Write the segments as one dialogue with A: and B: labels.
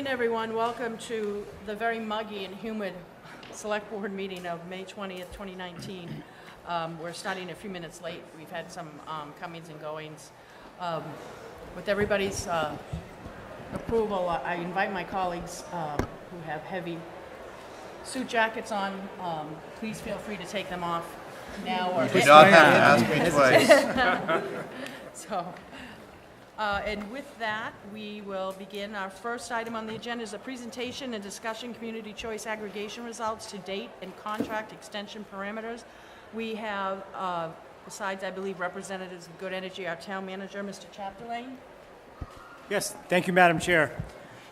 A: evening, everyone. Welcome to the very muggy and humid Select Board meeting of May 20th, 2019. We're starting a few minutes late. We've had some comings and goings. With everybody's approval, I invite my colleagues who have heavy suit jackets on. Please feel free to take them off now. Or
B: You do not have to ask me twice.
A: So, and with that, we will begin. Our first item on the agenda is a presentation and discussion community choice aggregation results to date and contract extension parameters. We have, besides, I believe, representatives of Good Energy, our town manager, Mr. Chapdelaine.
C: Yes, thank you, Madam Chair.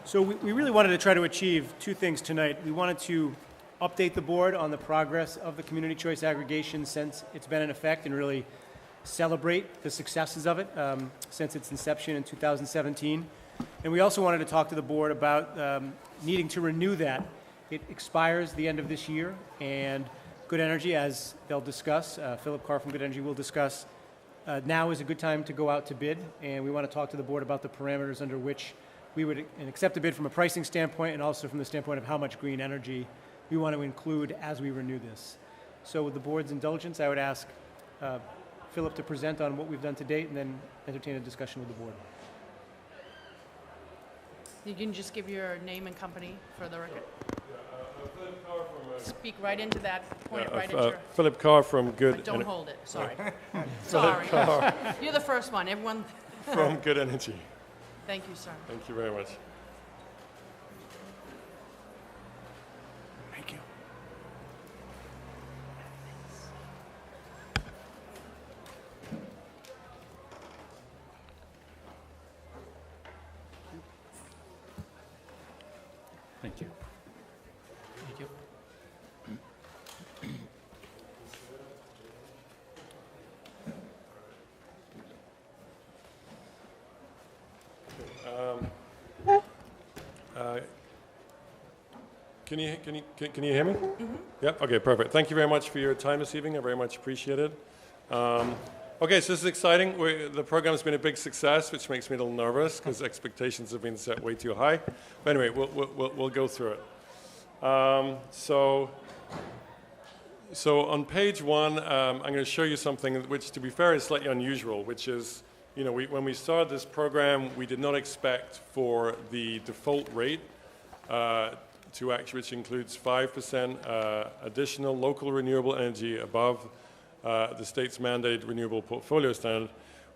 C: So we really wanted to try to achieve two things tonight. We wanted to update the board on the progress of the community choice aggregation since it's been in effect and really celebrate the successes of it since its inception in 2017. And we also wanted to talk to the board about needing to renew that. It expires the end of this year, and Good Energy, as they'll discuss, Philip Carr from Good Energy will discuss, now is a good time to go out to bid, and we want to talk to the board about the parameters under which we would accept a bid from a pricing standpoint and also from the standpoint of how much green energy we want to include as we renew this. So with the board's indulgence, I would ask Philip to present on what we've done to date and then entertain a discussion with the board.
A: You can just give your name and company for the record.
D: Philip Carr from...
A: Speak right into that, point it right at your...
D: Philip Carr from Good...
A: But don't hold it, sorry.
D: Sorry. Carr
A: You're the first one, everyone.
D: from Good Energy.
A: Thank you, sir.
D: Thank you very much.
C: Thank you.
E: Thank you.
C: Thank you.
D: Can you hear me? Mm-hmm. Yep. Okay. Perfect. Thank you very much for your time this evening. I very much appreciate it. Okay, so this is exciting. The program's been a big success, which makes me a little nervous because expectations have been set way too high. But anyway, we'll go through it. So on page one, I'm going to show you something which, to be fair, is slightly unusual, which is, you know, when we started this program, we did not expect for the default rate to actually, which includes 5% additional local renewable energy above the state's mandated renewable portfolio standard.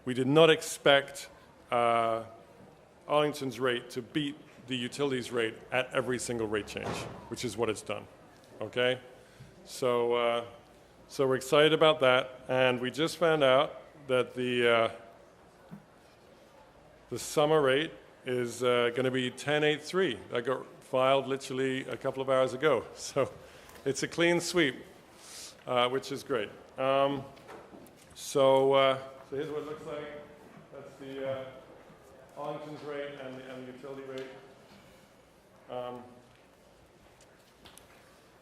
D: We did not expect Arlington's rate to beat the utilities rate at every single rate change, which is what it's done. Okay? So we're excited about that, and we just found out that the summer rate is going to be 1083. That got filed literally a couple of hours ago. So it's a clean sweep, which is great. So here's what it looks like. That's the Arlington's rate and the utility rate.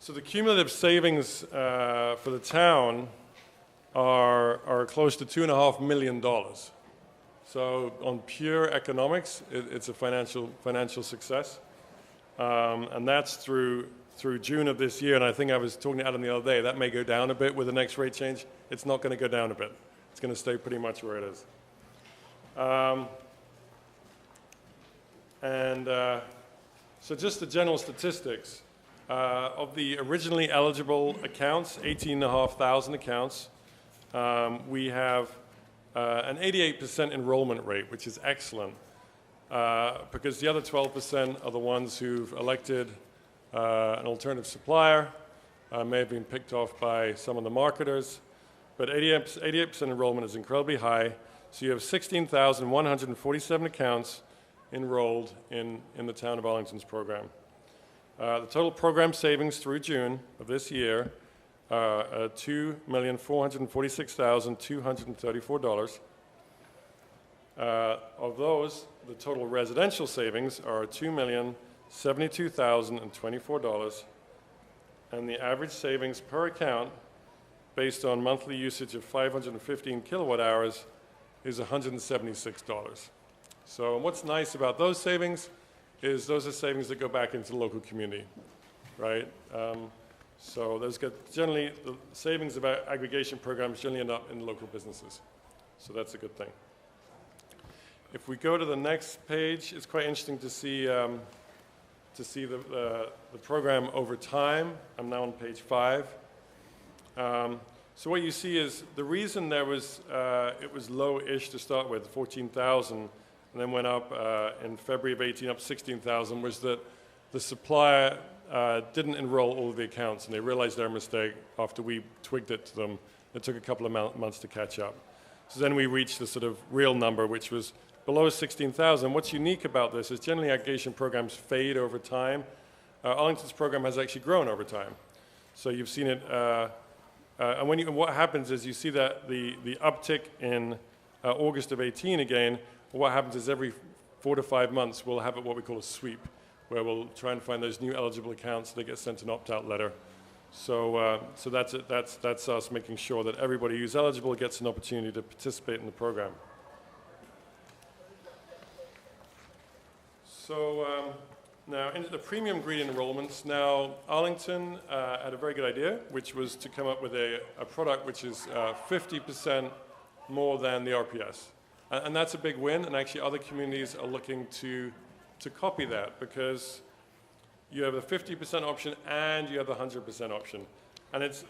D: So the cumulative savings for the town are close to $2.5 million. So on pure economics, it's a financial success, and that's through June of this year. And I think I was talking to Adam the other day. That may go down a bit with the next rate change. It's not going to go down a bit. It's going to stay pretty much where it is. So just the general statistics. Of the originally eligible accounts, 18,500 accounts, we have an 88% enrollment rate, which is excellent, because the other 12% are the ones who've elected an alternative supplier, may have been picked off by some of the marketers, but 88% enrollment is incredibly high, so you have 16,147 accounts enrolled in the town of Arlington's program. The total program savings through June of this year are $2,446,234. Of those, the total residential savings are $2,072,024, and the average savings per account, based on monthly usage of 515 kilowatt hours, is $176. So what's nice about those savings is those are savings that go back into the local community, right? So those get generally, the savings of our aggregation programs generally end up in local businesses. So that's a good thing. If we go to the next page, it's quite interesting to see the program over time. I'm now on page 5. So what you see is the reason there was it was low-ish to start with, 14,000, and then went up in February of 18 up 16,000, was that the supplier didn't enroll all of the accounts, and they realized their mistake after we twigged it to them. It took a couple of months to catch up. So then we reached the sort of real number, which was below 16,000. What's unique about this is generally aggregation programs fade over time. Arlington's program has actually grown over time. So you've seen it, and what happens is you see that the uptick in August of 18 again. What happens is every 4 to 5 months we'll have what we call a sweep, where we'll try and find those new eligible accounts. They get sent an opt-out letter. So that's it. That's us making sure that everybody who's eligible gets an opportunity to participate in the program. So now into the premium green enrollments. Now Arlington had a very good idea, which was to come up with a product which is 50% more than the RPS. And that's a big win, and actually other communities are looking to copy that, because you have a 50% option and you have a 100% option. And it's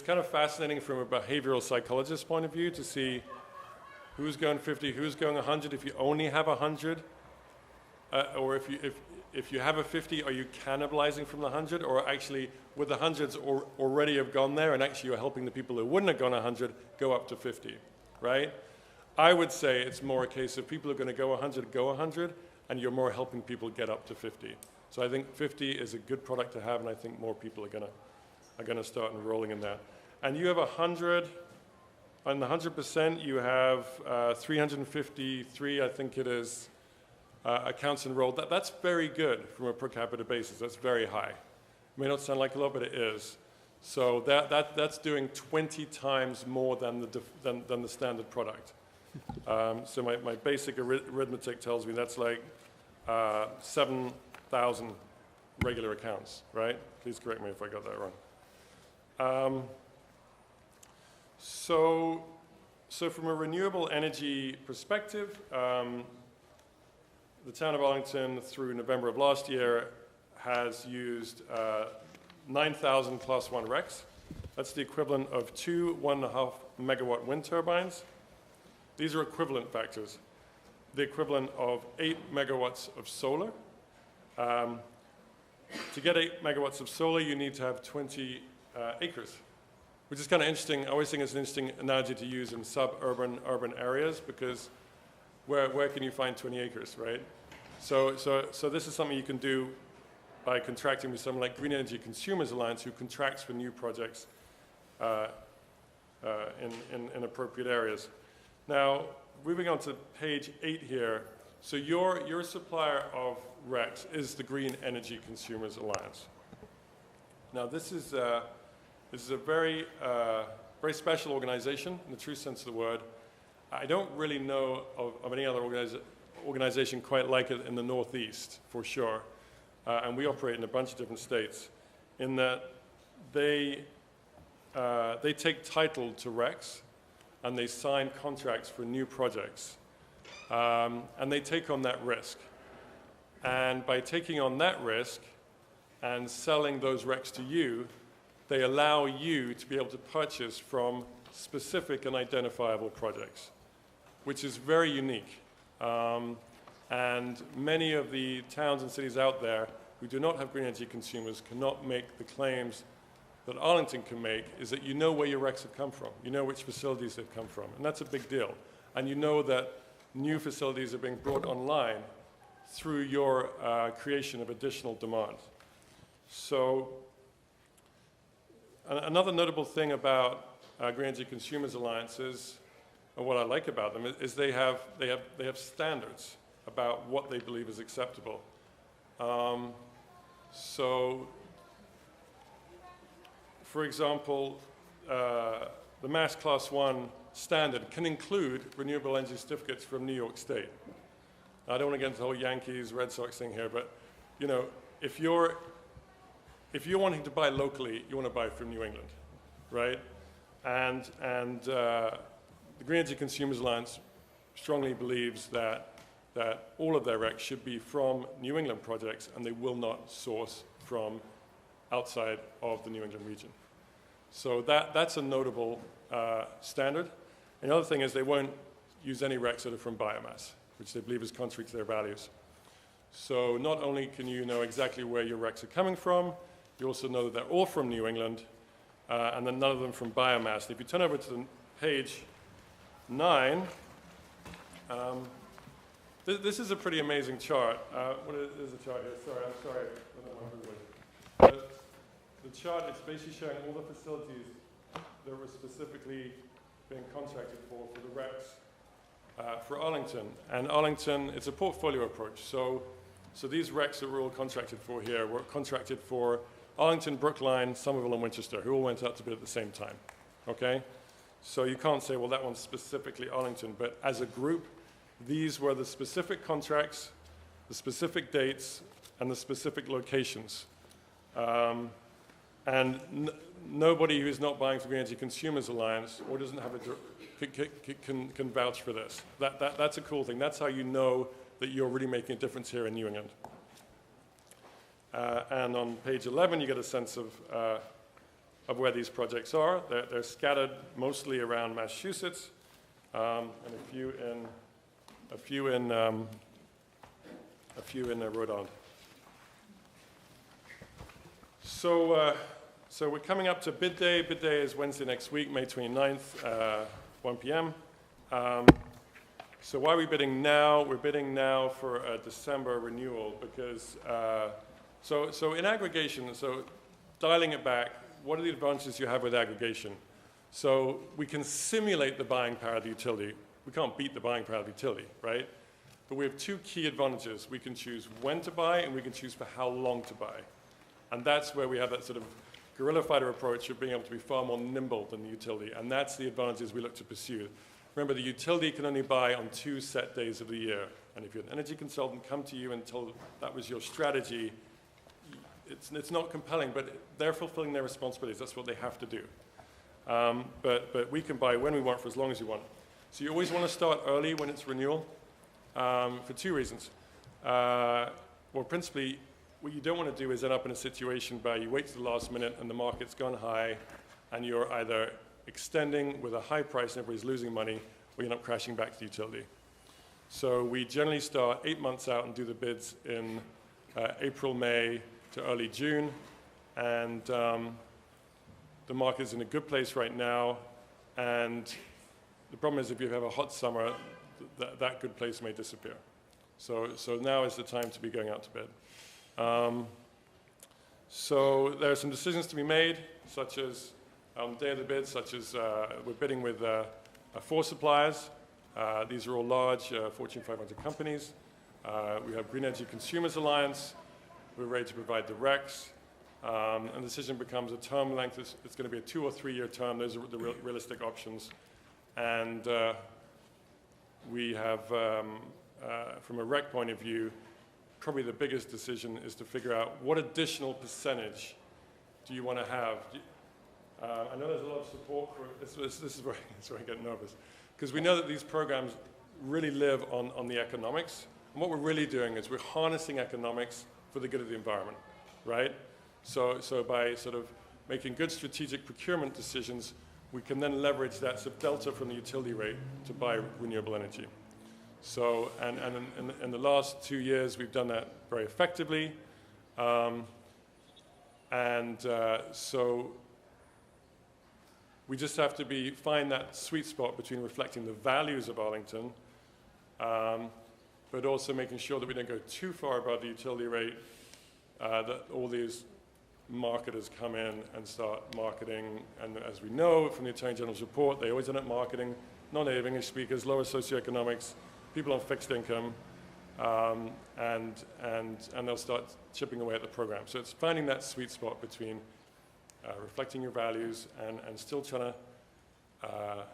D: kind of fascinating from a behavioral psychologist's point of view to see who's going 50, who's going 100 if you only have 100. Or if you have a 50, are you cannibalizing from the 100? Or actually, with the 100s already have gone there, and actually you're helping the people who wouldn't have gone 100 go up to 50, right? I would say it's more a case of people who are going to go 100, and you're more helping people get up to 50. So I think 50 is a good product to have, and I think more people are going to start enrolling in that. And you have 100, on the 100%, you have 353, I think it is, accounts enrolled. That's very good from a per capita basis. That's very high. May not sound like a lot, but it is. So that's doing 20 times more than the standard product. So my basic arithmetic tells me that's like 7,000 regular accounts, right? Please correct me if I got that wrong. So from a renewable energy perspective, the town of Arlington, through November of last year, has used 9,000 Class 1 RECs. That's the equivalent of 2 1.5 megawatt wind turbines. These are equivalent factors. The equivalent of 8 megawatts of solar. To get 8 megawatts of solar, you need to have 20 acres, which is kind of interesting. I always think it's an interesting analogy to use in suburban, urban areas, because where can you find 20 acres, right? So this is something you can do by contracting with someone like Green Energy Consumers Alliance, who contracts for new projects in appropriate areas. Now, moving on to page 8 here. So your supplier of RECs is the Green Energy Consumers Alliance. Now, this is a very special organization in the true sense of the word. I don't really know of any other organization quite like it in the Northeast, for sure. And we operate in a bunch of different states, in that they take title to RECs, and they sign contracts for new projects. And they take on that risk. And by taking on that risk and selling those RECs to you, they allow you to be able to purchase from specific and identifiable projects, which is very unique. And many of the towns and cities out there who do not have green energy consumers cannot make the claims that Arlington can make, is that you know where your RECs have come from. You know which facilities they've come from. And that's a big deal. And you know that new facilities are being brought online through your creation of additional demand. So another notable thing about Green Energy Consumers Alliance is, and what I like about them, is they have standards about what they believe is acceptable. So, for example, the Mass Class 1 standard can include renewable energy certificates from New York State. I don't want to get into the whole Yankees, Red Sox thing here, but, you know, if you're wanting to buy locally, you want to buy from New England, right? And the Green Energy Consumers Alliance strongly believes that all of their RECs should be from New England projects, and they will not source from outside of the New England region. So that's a notable standard. And the other thing is they won't use any RECs that are from biomass, which they believe is contrary to their values. So not only can you know exactly where your RECs are coming from, you also know that they're all from New England, and then none of them from biomass. If you turn over to page 9, this is a pretty amazing chart. What is the chart here? Sorry, I'm sorry. I don't know the chart is basically showing all the facilities that were specifically being contracted for the RECs for Arlington. And Arlington, it's a portfolio approach. So these RECs that we're all contracted for here were contracted for Arlington, Brookline, Somerville, and Winchester, who all went out to bid at the same time. Okay? So you can't say, well, that one's specifically Arlington, but as a group, these were the specific contracts, the specific dates, and the specific locations. And nobody who's not buying from the Green Energy Consumers Alliance or doesn't have can vouch for this. That's a cool thing. That's how you know that you're really making a difference here in New England. And on page 11, you get a sense of where these projects are. They're scattered mostly around Massachusetts, and a few in Rhode Island. So we're coming up to bid day. Bid day is Wednesday next week, May 29th, 1 p.m. So why are we bidding now? We're bidding now for a December renewal because, so in aggregation, so dialing it back, what are the advantages you have with aggregation? So we can simulate the buying power of the utility. We can't beat the buying power of the utility, right? But we have two key advantages. We can choose when to buy, and we can choose for how long to buy. And that's where we have that sort of guerrilla fighter approach of being able to be far more nimble than the utility. And that's the advantages we look to pursue. Remember, the utility can only buy on 2 set days of the year. And if you're an energy consultant, come to you and tell that was your strategy, it's not compelling, but they're fulfilling their responsibilities. That's what they have to do. But we can buy when we want for as long as you want. So you always want to start early when it's renewal for 2 reasons. Well, principally, what you don't want to do is end up in a situation where you wait to the last minute and the market's gone high and you're either extending with a high price and everybody's losing money, or you end up crashing back to the utility. So we generally start 8 months out and do the bids in April, May to early June. And the market is in a good place right now. And the problem is if you have a hot summer, that good place may disappear. So now is the time to be going out to bid. So there are some decisions to be made, such as on the day of the bid, such as we're bidding with 4 suppliers. These are all large Fortune 500 companies. We have Green Energy Consumers Alliance. We're ready to provide the RECs. And the decision becomes a term length. It's going to be a 2 or 3 year term. Those are the realistic options. And we have, from a REC point of view, probably the biggest decision is to figure out what additional percentage do you want to have. I know there's a lot of support for this is where I get nervous, because we know that these programs really live on the economics. And what we're really doing is we're harnessing economics for the good of the environment, right? So by sort of making good strategic procurement decisions, we can then leverage that sort of delta from the utility rate to buy renewable energy. So, and in the last 2 years, we've done that very effectively. So we just have to find that sweet spot between reflecting the values of Arlington, but also making sure that we don't go too far above the utility rate, that all these marketers come in and start marketing. And as we know from the Attorney General's report, they always end up marketing non-native English speakers, lower socioeconomics, people on fixed income, and they'll start chipping away at the program. So it's finding that sweet spot between reflecting your values and still trying to,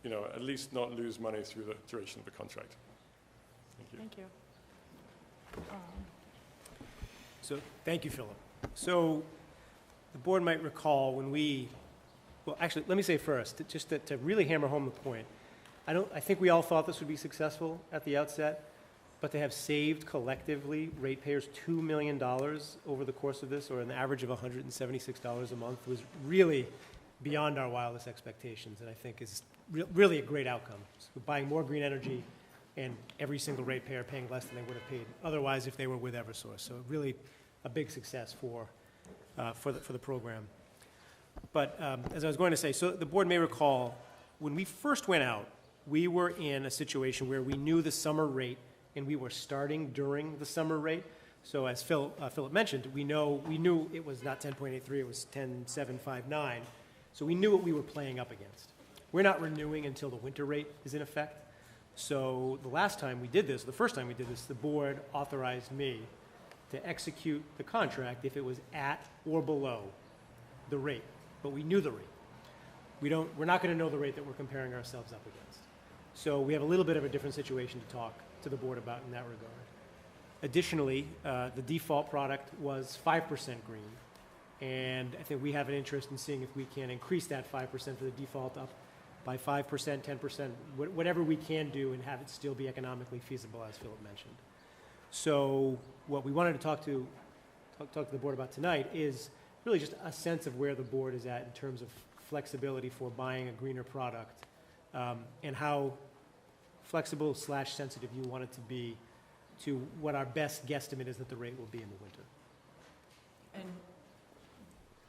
D: at least not lose money through the duration of the contract. Thank you.
A: Thank you.
C: So, thank you, Philip. So, the board might recall when well, actually, let me say first, to really hammer home the point, I think we all thought this would be successful at the outset, but to have saved collectively ratepayers $2 million over the course of this, or an average of $176 a month, was really beyond our wildest expectations, and I think is really a great outcome. So we're buying more green energy, and every single ratepayer paying less than they would have paid otherwise if they were with Eversource. So really a big success for the program. But as I was going to say, so the board may recall, when we first went out, we were in a situation where we knew the summer rate, and we were starting during the summer rate. So as Philip mentioned, we knew it was not 10.83, it was 10.759. So we knew what we were playing up against. We're not renewing until the winter rate is in effect. So the first time we did this, the board authorized me to execute the contract if it was at or below the rate. But we knew the rate. We're not going to know the rate that we're comparing ourselves up against. So we have a little bit of a different situation to talk to the board about in that regard. Additionally, the default product was 5% green. And I think we have an interest in seeing if we can increase that 5% for the default up by 5%, 10%, whatever we can do and have it still be economically feasible, as Philip mentioned. So what we wanted to talk to the board about tonight is really just a sense of where the board is at in terms of flexibility for buying a greener product, and how flexible / sensitive you want it to be to what our best guesstimate is that the rate will be in the winter.
A: And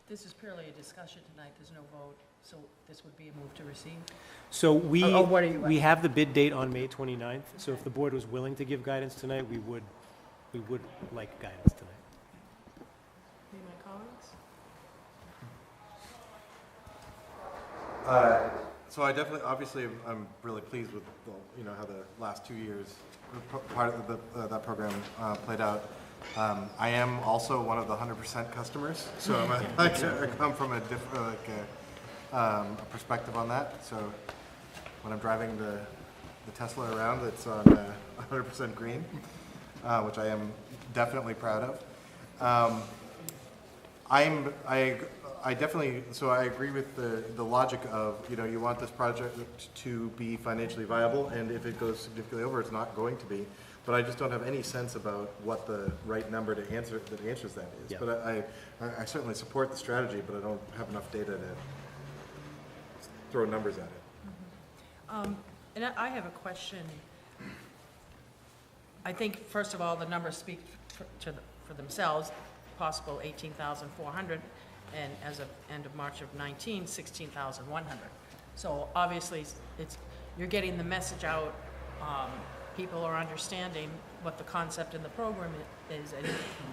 A: this is purely a discussion tonight, there's no vote, so this would be a move to receive?
C: So
A: what are you
C: we have the bid date on May 29th, so if the board was willing to give guidance tonight, we would like guidance tonight.
A: Any of my colleagues?
B: So I definitely, obviously, I'm really pleased with how the last 2 years, part of that program played out. I am also one of the 100% customers, so I come from a different, a perspective on that. So when I'm driving the Tesla around, it's on 100% green, which I am definitely proud of. I definitely, so I agree with the logic of, you want this project to be financially viable, and if it goes significantly over, it's not going to be. But I just don't have any sense about what the right number to answers that is. Yeah. But I certainly support the strategy, but I don't have enough data to throw numbers at it.
A: Mm-hmm. And I have a question. I think, first of all, the numbers speak for themselves, possible 18,400, and as of end of March of 19, 16,100. So obviously, you're getting the message out. People are understanding what the concept in the program is, and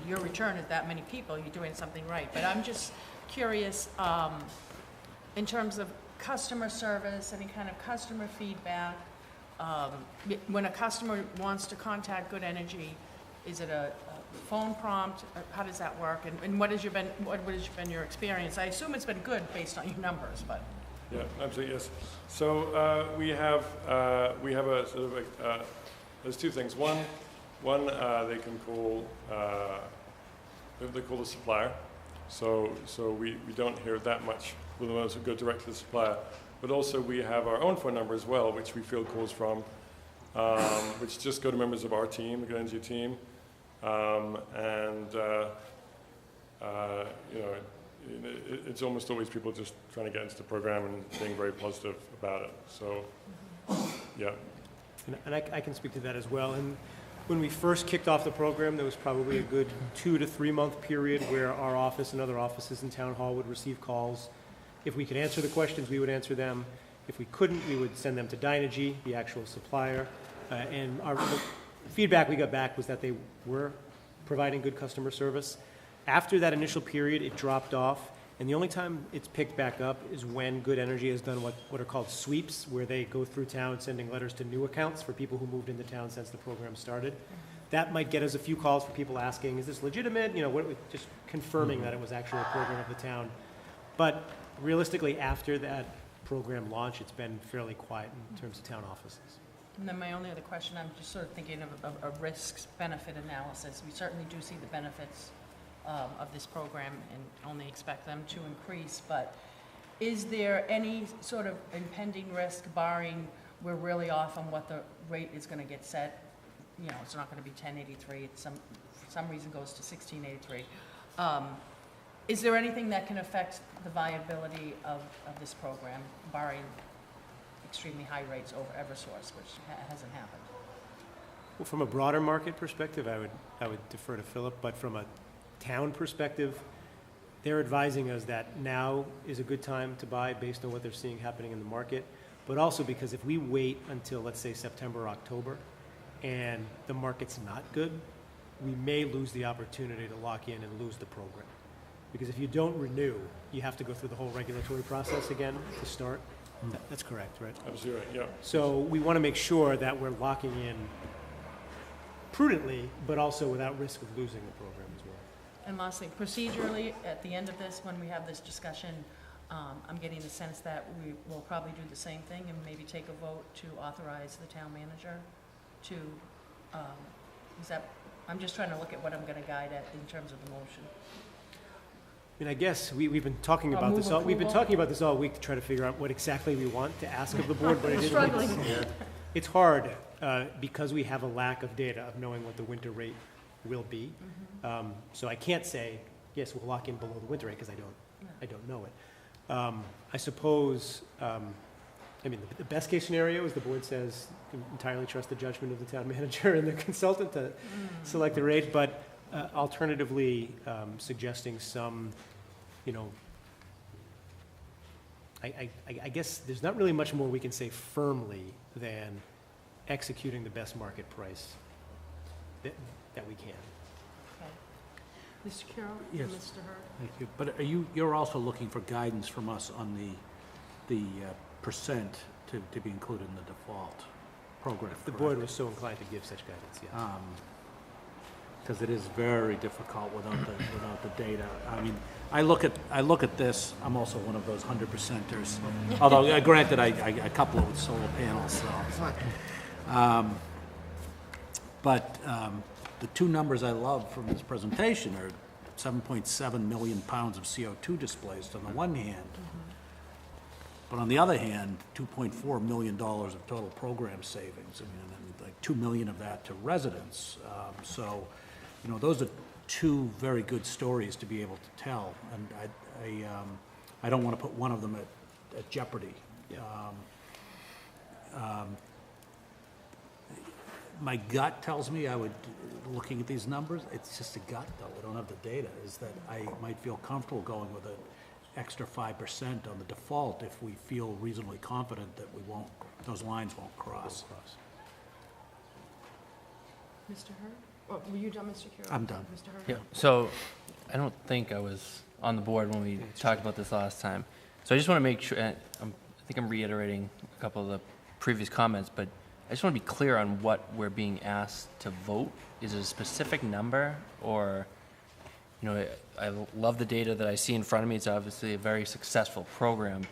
A: your return is that many people, you're doing something right. But I'm just curious, in terms of customer service, any kind of customer feedback, when a customer wants to contact Good Energy, is it a phone prompt? How does that work? And what has been your experience? I assume it's been good based on your numbers, but.
D: Yeah, absolutely, yes. So we have a sort of there's two things. One they can call they call the supplier. So we don't hear that much with the ones who go direct to the supplier. But also we have our own phone number as well, which we field calls from, which just go to members of our team, the Good Energy team, it's almost always people just trying to get into the program and being very positive about it. So, yeah.
C: And I can speak to that as well. And when we first kicked off the program, there was probably a good 2 to 3 month period where our office and other offices in Town Hall would receive calls. If we could answer the questions, we would answer them. If we couldn't, we would send them to Dynegy, the actual supplier. And the feedback we got back was that they were providing good customer service. After that initial period, it dropped off, and the only time it's picked back up is when Good Energy has done what are called sweeps, where they go through town sending letters to new accounts for people who moved into town since the program started. That might get us a few calls for people asking, is this legitimate? Just confirming that it was actually a program of the town. But realistically, after that program launch, it's been fairly quiet in terms of town offices.
A: And then my only other question, I'm just sort of thinking of a risks-benefit analysis. We certainly do see the benefits of this program and only expect them to increase, but is there any sort of impending risk barring we're really off on what the rate is going to get set? You know, it's not going to be 1083, it's for some reason goes to 1683. Is there anything that can affect the viability of this program, barring extremely high rates over Eversource, which hasn't happened?
C: Well, from a broader market perspective, I would defer to Philip, but from a town perspective, they're advising us that now is a good time to buy based on what they're seeing happening in the market, but also because if we wait until, let's say, September, October, and the market's not good, we may lose the opportunity to lock in and lose the program. Because if you don't renew, you have to go through the whole regulatory process again to start. That's correct, right?
D: Absolutely, right, yeah.
C: So we want to make sure that we're locking in prudently, but also without risk of losing the program as well.
A: And lastly, procedurally, at the end of this, when we have this discussion, I'm getting the sense that we will probably do the same thing and maybe take a vote to authorize the town manager to, I'm just trying to look at what I'm going to guide at in terms of the motion.
C: I mean, I guess we've been talking about this all, we've been talking about this all week to try to figure out what exactly we want to ask of the board, but it's hard because we have a lack of data of knowing what the winter rate will be. So I can't say, yes, we'll lock in below the winter rate because I don't know it. I suppose, I mean, the best case scenario is the board says entirely trust the judgment of the town manager and the consultant to select the rate, but alternatively, suggesting some, you know, I guess there's not really much more we can say firmly than executing the best market price that we can.
A: Okay. Mr. Curro?
E: Yes.
A: Mr. Hurd?
E: Thank you. But you're also looking for guidance from us on the percent to be included in the default program?
C: If the board was so inclined to give such guidance, yes.
E: Because it is very difficult without the data. I mean, I look at this. I'm also one of those 100%ers. Although, granted, I couple it with solar panels. So, but the two numbers I love from this presentation are 7.7 million pounds of CO2 displaced on the one hand, but on the other hand, $2.4 million of total program savings. I mean, like 2 million of that to residents. So, you know, those are two very good stories to be able to tell, and I don't want to put one of them at jeopardy.
C: Yeah.
E: My gut tells me looking at these numbers, it's just a gut though, we don't have the data, is that I might feel comfortable going with an extra 5% on the default if we feel reasonably confident that those lines won't cross.
A: Mr. Hurd? Oh, were you done, Mr. Curro?
E: I'm done.
A: Mr. Hurd?
F: Yeah, so I don't think I was on the board when we talked about this last time. So I just want to make sure, I think I'm reiterating a couple of the previous comments, but I just want to be clear on what we're being asked to vote. Is it a specific number, or, you know, I love the data that I see in front of me. It's obviously a very successful program,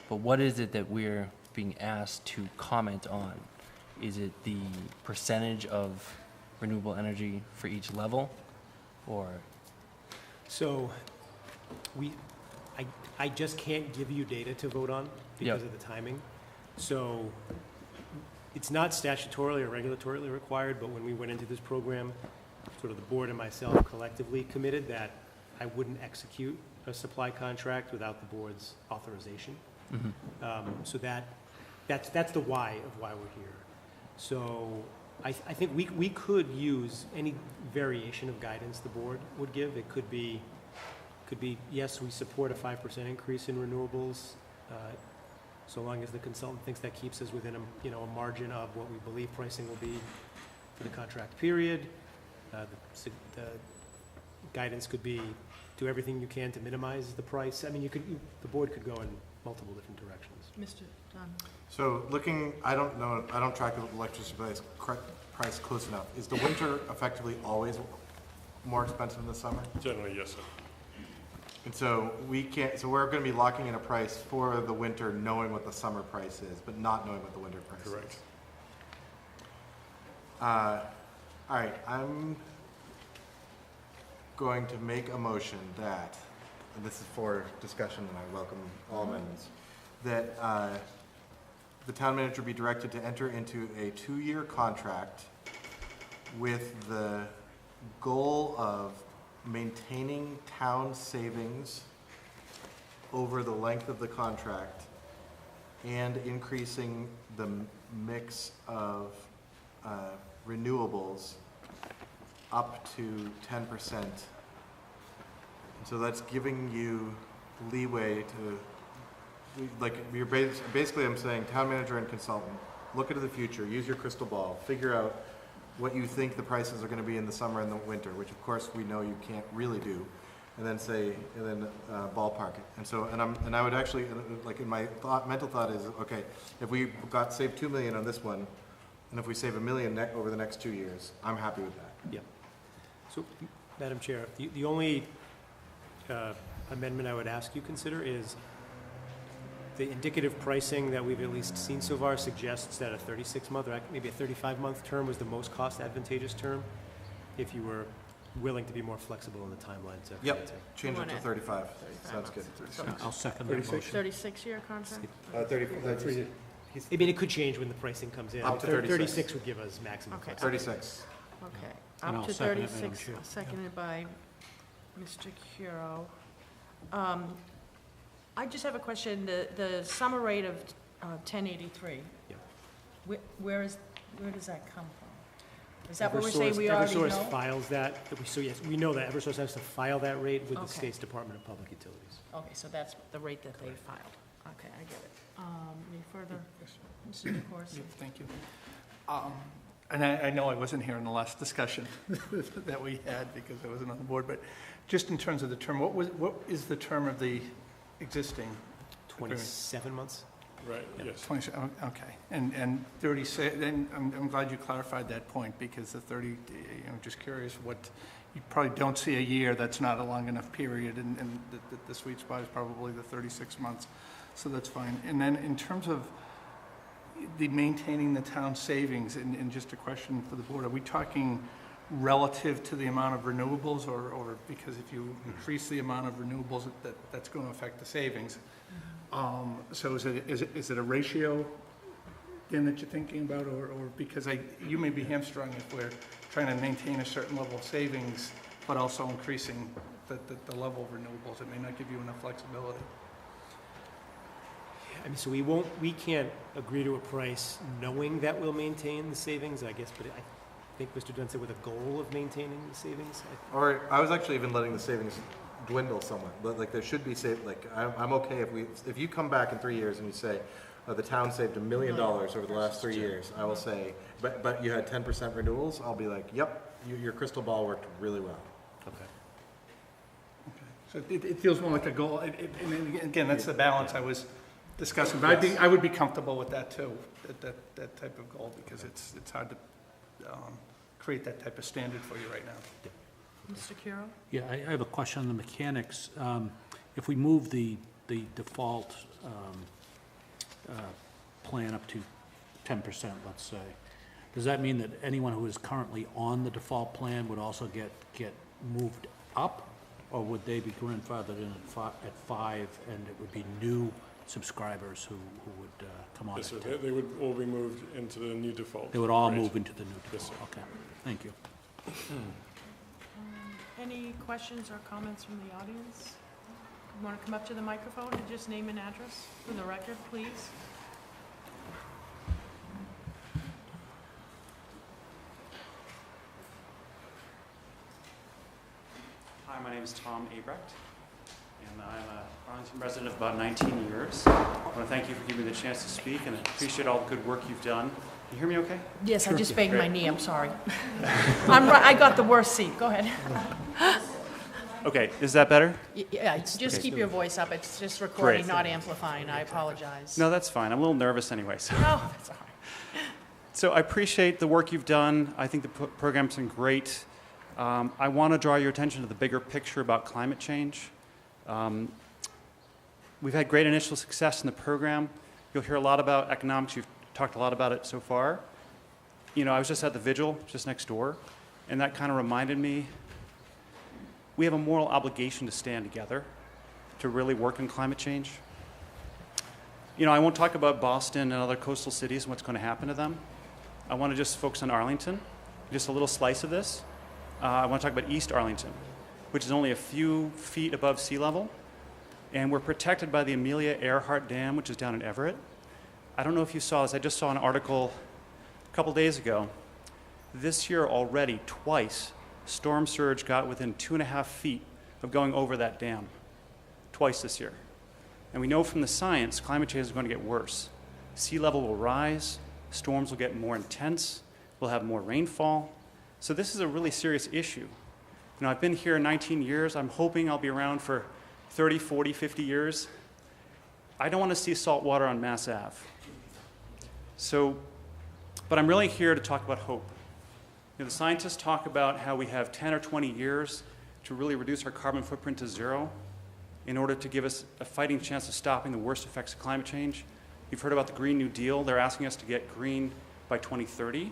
F: but what is it that we're being asked to comment on? Is it the percentage of renewable energy for each level, or?
C: So I just can't give you data to vote on because of the timing. So it's not statutorily or regulatorily required, but when we went into this program, sort of the board and myself collectively committed that I wouldn't execute a supply contract without the board's authorization. So that's the why of why we're here. So I think we could use any variation of guidance the board would give. It could be, yes, we support a 5% increase in renewables, so long as the consultant thinks that keeps us within a margin of what we believe pricing will be for the contract period. The guidance could be do everything you can to minimize the price. I mean, the board could go in multiple different directions.
A: Mr. Dunn?
B: So I don't track the electricity price close enough. Is the winter effectively always more expensive than the summer?
D: Generally, yes, sir.
B: And so we're going to be locking in a price for the winter knowing what the summer price is, but not knowing what the winter price is.
D: Correct.
B: All right, I'm going to make a motion that, and this is for discussion, and I welcome all amendments, that the town manager be directed to enter into a 2-year contract with the goal of maintaining town savings over the length of the contract and increasing the mix of renewables up to 10%. So that's giving you leeway to, like, you're basically, I'm saying, town manager and consultant, look into the future, use your crystal ball, figure out what you think the prices are going to be in the summer and the winter, which of course we know you can't really do, and then ballpark it. And so, and I would actually, like, in my mental thought is, okay, if we saved $2 million on this one, and if we save $1 million over the next 2 years, I'm happy with that.
C: Yeah. So, Madam Chair, the only amendment I would ask you consider is the indicative pricing that we've at least seen so far suggests that a 36-month or maybe a 35-month term was the most cost advantageous term, if you were willing to be more flexible in the timeline to.
B: Yep, change it to 35.
A: 35
B: Sounds good.
A: months.
E: I'll second that motion.
A: 36-year contract?
B: 30,
C: I mean, it could change when the pricing comes in.
B: Up to 36.
C: 36 would give us maximum
A: Okay.
C: flexibility.
B: 36.
A: Okay,
E: And
A: up
E: I'll
A: to
E: second it, Madam
A: 36,
E: Chair.
A: seconded by Mr. Curro. I just have a question, the summer rate of 1083.
C: Yeah.
A: Where does that come from? Is that what we're saying we already
C: Eversource
A: know?
C: files that, so yes, we know that Eversource has to file that rate with the
A: Okay.
C: state's Department of Public Utilities.
A: Okay, so that's the rate that they filed. Okay, I get it. Any further? Mr. DeCourcey?
G: Thank you. And I know I wasn't here in the last discussion that we had because I wasn't on the board, but just in terms of the term, what is the term of the existing?
C: 27 months?
D: Right, yes.
G: 27, okay. And 36, and I'm glad you clarified that point because the 30, just curious what, you probably don't see a year that's not a long enough period and the sweet spot is probably the 36 months. So that's fine. And then in terms of the maintaining the town savings, and just a question for the board, are we talking relative to the amount of renewables or because if you increase the amount of renewables, that's going to affect the savings? So is it a ratio again that you're thinking about or because you may be hamstrung if we're trying to maintain a certain level of savings but also increasing the level of renewables, it may not give you enough flexibility.
C: I mean, so we can't agree to a price knowing that we'll maintain the savings, I guess, but I think Mr. Dunn said with a goal of maintaining the savings.
B: Or I was actually even letting the savings dwindle somewhat, but like there should be I'm okay if you come back in 3 years and you say, the town saved $1 million over the last 3 years, I will say, but you had 10% renewals, I'll be like, yep, your crystal ball worked really well.
G: So it feels more like a goal. And again, that's the balance I was discussing. But I would be comfortable with that too, that type of goal, because it's hard to create that type of standard for you right now.
A: Mr. Curro?
E: Yeah, I have a question on the mechanics. If we move the default plan up to 10%, let's say, does that mean that anyone who is currently on the default plan would also get moved up? Or would they be grandfathered in at 5 and it would be new subscribers who would come on
D: Yes,
E: at
D: sir.
E: 10?
D: They would all be moved into the new default.
E: They would all
D: rate.
E: move into the new
D: Yes,
E: default? Okay, thank you.
A: Any questions or comments from the audience? You want to come up to the microphone and just name and address for the record, please?
H: Hi, my name is Tom Abrecht, and I'm a Arlington resident of about 19 years. I want to thank you for giving me the chance to speak, and I appreciate all the good work you've done. Can you hear me okay?
A: Yes, I just banged my knee, I'm sorry. I got the worst seat, go ahead.
H: Okay, is that better?
A: Yeah, just keep your voice up, it's just recording, not amplifying, I apologize.
H: No, that's fine. I'm a little nervous anyway. So,
A: No, that's all right.
H: so I appreciate the work you've done. I think the program's been great. I want to draw your attention to the bigger picture about climate change. We've had great initial success in the program. You'll hear a lot about economics. You've talked a lot about it so far. I was just at the vigil just next door, and that kind of reminded me we have a moral obligation to stand together to really work on climate change. I won't talk about Boston and other coastal cities and what's going to happen to them. I want to just focus on Arlington, just a little slice of this. I want to talk about East Arlington, which is only a few feet above sea level, and we're protected by the Amelia Earhart Dam, which is down in Everett. I don't know if you saw this. I just saw an article a couple days ago. This year already, twice, storm surge got within 2.5 feet of going over that dam. Twice this year. And we know from the science, climate change is going to get worse. Sea level will rise, storms will get more intense, we'll have more rainfall. So this is a really serious issue. I've been here 19 years. I'm hoping I'll be around for 30, 40, 50 years. I don't want to see salt water on Mass Ave. But I'm really here to talk about hope. The scientists talk about how we have 10 or 20 years to really reduce our carbon footprint to zero in order to give us a fighting chance of stopping the worst effects of climate change. You've heard about the Green New Deal. They're asking us to get green by 2030.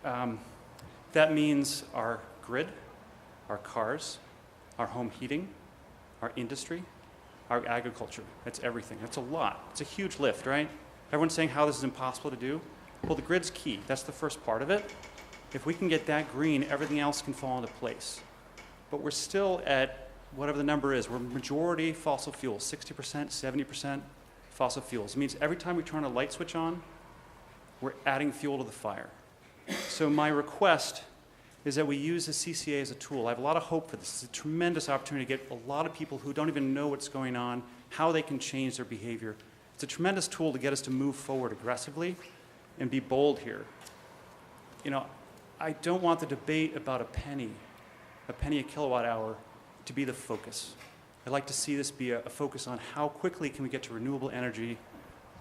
H: That means our grid, our cars, our home heating, our industry, our agriculture. That's everything. That's a lot. It's a huge lift, right? Everyone's saying how this is impossible to do. Well, the grid's key. That's the first part of it. If we can get that green, everything else can fall into place. But we're still at whatever the number is. We're majority fossil fuels, 60%, 70% fossil fuels. It means every time we turn a light switch on, we're adding fuel to the fire. So my request is that we use the CCA as a tool. I have a lot of hope for this. It's a tremendous opportunity to get a lot of people who don't even know what's going on, how they can change their behavior. It's a tremendous tool to get us to move forward aggressively and be bold here. I don't want the debate about a penny a kilowatt hour, to be the focus. I'd like to see this be a focus on how quickly can we get to renewable energy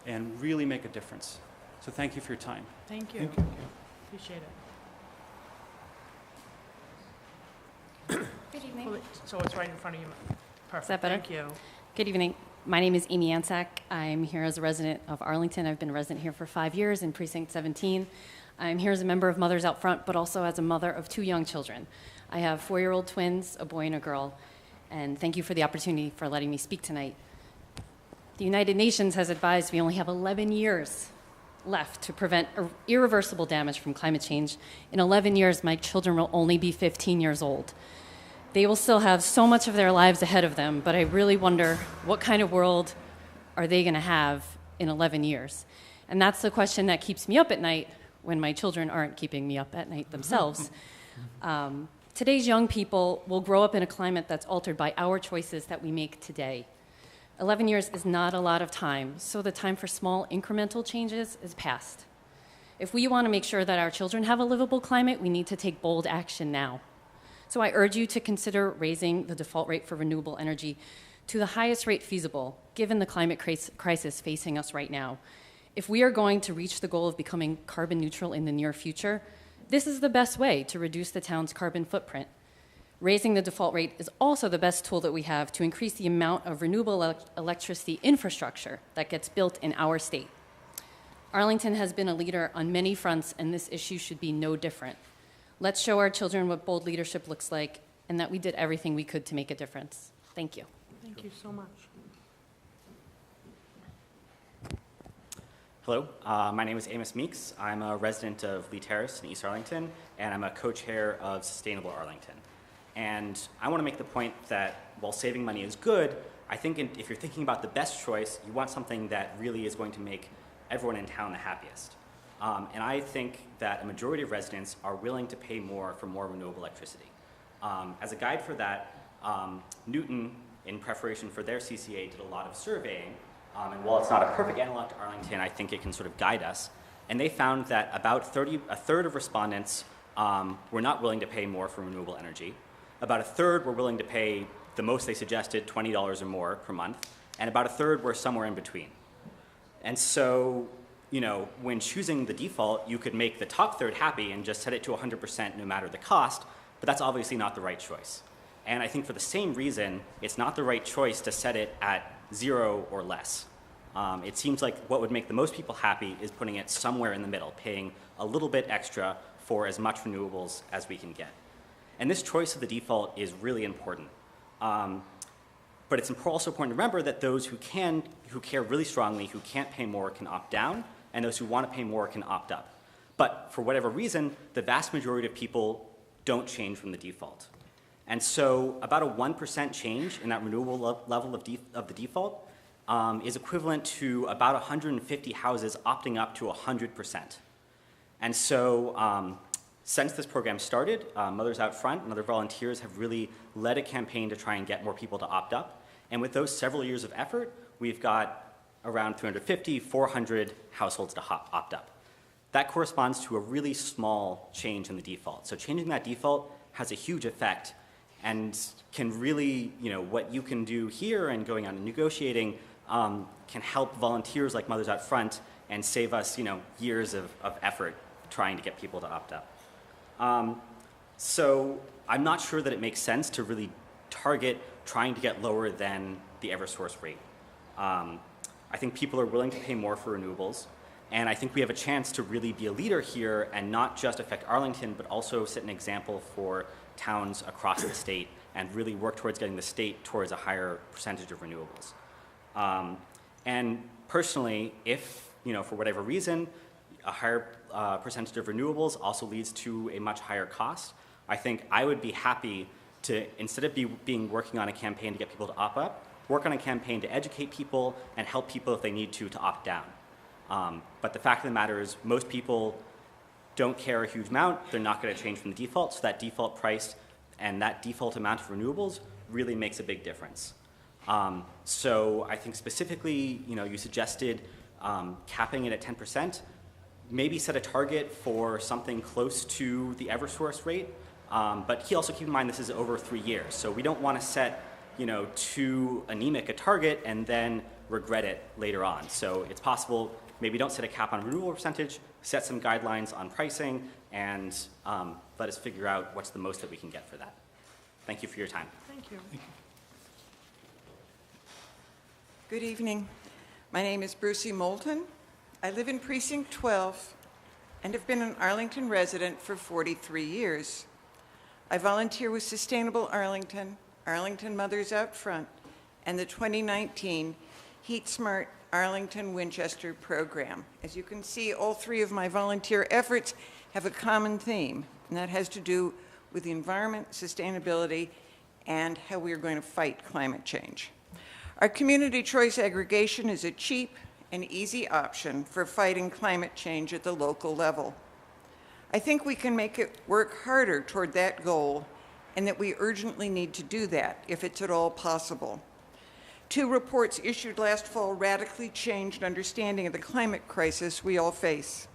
H: and really make a difference. So thank you for your time.
A: Thank you. Appreciate it.
I: Good evening.
A: So it's right in front of you. Perfect.
I: Is that better?
A: Thank you.
I: Good evening. My name is Amy Ansak. I'm here as a resident of Arlington. I've been a resident here for 5 years in Precinct 17. I'm here as a member of Mothers Out Front, but also as a mother of 2 young children. I have 4-year-old twins, a boy and a girl, and thank you for the opportunity for letting me speak tonight. The United Nations has advised we only have 11 years left to prevent irreversible damage from climate change. In 11 years, my children will only be 15 years old. They will still have so much of their lives ahead of them, but I really wonder what kind of world are they going to have in 11 years? And that's the question that keeps me up at night when my children aren't keeping me up at night themselves. Today's young people will grow up in a climate that's altered by our choices that we make today. 11 years is not a lot of time, so the time for small incremental changes is past. If we want to make sure that our children have a livable climate, we need to take bold action now. So I urge you to consider raising the default rate for renewable energy to the highest rate feasible, given the climate crisis facing us right now. If we are going to reach the goal of becoming carbon neutral in the near future, this is the best way to reduce the town's carbon footprint. Raising the default rate is also the best tool that we have to increase the amount of renewable electricity infrastructure that gets built in our state. Arlington has been a leader on many fronts, and this issue should be no different. Let's show our children what bold leadership looks like and that we did everything we could to make a difference. Thank you.
A: Thank you so much.
J: Hello, my name is Amos Meeks. I'm a resident of Lee Terrace in East Arlington, and I'm a co-chair of Sustainable Arlington. And I want to make the point that while saving money is good, I think if you're thinking about the best choice, you want something that really is going to make everyone in town the happiest. And I think that a majority of residents are willing to pay more for more renewable electricity. As a guide for that, Newton, in preparation for their CCA, did a lot of surveying. And while it's not a perfect analog to Arlington, I think it can sort of guide us. And they found that about a third of respondents were not willing to pay more for renewable energy. About a third were willing to pay the most they suggested, $20 or more per month. And about a third were somewhere in between. And so, when choosing the default, you could make the top third happy and just set it to 100% no matter the cost, but that's obviously not the right choice. And I think for the same reason, it's not the right choice to set it at 0 or less. It seems like what would make the most people happy is putting it somewhere in the middle, paying a little bit extra for as much renewables as we can get. And this choice of the default is really important. But it's also important to remember that those who care really strongly, who can't pay more, can opt down, and those who want to pay more can opt up. But for whatever reason, the vast majority of people don't change from the default. And so about a 1% change in that renewable level of the default is equivalent to about 150 houses opting up to 100%. And so since this program started, Mothers Out Front and other volunteers have really led a campaign to try and get more people to opt up. And with those several years of effort, we've got around 350, 400 households to opt up. That corresponds to a really small change in the default. So changing that default has a huge effect and can really, what you can do here and going out and negotiating can help volunteers like Mothers Out Front and save us, years of effort trying to get people to opt up. So I'm not sure that it makes sense to really target trying to get lower than the Eversource rate. I think people are willing to pay more for renewables, and I think we have a chance to really be a leader here and not just affect Arlington, but also set an example for towns across the state and really work towards getting the state towards a higher percentage of renewables. And personally, if, for whatever reason, a higher percentage of renewables also leads to a much higher cost, I think I would be happy to, instead of working on a campaign to get people to opt up, work on a campaign to educate people and help people if they need to opt down. But the fact of the matter is most people don't care a huge amount. They're not going to change from the default, so that default price and that default amount of renewables really makes a big difference. So I think specifically, you suggested capping it at 10%. Maybe set a target for something close to the Eversource rate. But also keep in mind this is over 3 years. So we don't want to set, too anemic a target and then regret it later on. So it's possible maybe don't set a cap on renewable percentage, set some guidelines on pricing, and let us figure out what's the most that we can get for that. Thank you for your time.
A: Thank you.
K: Good evening. My name is Brucey Moulton. I live in Precinct 12 and have been an Arlington resident for 43 years. I volunteer with Sustainable Arlington, Arlington Mothers Out Front, and the 2019 Heat Smart Arlington Winchester program. As you can see, all three of my volunteer efforts have a common theme, and that has to do with the environment, sustainability, and how we are going to fight climate change. Our community choice aggregation is a cheap and easy option for fighting climate change at the local level. I think we can make it work harder toward that goal, and that we urgently need to do that if it's at all possible. 2 reports issued last fall radically changed understanding of the climate crisis we all face.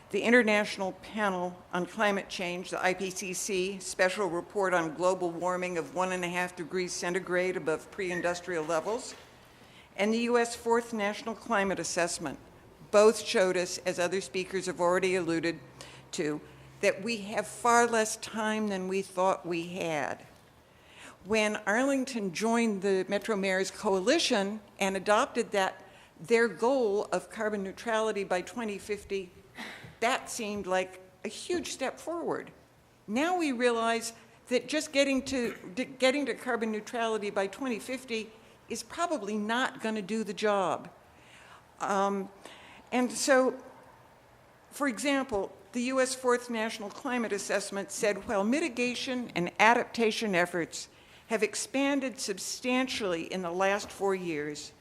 K: The International Panel on Climate Change, the IPCC, special report on global warming of 1.5 degrees centigrade above pre-industrial levels, and the U.S. Fourth National Climate Assessment both showed us, as other speakers have already alluded to, that we have far less time than we thought we had. When Arlington joined the Metro Mayors Coalition and adopted their goal of carbon neutrality by 2050, that seemed like a huge step forward. Now we realize that just getting to carbon neutrality by 2050 is probably not going to do the job. And so, for example, the U.S. Fourth National Climate Assessment said while mitigation and adaptation efforts have expanded substantially in the last 4 years,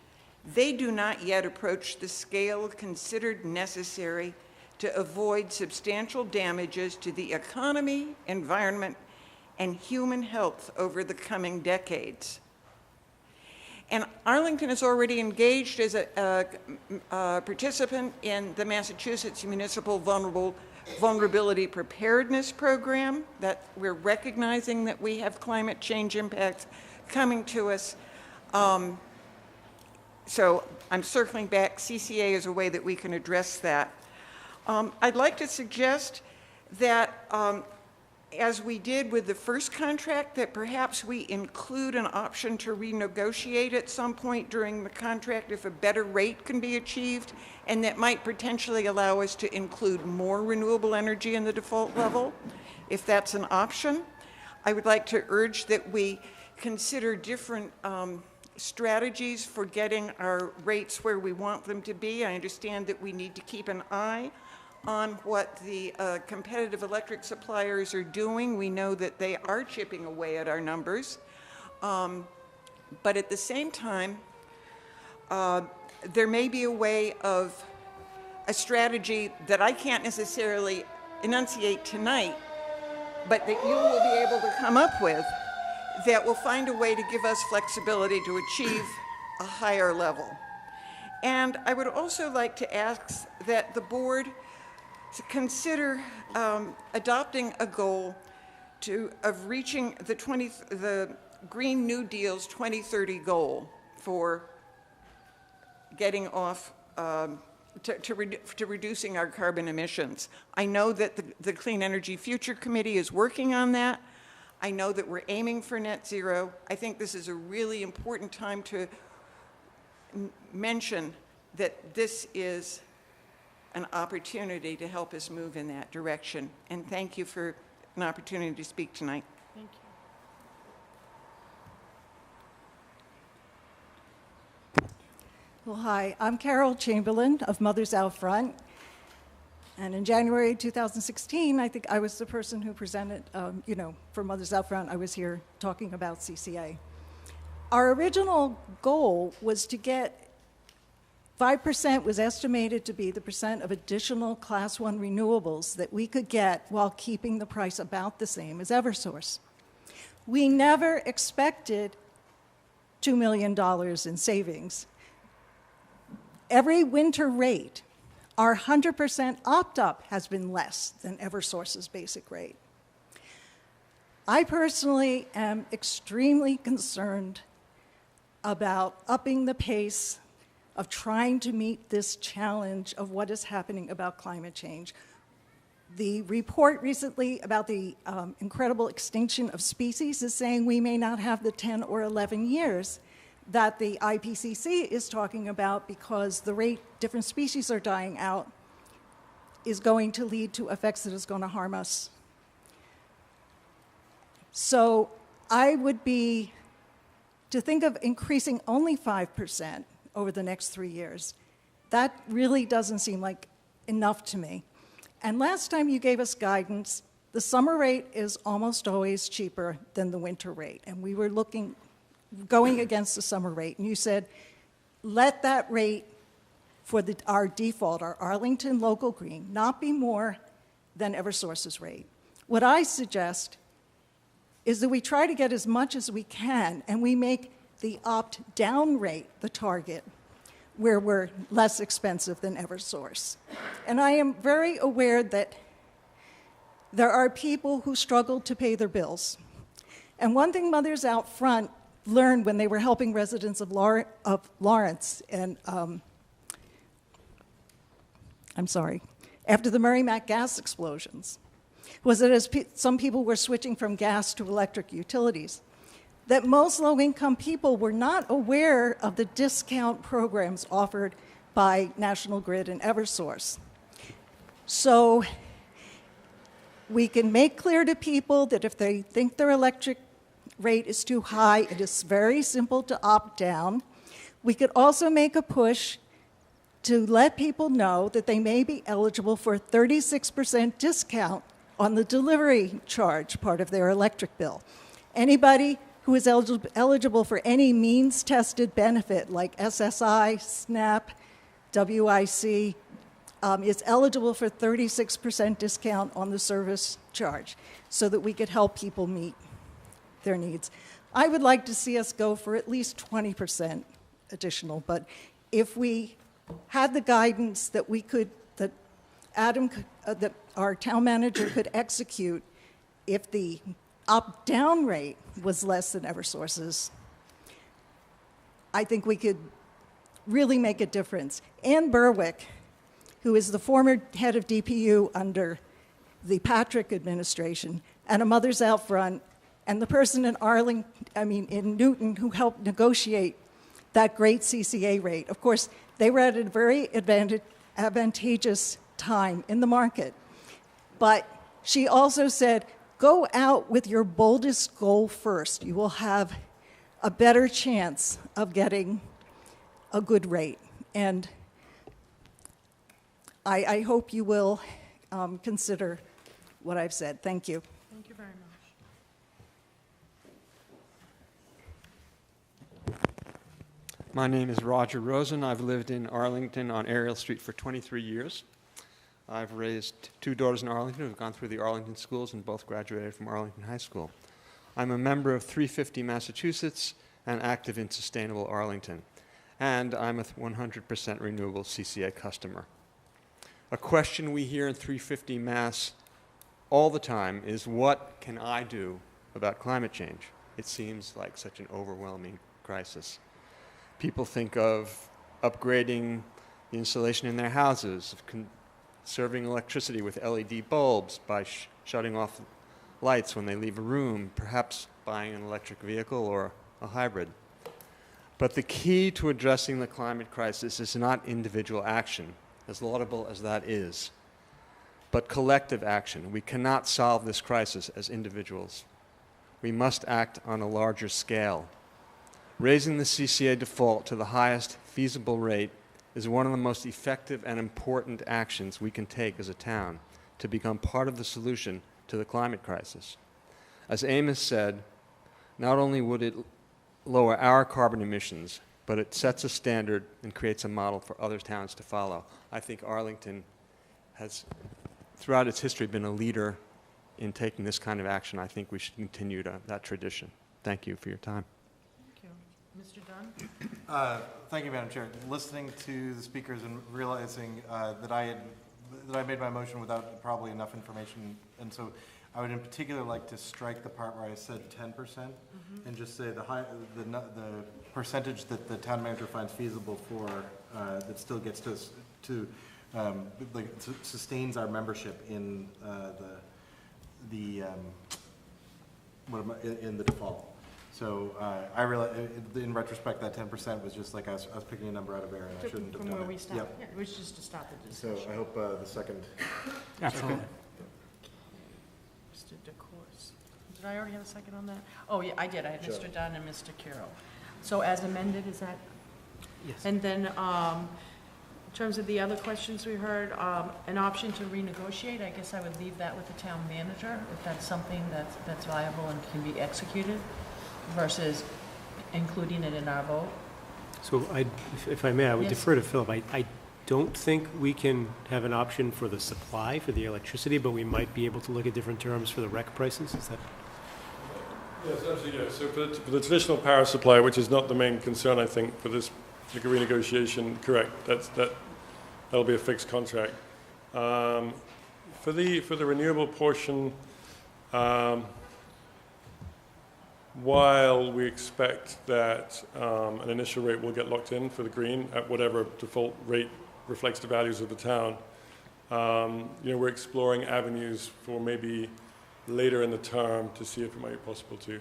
K: they do not yet approach the scale considered necessary to avoid substantial damages to the economy, environment, and human health over the coming decades. And Arlington is already engaged as a participant in the Massachusetts Municipal Vulnerability Preparedness Program, that we're recognizing that we have climate change impacts coming to us. So I'm circling back. CCA is a way that we can address that. I'd like to suggest that as we did with the first contract, that perhaps we include an option to renegotiate at some point during the contract if a better rate can be achieved, and that might potentially allow us to include more renewable energy in the default level, if that's an option. I would like to urge that we consider different strategies for getting our rates where we want them to be. I understand that we need to keep an eye on what the competitive electric suppliers are doing. We know that they are chipping away at our numbers. But at the same time, there may be a way of a strategy that I can't necessarily enunciate tonight, but that you will be able to come up with that will find a way to give us flexibility to achieve a higher level. And I would also like to ask that the board to consider adopting a goal of reaching the Green New Deal's 2030 goal for getting off, to reducing our carbon emissions. I know that the Clean Energy Future Committee is working on that. I know that we're aiming for net zero. I think this is a really important time to mention that this is an opportunity to help us move in that direction. And thank you for an opportunity to speak tonight.
A: Thank you.
L: Well, hi, I'm Carol Chamberlain of Mothers Out Front. And in January 2016, I think I was the person who presented, for Mothers Out Front, I was here talking about CCA. Our original goal was to get 5% was estimated to be the percent of additional Class 1 renewables that we could get while keeping the price about the same as Eversource. We never expected $2 million in savings. Every winter rate, our 100% opt-up has been less than Eversource's basic rate. I personally am extremely concerned about upping the pace of trying to meet this challenge of what is happening about climate change. The report recently about the incredible extinction of species is saying we may not have the 10 or 11 years that the IPCC is talking about because the rate different species are dying out is going to lead to effects that is going to harm us. So I would be, to think of increasing only 5% over the next 3 years, that really doesn't seem like enough to me. And last time you gave us guidance, the summer rate is almost always cheaper than the winter rate. And we were going against the summer rate. And you said, let that rate for our default, our Arlington local green, not be more than Eversource's rate. What I suggest is that we try to get as much as we can, and we make the opt-down rate the target, where we're less expensive than Eversource. And I am very aware that there are people who struggle to pay their bills. And one thing Mothers Out Front learned when they were helping residents of Lawrence and, after the Merrimack gas explosions, was that as some people were switching from gas to electric utilities, that most low-income people were not aware of the discount programs offered by National Grid and Eversource. So we can make clear to people that if they think their electric rate is too high, it is very simple to opt down. We could also make a push to let people know that they may be eligible for a 36% discount on the delivery charge part of their electric bill. Anybody who is eligible for any means-tested benefit like SSI, SNAP, WIC, is eligible for 36% discount on the service charge so that we could help people meet their needs. I would like to see us go for at least 20% additional, but if we had the guidance that we could, that our town manager could execute if the up-down rate was less than Eversource's, I think we could really make a difference. Ann Berwick, who is the former head of DPU under the Patrick administration, and a Mothers Out Front, and the person in in Newton who helped negotiate that great CCA rate. Of course, they were at a very advantageous time in the market. But she also said, go out with your boldest goal first. You will have a better chance of getting a good rate. And I hope you will consider what I've said. Thank you.
A: Thank you very much.
M: My name is Roger Rosen. I've lived in Arlington on Ariel Street for 23 years. I've raised 2 daughters in Arlington who have gone through the Arlington schools and both graduated from Arlington High School. I'm a member of 350 Massachusetts and active in Sustainable Arlington. And I'm a 100% renewable CCA customer. A question we hear in 350 Mass all the time is, what can I do about climate change? It seems like such an overwhelming crisis. People think of upgrading the insulation in their houses, of conserving electricity with LED bulbs by shutting off lights when they leave a room, perhaps buying an electric vehicle or a hybrid. But the key to addressing the climate crisis is not individual action, as laudable as that is, but collective action. We cannot solve this crisis as individuals. We must act on a larger scale. Raising the CCA default to the highest feasible rate is one of the most effective and important actions we can take as a town to become part of the solution to the climate crisis. As Amos said, not only would it lower our carbon emissions, but it sets a standard and creates a model for other towns to follow. I think Arlington has, throughout its history, been a leader in taking this kind of action. I think we should continue that tradition. Thank you for your time.
A: Mr. Dunn?
B: Thank you, Madam Chair. Listening to the speakers and realizing that I made my motion without probably enough information, and so I would in particular like to strike the part where I said 10% and just say the percentage that the town manager finds feasible for that still gets to sustains our membership in in the default. So I realize, in retrospect, that 10% was just like I was picking a number out of air, and I shouldn't have
A: From
B: done
A: where
B: it.
A: we stopped.
B: Yep.
A: Yeah, it was just to stop the discussion.
B: So I hope the second.
E: Absolutely.
A: Mr. DeCourcey. Did I already have a second on that? Oh, yeah, I did. I had Mr. Dunn and Mr. Curro. So as amended, is that?
C: Yes.
A: And then, in terms of the other questions we heard, an option to renegotiate, I guess I would leave that with the town manager, if that's something that's viable and can be executed, versus including it in our vote.
C: So if I may, I would
A: Yes.
C: defer to Philip. I don't think we can have an option for the supply, for the electricity, but we might be able to look at different terms for the rec prices. Is that?
D: Yes, absolutely, yes. So for the traditional power supply, which is not the main concern, I think, for this particular renegotiation, correct, that'll be a fixed contract. For the renewable portion, while we expect that an initial rate will get locked in for the green at whatever default rate reflects the values of the town, we're exploring avenues for maybe later in the term to see if it might be possible to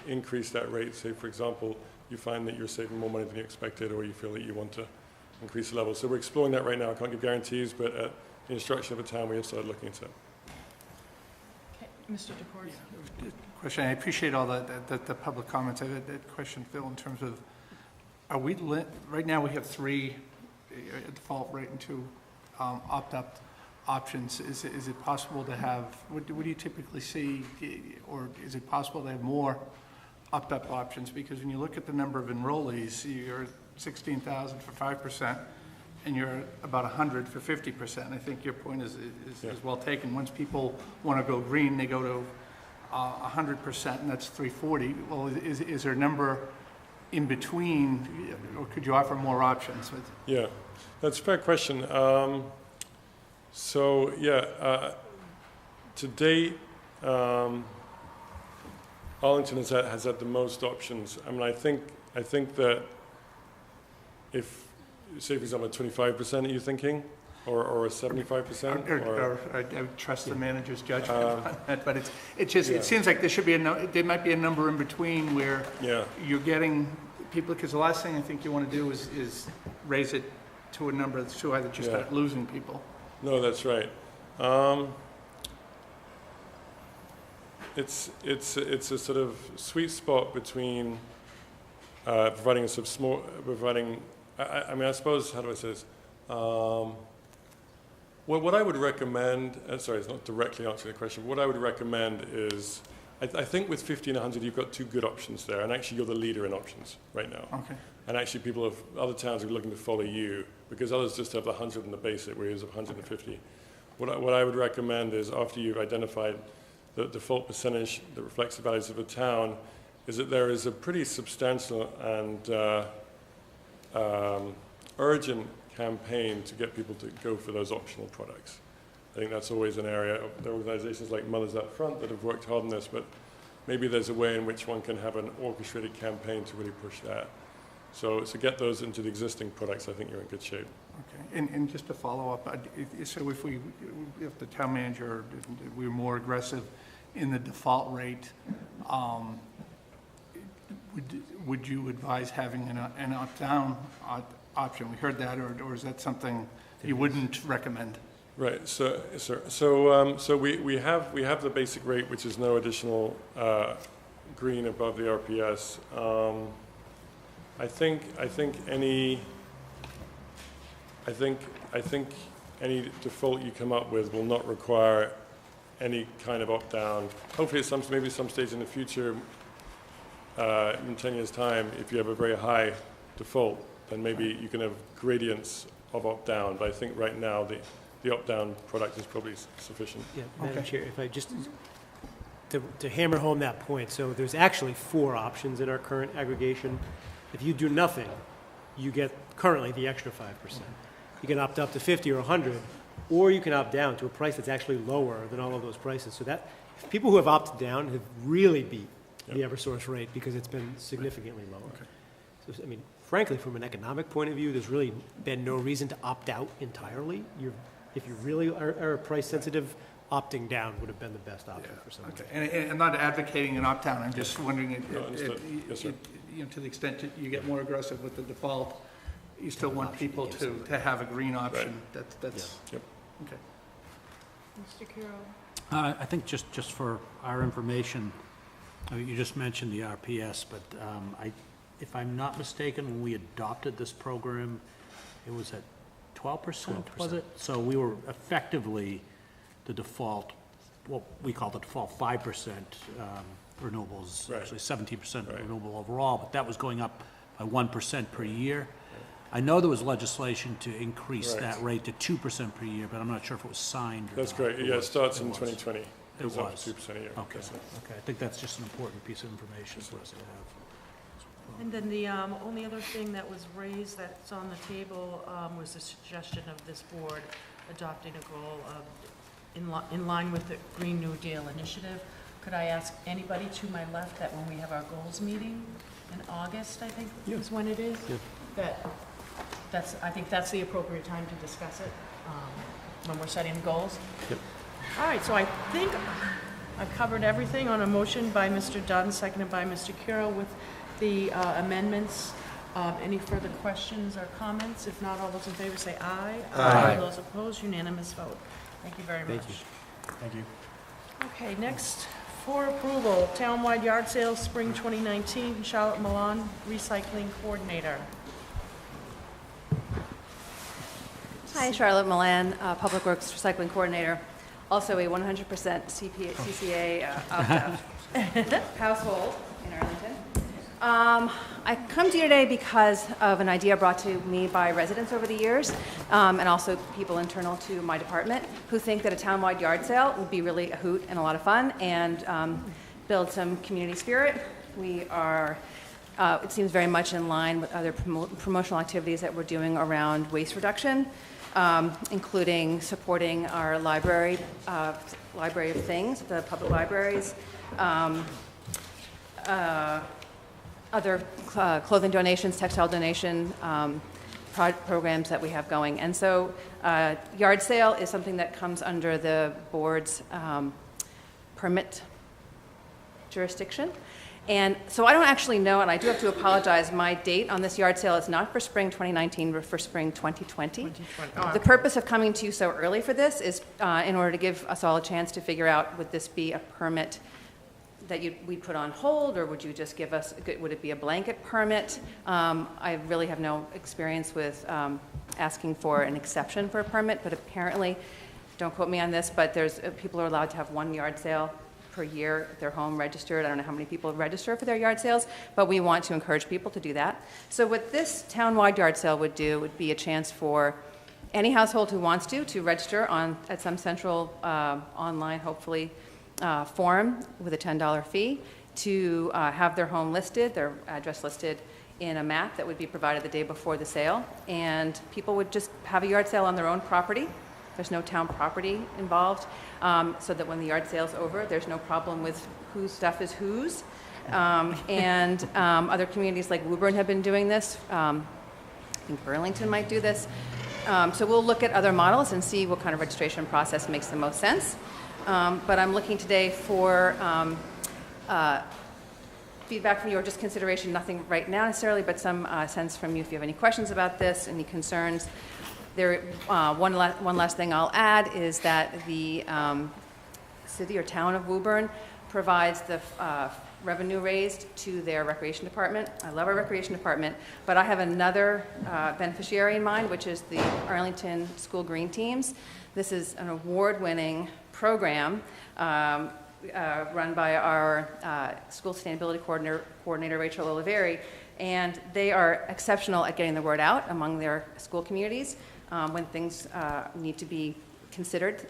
D: increase that rate. Say, for example, you find that you're saving more money than you expected, or you feel that you want to increase the level. So we're exploring that right now. I can't give guarantees, but at the instruction of the town, we have started looking into it.
A: Okay, Mr. DeCourcey.
G: Question, I appreciate all the public comments. I had that question, Phil, in terms of, are we, right now we have 3 default rate and 2 opt-out options. Is it possible to have, what do you typically see, or is it possible to have more opt-out options? Because when you look at the number of enrollees, you're 16,000 for 5%, and you're about 100 for 50%. I think your point is well taken. Once people want to go green, they go to 100%, and that's 340. Well, is there a number in between, or could you offer more options?
D: Yeah, that's a fair question. To date, Arlington has had the most options. I mean, I think that if, say for example, 25%, are you thinking? or a 75%?
G: I would trust the manager's judgment on that, but it seems like there should be there might be a number in between where you're getting people, because the last thing I think you want to do is raise it to a number that's too high that you start losing people. No,
D: that's right. It's a sort of sweet spot between providing I suppose, how do I say this? What I would recommend, sorry, it's not directly answering the question, but what I would recommend is, I think with 50 and 100, you've got two good options there, and actually you're the leader in options right now. Okay. And actually other towns are looking to follow you, because others just have the 100 and the basic, whereas 150. What I would recommend is, after you've identified the default percentage that reflects the values of a town, is that there is a pretty substantial and urgent campaign to get people to go for those optional products. I think that's always an area. There are organizations like Mothers Out Front that have worked hard on this, but maybe there's a way in which one can have an orchestrated campaign to really push that. So to get those into the existing products, I think you're in good shape.
G: Okay, and just to follow up, so if the town manager, we were more aggressive in the default rate, would you advise having an opt-down option? We heard that, or is that something you wouldn't recommend?
D: Right. So we have the basic rate, which is no additional green above the RPS. I think any default you come up with will not require any kind of opt-down. Hopefully, maybe some stage in the future, in 10 years' time, if you have a very high default, then maybe you can have gradients of opt-down. But I think right now the opt-down product is probably sufficient.
C: Yeah, Madam Chair, if I just to hammer home that point, so there's actually 4 options in our current aggregation. If you do nothing, you get currently the extra 5%. You can opt up to 50 or 100, or you can opt down to a price that's actually lower than all of those prices. So that people who have opted down have really beat the Eversource rate because it's been significantly lower. Okay. So, I mean, frankly, from an economic point of view, there's really been no reason to opt out entirely. If you really are price sensitive, opting down would have been the best option for someone.
G: Okay, and I'm not advocating an opt-out. I'm just wondering
D: Yes, sir.
G: To the extent that you get more aggressive with the default, you still want people to have a green option. Right. That's
D: Yep.
G: Okay.
A: Mr. Curro.
E: I think just for our information, you just mentioned the RPS, but if I'm not mistaken, when we adopted this program, it was at 12%, was it? So we were effectively the default, what we call the default 5% renewables, actually 17% renewable overall, but that was going up by 1% per year. I know there was legislation to increase that rate to 2% per year, but I'm not sure if it was signed or
D: That's
E: not.
D: correct. Yeah, it starts in 2020.
E: It was.
D: Up to 2% a year.
E: Okay. Okay. I think that's just an important piece of information for us to have.
A: And then the only other thing that was raised that's on the table was the suggestion of this board adopting a goal of in line with the Green New Deal initiative. Could I ask anybody to my left that when we have our goals meeting in August, I think is when it is, I think that's the appropriate time to discuss it when we're setting goals.
C: Yep.
A: All right, so I think I've covered everything on a motion by Mr. Dunn, seconded by Mr. Curro with the amendments. Any further questions or comments? If not, all those in favor say aye. Aye. All those opposed, unanimous vote. Thank you very much.
C: Thank you.
G: Thank you.
A: Okay, next for approval, townwide yard sales, spring 2019, Charlotte Milan, recycling coordinator.
I: Hi, Charlotte Milan, Public Works Recycling Coordinator, also a 100% CCA opt-out household in Arlington. I come to you today because of an idea brought to me by residents over the years, and also people internal to my department, who think that a townwide yard sale would be really a hoot and a lot of fun, and build some community spirit. We are, it seems very much in line with other promotional activities that we're doing around waste reduction, including supporting our library of things, the public libraries, other clothing donations, textile donation,
N: programs that we have going. And so yard sale is something that comes under the board's permit jurisdiction. And so I don't actually know, and I do have to apologize, my date on this yard sale is not for spring 2019, but for spring 2020. The purpose of coming to you so early for this is in order to give us all a chance to figure out, would this be a permit that we put on hold, or would you just give us, would it be a blanket permit? I really have no experience with asking for an exception for a permit, but apparently, don't quote me on this, but people are allowed to have one yard sale per year if they're home registered. I don't know how many people register for their yard sales, but we want to encourage people to do that. So what this town-wide yard sale would do would be a chance for any household who wants to register at some central online, hopefully, form with a $10 fee to have their home listed, their address listed in a map that would be provided the day before the sale. And people would just have a yard sale on their own property. There's no town property involved, so that when the yard sale's over, there's no problem with whose stuff is whose. And other communities like Woburn have been doing this. I think Burlington might do this. So we'll look at other models and see what kind of registration process makes the most sense. But I'm looking today for feedback from you, or just consideration, nothing right now necessarily, but some sense from you if you have any questions about this, any concerns. One last thing I'll add is that the city or town of Woburn provides the revenue raised to their recreation department. I love our recreation department, but I have another beneficiary in mind, which is the Arlington School Green Teams. This is an award-winning program run by our school sustainability coordinator Rachel Oliveri, and they are exceptional at getting the word out among their school communities when things need to be considered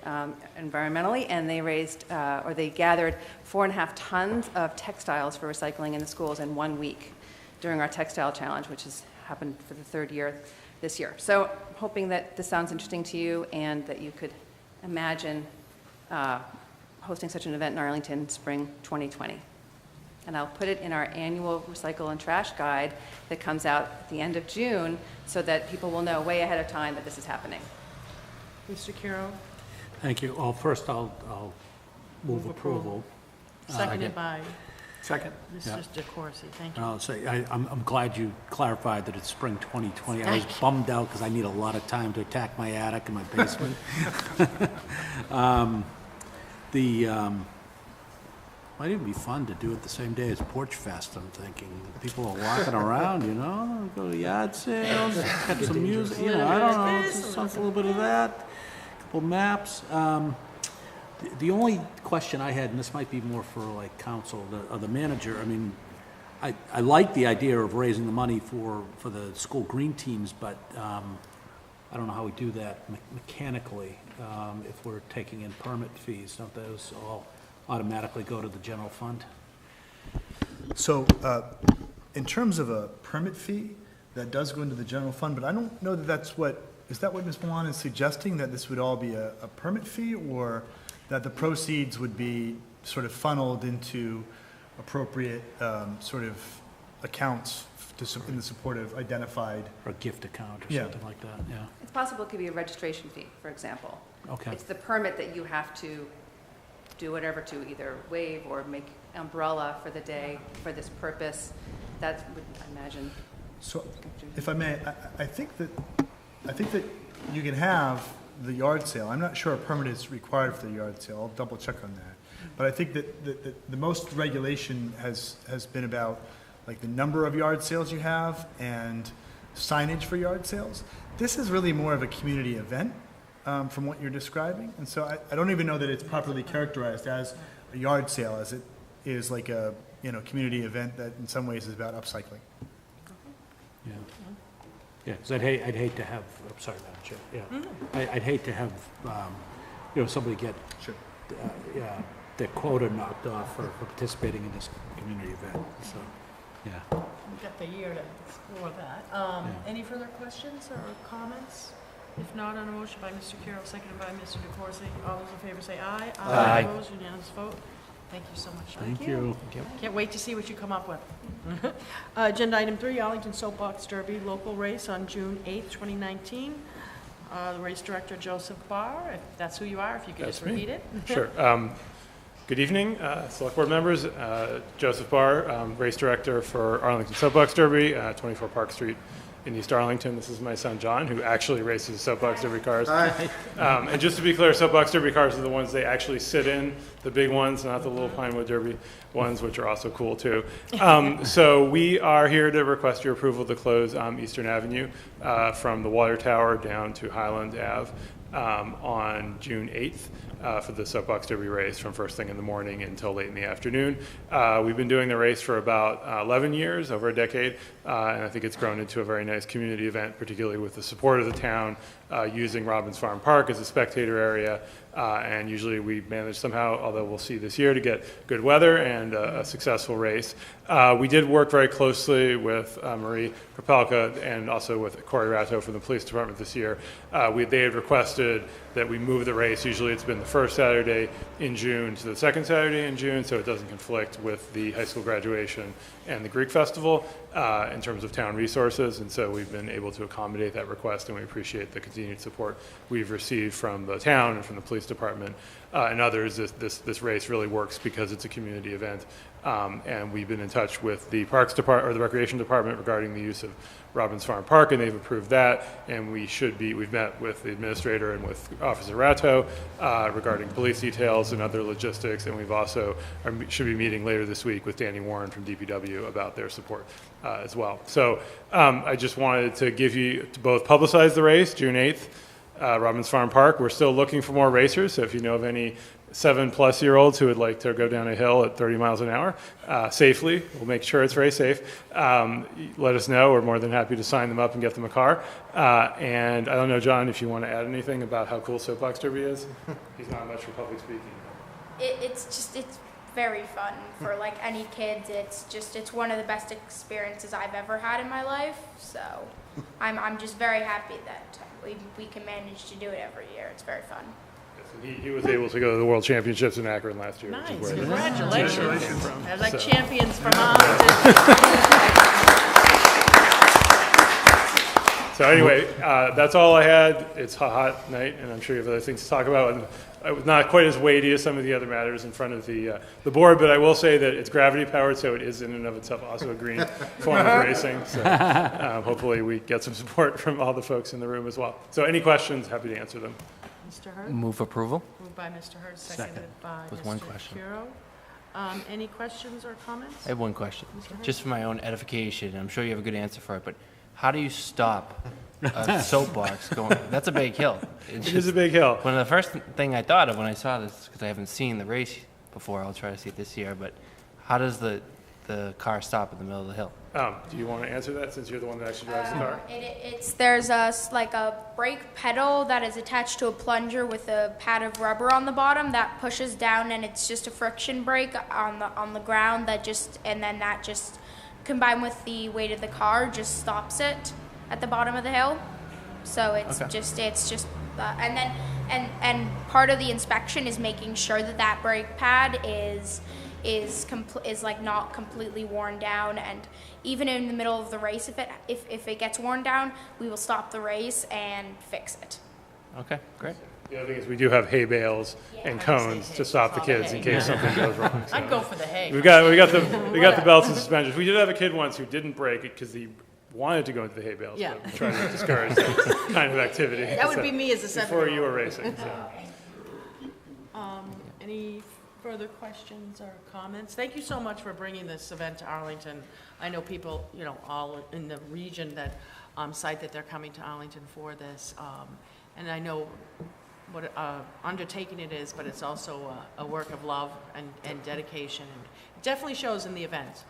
N: environmentally, and they gathered 4.5 tons of textiles for recycling in the schools in 1 week during our textile challenge, which has happened for the 3rd year this year. So I'm hoping that this sounds interesting to you and that you could imagine hosting such an event in Arlington spring 2020. And I'll put it in our annual recycle and trash guide that comes out at the end of June so that people will know way ahead of time that this is happening.
A: Mr. Curro?
E: Thank you. Well, first I'll move approval.
A: Seconded by
G: Second.
A: Mr. DeCourcey. Thank you.
E: I'll say, I'm glad you clarified that it's spring 2020. I was bummed out because I need a lot of time to attack my attic and my basement. Might even be fun to do it the same day as Porch Fest, I'm thinking. People are walking around, go to yard sales, catch some music, I don't know, just a little bit of that, a couple maps. The only question I had, and this might be more for like counsel or the manager, I like the idea of raising the money for the school green teams, but I don't know how we do that mechanically if we're taking in permit fees. Don't those all automatically go to the general fund?
O: So in terms of a permit fee, that does go into the general fund, but I don't know that is that what Ms. Mahon is suggesting, that this would all be a permit fee, or that the proceeds would be sort of funneled into appropriate sort of accounts in the support of identified...
E: Or a gift account or something like that, yeah.
N: It's possible it could be a registration fee, for example.
E: Okay.
N: It's the permit that you have to do whatever to either waive or make umbrella for the day for this purpose. That would, I imagine.
O: So, if I may, I think that you can have the yard sale. I'm not sure a permit is required for the yard sale. I'll double check on that. But I think that the most regulation has been about like the number of yard sales you have and signage for yard sales. This is really more of a community event from what you're describing. And so I don't even know that it's properly characterized as a yard sale, as it is like a community event that in some ways is about upcycling.
E: Yeah. Yeah, because I'd hate to have, I'm sorry, Madam Chair, yeah. I'd hate to have, somebody get their quota knocked off for participating in this community event, so, yeah.
A: We've got the year to explore that. Any further questions or comments? If not, on a motion by Mr. Curro, seconded by Mr. DeCourcey, all those in favor say aye.
F: Aye.
A: Opposed, unanimous vote. Thank you so much.
E: Thank you.
A: Can't wait to see what you come up with. Agenda item 3, Arlington Soapbox Derby local race on June 8th, 2019. The race director, Joseph Barr, if that's who you are, if you could just repeat it.
P: Sure. Good evening, select board members. Joseph Barr, race director for Arlington Soapbox Derby, 24 Park Street in East Arlington. This is my son, John, who actually races soapbox derby cars. And just to be clear, soapbox derby cars are the ones they actually sit in, the big ones, not the little Pinewood Derby ones, which are also cool too. So we are here to request your approval to close Eastern Avenue from the Water Tower down to Highland Ave on June 8th. For the soapbox derby race from first thing in the morning until late in the afternoon. We've been doing the race for about 11 years, over a decade, and I think it's grown into a very nice community event, particularly with the support of the town using Robbins Farm Park as a spectator area, and usually we manage somehow, although we'll see this year, to get good weather and a successful race. We did work very closely with Marie Kropelka and also with Corey Ratto from the police department this year. They had requested that we move the race. Usually it's been the first Saturday in June to the second Saturday in June, so it doesn't conflict with the high school graduation and the Greek Festival in terms of town resources, and so we've been able to accommodate that request, and we appreciate the continued support we've received from the town and from the police department and others. This race really works because it's a community event, and we've been in touch with the Parks Department or the Recreation Department regarding the use of Robbins Farm Park, and they've approved that, and we've met with the administrator and with Officer Ratto regarding police details and other logistics, and we've also should be meeting later this week with Danny Warren from DPW about their support as well. So I just wanted to give you to both publicize the race, June 8th, Robbins Farm Park. We're still looking for more racers, so if you know of any 7-plus-year-olds who would like to go down a hill at 30 miles an hour safely, we'll make sure it's very safe. Let us know. We're more than happy to sign them up and get them a car. And I don't know, John, if you want to add anything about how cool Soapbox Derby is. He's not much for public speaking.
Q: It's very fun for like any kids. It's one of the best experiences I've ever had in my life. So I'm just very happy that we can manage to do it every year. It's very fun.
P: He was able to go to the World Championships in Akron last year.
A: Nice,
P: which is where
A: congratulations. They're like
P: So-
A: champions from Arlington.
P: So anyway, that's all I had. It's a hot night, and I'm sure you have other things to talk about. And it was not quite as weighty as some of the other matters in front of the board, but I will say that it's gravity powered, so it is in and of itself also a green form of racing. So hopefully we get some support from all the folks in the room as well. So any questions, happy to answer them.
A: Mr. Hurd?
F: Move approval?
A: Moved by Mr. Hurd, seconded by
F: With
A: Mr.
F: one question.
A: Curro. Any questions or comments?
F: I have one question,
A: Mr. Hurd?
F: just for my own edification. I'm sure you have a good answer for it, but how do you stop a soapbox going? That's a big hill.
P: It is a big hill.
F: One of the first thing I thought of when I saw this, because I haven't seen the race before, I'll try to see it this year, but how does the car stop in the middle of the hill?
P: Do you want to answer that since you're the one that actually drives the car?
Q: There's a brake pedal that is attached to a plunger with a pad of rubber on the bottom that pushes down, and it's just a friction brake on the ground that just combined with the weight of the car just stops it at the bottom of the hill. So it's
F: Okay.
Q: and part of the inspection is making sure that brake pad is like not completely worn down, and even in the middle of the race, if it gets worn down, we will stop the race and fix it.
F: Okay, great.
P: The other thing is we do have hay bales and cones to stop the kids in case something goes wrong. So
A: I'd go for the hay.
P: we got the belts and suspenders. We did have a kid once who didn't break it because he wanted to go into the hay bales.
A: Yeah.
P: But we tried to discourage that kind of activity.
A: That would be me as a 7-year-old.
P: Before you were racing. So.
A: Any further questions or comments? Thank you so much for bringing this event to Arlington. I know people, all in the region that cite that they're coming to Arlington for this. And I know what undertaking it is, but it's also a work of love and dedication. And it definitely shows in the event.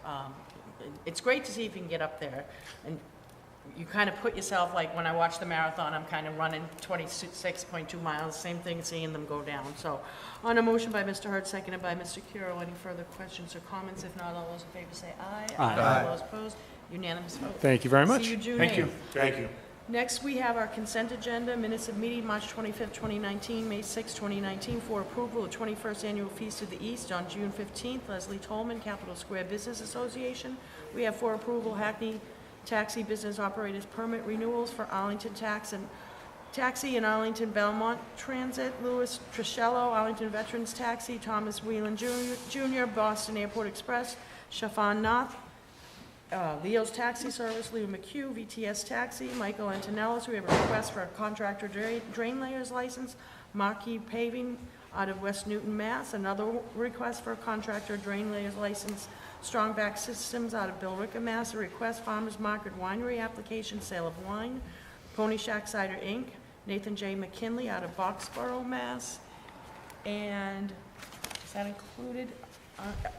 A: It's great to see if you can get up there. And you kind of put yourself, like when I watch the marathon, I'm kind of running 26.2 miles, same thing, seeing them go down. So on a motion by Mr. Hurd, seconded by Mr. Curro, any further questions or comments? If not, all those in favor say aye.
P: Aye.
A: All those opposed, unanimous vote.
P: Thank you very much.
A: See you June
P: Thank
A: 8th.
P: you. Thank you.
A: Next, we have our consent agenda, minutes of meeting, March 25th, 2019, May 6th, 2019, for approval of 21st Annual Feast of the East on June 15th, Leslie Tolman, Capital Square Business Association. We have for approval Hackney Taxi Business Operators Permit Renewals for Arlington Taxi and Arlington Belmont Transit, Louis Triscello, Arlington Veterans Taxi, Thomas Whelan Jr., Boston Airport Express, Shafan Nath, Leo's Taxi Service, Leo McHugh, VTS Taxi, Michael Antonellis. We have a request for a contractor drain layers license, Marquee Paving out of West Newton, Mass. Another request for a contractor drain layers license, Strongback Systems out of Billerica, Mass. A request, Farmers Market Winery application, sale of wine, Pony Shack Cider Inc., Nathan J. McKinley out of Boxborough, Mass. And is that included?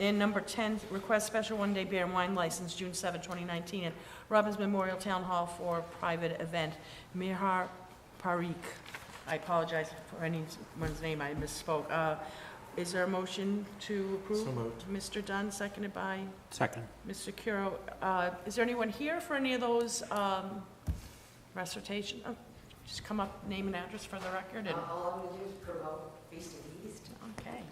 A: And number 10, request special one-day beer and wine license, June 7, 2019, at Robbins Memorial Town Hall for a private event. Mihar Parikh. I apologize for anyone's name I misspoke. Is there a motion to approve?
B: So moved.
A: Mr. Dunn, seconded by?
E: Second.
A: Mr. Curro. Is there anyone here for any of those recitation? Oh, just come up, name and address for the record. And
R: all I'm going to do is promote Feast of the East.
A: Okay.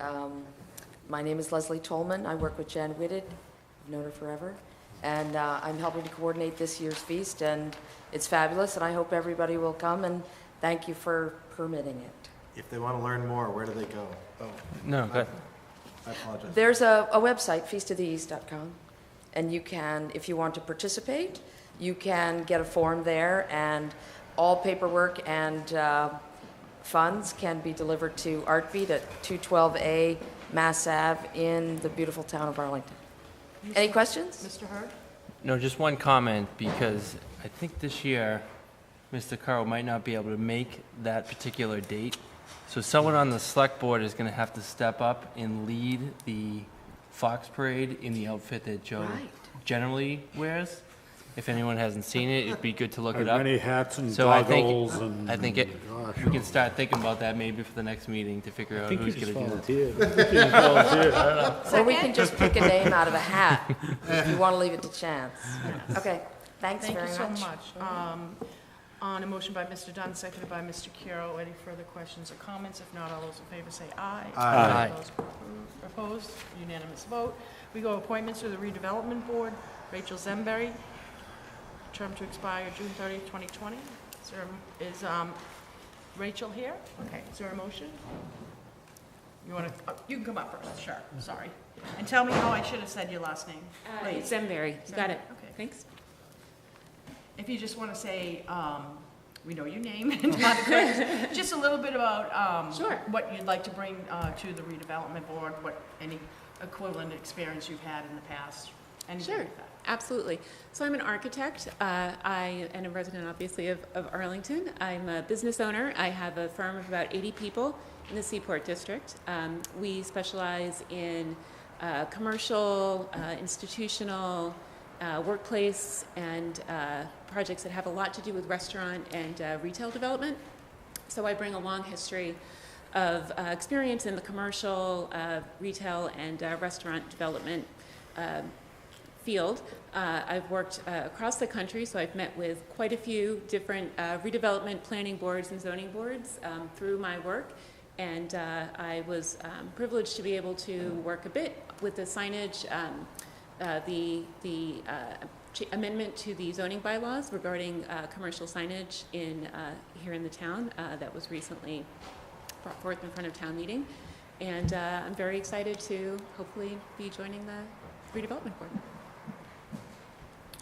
R: My name is Leslie Tolman. I work with Jan Whitted. I've known her forever. And I'm helping to coordinate this year's feast, and it's fabulous, and I hope everybody will come, and thank you for permitting it.
B: If they want to learn more, where do they go? Oh,
F: No, go ahead.
B: I apologize.
R: There's a website, feastoftheeast.com, and you can, if you want to participate, you can get a form there, and all paperwork and funds can be delivered to Artbeat at 212A Mass Ave in the beautiful town of Arlington. Any questions?
A: Mr. Hurd?
F: No, just one comment, because I think this year, Mr. Curro might not be able to make that particular date. So someone on the select board is going to have to step up and lead the Fox Parade in the outfit that Joe generally wears. If anyone hasn't seen it, it'd be good to look it up.
E: Many hats and
F: So
E: goggles
F: I think we can start thinking about that maybe for the next meeting to figure out who's going to do it.
R: I or we can just pick a name out of a hat if you want to leave it to chance. Okay, thanks very much.
A: Thank you so much. On a motion by Mr. Dunn, seconded by Mr. Curro. Any further questions or comments? If not, all those in favor say aye.
F: Aye.
A: Those opposed, unanimous vote. We go appointments to the redevelopment board. Rachel Zemberry, term to expire June 30th, 2020. Is Rachel here? Okay, is there a motion? You want to, you can come up first, sure, sorry. And tell me how I should have said your last name.
N: It's Zemberry. You got it.
A: Okay.
N: Thanks.
A: If you just want to say, we know your name, and not correct, just a little bit about
N: Sure.
A: what you'd like to bring to the redevelopment board, what any equivalent experience you've had in the past. Anything
N: Sure,
A: like that.
N: absolutely. So I'm an architect. I am a resident, obviously, of Arlington. I'm a business owner. I have a firm of about 80 people in the Seaport District. We specialize in commercial, institutional, workplace, and projects that have a lot to do with restaurant and retail development. So I bring a long history of experience in the commercial, retail, and restaurant development field. I've worked across the country, so I've met with quite a few different redevelopment planning boards and zoning boards through my work, and I was privileged to be able to work a bit with the signage, the amendment to the zoning bylaws regarding commercial signage here in the town that was recently brought forth in front of town meeting, and I'm very excited to hopefully be joining the redevelopment board.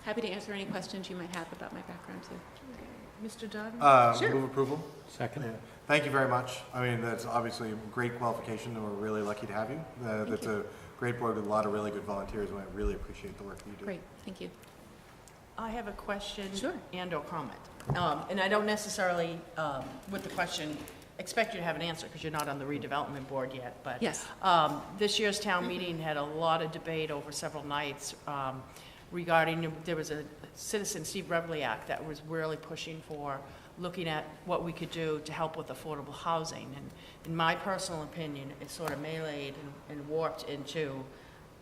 N: Happy to answer any questions you might have about my background too.
A: Mr. Dunn?
N: Sure.
B: Move approval.
E: Second.
B: Yeah. Thank you very much. I mean, that's obviously a great qualification, and we're really lucky to have you. That's a great board with a lot of really good volunteers, and I really appreciate the work that you do.
N: Great, thank you.
A: I have a question
N: Sure.
A: and or comment. And I don't necessarily, with the question, expect you to have an answer because you're not on the redevelopment board yet. But
N: Yes.
A: This year's town meeting had a lot of debate over several nights regarding, there was a citizen, Steve Revliak, that was really pushing for looking at what we could do to help with affordable housing. And in my personal opinion, it's sort of meleeed and warped into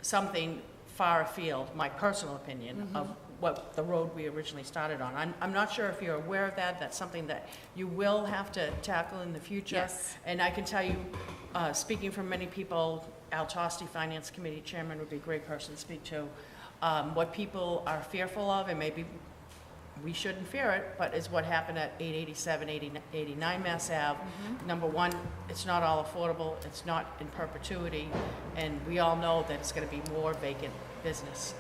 A: something far afield, my personal opinion, of what the road we originally started on. I'm not sure if you're aware of that. That's something that you will have to tackle in the future.
N: Yes.
A: And I can tell you, speaking from many people, Al Tosti, Finance Committee Chairman, would be a great person to speak to. What people are fearful of, and maybe we shouldn't fear it, but is what happened at 887, 89 Mass Ave. Number one, it's not all affordable, it's not in perpetuity, and we all know that it's gonna be more vacant business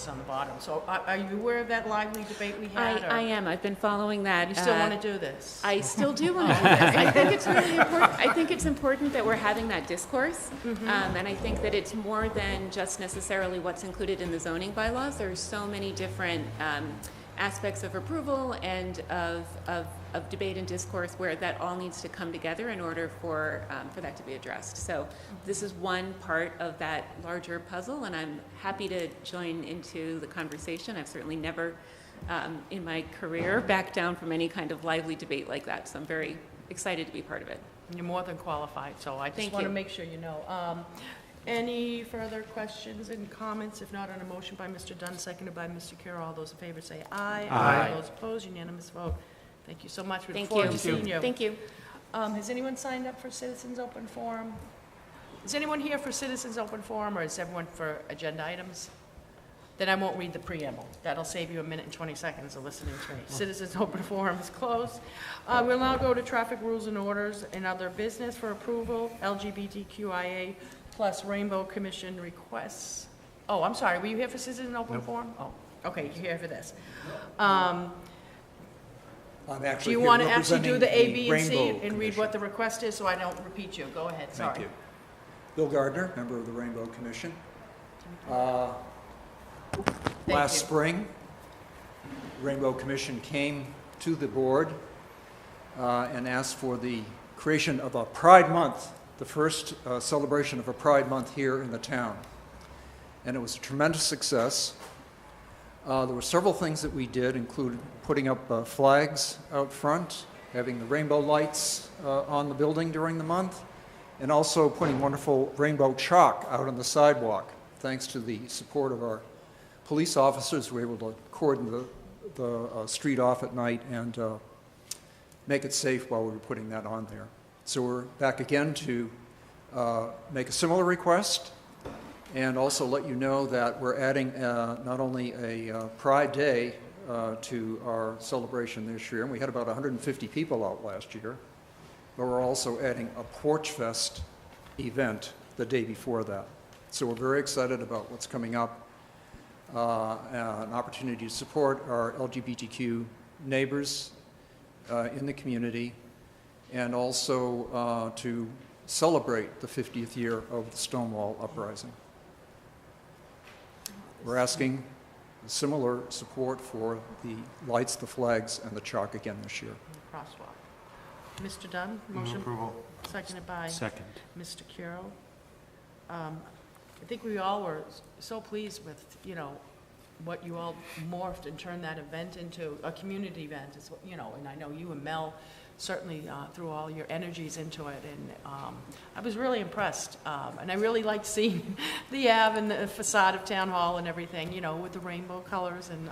A: on the bottom. So are you aware of that lively debate we had?
S: I am. I've been following that.
A: You still want to do this?
S: I still do want to do this. I think it's really important. I think it's important that we're having that discourse, and I think that it's more than just necessarily what's included in the zoning bylaws. There's so many different aspects of approval and of debate and discourse where that all needs to come together in order for that to be addressed. So this is one part of that larger puzzle, and I'm happy to join into the conversation. I've certainly never in my career backed down from any kind of lively debate like that, so I'm very excited to be part of it.
A: You're more than qualified, so I just want to make sure you know. Any further questions and comments? If not, on a motion by Mr. Dunn, seconded by Mr. Curro, all those in favor say aye.
O: Aye.
A: Those opposed, unanimous vote. Thank you so much. We look
S: Thank
A: forward
S: you.
A: to seeing you.
S: Thank you.
A: Has anyone signed up for Citizens Open Forum? Is anyone here for Citizens Open Forum, or is everyone for agenda items? Then I won't read the preamble. That'll save you a minute and 20 seconds of listening to me. Citizens Open Forum is closed. We'll now go to traffic rules and orders and other business for approval, LGBTQIA plus Rainbow Commission requests. Oh, I'm sorry, were you here for Citizen Open Forum? Oh, okay, you're here for this.
T: I'm
A: Do
T: actually
A: you
T: here
A: want to actually do the A, B, and C
T: Rainbow
A: and read
T: Commission.
A: what the request is so I don't repeat you? Go ahead, sorry.
T: Thank you. Bill Gardner, member of the Rainbow Commission. Last spring, Rainbow Commission came to the board and asked for the creation of a Pride Month, the first celebration of a Pride Month here in the town. And it was a tremendous success. There were several things that we did, including putting up flags out front, having the rainbow lights on the building during the month, and also putting wonderful rainbow chalk out on the sidewalk. Thanks to the support of our police officers, we were able to cordon the street off at night and make it safe while we were putting that on there. So we're back again to make a similar request and also let you know that we're adding not only a Pride Day to our celebration this year, and we had about 150 people out last year, but we're also adding a Porch Fest event the day before that. So we're very excited about what's coming up, an opportunity to support our LGBTQ neighbors in the community, and also to celebrate the 50th year of the Stonewall Uprising. We're asking similar support for the lights, the flags, and the chalk again this year.
A: Crosswalk. Mr. Dunn,
B: Move
A: motion.
B: approval.
A: Seconded by
C: Second.
A: Mr. Curro. I think we all were so pleased with, you know, what you all morphed and turned that event into a community event, is what, you know, and I know you and Mel certainly threw all your energies into it, and I was really impressed, and I really liked seeing the Ave and the facade of Town Hall and everything, you know, with the rainbow colors, and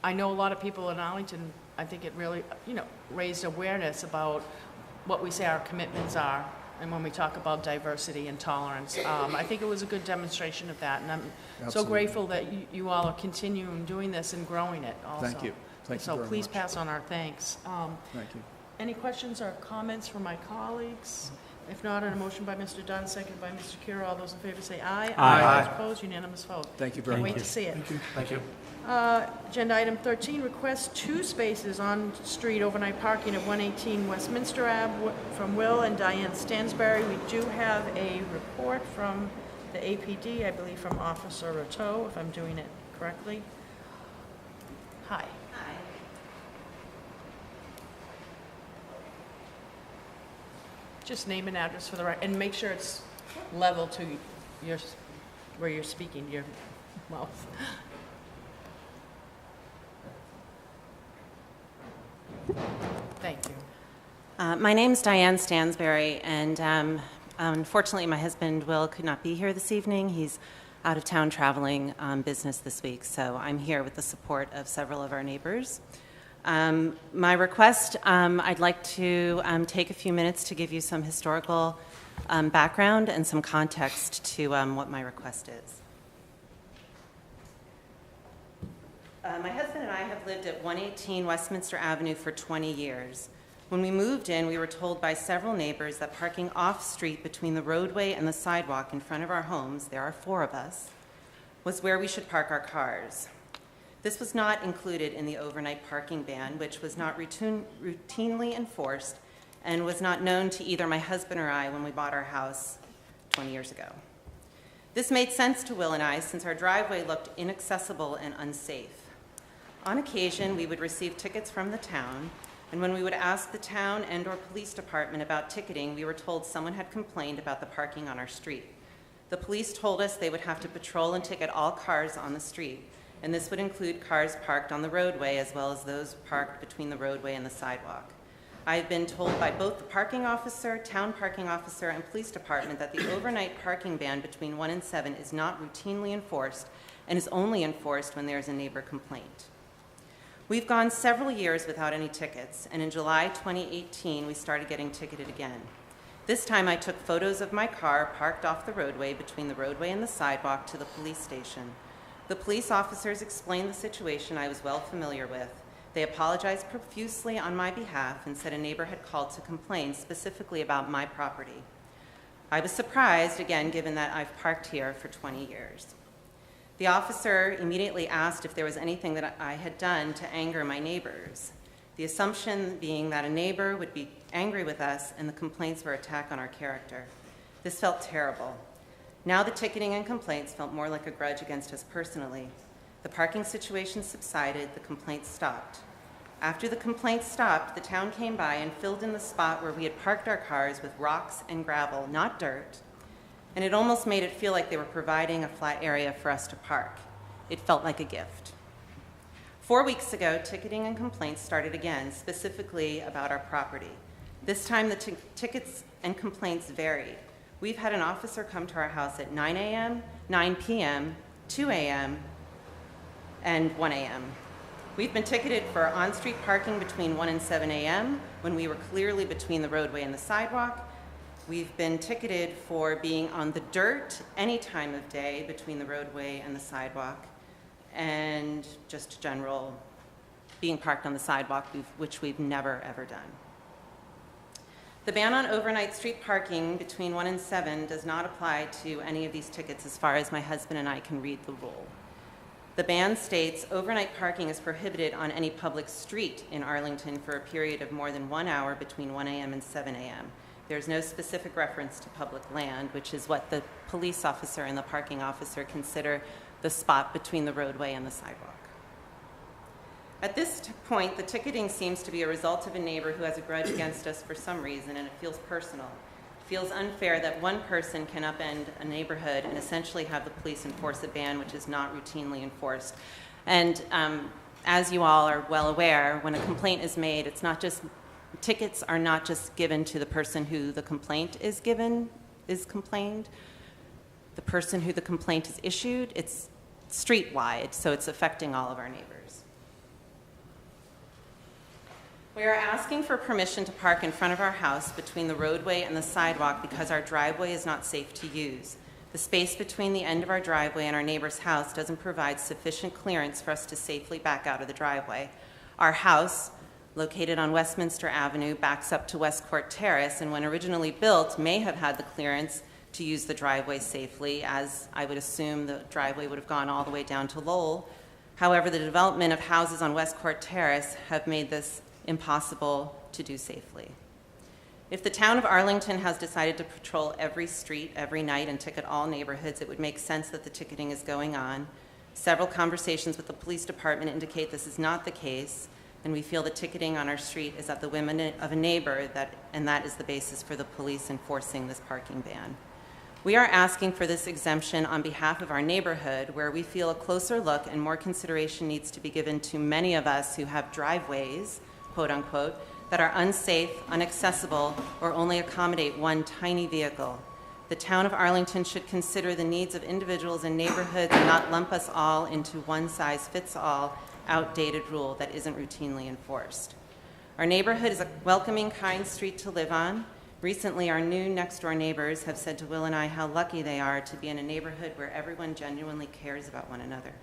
A: I know a lot of people in Arlington, I think it really, you know, raised awareness about what we say our commitments are, and when we talk about diversity and tolerance. I think it was a good demonstration of that, and I'm so
T: Absolutely.
A: grateful that you all are continuing doing this and growing it also.
T: Thank you. Thank you
A: So
T: very
A: please
T: much.
A: pass on our thanks.
T: Thank you.
A: Any questions or comments from my colleagues? If not, on a motion by Mr. Dunn, seconded by Mr. Curro, all those in favor say aye.
T: Aye.
A: Those opposed, unanimous vote.
T: Thank you very
A: Can't
T: much.
A: wait to see it.
B: Thank you.
A: Agenda item 13, request 2 spaces on street overnight parking at 118 Westminster Ave from Will and Diane Stansberry. We do have a report from the APD, I believe from Officer Rateau, if I'm doing it correctly. Hi. Just name and address for the right, and make sure it's level to your, where you're speaking, your mouth. Thank you.
U: My name's Diane Stansberry, and unfortunately my husband Will could not be here this evening. He's out of town traveling on business this week, so I'm here with the support of several of our neighbors. My request, I'd like to take a few minutes to give you some historical background and some context to what my request is. My husband and I have lived at 118 Westminster Avenue for 20 years. When we moved in, we were told by several neighbors that parking off-street between the roadway and the sidewalk in front of our homes, there are 4 of us, was where we should park our cars. This was not included in the overnight parking ban, which was not routinely enforced and was not known to either my husband or I when we bought our house 20 years ago. This made sense to Will and I since our driveway looked inaccessible and unsafe. On occasion, we would receive tickets from the town, and when we would ask the town and/or police department about ticketing, we were told someone had complained about the parking on our street. The police told us they would have to patrol and ticket all cars on the street, and this would include cars parked on the roadway as well as those parked between the roadway and the sidewalk. I have been told by both the parking officer, town parking officer, and police department that the overnight parking ban between 1 and 7 is not routinely enforced and is only enforced when there is a neighbor complaint. We've gone several years without any tickets, and in July 2018, we started getting ticketed again. This time I took photos of my car parked off the roadway between the roadway and the sidewalk to the police station. The police officers explained the situation I was well familiar with. They apologized profusely on my behalf and said a neighbor had called to complain specifically about my property. I was surprised, again, given that I've parked here for 20 years. The officer immediately asked if there was anything that I had done to anger my neighbors, the assumption being that a neighbor would be angry with us and the complaints were an attack on our character. This felt terrible. Now the ticketing and complaints felt more like a grudge against us personally. The parking situation subsided, the complaints stopped. After the complaints stopped, the town came by and filled in the spot where we had parked our cars with rocks and gravel, not dirt, and it almost made it feel like they were providing a flat area for us to park. It felt like a gift. 4 weeks ago, ticketing and complaints started again, specifically about our property. This time, the tickets and complaints varied. We've had an officer come to our house at 9 a.m., 9 p.m., 2 a.m., and 1 a.m. We've been ticketed for on-street parking between 1 and 7 a.m., when we were clearly between the roadway and the sidewalk. We've been ticketed for being on the dirt any time of day between the roadway and the sidewalk, and just general being parked on the sidewalk, which we've never, ever done. The ban on overnight street parking between 1 and 7 does not apply to any of these tickets as far as my husband and I can read the rule. The ban states overnight parking is prohibited on any public street in Arlington for a period of more than 1 hour between 1 a.m. and 7 a.m. There's no specific reference to public land, which is what the police officer and the parking officer consider the spot between the roadway and the sidewalk. At this point, the ticketing seems to be a result of a neighbor who has a grudge against us for some reason, and it feels personal. It feels unfair that one person can upend a neighborhood and essentially have the police enforce a ban which is not routinely enforced. And as you all are well aware, when a complaint is made, it's not just tickets are not just given to the person who the complaint is complained. The person who the complaint is issued, it's street-wide, so it's affecting all of our neighbors. We are asking for permission to park in front of our house between the roadway and the sidewalk because our driveway is not safe to use. The space between the end of our driveway and our neighbor's house doesn't provide sufficient clearance for us to safely back out of the driveway. Our house, located on Westminster Avenue, backs up to West Court Terrace, and when originally built, may have had the clearance to use the driveway safely, as I would assume the driveway would have gone all the way down to Lowell. However, the development of houses on West Court Terrace have made this impossible to do safely. If the town of Arlington has decided to patrol every street every night and ticket all neighborhoods, it would make sense that the ticketing is going on. Several conversations with the police department indicate this is not the case, and we feel the ticketing on our street is at the whim of a neighbor, and that is the basis for the police enforcing this parking ban. We are asking for this exemption on behalf of our neighborhood, where we feel a closer look and more consideration needs to be given to many of us who have driveways, quote unquote, that are unsafe, inaccessible, or only accommodate one tiny vehicle. The town of Arlington should consider the needs of individuals and neighborhoods and not lump us all into one-size-fits-all outdated rule that isn't routinely enforced. Our neighborhood is a welcoming, kind street to live on. Recently, our new next-door neighbors have said to Will and I how lucky they are to be in a neighborhood where everyone genuinely cares about one another.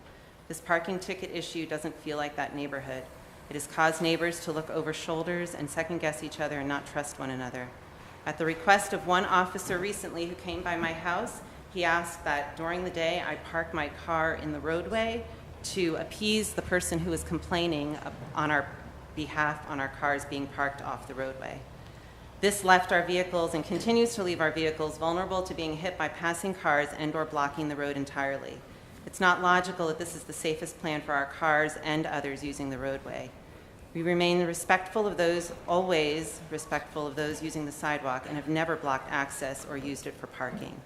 U: This parking ticket issue doesn't feel like that neighborhood. It has caused neighbors to look over shoulders and second-guess each other and not trust one another. At the request of one officer recently who came by my house, he asked that during the day I park my car in the roadway to appease the person who was complaining on our behalf on our cars being parked off the roadway. This left our vehicles and continues to leave our vehicles vulnerable to being hit by passing cars and/or blocking the road entirely. It's not logical that this is the safest plan for our cars and others using the roadway. We remain respectful of those, always respectful of those using the sidewalk, and have never blocked access or used it for parking.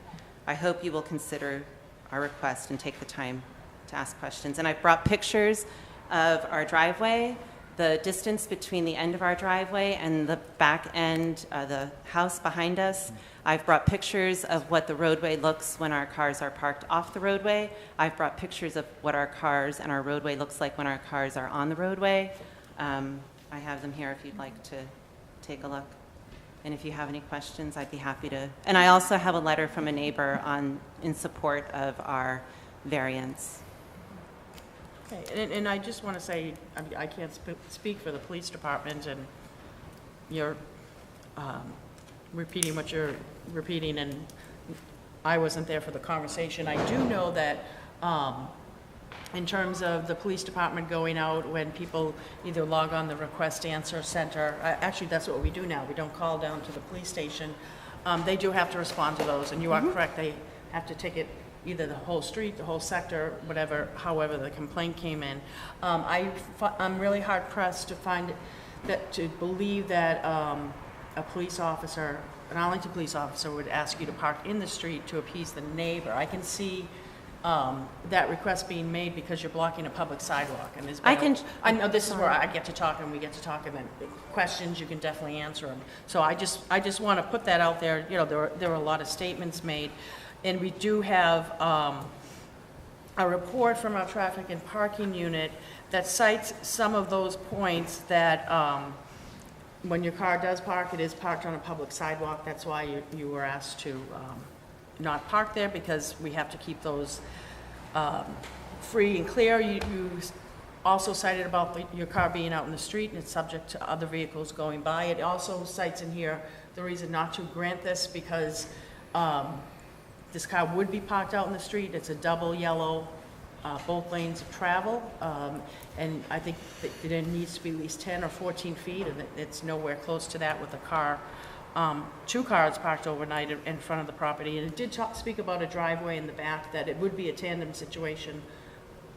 U: I hope you will consider our request and take the time to ask questions. And I've brought pictures of our driveway, the distance between the end of our driveway and the back end, the house behind us. I've brought pictures of what the roadway looks when our cars are parked off the roadway. I've brought pictures of what our cars and our roadway looks like when our cars are on the roadway. I have them here if you'd like to take a look. And if you have any questions, I'd be happy to. And I also have a letter from a neighbor in support of our variance.
A: Okay, and I just want to say, I can't speak for the police department, and you're repeating what you're repeating, and I wasn't there for the conversation. I do know that in terms of the police department going out when people either log on the request answer center, actually that's what we do now, we don't call down to the police station, they do have to respond to those, and you are correct, they have to ticket either the whole street, the whole sector, whatever, however the complaint came in. I'm really hard pressed to believe that a police officer, an Arlington police officer, would ask you to park in the street to appease the neighbor. I can see that request being made because you're blocking a public sidewalk, and I know this is where I get to talk and we get to talk, and then questions you can definitely answer them. So I just want to put that out there. You know, there are a lot of statements made, and we do have a report from our traffic and parking unit that cites some of those points that when your car does park, it is parked on a public sidewalk. That's why you were asked to not park there, because we have to keep those free and clear. You also cited about your car being out in the street and it's subject to other vehicles going by. It also cites in here the reason not to grant this because this car would be parked out in the street. It's a double yellow, both lanes of travel, and I think that there needs to be at least 10 or 14 feet, and it's nowhere close to that with a car. 2 cars parked overnight in front of the property, and it did speak about a driveway in the back, that it would be a tandem situation.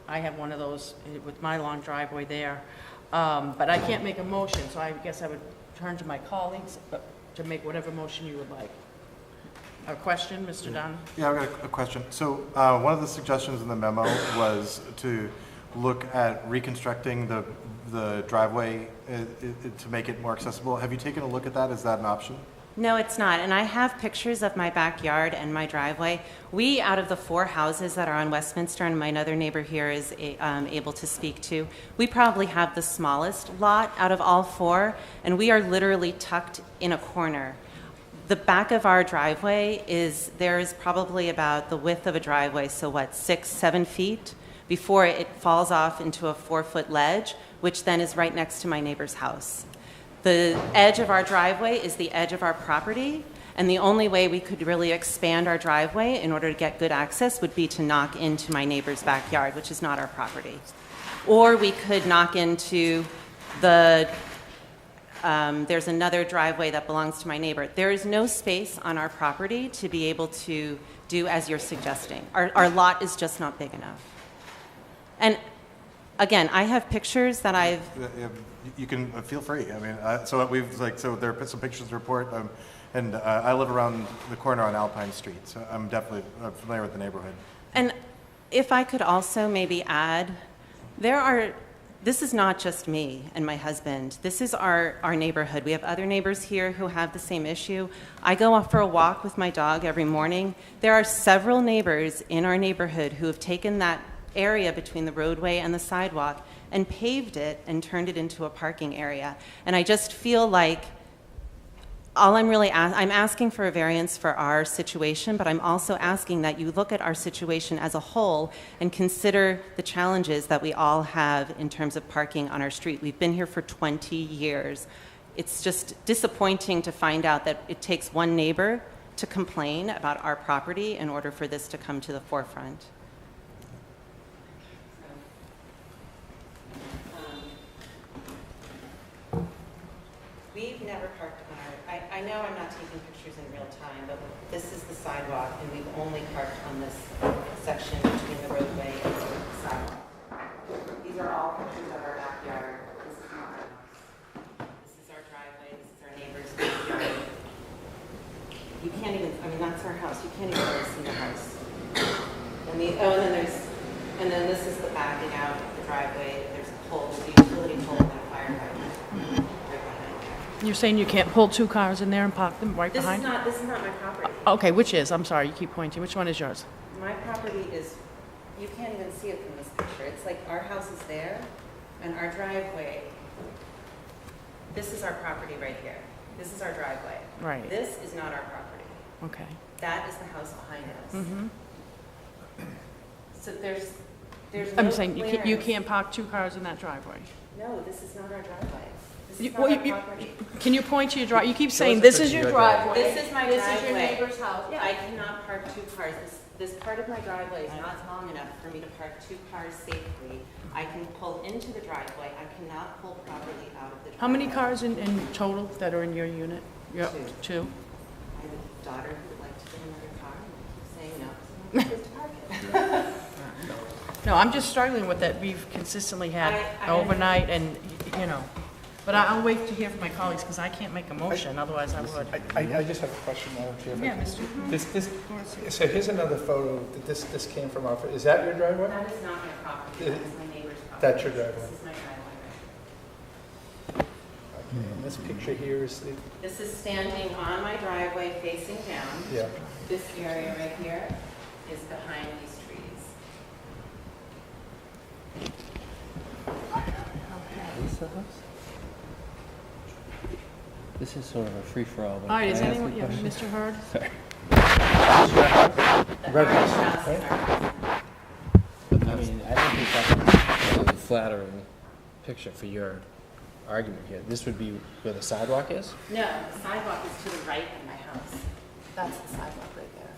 A: I have one of those with my long driveway there, but I can't make a motion, so I guess I would turn to my colleagues to make whatever motion you would like. A question, Mr. Dunn?
B: Yeah, I've got a question. So one of the suggestions in the memo was to look at reconstructing the driveway to make it more accessible. Have you taken a look at that? Is that an option?
U: No, it's not. And I have pictures of my backyard and my driveway. We, out of the 4 houses that are on Westminster, and my other neighbor here is able to speak to, we probably have the smallest lot out of all 4, and we are literally tucked in a corner. The back of our driveway there is probably about the width of a driveway, so 6-7 feet, before it falls off into a 4-foot ledge, which then is right next to my neighbor's house. The edge of our driveway is the edge of our property, and the only way we could really expand our driveway in order to get good access would be to knock into my neighbor's backyard, which is not our property. Or we could knock into there's another driveway that belongs to my neighbor. There is no space on our property to be able to do as you're suggesting. Our lot is just not big enough. And again, I have pictures that I've...
B: You can feel free. I mean, so there are some pictures to report, and I live around the corner on Alpine Street, so I'm definitely familiar with the neighborhood.
U: And if I could also maybe add, there are this is not just me and my husband. This is our neighborhood. We have other neighbors here who have the same issue. I go off for a walk with my dog every morning. There are several neighbors in our neighborhood who have taken that area between the roadway and the sidewalk and paved it and turned it into a parking area. And I just feel like I'm asking for a variance for our situation, but I'm also asking that you look at our situation as a whole and consider the challenges that we all have in terms of parking on our street. We've been here for 20 years. It's just disappointing to find out that it takes one neighbor to complain about our property in order for this to come to the forefront. We've never parked on I know I'm not taking pictures in real time, but this is the sidewalk, and we've only parked on this section between the roadway and the sidewalk. These are all pictures of our backyard. This is not our house. This is our driveway. This is our neighbor's backyard. You can't even, that's our house. You can't even really see the house. And then this is the backing out of the driveway. There's a pole, there's a utility pole and a fire hydrant.
A: You're saying you can't pull two cars in there and park them right behind?
U: This is not my property.
A: Okay, which is? I'm sorry, you keep pointing. Which one is yours?
U: My property is, you can't even see it from this picture. It's like our house is there, and our driveway, this is our property right here. This is our driveway.
A: Right.
U: This is not our property.
A: Okay.
U: That is the house behind us.
A: Mm-hmm.
U: So there's no
A: I'm saying you
U: clearance.
A: can't park two cars in that driveway.
U: No, this is not our driveway. This is
A: You-
U: not
A: well,
U: our
A: you-
U: property.
A: Can you point to your driveway? You keep
U: Show
A: saying
U: us a
A: this is
U: picture
A: your
U: of your
A: driveway.
U: This is my
A: This
U: driveway.
A: is your neighbor's house. Yeah.
U: I cannot park two cars. This part of my driveway is not long enough for me to park two cars safely. I can pull into the driveway. I cannot pull properly out of the driveway.
A: How many cars in total that are in your unit? Yep, two.
U: I have a daughter who would like to get another car, and I keep saying no, so I'm not supposed to park it.
A: No, I'm just struggling with that. We've consistently had
U: I-
A: overnight and, you know. But I'll wait to hear from my colleagues because I can't make a motion, otherwise I would.
G: I just have a question, Madam Chair.
A: Yeah, Mr.
G: So here's another photo that this came from is that your driveway?
U: That is not my property. That is my neighbor's property.
G: That's your driveway?
U: This is my driveway.
G: Okay, and this picture here is the,
U: This is standing on my driveway facing down.
G: yeah.
U: This area right here is behind these trees.
F: This is sort of a free-for-all.
A: All right, is anyone, yeah, Mr. Hurd?
F: I mean, I don't think that's a really flattering picture for your argument here. This would be where the sidewalk is?
U: No, the sidewalk is to the right of my house. That's the sidewalk right there.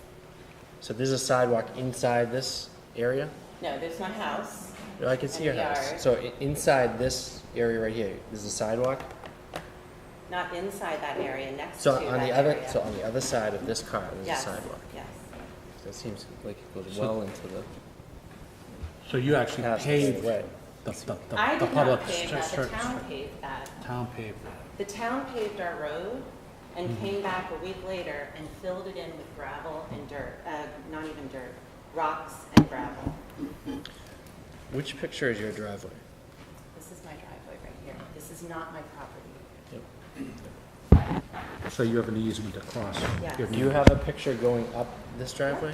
F: So there's a sidewalk inside this area?
U: No, there's my house.
F: No, I can see your
U: and
F: house.
U: yard.
F: So inside this area right here, there's a sidewalk?
U: Not inside that area, next
F: So
U: to
F: on
U: that
F: the other,
U: area.
F: so on the other side of this car, there's a
U: Yes,
F: sidewalk?
U: yes.
F: That seems like it goes
E: So-
F: well into the.
E: So you actually
F: past
E: paved
F: way.
E: the
U: I
E: the
U: did
E: public
U: not pave that, the
E: church.
U: town paved that.
E: Town paved that.
U: The town paved our road and
E: Mhm.
U: came back a week later and filled it in with gravel and dirt, not even dirt, rocks and gravel.
F: Which picture is your driveway?
U: This is my driveway right here. This is not my property.
E: So you have an easement across.
U: Yes.
E: your
F: Do you have a picture going up this driveway?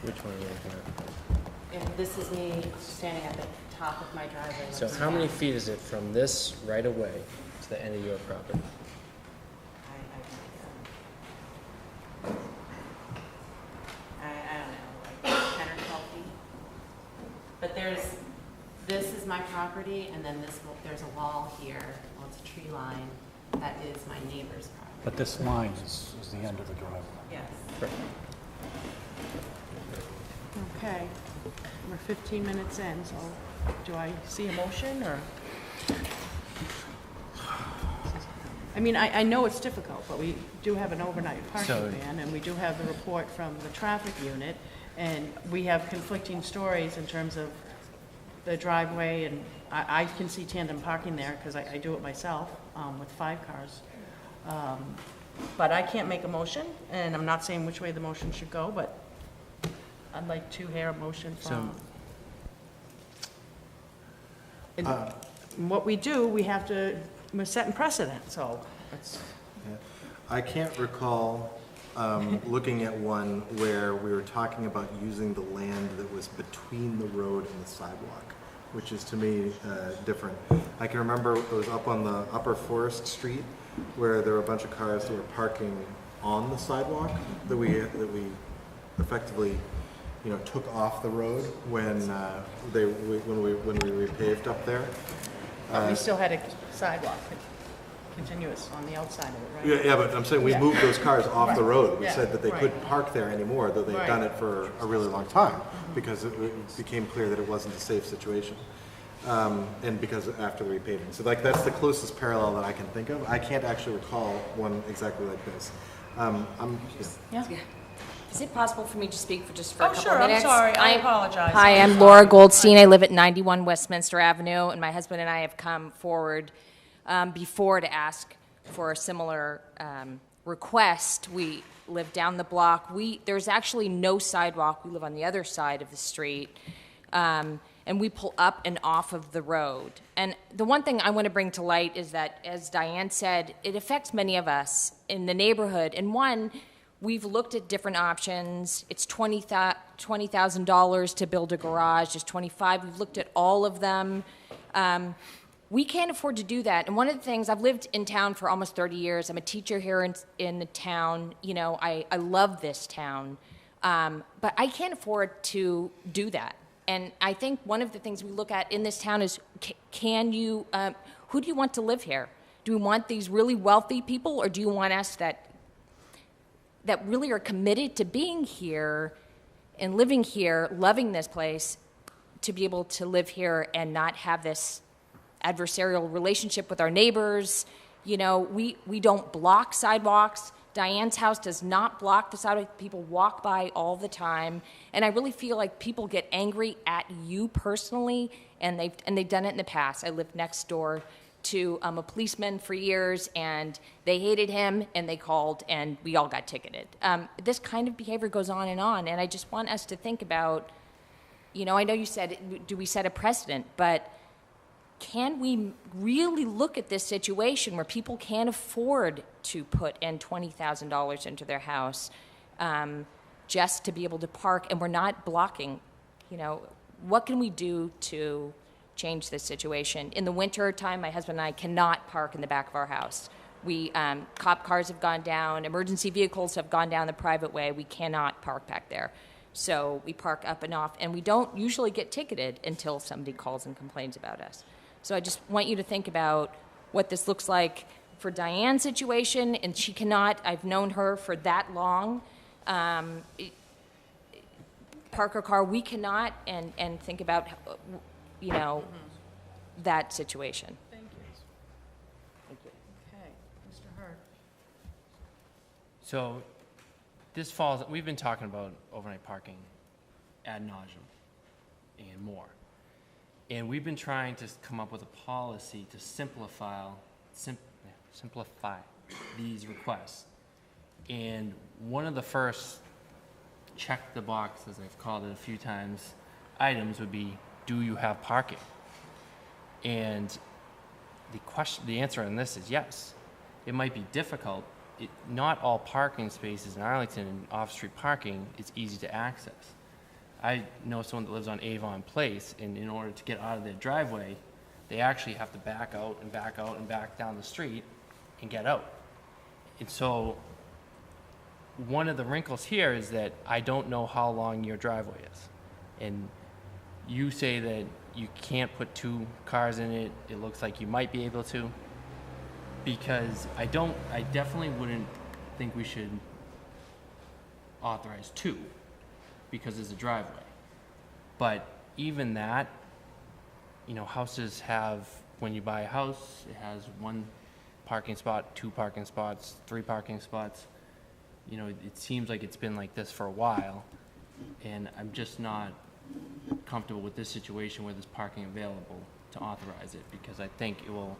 F: Which one are you looking at?
U: And this is me standing at the top of my driveway.
F: So
U: looking
F: how many
U: down.
F: feet is it from this right away to the end of your property?
U: I don't know, like 10 or 12 feet. But this is my property, and then there's a wall here, well, it's a tree line, that is my neighbor's property.
E: But this line is the end of the driveway.
U: Yes.
A: Okay, we're 15 minutes in, so do I see a motion, or? I mean, I know it's difficult, but we do have an overnight parking
F: So-
A: ban, and we do have the report from the traffic unit, and we have conflicting stories in terms of the driveway, and I can see tandem parking there, because I do it myself with 5 cars. But I can't make a motion, and I'm not saying which way the motion should go, but I'd like to hear a motion from. And what we do, we're setting precedent, so it's.
B: Yeah. I can't recall looking at one where we were talking about using the land that was between the road and the sidewalk, which is to me different. I can remember it was up on the Upper Forest Street where there were a bunch of cars that were parking on the sidewalk that we effectively, took off the road when we repaved up there.
A: But we still had a sidewalk continuous on the outside of it, right?
B: Yeah, but I'm saying we moved those cars off the road. We said that they
A: right.
B: couldn't park there anymore, though they've done it for a really long time, because it became clear that it wasn't a safe situation. And because after the repaving. So that's the closest parallel that I can think of. I can't actually recall one exactly like this.
R: Yeah. Is it possible for me to speak for a couple
A: sure,
R: minutes?
A: I'm sorry, I apologize.
R: Hi, I'm Laura Goldstein. I live at 91 Westminster Avenue, and my husband and I have come forward before to ask for a similar request. We live down the block. There's actually no sidewalk. We live on the other side of the street. And we pull up and off of the road. And the one thing I want to bring to light is that, as Diane said, it affects many of us in the neighborhood. And one, we've looked at different options. It's $20,000 to build a garage. There's $25,000. We've looked at all of them. We can't afford to do that. And one of the things, I've lived in town for almost 30 years. I'm a teacher here in the town. I love this town. But I can't afford to do that. And I think one of the things we look at in this town is, who do you want to live here? Do we want these really wealthy people, or do you want us that really are committed to being here and living here, loving this place, to be able to live here and not have this adversarial relationship with our neighbors? We don't block sidewalks. Diane's house does not block the sidewalk. People walk by all the time. And I really feel like people get angry at you personally, and they've done it in the past. I lived next door to a policeman for years, and they hated him, and they called, and we all got ticketed. This kind of behavior goes on, and I just want us to think about, I know you said, do we set a precedent, but can we really look at this situation where people can't afford to put in $20,000 into their house just to be able to park, and we're not blocking? What can we do to change this situation? In the winter time, my husband and I cannot park in the back of our house. Cop cars have gone down, emergency vehicles have gone down the private way. We cannot park back there. So we park up and off, and we don't usually get ticketed until somebody calls and complains about us. So I just want you to think about what this looks like for Diane's situation, and she cannot, I've known her for that long, park her car. We cannot, and think about, that situation.
A: Thank you.
R: Thank you.
A: Okay, Mr. Hurd.
F: So this falls, we've been talking about overnight parking ad nauseum and more. And we've been trying to come up with a policy to simplify these requests. And one of the first check the box, as I've called it a few times, items would be, do you have parking? And the answer on this is yes. It might be difficult. Not all parking spaces in Arlington and off-street parking is easy to access. I know someone that lives on Avon Place, and in order to get out of their driveway, they actually have to back out and back out and back down the street and get out. And so one of the wrinkles here is that I don't know how long your driveway is. And you say that you can't put 2 cars in it. It looks like you might be able to. Because I definitely wouldn't think we should authorize 2. Because there's a driveway. But even that, houses have, when you buy a house, it has 1 parking spot, 2 parking spots, 3 parking spots. It seems like it's been like this for a while, and I'm just not comfortable with this situation where there's parking available to authorize it, because I think it will,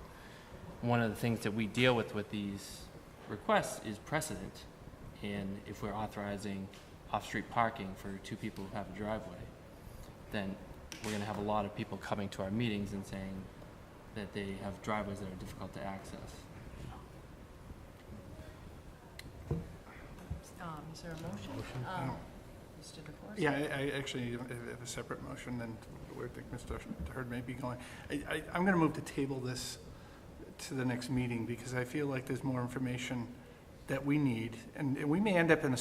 F: one of the things that we deal with these request is precedent, and if we're authorizing off-street parking for 2 people who have a driveway, then we're gonna have a lot of people coming to our meetings and saying that they have driveways that are difficult to access.
A: Is there a motion? Mr. DeCourcey?
G: Yeah, I actually have a separate motion than where I think Mr. Hurd may be going. I'm going to move to table this to the next meeting because I feel like there's more information that we need. And we may end up in a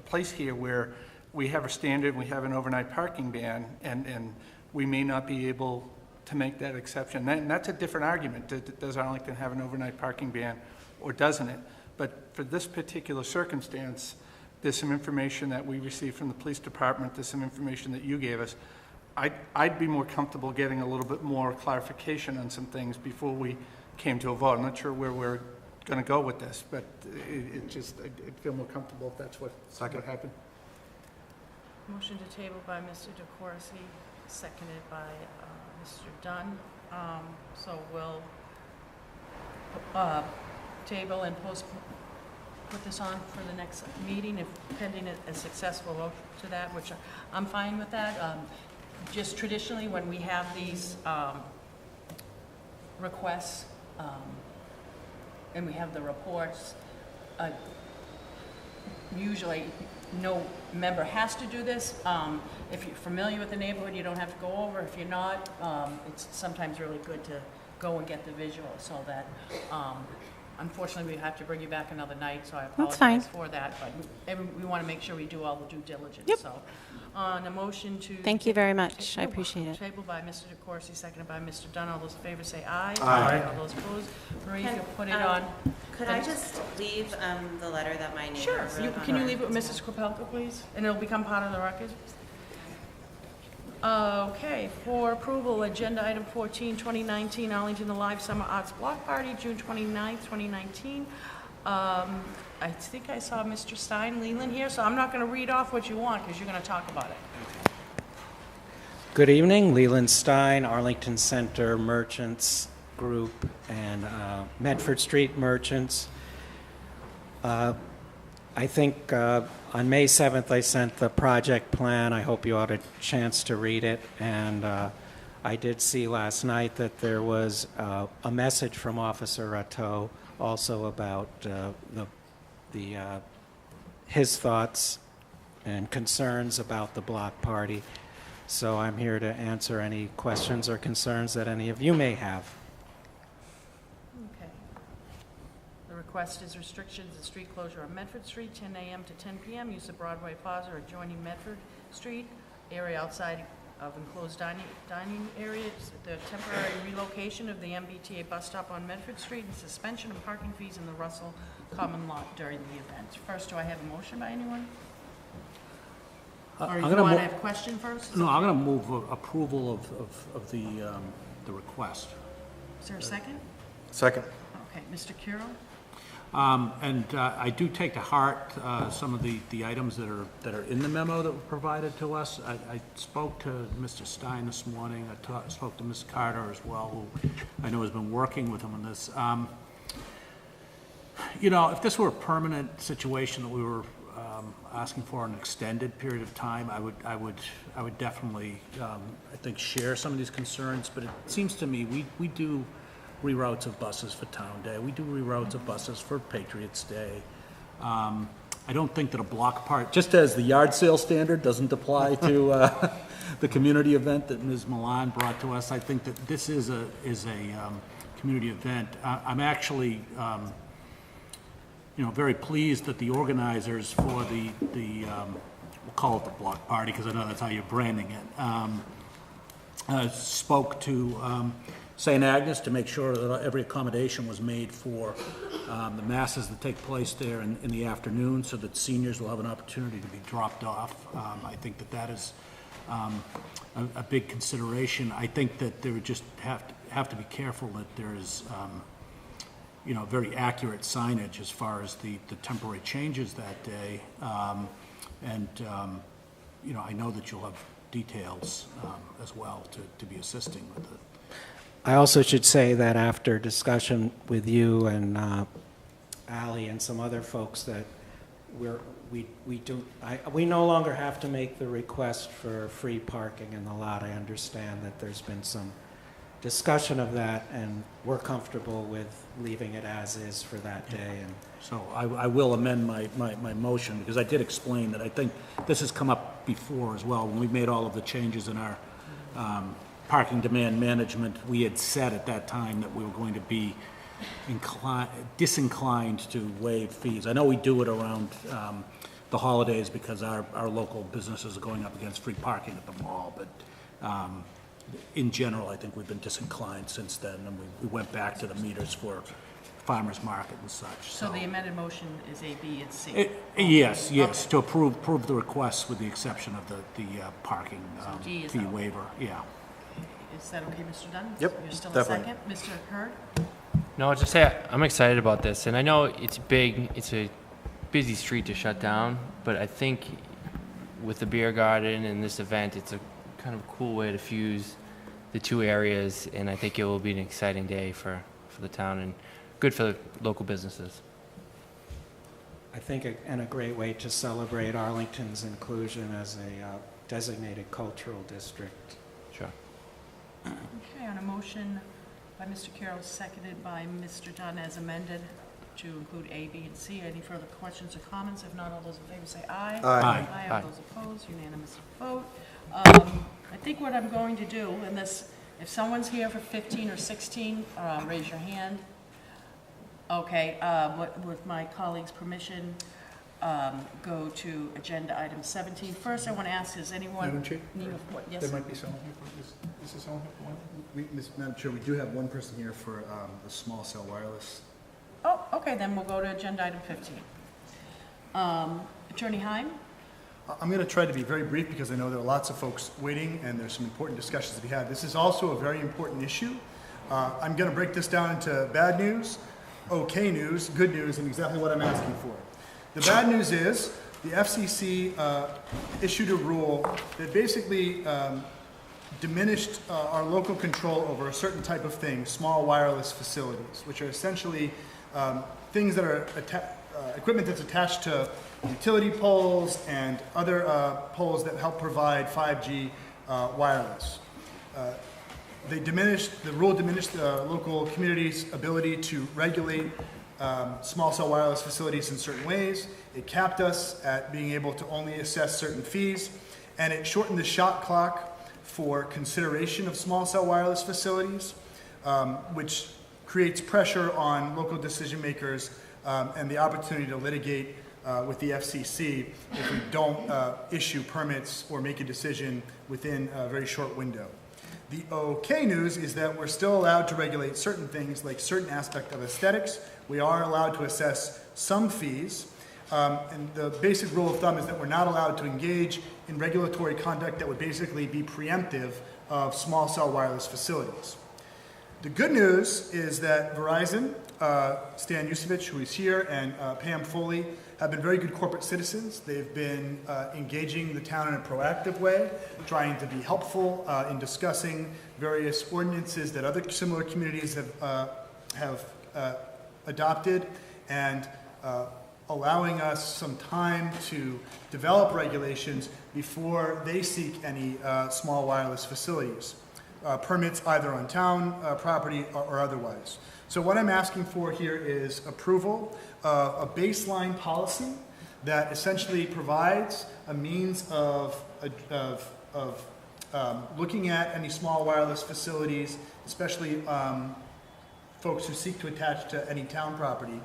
G: place here where we have a standard, we have an overnight parking ban, and we may not be able to make that exception. And that's a different argument. Does Arlington have an overnight parking ban or doesn't it? But for this particular circumstance, there's some information that we received from the police department, there's some information that you gave us. I'd be more comfortable getting a little bit more clarification on some things before we came to a vote. I'm not sure where we're going to go with this, but I'd feel more comfortable if that's what happened.
A: Motion to table by Mr. DeCourcey, seconded by Mr. Dunn. So we'll table and put this on for the next meeting, if pending a successful vote to that, which I'm fine with that. Just traditionally, when we have these requests and we have the reports, usually no member has to do this. If you're familiar with the neighborhood, you don't have to go over. If you're not, it's sometimes really good to go and get the visual so that unfortunately, we have to bring you back another night, so I apologize for that, but we want to make sure we do all the due diligence.
U: Yep.
A: So, on a motion to...
U: Thank you very much. I appreciate it.
A: Table by Mr. DeCourcey, seconded by Mr. Dunn. All those in favor say aye.
U: Aye.
A: All those opposed? Marie,
U: Can-
A: you'll put it on...
U: Could I just leave the letter that my neighbor
A: Sure.
U: wrote on
A: Can you
U: our-
A: leave it with Mrs. Kropelka, please? And it'll become part of the record. Okay, for approval, agenda item 14, 2019, Arlington Alive Summer Arts Block Party, June 29th, 2019. I think I saw Mr. Stein Leland here, so I'm not going to read off what you want because you're going to talk about it.
H: Good evening, Leland Stein, Arlington Center Merchants Group and Medford Street Merchants. I think on May 7th I sent the project plan. I hope you had a chance to read it. And I did see last night that there was a message from Officer Rateau also about his thoughts and concerns about the block party. So I'm here to answer any questions or concerns that any of you may have.
A: Okay. The request is restrictions of street closure on Medford Street, 10 a.m. to 10 p.m., use of Broadway Plaza or adjoining Medford Street, area outside of enclosed dining areas, the temporary relocation of the MBTA bus stop on Medford Street, and suspension of parking fees in the Russell Common Lot during the event. First, do I have a motion by anyone? Or you want to have a question first?
E: No, I'm going to move approval of the request.
A: Is there a second?
B: Second.
A: Okay, Mr. Curro?
E: And I do take to heart some of the items that are in the memo that were provided to us. I spoke to Mr. Stein this morning. I spoke to Ms. Carter as well, who I know has been working with him on this. You know, if this were a permanent situation that we were asking for an extended period of time, I would definitely, I think, share some of these concerns. But it seems to me we do reroutes of buses for Town Day. We do reroutes of buses for Patriots Day. I don't think that a block party, just as the yard sale standard doesn't apply to the community event that Ms. Milan brought to us, I think that this is a community event. I'm actually, very pleased that the organizers for the we'll call it the block party because I know that's how you're branding it, spoke to St. Agnes to make sure that every accommodation was made for the masses that take place there in the afternoon so that seniors will have an opportunity to be dropped off. I think that is a big consideration. I think that there would just have to be careful that there is very accurate signage as far as the temporary changes that day. I know that you'll have details as well to be assisting with it.
H: I also should say that after discussion with you and Ally and some other folks that we no longer have to make the request for free parking in the lot. I understand that there's been some discussion of that, and we're comfortable with leaving it as is for that day. And
E: So I will amend my motion, because I did explain that I think this has come up before as well. When we made all of the changes in our parking demand management, we had said at that time that we were going to be disinclined to waive fees. I know we do it around the holidays because our local businesses are going up against free parking at the mall, but in general, I think we've been disinclined since then, and we went back to the meters for farmers market and such.
A: So the amended motion is A, B, and C?
E: Yes,
A: Okay.
E: to approve the requests with the exception of the parking
A: D is
E: fee
A: out.
E: waiver, yeah.
A: Is that okay, Mr. Dunn?
B: Yep,
A: You're still
B: definitely.
A: a second? Mr. Hurd?
F: No, I'll just say I'm excited about this, and I know it's big. It's a busy street to shut down, but I think with the beer garden and this event, it's a kind of cool way to fuse the two areas, and I think it will be an exciting day for the town and good for the local businesses.
H: I think and a great way to celebrate Arlington's inclusion as a designated cultural district.
F: Sure.
A: Okay, on a motion by Mr. Carroll, seconded by Mr. Dunn as amended to include A, B, and C. Any further questions or comments? If not, all those in favor say aye.
B: Aye.
A: Aye.
F: Aye.
A: All those opposed, unanimous vote. I think what I'm going to do, and this, if someone's here for 15 or 16, raise your hand. Okay, with my colleague's permission, go to agenda item 17. First, I want to ask, is anyone?
O: Madam Chair?
A: Yes?
O: There might be someone here for, is there someone here for one? Madam Chair, we do have one person here for the small cell wireless.
A: Oh, okay, then we'll go to agenda item 15. Attorney Heim?
O: I'm going to try to be very brief because I know there are lots of folks waiting and there's some important discussions to be had. This is also a very important issue. I'm going to break this down into bad news, okay news, good news, and exactly what I'm asking for. The bad news is the FCC issued a rule that basically diminished our local control over a certain type of thing, small wireless facilities, which are essentially things that are equipment that's attached to utility poles and other poles that help provide 5G wireless. The rule diminished the local community's ability to regulate small cell wireless facilities in certain ways. It capped us at being able to only assess certain fees, and it shortened the shot clock for consideration of small cell wireless facilities, which creates pressure on local decision makers and the opportunity to litigate with the FCC if we don't issue permits or make a decision within a very short window. The okay news is that we're still allowed to regulate certain things, like certain aspect of aesthetics. We are allowed to assess some fees, and the basic rule of thumb is that we're not allowed to engage in regulatory conduct that would basically be preemptive of small cell wireless facilities. The good news is that Verizon, Stan Yusevich, who is here, and Pam Foley have been very good corporate citizens. They've been engaging the town in a proactive way, trying to be helpful in discussing various ordinances that other similar communities have adopted, and allowing us some time to develop regulations before they seek any small wireless facilities. Permits either on town property or otherwise. So what I'm asking for here is approval of a baseline policy that essentially provides a means of looking at any small wireless facilities, especially folks who seek to attach to any town property,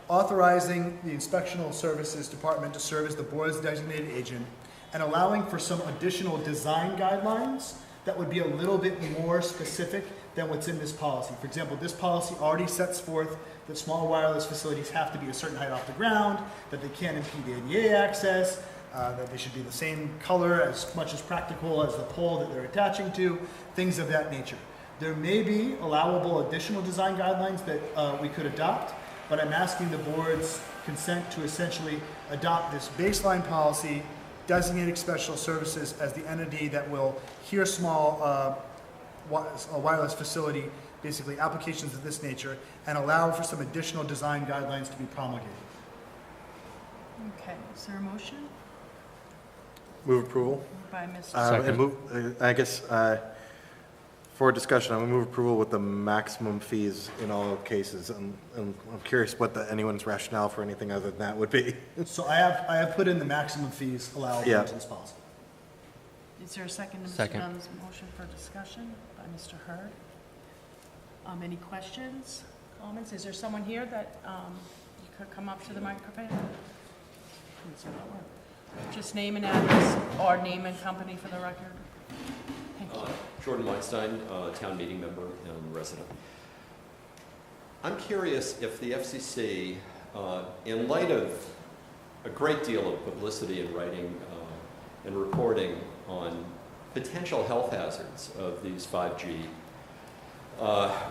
O: authorizing the Inspectional Services Department to serve as the board's designated agent, and allowing for some additional design guidelines that would be a little bit more specific than what's in this policy. For example, this policy already sets forth that small wireless facilities have to be a certain height off the ground, that they can't impede ADA access, that they should be the same color as much as practical as the pole that they're attaching to, things of that nature. There may be allowable additional design guidelines that we could adopt, but I'm asking the board's consent to essentially adopt this baseline policy, designating special services as the entity that will hear small wireless facility basically applications of this nature, and allow for some additional design guidelines to be promulgated.
A: Okay, is there a motion?
B: Move approval.
A: Moved by Mr.
B: I guess, for discussion, I would move approval with the maximum fees in all cases. And I'm curious what anyone's rationale for anything other than that would be.
O: So I have put in the maximum fees allowable
B: Yeah.
O: into this policy.
A: Is there a second to Mr.
F: Second.
A: Dunn's motion for discussion by Mr. Hurd? Any questions, comments? Is there someone here that you could come up to the microphone? Just name and address, or name and company for the record. Thank you.
J: Jordan Weinstein, town meeting member and resident. I'm curious if the FCC, in light of a great deal of publicity and writing and reporting on potential health hazards of these 5G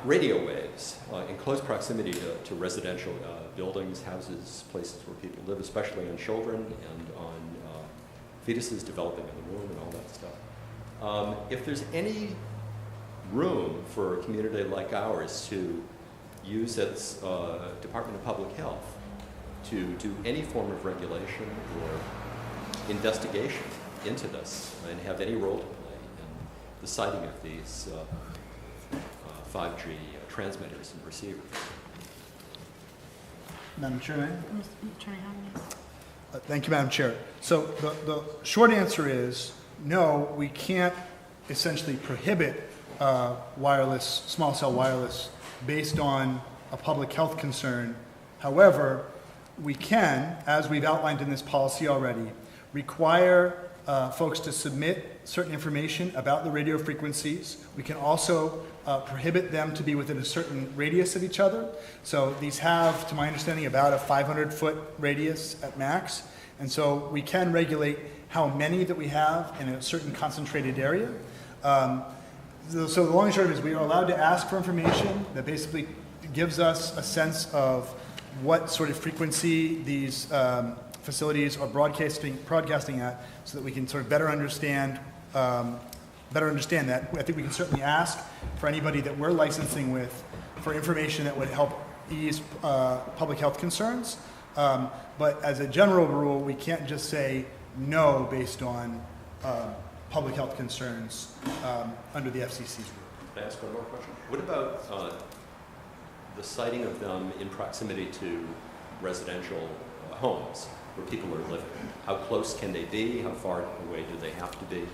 J: radio waves in close proximity to residential buildings, houses, places where people live, especially on children and on fetuses developing in the womb and all that stuff. If there's any room for a community like ours to use its Department of Public Health to do any form of regulation or investigation into this and have any role to play in the siting of these 5G transmitters and receivers.
O: Madam Chairman?
A: Attorney Heim, yes.
O: Thank you, Madam Chair. So the short answer is no, we can't essentially prohibit wireless, small cell wireless based on a public health concern. However, we can, as we've outlined in this policy already, require folks to submit certain information about the radio frequencies. We can also prohibit them to be within a certain radius of each other. So these have, to my understanding, about a 500-foot radius at max. And so we can regulate how many that we have in a certain concentrated area. So the long and short of it is we are allowed to ask for information that basically gives us a sense of what sort of frequency these facilities are broadcasting at, so that we can sort of better understand that. I think we can certainly ask for anybody that we're licensing with for information that would help ease public health concerns. But as a general rule, we can't just say no based on public health concerns under the FCC's rule.
J: Can I ask one more question? What about the siting of them in proximity to residential homes where people are living? How close can they be? How far away do they have to be?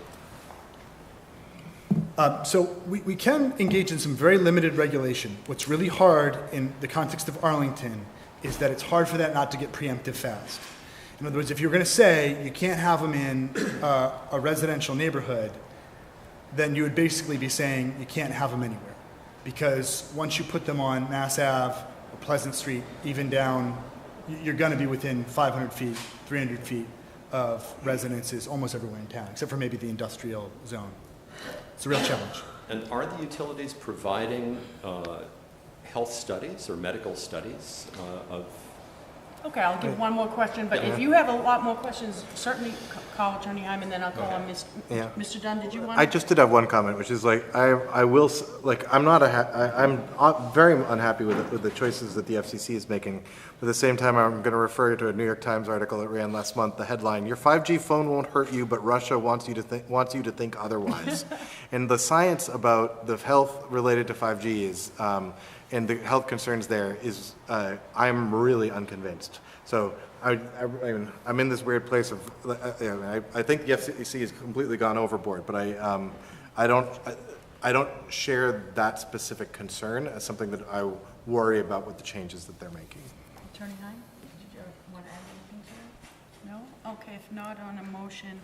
O: So we can engage in some very limited regulation. What's really hard in the context of Arlington is that it's hard for that not to get preemptive fast. In other words, if you're going to say you can't have them in a residential neighborhood, then you would basically be saying you can't have them anywhere. Because once you put them on Mass Ave or Pleasant Street, even down, you're going to be within 500 feet, 300 feet of residences almost everywhere in town, except for maybe the industrial zone. It's a real challenge.
J: And are the utilities providing health studies or medical studies of?
A: Okay, I'll give one more question, but if you have a lot more questions, certainly call Attorney Heim, and then I'll call on Mr. Dunn. Did you want?
B: I just did have one comment, which is like I will like I'm not I'm very unhappy with the choices that the FCC is making. But at the same time, I'm going to refer you to a New York Times article that ran last month. The headline: "Your 5G phone won't hurt you, but Russia wants you to think otherwise." And the science about the health related to 5G is. And the health concerns there is, I'm really unconvinced. So I'm in this weird place of, I think the FCC has completely gone overboard, but I don't share that specific concern as something that I worry about with the changes that they're making.
A: Attorney Heim, did you want to add anything to it? No? Okay, if not, on a motion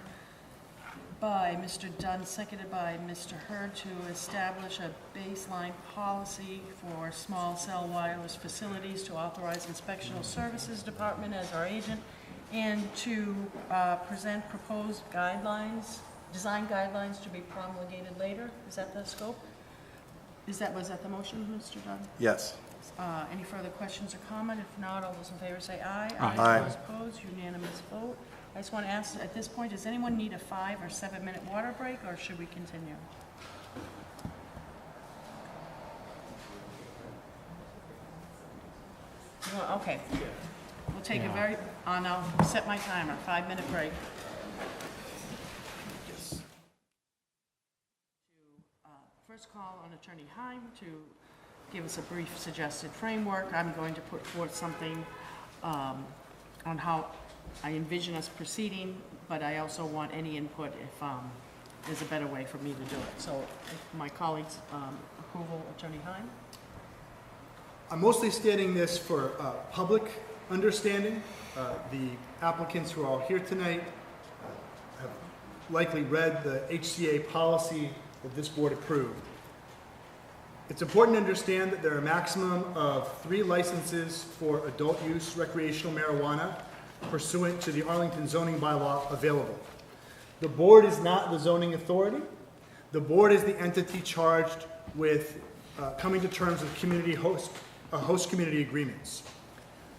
A: by Mr. Dunn, seconded by Mr. Hurd, to establish a baseline policy for small cell wireless facilities, to authorize Inspectional Services Department as our agent, and to present proposed guidelines, design guidelines to be promulgated later. Is that the scope? Was that the motion, Mr. Dunn?
B: Yes.
A: Any further questions or comment? If not, all those in favor say aye.
B: Aye.
A: Those opposed, unanimous vote. I just want to ask, at this point, does anyone need a 5 or 7 minute water break, or should we continue? Well, okay. We'll take a very, I'll set my timer, 5-minute break. First call on Attorney Heim to give us a brief suggested framework. I'm going to put forth something on how I envision us proceeding, but I also want any input if there's a better way for me to do it. So my colleagues' approval, Attorney Heim?
O: I'm mostly stating this for public understanding. The applicants who are all here tonight have likely read the HCA policy that this board approved. It's important to understand that there are a maximum of 3 licenses for adult use recreational marijuana pursuant to the Arlington zoning bylaw available. The board is not the zoning authority. The board is the entity charged with coming to terms with host community agreements.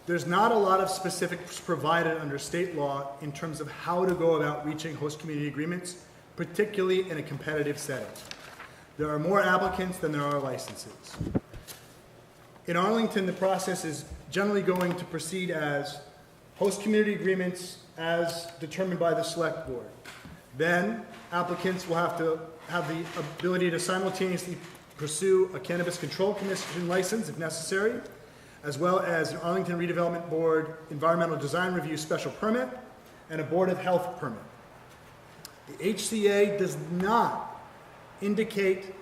O: There's not a lot of specifics provided under state law in terms of how to go about reaching host community agreements, particularly in a competitive setting. There are more applicants than there are licenses. In Arlington, the process is generally going to proceed as host community agreements as determined by the select board. Then applicants will have to have the ability to simultaneously pursue a Cannabis Control Commission license if necessary, as well as an Arlington Redevelopment Board Environmental Design Review special permit and a Board of Health permit. The HCA does not indicate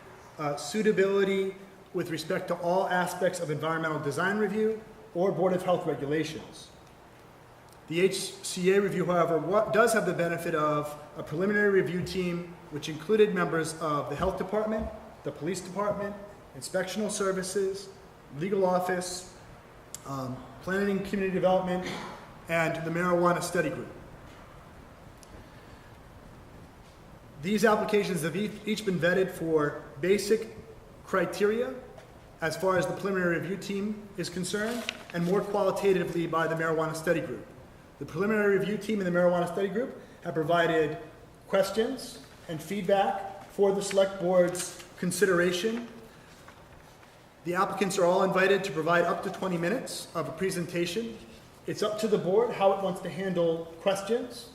O: suitability with respect to all aspects of environmental design review or Board of Health regulations. The HCA review, however, does have the benefit of a preliminary review team which included members of the Health Department, the Police Department, Inspectional Services, Legal Office, Planning and Community Development, and the Marijuana Study Group. These applications have each been vetted for basic criteria as far as the preliminary review team is concerned, and more qualitatively by the Marijuana Study Group. The preliminary review team and the Marijuana Study Group have provided questions and feedback for the Select Board's consideration. The applicants are all invited to provide up to 20 minutes of a presentation. It's up to the board how it wants to handle questions,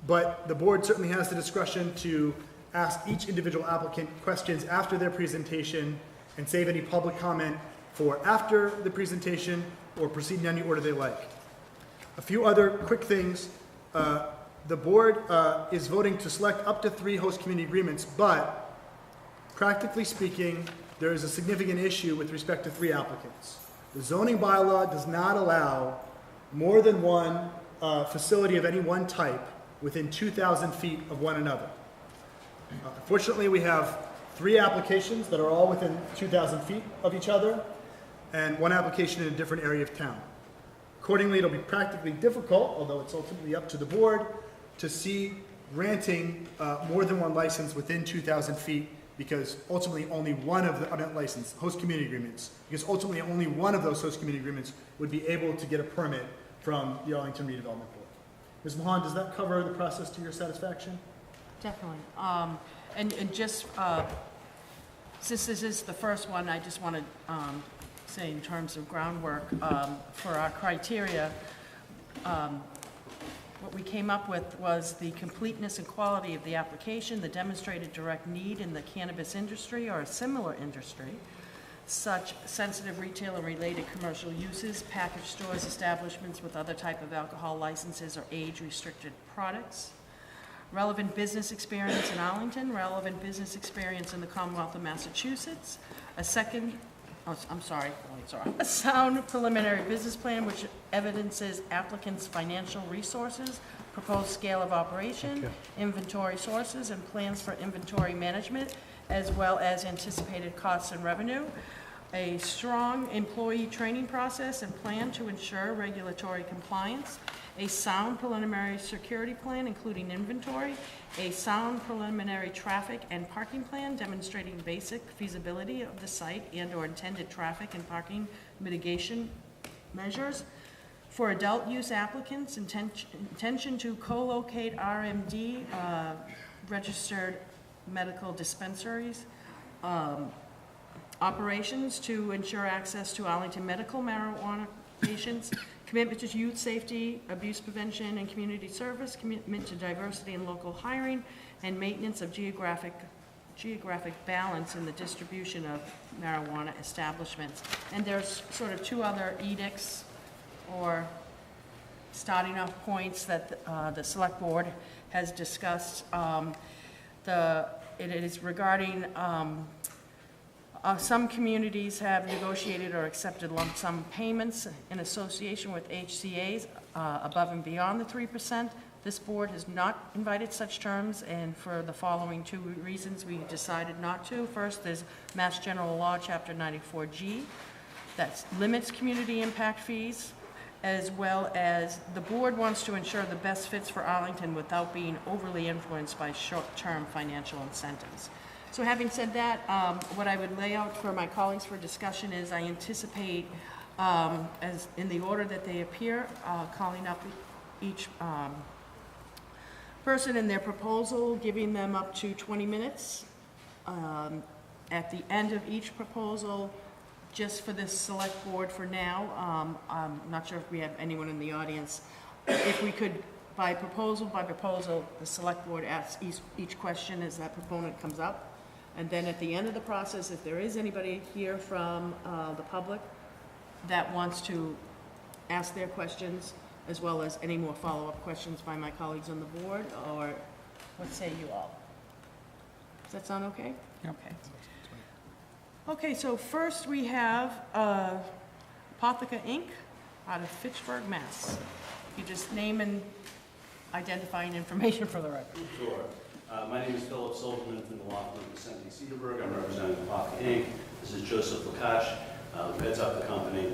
O: but the board certainly has the discretion to ask each individual applicant questions after their presentation and save any public comment for after the presentation or proceed in any order they like. A few other quick things. The board is voting to select up to 3 host community agreements, but practically speaking, there is a significant issue with respect to 3 applicants. The zoning bylaw does not allow more than one facility of any one type within 2,000 feet of one another. Fortunately, we have 3 applications that are all within 2,000 feet of each other, and 1 application in a different area of town. Accordingly, it'll be practically difficult, although it's ultimately up to the board, to see granting more than 1 license within 2,000 feet, because ultimately only one of the license host community agreements, because ultimately only one of those host community agreements would be able to get a permit from the Arlington Redevelopment Board. Ms. Mahon, does that cover the process to your satisfaction?
A: Definitely. And just, since this is the first one, I just want to say in terms of groundwork for our criteria, what we came up with was the completeness and quality of the application, the demonstrated direct need in the cannabis industry or a similar industry, such sensitive retail and related commercial uses, package stores, establishments with other type of alcohol licenses or age-restricted products, relevant business experience in Arlington, relevant business experience in the Commonwealth of Massachusetts, a sound preliminary business plan which evidences applicants' financial resources, proposed scale of operation, inventory sources, and plans for inventory management, as well as anticipated costs and revenue, a strong employee training process and plan to ensure regulatory compliance, a sound preliminary security plan including inventory, a sound preliminary traffic and parking plan demonstrating basic feasibility of the site and or intended traffic and parking mitigation measures. For adult use applicants, intention to co-locate RMD registered medical dispensaries operations to ensure access to Arlington medical marijuana patients, commitment to youth safety, abuse prevention, and community service, commitment to diversity and local hiring, and maintenance of geographic balance in the distribution of marijuana establishments. And there's sort of two other edicts or starting off points that the select board has discussed. It is regarding some communities have negotiated or accepted lump sum payments in association with HCA's above and beyond the 3%. This board has not invited such terms, and for the following two reasons we decided not to. First, there's Mass General Law, Chapter 94G, that limits community impact fees, as well as the board wants to ensure the best fits for Arlington without being overly influenced by short-term financial incentives. So having said that, what I would lay out for my colleagues for discussion is I anticipate, as in the order that they appear, calling up each person in their proposal, giving them up to 20 minutes. At the end of each proposal, just for this select board for now, I'm not sure if we have anyone in the audience, if we could, by proposal, the select board asks each question as that proponent comes up. And then at the end of the process, if there is anybody here from the public that wants to ask their questions, as well as any more follow-up questions by my colleagues on the board, or what say you all? Does that sound okay?
T: Yep.
A: Okay. Okay, so first we have Apotheca Inc. out of Fitchburg, Mass. You just name and identifying information for the record.
K: Sure. My name is Philip Silverman from the law firm of Vicente Cedarburg. I'm representing Apotheca Inc. This is Joseph Lakash, who heads up the company.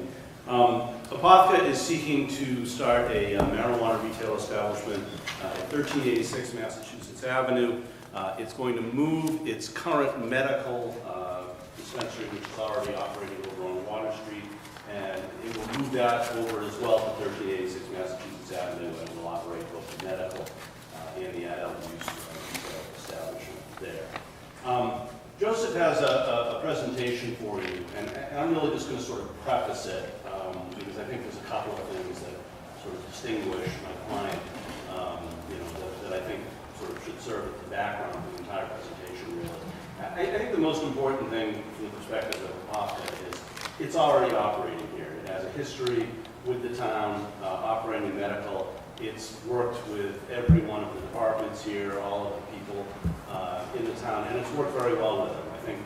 K: Apotheca is seeking to start a marijuana retail establishment at 1386 Massachusetts Avenue. It's going to move its current medical dispensary, which is already operating over on Water Street, and it will move that over as well to 1386 Massachusetts Avenue, and will operate both the medical and the adult use retail establishment there. Joseph has a presentation for you, and I'm really just going to sort of preface it, because I think there's a couple of things that sort of distinguish my client, that I think sort of should serve as the background for the entire presentation, really. I think the most important thing from the perspective of Apotheca is it's already operating here. It has a history with the town, operating medical. It's worked with every one of the departments here, all of the people in the town, and it's worked very well with them. I think,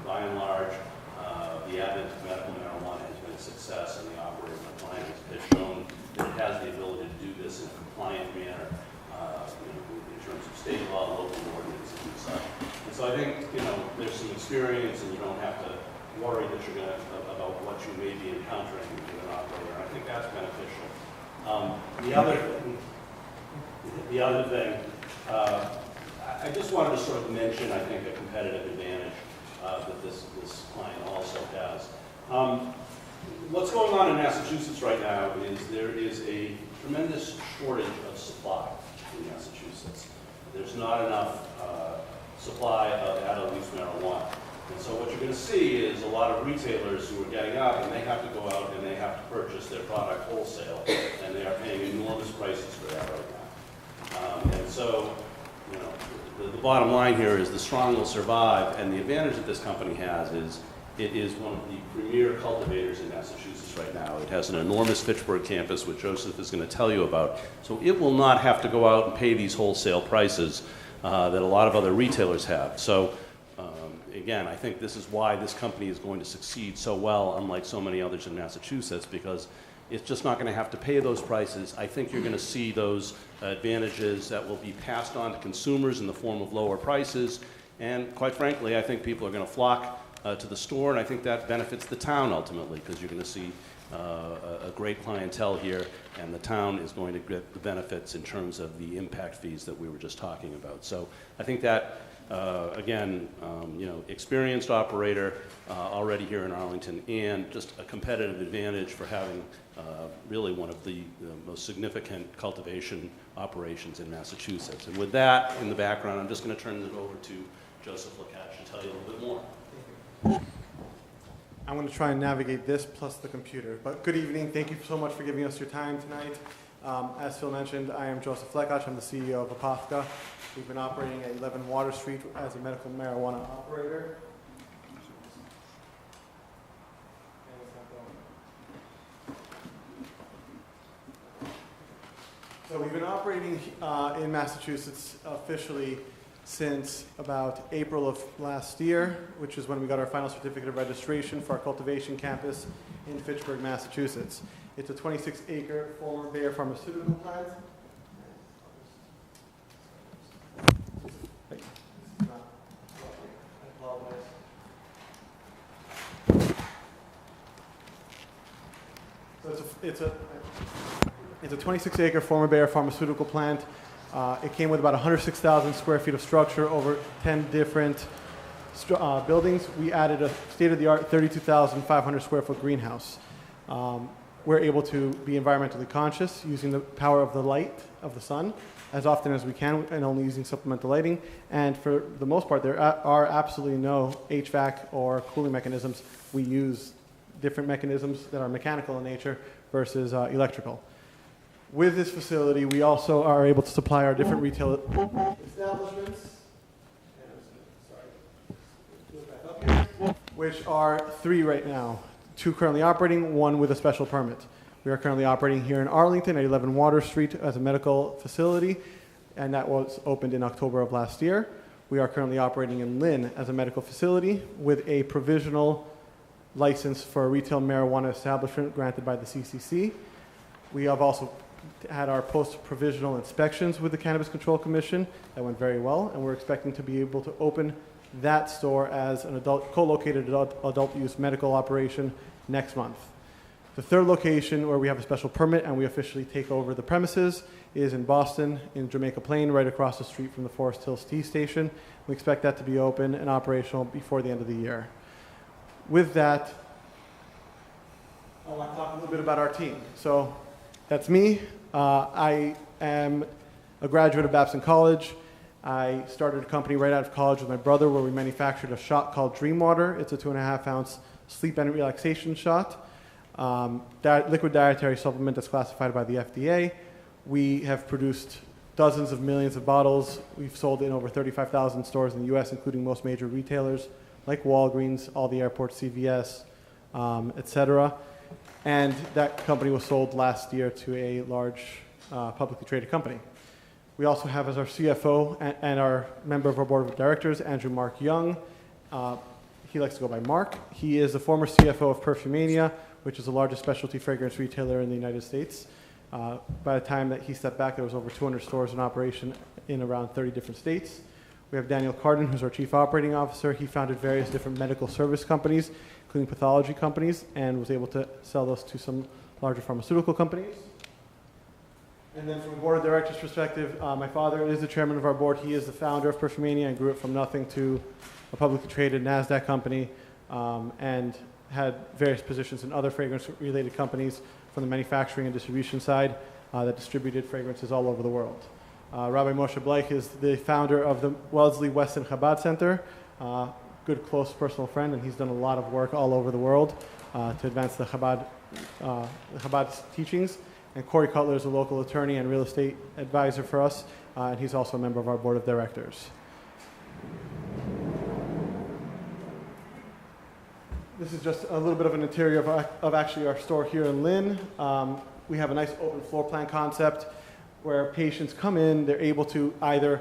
K: by and large, the advent of medical marijuana has been a success, and the operating client has shown that it has the ability to do this in a compliant manner, in terms of state law, local ordinances, and such. And so I think, there's some experience, and you don't have to worry that you're about what you may be encountering with an operator. I think that's beneficial. The other thing, I just wanted to sort of mention, I think, a competitive advantage that this client also has. What's going on in Massachusetts right now is there is a tremendous shortage of supply in Massachusetts. There's not enough supply of adult use marijuana. And so what you're going to see is a lot of retailers who are getting up, and they have to go out and they have to purchase their product wholesale, and they are paying enormous prices for that right now. And so, the bottom line here is the strong will survive, and the advantage that this company has is it is one of the premier cultivators in Massachusetts right now. It has an enormous Fitchburg campus, which Joseph is going to tell you about. So it will not have to go out and pay these wholesale prices that a lot of other retailers have. So again, I think this is why this company is going to succeed so well, unlike so many others in Massachusetts, because it's just not going to have to pay those prices. I think you're going to see those advantages that will be passed on to consumers in the form of lower prices. And quite frankly, I think people are going to flock to the store, and I think that benefits the town ultimately, because you're going to see a great clientele here, and the town is going to get the benefits in terms of the impact fees that we were just talking about. So I think that, again, experienced operator already here in Arlington, and just a competitive advantage for having really one of the most significant cultivation operations in Massachusetts. And with that in the background, I'm just going to turn it over to Joseph Lakash to tell you a little bit more.
B: I'm going to try and navigate this plus the computer. But good evening. Thank you so much for giving us your time tonight. As Phil mentioned, I am Joseph Fleckach. I'm the CEO of Apotheca. We've been operating at 11 Water Street as a medical marijuana operator. So we've been operating in Massachusetts officially since about April of last year, which is when we got our final certificate of registration for our cultivation campus in Fitchburg, Massachusetts. It's a 26-acre former Bayer pharmaceutical plant. So it's a 26-acre former Bayer pharmaceutical plant. It came with about 106,000 square feet of structure over 10 different buildings. We added a state-of-the-art 32,500 square foot greenhouse. We're able to be environmentally conscious using the power of the light of the sun as often as we can and only using supplemental lighting. And for the most part, there are absolutely no HVAC or cooling mechanisms. We use different mechanisms that are mechanical in nature versus electrical. With this facility, we also are able to supply our different retail establishments, which are 3 right now. 2 currently operating, 1 with a special permit. We are currently operating here in Arlington at 11 Water Street as a medical facility, and that was opened in October of last year. We are currently operating in Lynn as a medical facility with a provisional license for a retail marijuana establishment granted by the CCC. We have also had our post-provisional inspections with the Cannabis Control Commission. That went very well, and we're expecting to be able to open that store as an co-located adult use medical operation next month. The 3rd location where we have a special permit and we officially take over the premises is in Boston, in Jamaica Plain, right across the street from the Forest Hills Tea Station. We expect that to be open and operational before the end of the year. With that, I want to talk a little bit about our team. So that's me. I am a graduate of Babson College. I started a company right out of college with my brother where we manufactured a shot called Dream Water. It's a 2.5 ounce sleep and relaxation shot. Liquid dietary supplement that's classified by the FDA. We have produced dozens of millions of bottles. We've sold in over 35,000 stores in the US, including most major retailers like Walgreens, all the airports, CVS, etc. And that company was sold last year to a large publicly traded company. We also have as our CFO and our member of our board of directors, Andrew Mark Young. He likes to go by Mark. He is the former CFO of Perfumania, which is the largest specialty fragrance retailer in the United States. By the time that he stepped back, there was over 200 stores in operation in around 30 different states. We have Daniel Carden, who's our chief operating officer. He founded various different medical service companies, including pathology companies, and was able to sell those to some larger pharmaceutical companies. And then from a board of directors perspective, my father is the chairman of our board. He is the founder of Perfumania and grew it from nothing to a publicly traded NASDAQ company, and had various positions in other fragrance-related companies from the manufacturing and distribution side that distributed fragrances all over the world. Rabbi Moshe Bleich is the founder of the Wellesley Weston Chabad Center, good, close personal friend, and he's done a lot of work all over the world to advance the Chabad teachings. And Corey Cutler is a local attorney and real estate advisor for us, and he's also a member of our board of directors. This is just a little bit of an interior of actually our store here in Lynn. We have a nice open floor plan concept where patients come in, they're able to either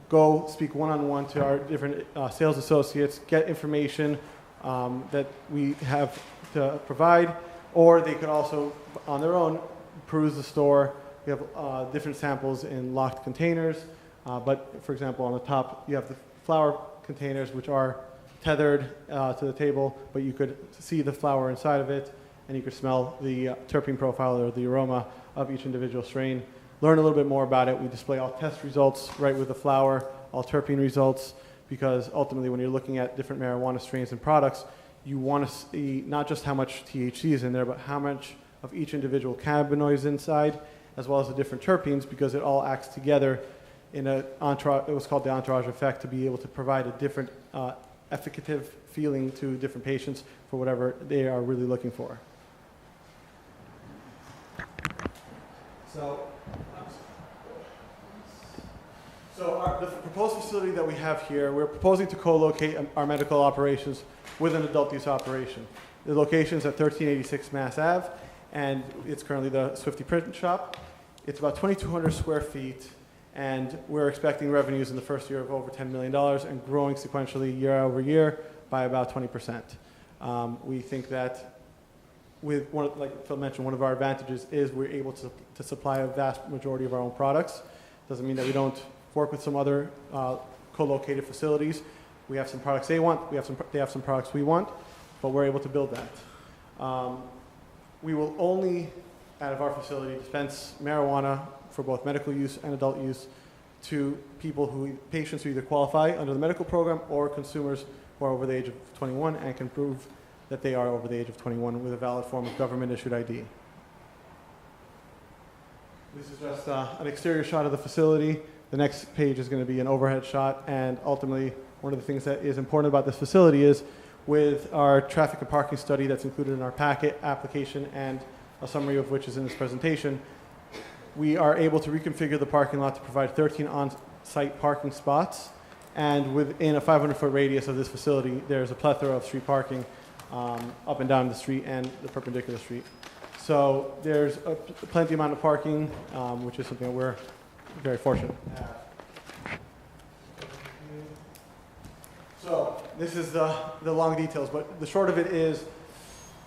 B: go speak one-on-one to our different sales associates, get information that we have to provide, or they could also, on their own, peruse the store. We have different samples in locked containers, but for example, on the top, you have the flower containers, which are tethered to the table, but you could see the flower inside of it, and you could smell the terpene profile or the aroma of each individual strain. Learn a little bit more about it. We display all test results right with the flower, all terpene results, because ultimately when you're looking at different marijuana strains and products, you want to see not just how much THC is in there, but how much of each individual cannabinoid is inside, as well as the different terpenes, because it all acts together in a entourage, it was called the entourage effect, to be able to provide a different
L: efficacious feeling to different patients for whatever they are really looking for. So the proposed facility that we have here, we're proposing to co-locate our medical operations with an adult use operation. The location is at 1386 Mass Ave, and it's currently the Swifty Print Shop. It's about 2,200 square feet, and we're expecting revenues in the first year of over $10 million and growing sequentially year over year by about 20%. We think that with like Phil mentioned, one of our advantages is we're able to supply a vast majority of our own products. Doesn't mean that we don't work with some other co-located facilities. We have some products they want, they have some products we want, but we're able to build that. We will only, out of our facility, dispense marijuana for both medical use and adult use to patients who either qualify under the medical program or consumers who are over the age of 21 and can prove that they are over the age of 21 with a valid form of government-issued ID. This is just an exterior shot of the facility. The next page is going to be an overhead shot, and ultimately, one of the things that is important about this facility is with our traffic and parking study that's included in our packet application and a summary of which is in this presentation, we are able to reconfigure the parking lot to provide 13 on-site parking spots, and within a 500-foot radius of this facility, there's a plethora of street parking up and down the street and the perpendicular street. So there's a plenty amount of parking, which is something that we're very fortunate to have. So this is the long details, but the short of it is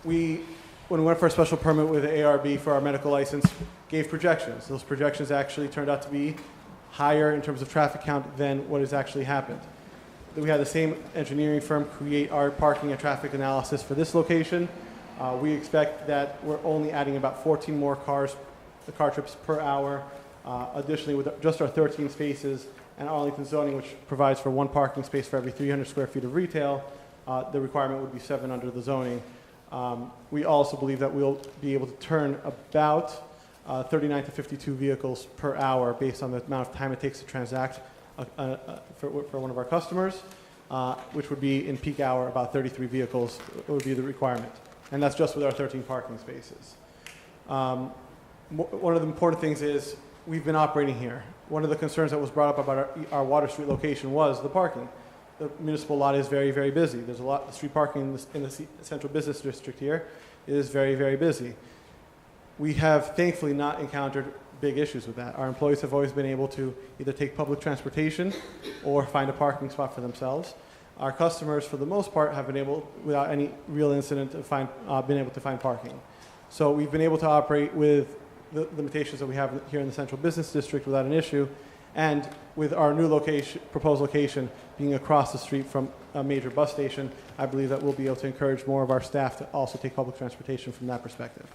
L: when we went for a special permit with the ARB for our medical license, gave projections. Those projections actually turned out to be higher in terms of traffic count than what has actually happened. We had the same engineering firm create our parking and traffic analysis for this location. We expect that we're only adding about 14 more car trips per hour. Additionally, with just our 13 spaces and Arlington zoning, which provides for one parking space for every 300 square feet of retail, the requirement would be 7 under the zoning. We also believe that we'll be able to turn about 39 to 52 vehicles per hour based on the amount of time it takes to transact for one of our customers, which would be in peak hour about 33 vehicles would be the requirement. And that's just with our 13 parking spaces. One of the important things is we've been operating here. One of the concerns that was brought up about our Water Street location was the parking. The municipal lot is very, very busy. There's a lot of street parking in the central business district here. It is very, very busy. We have thankfully not encountered big issues with that. Our employees have always been able to either take public transportation or find a parking spot for themselves. Our customers, for the most part, have been able, without any real incident, been able to find parking. So we've been able to operate with the limitations that we have here in the central business district without an issue, and with our new proposed location being across the street from a major bus station, I believe that we'll be able to encourage more of our staff to also take public transportation from that perspective.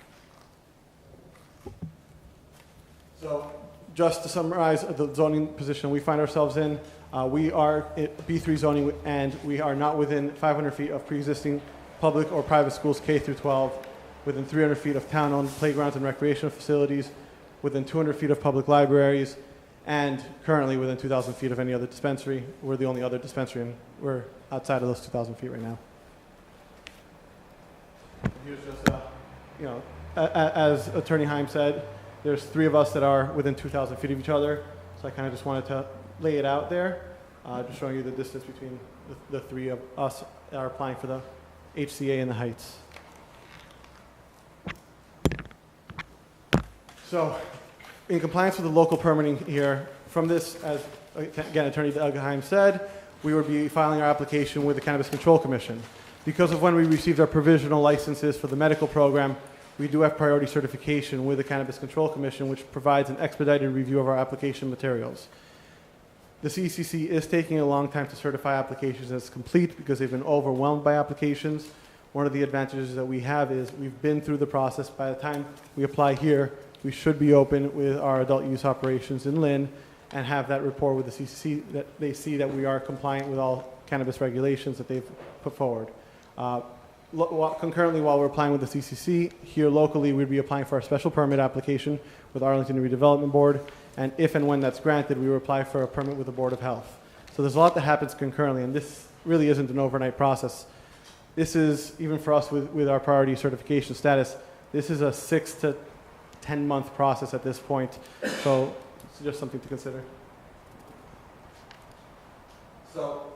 L: So just to summarize the zoning position we find ourselves in, we are at B3 zoning, and we are not within 500 feet of pre-existing public or private schools K through 12, within 300 feet of town-owned playgrounds and recreational facilities, within 200 feet of public libraries, and currently within 2,000 feet of any other dispensary. We're the only other dispensary, and we're outside of those 2,000 feet right now. Here's just, as Attorney Heim said, there's 3 of us that are within 2,000 feet of each other, so I kind of just wanted to lay it out there, just showing you the distance between the 3 of us that are applying for the HCA in the Heights. So, in compliance with the local permitting here, from this, as again Attorney Doug Heim said, we would be filing our application with the Cannabis Control Commission. Because of when we received our provisional licenses for the medical program, we do have priority certification with the Cannabis Control Commission, which provides an expedited review of our application materials. The CCC is taking a long time to certify applications as complete because they've been overwhelmed by applications. One of the advantages that we have is we've been through the process. By the time we apply here, we should be open with our adult use operations in Lynn and have that rapport with the CCC that they see that we are compliant with all cannabis regulations that they've put forward. Concurrently, while we're applying with the CCC, here locally we'd be applying for a special permit application with Arlington Redevelopment Board, and if and when that's granted, we will apply for a permit with the Board of Health. So there's a lot that happens concurrently, and this really isn't an overnight process. This is, even for us with our priority certification status, this is a 6 to 10 month process at this point. So it's just something to consider. So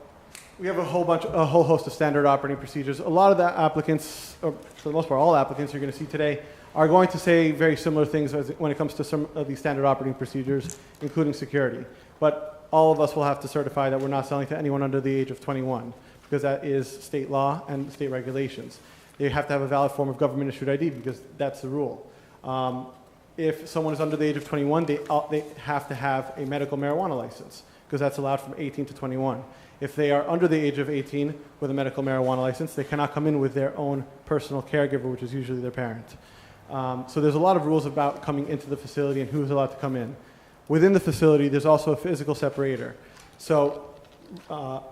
L: we have a whole host of standard operating procedures. A lot of the applicants, or for the most part, all applicants you're going to see today are going to say very similar things when it comes to some of these standard operating procedures, including security. But all of us will have to certify that we're not selling to anyone under the age of 21, because that is state law and state regulations. They have to have a valid form of government-issued ID, because that's the rule. If someone is under the age of 21, they have to have a medical marijuana license, because that's allowed from 18 to 21. If they are under the age of 18 with a medical marijuana license, they cannot come in with their own personal caregiver, which is usually their parent. So there's a lot of rules about coming into the facility and who's allowed to come in. Within the facility, there's also a physical separator. So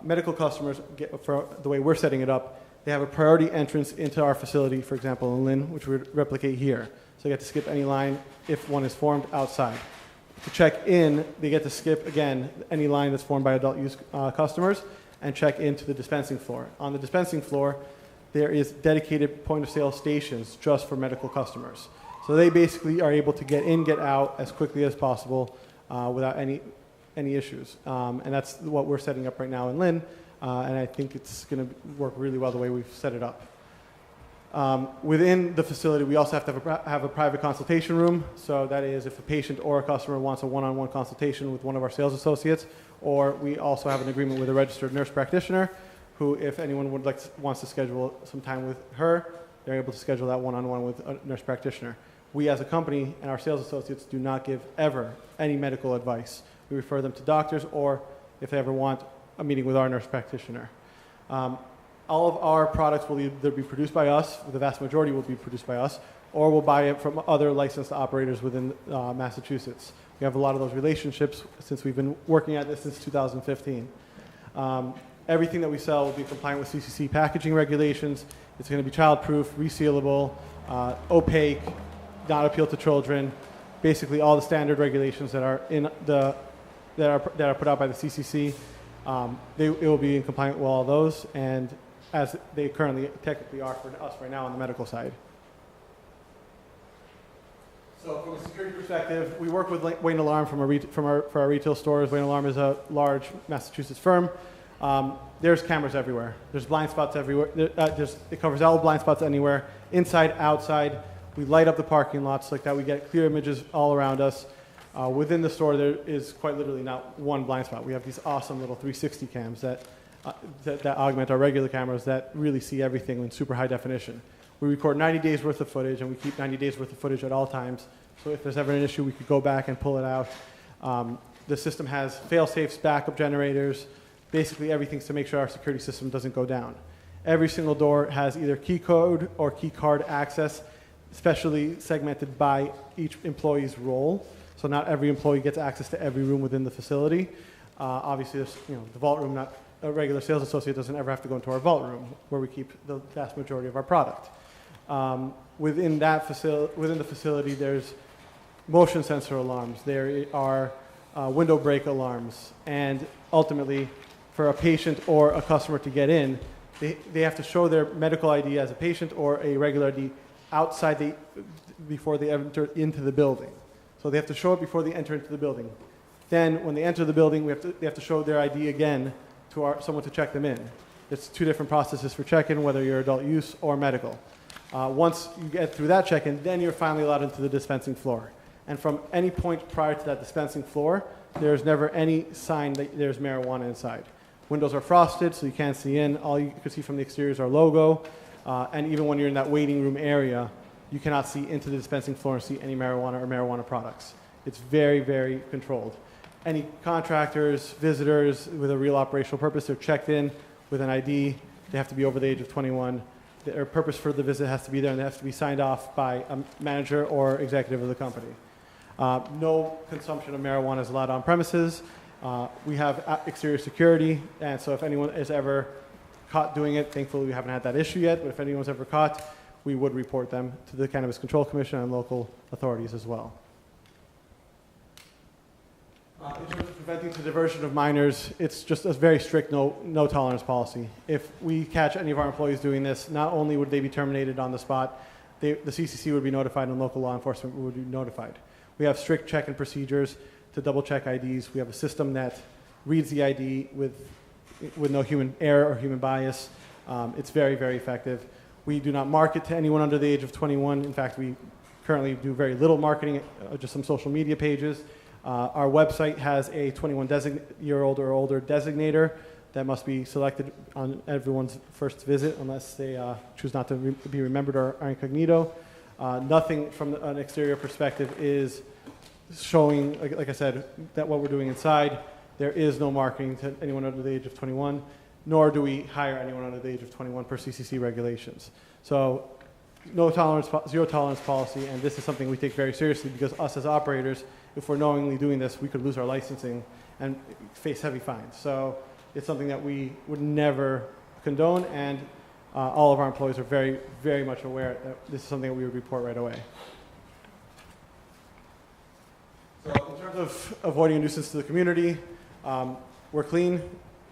L: medical customers, for the way we're setting it up, they have a priority entrance into our facility, for example, in Lynn, which we replicate here. So they get to skip any line if one is formed outside. To check in, they get to skip, again, any line that's formed by adult use customers and check into the dispensing floor. On the dispensing floor, there is dedicated point-of-sale stations just for medical customers. So they basically are able to get in, get out as quickly as possible without any issues. And that's what we're setting up right now in Lynn, and I think it's going to work really well the way we've set it up. Within the facility, we also have to have a private consultation room. So that is if a patient or a customer wants a one-on-one consultation with one of our sales associates, or we also have an agreement with a registered nurse practitioner who, if anyone wants to schedule some time with her, they're able to schedule that one-on-one with a nurse practitioner. We as a company and our sales associates do not give ever any medical advice. We refer them to doctors, or if they ever want, a meeting with our nurse practitioner. All of our products will either be produced by us, the vast majority will be produced by us, or we'll buy it from other licensed operators within Massachusetts. We have a lot of those relationships since we've been working at this since 2015. Everything that we sell will be compliant with CCC packaging regulations. It's going to be childproof, resealable, opaque, not appeal to children, basically all the standard regulations that are that are put out by the CCC. It will be in compliance with all those, and as they currently technically are for us right now on the medical side. So from a security perspective, we work with Wayne Alarm for our retail stores. Wayne Alarm is a large Massachusetts firm. There's cameras everywhere. There's blind spots everywhere. It covers all blind spots anywhere, inside, outside. We light up the parking lots like that. We get clear images all around us. Within the store, there is quite literally not one blind spot. We have these awesome little 360 cams that augment our regular cameras that really see everything in super high definition. We record 90 days worth of footage, and we keep 90 days worth of footage at all times. So if there's ever an issue, we could go back and pull it out. The system has fail-safes, backup generators, basically everything to make sure our security system doesn't go down. Every single door has either key code or key card access, specially segmented by each employee's role. So not every employee gets access to every room within the facility. Obviously, there's, the vault room, not a regular sales associate doesn't ever have to go into our vault room where we keep the vast majority of our product. Within the facility, there's motion sensor alarms. There are window break alarms. And ultimately, for a patient or a customer to get in, they have to show their medical ID as a patient or a regular ID outside before they enter into the building. So they have to show it before they enter into the building. Then when they enter the building, they have to show their ID again to someone to check them in. It's two different processes for check-in, whether you're adult use or medical. Once you get through that check-in, then you're finally allowed into the dispensing floor. And from any point prior to that dispensing floor, there's never any sign that there's marijuana inside. Windows are frosted, so you can't see in. All you can see from the exterior is our logo. And even when you're in that waiting room area, you cannot see into the dispensing floor and see any marijuana or marijuana products. It's very, very controlled. Any contractors, visitors with a real operational purpose, they're checked in with an ID. They have to be over the age of 21. Their purpose for the visit has to be there, and they have to be signed off by a manager or executive of the company. No consumption of marijuana is allowed on premises. We have exterior security, and so if anyone is ever caught doing it, thankfully we haven't had that issue yet, but if anyone's ever caught, we would report them to the Cannabis Control Commission and local authorities as well. In terms of preventing the diversion of minors, it's just a very strict no tolerance policy. If we catch any of our employees doing this, not only would they be terminated on the spot, the CCC would be notified and local law enforcement would be notified. We have strict check-in procedures to double-check IDs. We have a system that reads the ID with no human error or human bias. It's very, very effective. We do not market to anyone under the age of 21. In fact, we currently do very little marketing, just some social media pages. Our website has a 21-year-old or older designator that must be selected on everyone's first visit unless they choose not to be remembered or are incognito. Nothing from an exterior perspective is showing, like I said, that what we're doing inside. There is no marketing to anyone under the age of 21, nor do we hire anyone under the age of 21 per CCC regulations. So no tolerance, zero tolerance policy, and this is something we take very seriously because us as operators, if we're knowingly doing this, we could lose our licensing and face heavy fines. So it's something that we would never condone, and all of our employees are very, very much aware that this is something that we would report right away. So in terms of avoiding a nuisance to the community, we're clean.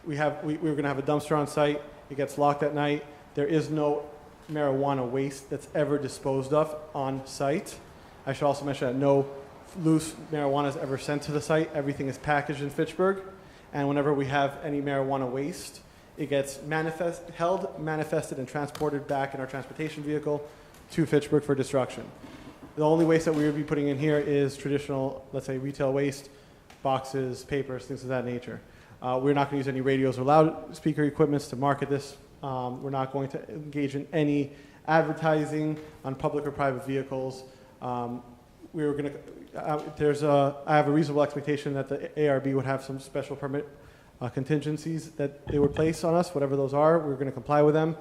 L: We're going to have a dumpster on site. It gets locked at night. There is no marijuana waste that's ever disposed of on site. I should also mention that no loose marijuana is ever sent to the site. Everything is packaged in Fitchburg. And whenever we have any marijuana waste, it gets manifested, and transported back in our transportation vehicle to Fitchburg for destruction. The only waste that we would be putting in here is traditional, let's say, retail waste, boxes, papers, things of that nature. We're not going to use any radios or loudspeaker equipments to market this. We're not going to engage in any advertising on public or private vehicles. We were going to. I have a reasonable expectation that the ARB would have some special permit contingencies that they would place on us, whatever those are. We're going to comply with them.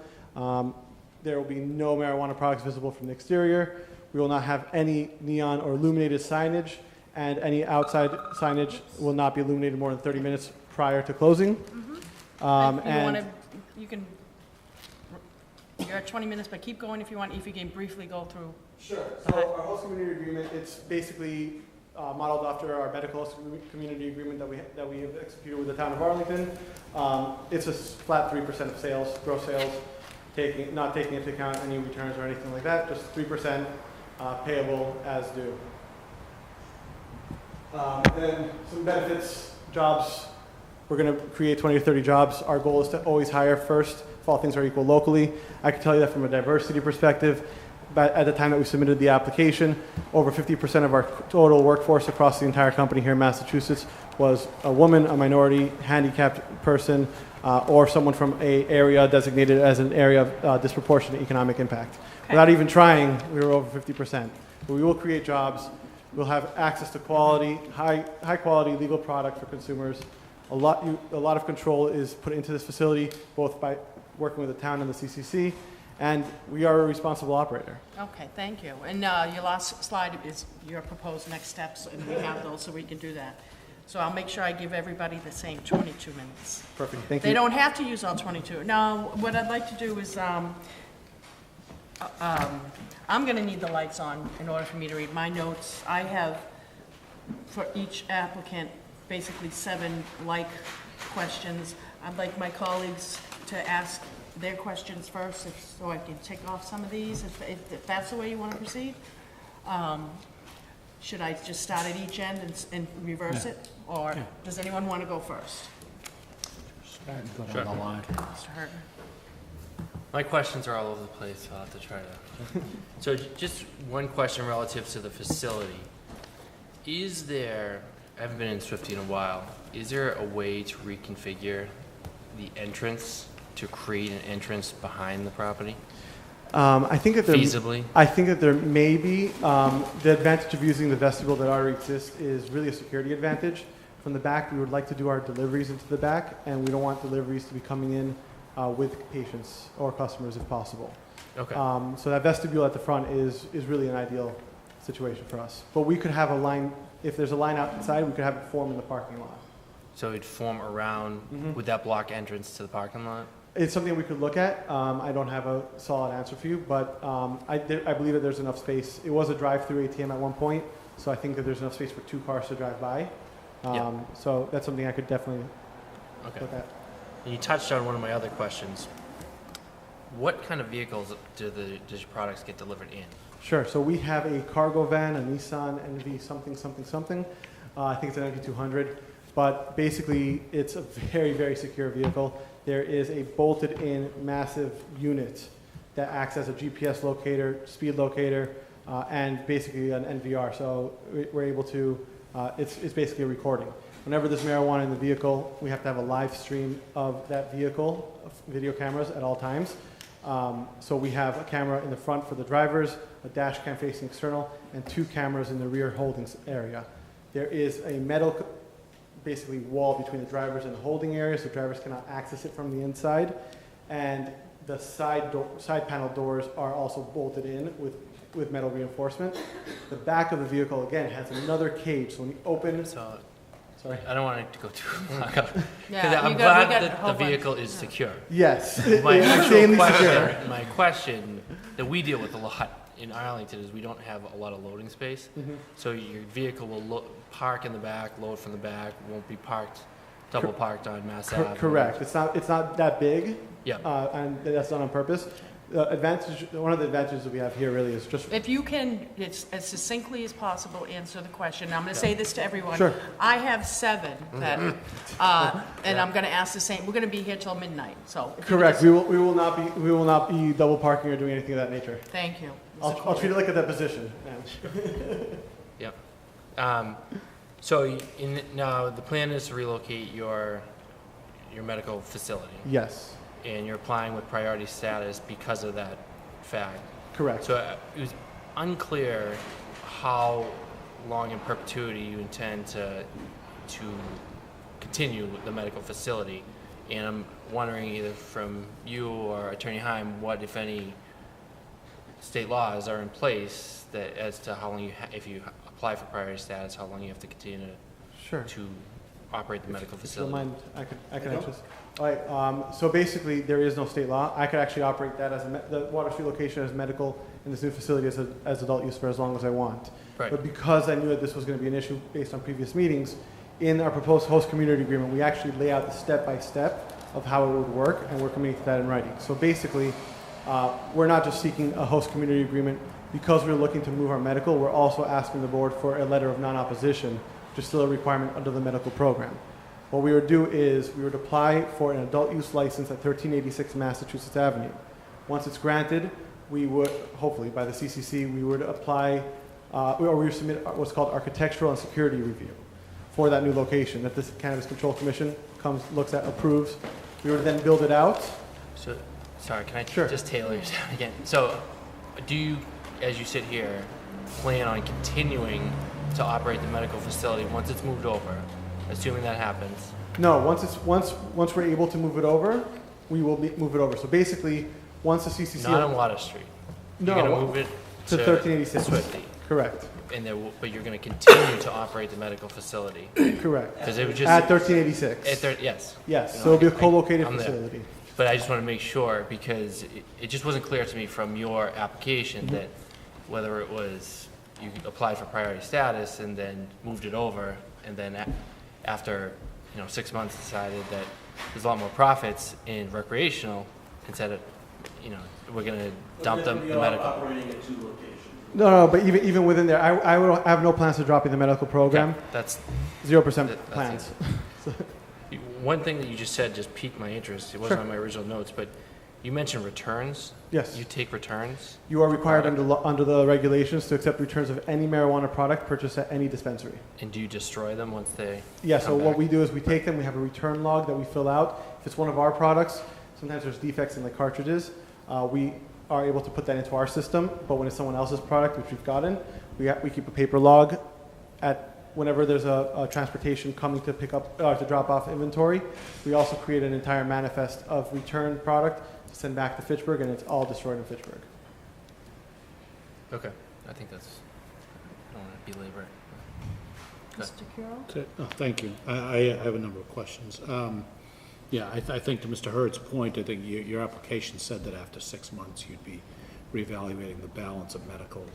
L: There will be no marijuana products visible from the exterior. We will not have any neon or illuminated signage, and any outside signage will not be illuminated more than 30 minutes prior to closing.
A: You're at 20 minutes, but keep going if you want, if you can briefly go through.
L: Sure. So our host community agreement, it's basically modeled after our medical host community agreement that we have executed with the town of Arlington. It's a flat 3% of sales, gross sales, not taking into account any returns or anything like that, just 3% payable as due. Then some benefits, jobs. We're going to create 20 to 30 jobs. Our goal is to always hire first if all things are equal locally. I can tell you that from a diversity perspective. But at the time that we submitted the application, over 50% of our total workforce across the entire company here in Massachusetts was a woman, a minority, handicapped person, or someone from an area designated as an area of disproportionate economic impact. Okay. Without even trying, we were over 50%. But we will create jobs. We'll have access to quality, high quality legal product for consumers. A lot of control is put into this facility, both by working with the town and the CCC. And we are a responsible operator.
A: Okay, thank you. And your last slide is your proposed next steps, and we have those, so we can do that. So I'll make sure I give everybody the same 22 minutes.
L: Perfect, thank you.
A: They don't have to use all 22. Now, what I'd like to do is, I'm going to need the lights on in order for me to read my notes. I have, for each applicant, basically 7 like questions. I'd like my colleagues to ask their questions first, so I can tick off some of these, if that's the way you want to proceed. Should I just start at each end and reverse it? Or does anyone want to go first?
E: Go down the line.
A: Mr. Herger.
F: My questions are all over the place, so I'll have to try to. So just one question relative to the facility. Is there, I haven't been in Swifty in a while, is there a way to reconfigure the entrance to create an entrance behind the property?
L: I think that
F: feasibly?
L: I think that there may be. The advantage of using the vestibule that already exists is really a security advantage. From the back, we would like to do our deliveries into the back, and we don't want deliveries to be coming in with patients or customers if possible.
F: Okay.
L: So that vestibule at the front is really an ideal situation for us. But we could have a line, if there's a line outside, we could have it form in the parking lot.
F: So it'd form around, would that block entrance to the parking lot?
L: It's something we could look at. I don't have a solid answer for you, but I believe that there's enough space. It was a drive-through ATM at one point, so I think that there's enough space for 2 cars to drive by. So that's something I could definitely look at.
F: You touched on one of my other questions. What kind of vehicles does your products get delivered in?
L: Sure. So we have a cargo van, a Nissan NV something something something. I think it's an NV200. But basically, it's a very, very secure vehicle. There is a bolted-in massive unit that acts as a GPS locator, speed locator, and basically an NVR. So we're able to, it's basically a recording. Whenever there's marijuana in the vehicle, we have to have a live stream of that vehicle, video cameras at all times. So we have a camera in the front for the drivers, a dash cam facing external, and 2 cameras in the rear holding area. There is a metal basically wall between the drivers and the holding area, so drivers cannot access it from the inside. And the side panel doors are also bolted in with metal reinforcement. The back of the vehicle, again, has another cage. So when you open... Sorry.
F: I don't want it to go too long. Because
A: Yeah,
F: I'm glad that the vehicle is secure.
L: Yes,
F: My
L: insanely
F: question,
L: secure.
F: my question that we deal with a lot in Arlington is we don't have a lot of loading space. So your vehicle will park in the back, load from the back, won't be parked, double parked on Mass Ave.
L: Correct. It's not that big.
F: Yeah.
L: And that's done on purpose. One of the advantages that we have here really is just...
A: If you can, as succinctly as possible, answer the question. I'm going to say this to everyone.
L: Sure.
A: I have 7 that, and I'm going to ask the same. We're going to be here till midnight, so. if you
L: Correct.
A: just-
L: We will not be double parking or doing anything of that nature.
A: Thank you.
L: I'll treat it like a deposition.
F: Yep. So now the plan is to relocate your medical facility.
L: Yes.
F: And you're applying with priority status because of that fact.
L: Correct.
F: So it was unclear how long in perpetuity you intend to continue the medical facility. And I'm wondering either from you or Attorney Heim, what, if any, state laws are in place that as to how long if you apply for priority status, how long you have to continue to operate the medical facility.
L: If you don't mind, I can answer this. All right, so basically there is no state law. I could actually operate that as the Water Street location as medical in this new facility as adult use for as long as I want.
F: Right.
L: But because I knew that this was going to be an issue based on previous meetings, in our proposed host community agreement, we actually lay out the step-by-step of how it would work, and we're committing to that in writing. So basically, we're not just seeking a host community agreement because we're looking to move our medical, we're also asking the board for a letter of non-opposition, which is still a requirement under the medical program. What we would do is we would apply for an adult use license at 1386 Massachusetts Avenue. Once it's granted, we would, hopefully by the CCC, we would apply, or we would submit what's called architectural and security review for that new location that this Cannabis Control Commission comes, looks at, approves. We would then build it out.
F: So, sorry, can I just tailor yours down again? So, do you, as you sit here, plan on continuing to operate the medical facility once it's moved over, assuming that happens?
L: No, once we're able to move it over, we will move it over. So basically, once the CCC...
F: Not on Water Street.
L: No,
F: you're going to move it
L: to 1386.
F: Swifty.
L: Correct.
F: And but you're going to continue to operate the medical facility.
L: Correct.
F: Because it was just
L: at 1386.
F: Yes.
L: Yes.
F: You know,
L: So it'll be a co-located
F: I'm there.
L: facility.
F: But I just want to make sure because it just wasn't clear to me from your application that whether it was you applied for priority status and then moved it over and then after 6 months decided that there's a lot more profits in recreational instead of we're going to dump the medical.
K: Operating at 2 locations.
L: No, but even within there, I would have no plans to dropping the medical program.
F: Yeah, that's
L: 0% plans.
F: One thing that you just said just piqued my interest. It wasn't on my original notes, but you mentioned returns.
L: Yes.
F: You take returns.
L: You are required under the regulations to accept returns of any marijuana product purchased at any dispensary.
F: And do you destroy them once they
L: Yeah, so
F: come
L: what
F: back?
L: we do is we take them, we have a return log that we fill out. If it's one of our products, sometimes there's defects in the cartridges. We are able to put that into our system, but when it's someone else's product, which we've gotten, we keep a paper log at whenever there's a transportation coming to pick up, to drop off inventory. We also create an entire manifest of return product to send back to Fitchburg, and it's all destroyed in Fitchburg.
F: Okay, I think that's, I don't want to belabor it.
A: Mr. Curro?
E: Thank you. I have a number of questions. I think to Mr. Hurd's point, I think your application said that after 6 months you'd be reevaluating the balance of medical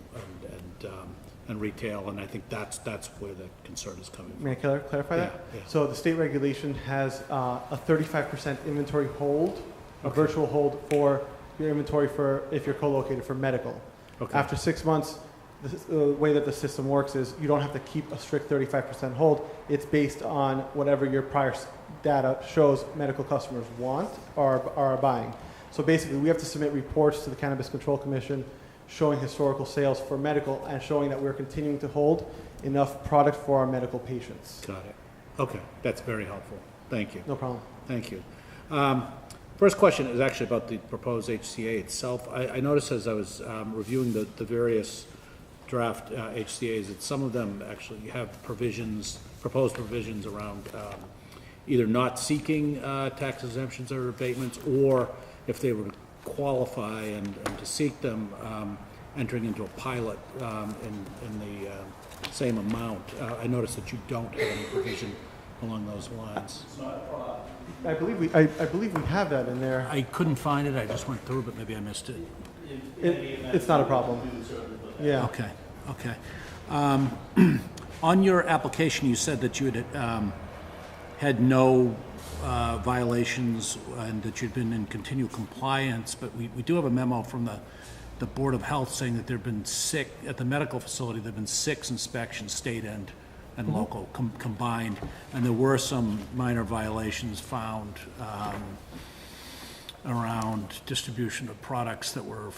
E: and retail, and I think that's where the concern is coming from.
L: May I clarify that?
E: Yeah.
L: So the state regulation has a 35% inventory hold, a virtual hold for your inventory for if you're co-located for medical.
E: Okay.
L: After 6 months, the way that the system works is you don't have to keep a strict 35% hold. It's based on whatever your prior data shows medical customers want or are buying. So basically, we have to submit reports to the Cannabis Control Commission showing historical sales for medical and showing that we're continuing to hold enough product for our medical patients.
E: Got it. Okay, that's very helpful. Thank you.
L: No problem.
E: Thank you. First question is actually about the proposed HCA itself. I noticed as I was reviewing the various draft HCA's that some of them actually have proposed provisions around either not seeking tax exemptions or abatements, or if they were to qualify and to seek them, entering into a pilot in the same amount. I noticed that you don't have any provision along those lines.
L: It's not a problem. I believe we have that in there.
E: I couldn't find it. I just went through, but maybe I missed it.
L: It's not a problem. Yeah.
E: Okay. Okay. On your application, you said that you had no violations and that you'd been in continual compliance, but we do have a memo from the Board of Health saying that there have been at the medical facility, there have been 6 inspections, state and local combined, and there were some minor violations found around distribution of products that were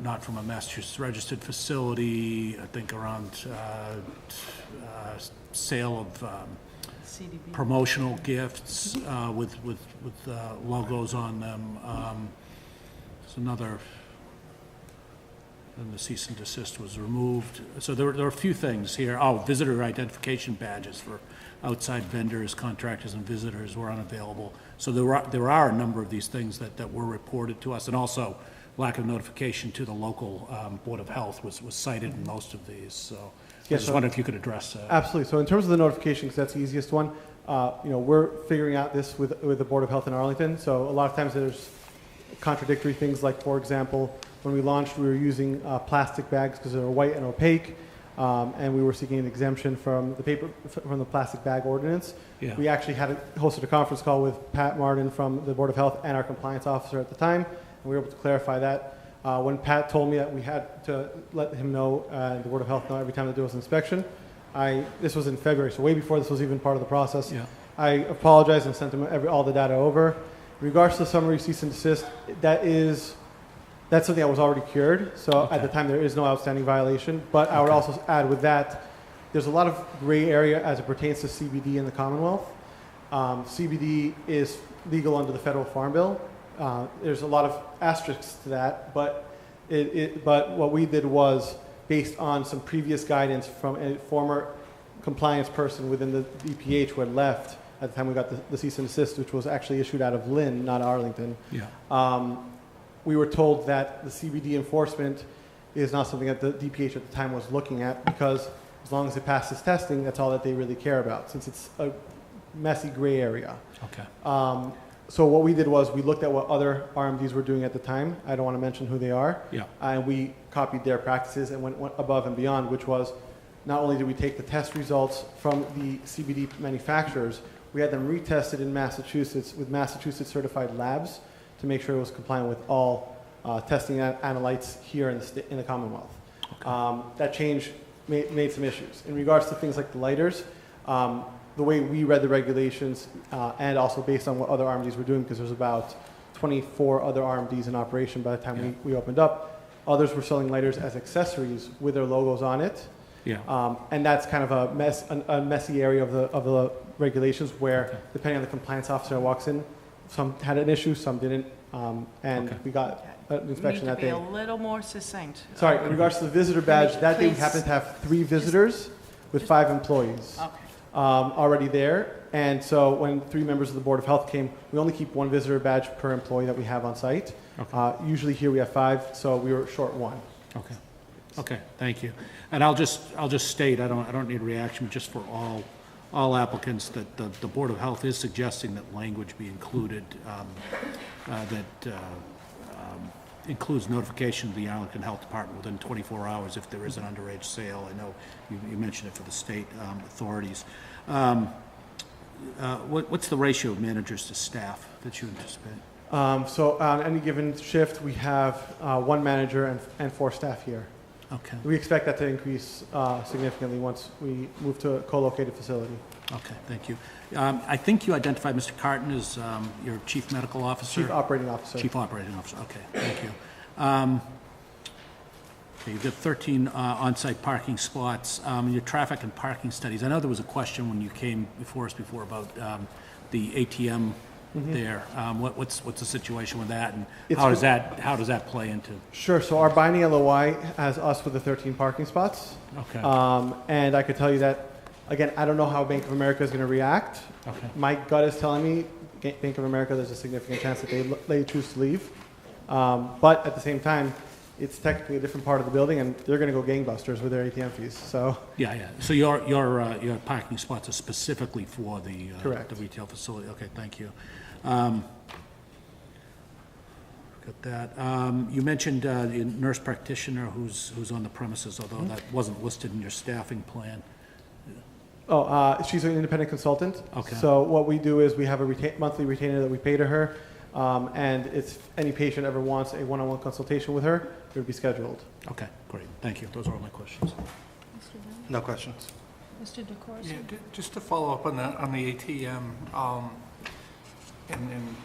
E: not from a Massachusetts registered facility, I think around sale of promotional gifts with logos on them. There's another, and the cease and desist was removed. So there are a few things here. Oh, visitor identification badges for outside vendors, contractors, and visitors were unavailable. So there are a number of these things that were reported to us, and also lack of notification to the local Board of Health was cited in most of these. So I just wondered if you could address that.
L: Absolutely. So in terms of the notification, because that's the easiest one, we're figuring out this with the Board of Health in Arlington. So a lot of times there's contradictory things, like, for example, when we launched, we were using plastic bags because they were white and opaque, and we were seeking an exemption from the plastic bag ordinance.
E: Yeah.
L: We actually hosted a conference call with Pat Martin from the Board of Health and our compliance officer at the time, and we were able to clarify that. When Pat told me that we had to let him know, the Board of Health know every time that there was an inspection, this was in February, so way before this was even part of the process.
E: Yeah.
L: I apologized and sent him all the data over. In regards to the summary cease and desist, that's something that was already cured. So at the time, there is no outstanding violation. But I would also add with that, there's a lot of gray area as it pertains to CBD in the Commonwealth. CBD is legal under the Federal Farm Bill. There's a lot of asterisks to that, but what we did was based on some previous guidance from a former compliance person within the DPH who had left at the time we got the cease and desist, which was actually issued out of Lynn, not Arlington.
E: Yeah.
L: We were told that the CBD enforcement is not something that the DPH at the time was looking at, because as long as it passes testing, that's all that they really care about, since it's a messy gray area.
E: Okay.
L: So what we did was we looked at what other RMDs were doing at the time. I don't want to mention who they are.
E: Yeah.
L: And we copied their practices and went above and beyond, which was not only did we take the test results from the CBD manufacturers, we had them retested in Massachusetts with Massachusetts certified labs to make sure it was compliant with all testing analytes here in the Commonwealth. Okay. That change made some issues. In regards to things like the lighters, the way we read the regulations, and also based on what other RMDs were doing, because there's about 24 other RMDs in operation by the time we opened up, others were selling lighters as accessories with their logos on it.
E: Yeah.
L: And that's kind of a messy area of the regulations where, depending on the compliance officer that walks in, some had an issue, some didn't, and we got an inspection that day.
A: You need to be a little more succinct.
L: Sorry, in regards to the visitor badge, that day we happened to have 3 visitors with 5 employees.
A: Okay.
L: Already there, and so when 3 members of the Board of Health came, we only keep 1 visitor badge per employee that we have on site. Okay. Usually here we have 5, so we were short 1.
E: Okay. Okay. Thank you. And I'll just state, I don't need a reaction, just for all applicants, that the Board of Health is suggesting that language be included that includes notification to the Arlington Health Department within 24 hours if there is an underage sale. I know you mentioned it for the state authorities. What's the ratio of managers to staff that you anticipate?
L: So on any given shift, we have 1 manager and 4 staff here.
E: Okay.
L: We expect that to increase significantly once we move to a co-located facility.
E: Okay, thank you. I think you identified Mr. Carton as your Chief Medical Officer?
L: Chief Operating Officer.
E: Chief Operating Officer, okay, thank you. Okay, you've got 13 on-site parking spots. Your traffic and parking studies, I know there was a question when you came before us before about the ATM there. What's the situation with that, and how does that play into?
L: Sure. So our binding LOI has us with the 13 parking spots.
E: Okay.
L: And I could tell you that, again, I don't know how Bank of America is going to react.
E: Okay.
L: My gut is telling me Bank of America, there's a significant chance that they choose to leave. But at the same time, it's technically a different part of the building, and they're going to go gangbusters with their ATM fees. So
E: Yeah. So your parking spots are specifically for the
L: Correct.
E: the retail facility. Okay, thank you. Got that. You mentioned the nurse practitioner who's on the premises, although that wasn't listed in your staffing plan.
L: She's an independent consultant.
E: Okay.
L: So what we do is we have a monthly retainer that we pay to her, and if any patient ever wants a one-on-one consultation with her, it would be scheduled.
E: Okay, great. Thank you. Those are all my questions.
B: No questions.
A: Mr. DeCourcey?
G: Yeah, just to follow up on the ATM, and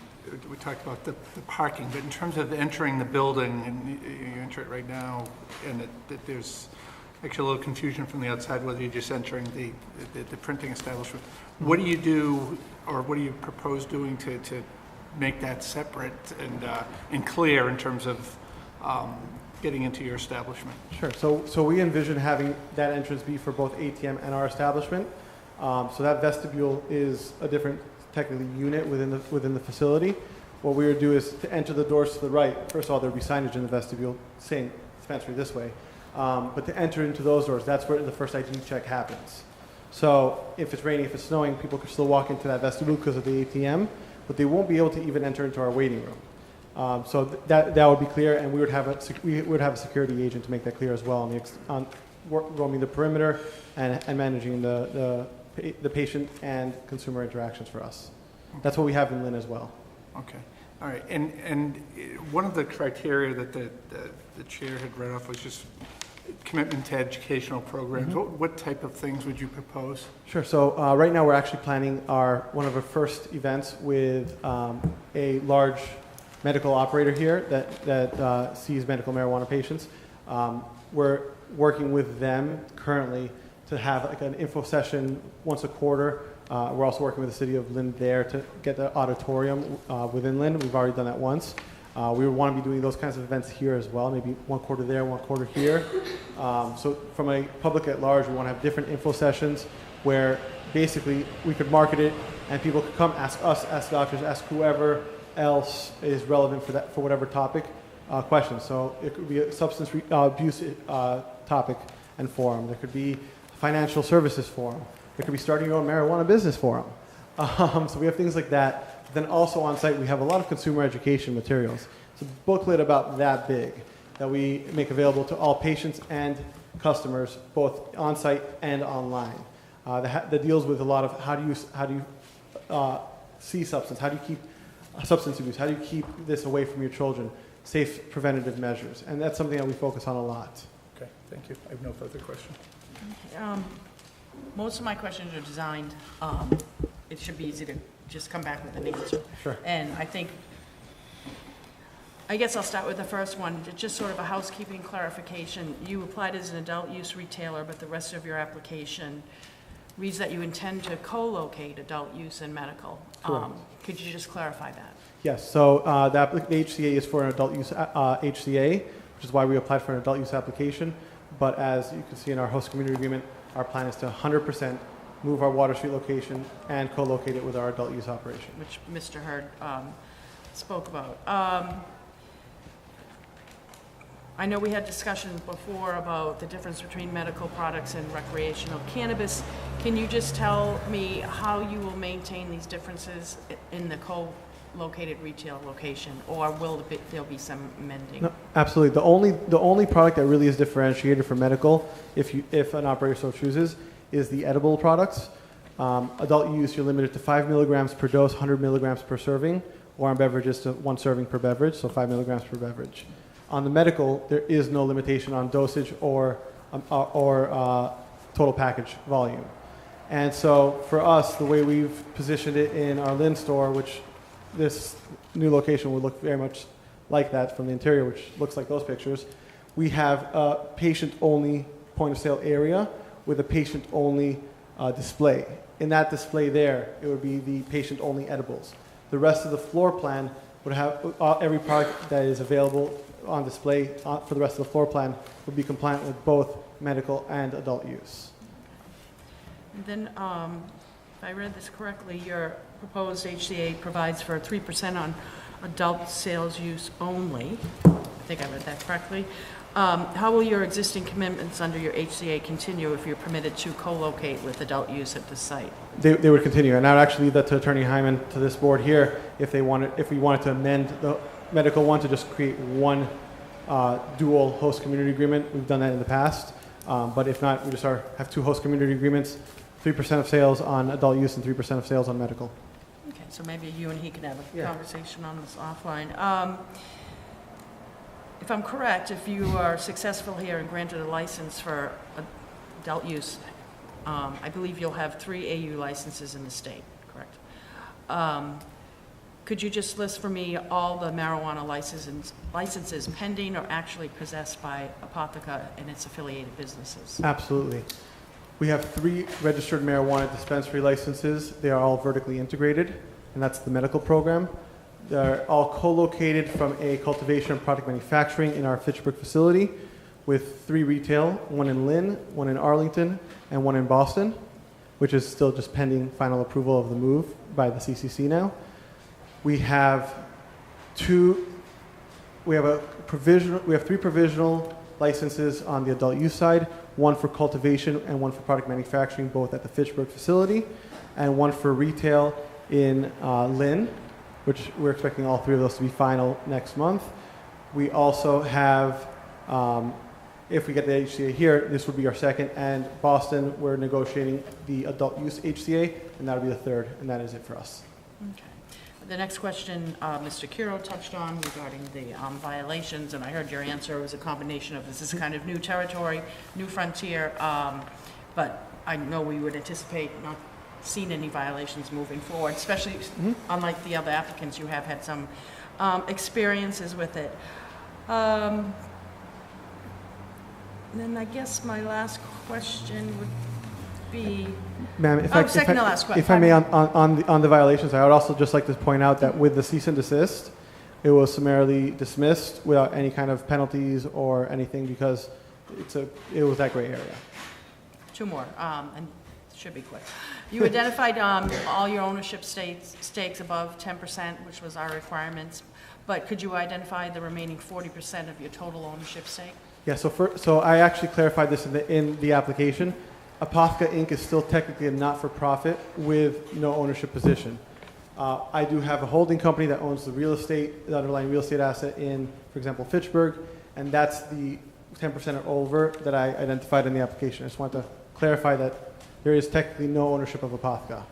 G: we talked about the parking, but in terms of entering the building, and you enter it right now, and there's actually a little confusion from the outside whether you're just entering the printing establishment. What do you do, or what do you propose doing to make that separate and clear in terms of getting into your establishment?
L: Sure. So we envision having that entrance be for both ATM and our establishment. So that vestibule is a different technically unit within the facility. What we would do is to enter the doors to the right. First of all, there would be signage in the vestibule saying dispensary this way. But to enter into those doors, that's where the first ID check happens. So if it's raining, if it's snowing, people can still walk into that vestibule because of the ATM, but they won't be able to even enter into our waiting room. So that would be clear, and we would have a security agent to make that clear as well on roaming the perimeter and managing the patient and consumer interactions for us. That's what we have in Lynn as well.
G: Okay. All right. And one of the criteria that the chair had read off was just commitment to educational programs. What type of things would you propose?
L: Sure. So right now we're actually planning one of our first events with a large medical operator here that sees medical marijuana patients. We're working with them currently to have like an info session once a quarter. We're also working with the city of Lynn there to get the auditorium within Lynn. We've already done that once. We would want to be doing those kinds of events here as well, maybe one quarter there, one quarter here. So from a public at large, we want to have different info sessions where basically we could market it and people could come ask us, ask doctors, ask whoever else is relevant for whatever topic questions. So it could be a substance abuse topic and forum. There could be financial services forum. There could be starting your own marijuana business forum. So we have things like that. Then also on site, we have a lot of consumer education materials. It's a booklet about that big that we make available to all patients and customers, both on site and online. That deals with a lot of how do you see substance, how do you keep substance abuse, how do you keep this away from your children, safe preventative measures, and that's something that we focus on a lot.
G: Okay, thank you. I have no further questions.
A: Most of my questions are designed, it should be easy to just come back with an answer.
L: Sure.
A: And I guess I'll start with the first one, just sort of a housekeeping clarification. You applied as an adult use retailer, but the rest of your application reads that you intend to co-locate adult use and medical.
L: Correct.
A: Could you just clarify that?
L: Yes, so the HCA is for an adult use HCA, which is why we applied for an adult use application. But as you can see in our host community agreement, our plan is to 100% move our Water Street location and co-locate it with our adult use operation.
A: Which Mr. Hurd spoke about. I know we had discussions before about the difference between medical products and recreational cannabis. Can you just tell me how you will maintain these differences in the located retail location, or will there be some mending?
L: No, absolutely. The only product that really is differentiated for medical, if an operator so chooses, is the edible products. Adult use, you're limited to 5 milligrams per dose, 100 milligrams per serving, or on beverages to 1 serving per beverage, so 5 milligrams per beverage. On the medical, there is no limitation on dosage or total package volume. And so for us, the way we've positioned it in our Lynn store, which this new location would look very much like that from the interior, which looks like those pictures, we have a patient-only point-of-sale area with a patient-only display. In that display there, it would be the patient-only edibles. The rest of the floor plan would have every product that is available on display for the rest of the floor plan would be compliant with both medical and adult use.
A: And then, if I read this correctly, your proposed HCA provides for 3% on adult sales use only. I think I read that correctly. How will your existing commitments under your HCA continue if you're permitted to co-locate with adult use at the site?
L: They would continue, and I would actually leave that to Attorney Heim and to this board here if we wanted to amend the medical one to just create one dual host community agreement. We've done that in the past, but if not, we just have 2 host community agreements, 3% of sales on adult use and 3% of sales on medical.
A: Okay, so maybe you and he can have a conversation on this offline. If I'm correct, if you are successful here and granted a license for adult use, I believe you'll have 3 AU licenses in the state, correct? Could you just list for me all the marijuana licenses pending or actually possessed by Apotheca and its affiliated businesses?
L: Absolutely. We have 3 registered marijuana dispensary licenses. They are all vertically integrated, and that's the medical program. They're all co-located from a cultivation and product manufacturing in our Fitchburg facility with 3 retail, 1 in Lynn, 1 in Arlington, and 1 in Boston, which is still just pending final approval of the move by the CCC now. We have 3 provisional licenses on the adult use side, 1 for cultivation and 1 for product manufacturing, both at the Fitchburg facility, and 1 for retail in Lynn, which we're expecting all 3 of those to be final next month. We also have, if we get the HCA here, this would be our second, and Boston, we're negotiating the adult use HCA, and that'll be the 3rd, and that is it for us.
A: Okay. The next question, Mr. Curro touched on regarding the violations, and I heard your answer was a combination of this is kind of new territory, new frontier, but I know we would anticipate not seeing any violations moving forward, especially unlike the other applicants, you have had some experiences with it. And then I guess my last question would be,
L: Ma'am, if I may, on the violations, I would also just like to point out that with the cease and desist, it was summarily dismissed without any kind of penalties or anything because it was that gray area.
A: 2 more, and it should be quick. You identified all your ownership stakes above 10%, which was our requirements, but could you identify the remaining 40% of your total ownership stake?
L: Yeah, so I actually clarified this in the application. Apotheca Inc. is still technically a not-for-profit with no ownership position. I do have a holding company that owns the underlying real estate asset in, for example, Fitchburg, and that's the 10% or over that I identified in the application. I just wanted to clarify that there is technically no ownership of Apotheca.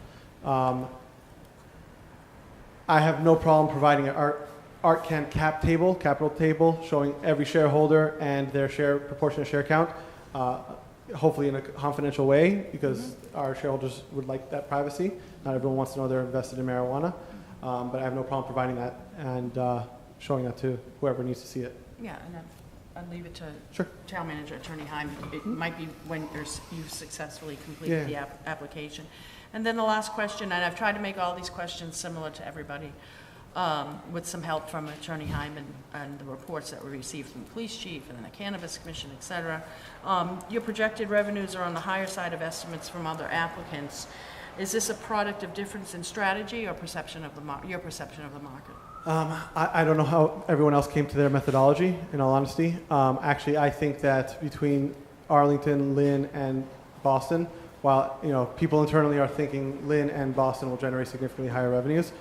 L: I have no problem providing an ArtCan capital table, showing every shareholder and their proportionate share count, hopefully in a confidential way, because our shareholders would like that privacy. Not everyone wants to know they're invested in marijuana, but I have no problem providing that and showing that to whoever needs to see it.
A: Yeah, and I'll leave it to Town Manager Attorney Heim. It might be when you've successfly completed the application. And then the last question, and I've tried to make all these questions similar to everybody, with some help from Attorney Heim and the reports that we received from the police chief and the Cannabis Commission, et cetera. Your projected revenues are on the higher side of estimates from other applicants. Is this a product of difference in strategy or perception of your perception of the market?
L: I don't know how everyone else came to their methodology, in all honesty. Actually, I think that between Arlington, Lynn, and Boston, while people internally are thinking Lynn and Boston will generate significantly higher revenues,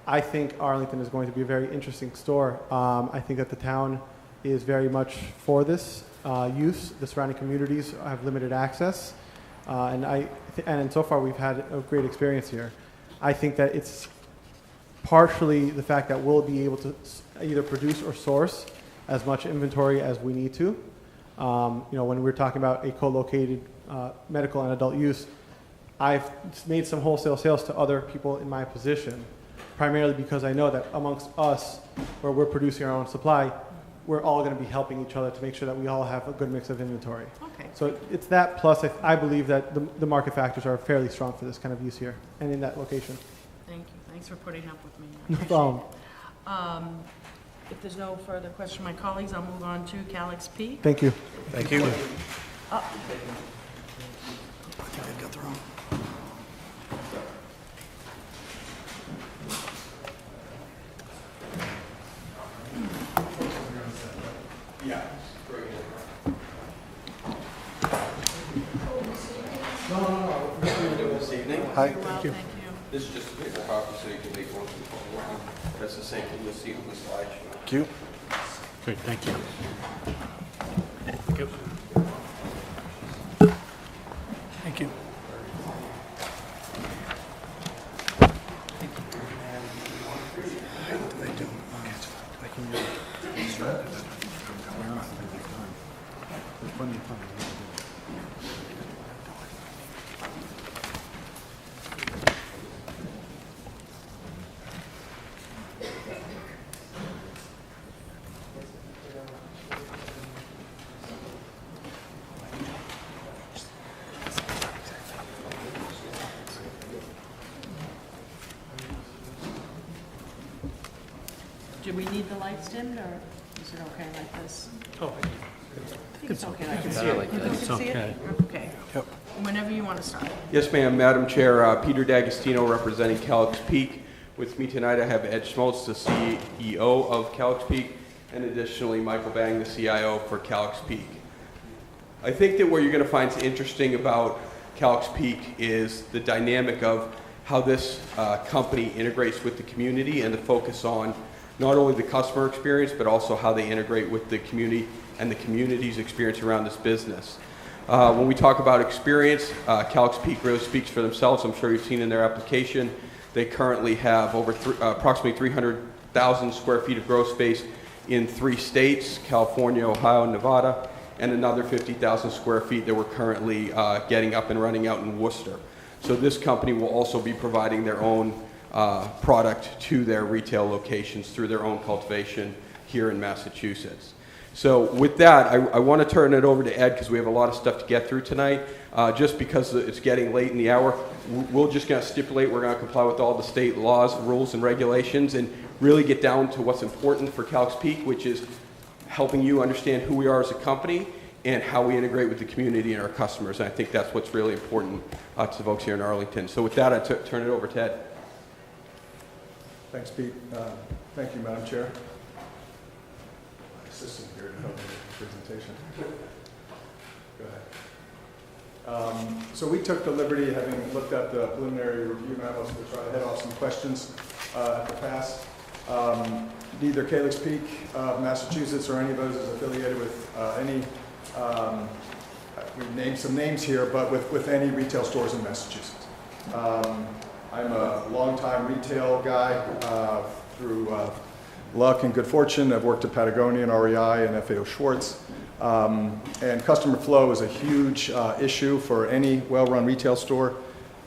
L: I think Arlington is going to be a very interesting store. I think that the town is very much for this use. The surrounding communities have limited access, and so far we've had a great experience here. I think that it's partially the fact that we'll be able to either produce or source as much inventory as we need to. When we're talking about a co-located medical and adult use, I've made some wholesale sales to other people in my position, primarily because I know that amongst us, where we're producing our own supply, we're all going to be helping each other to make sure that we all have a good mix of inventory.
A: Okay.
L: So it's that, plus I believe that the market factors are fairly strong for this kind of use here and in that location.
A: Thank you. Thanks for putting up with me.
L: No problem.
A: If there's no further question from my colleagues, I'll move on to Calix P.
L: Thank you.
C: Thank you.
M: Yeah.
L: No.
M: This evening.
L: Hi, thank you.
M: This is just a paper copy so you can make one. That's the same thing you'll see on the slide.
L: Thank you.
E: Great, thank you.
C: Thank you. Thank you.
A: Do we need the lights dimmed, or is it okay like this?
C: Oh,
A: I think it's okay like this.
F: better like
A: You
F: this.
A: can see it?
E: Okay.
A: Okay.
L: Yep.
A: Whenever you want to start.
M: Yes, ma'am. Madam Chair, Peter D'Agostino representing Calix Peak. With me tonight, I have Ed Schmaltz, the CEO of Calix Peak, and additionally Michael Bang, the CIO for Calix Peak. I think that what you're going to find interesting about Calix Peak is the dynamic of how this company integrates with the community and the focus on not only the customer experience, but also how they integrate with the community and the community's experience around this business. When we talk about experience, Calix Peak really speaks for themselves. I'm sure you've seen in their application, they currently have over approximately 300,000 square feet of gross space in 3 states, California, Ohio, and Nevada, and another 50,000 square feet that we're currently getting up and running out in Worcester. So this company will also be providing their own product to their retail locations through their own cultivation here in Massachusetts. So with that, I want to turn it over to Ed because we have a lot of stuff to get through tonight. Just because it's getting late in the hour, we're just going to stipulate we're going to comply with all the state laws, rules, and regulations and really get down to what's important for Calix Peak, which is helping you understand who we are as a company and how we integrate with the community and our customers. And I think that's what's really important to the folks here in Arlington. So with that, I turn it over to Ed.
V: Thanks, Pete. Thank you, Madam Chair. My assistant here to help with the presentation. Go ahead. So we took the liberty, having looked at the preliminary review memos, to try to head off some questions at the pass. Neither Calix Peak, Massachusetts, or any of those is affiliated with any, we named some names here, but with any retail stores in Massachusetts. I'm a longtime retail guy through luck and good fortune. I've worked at Patagonia and REI and FAO Schwartz. And customer flow is a huge issue for any well-run retail store.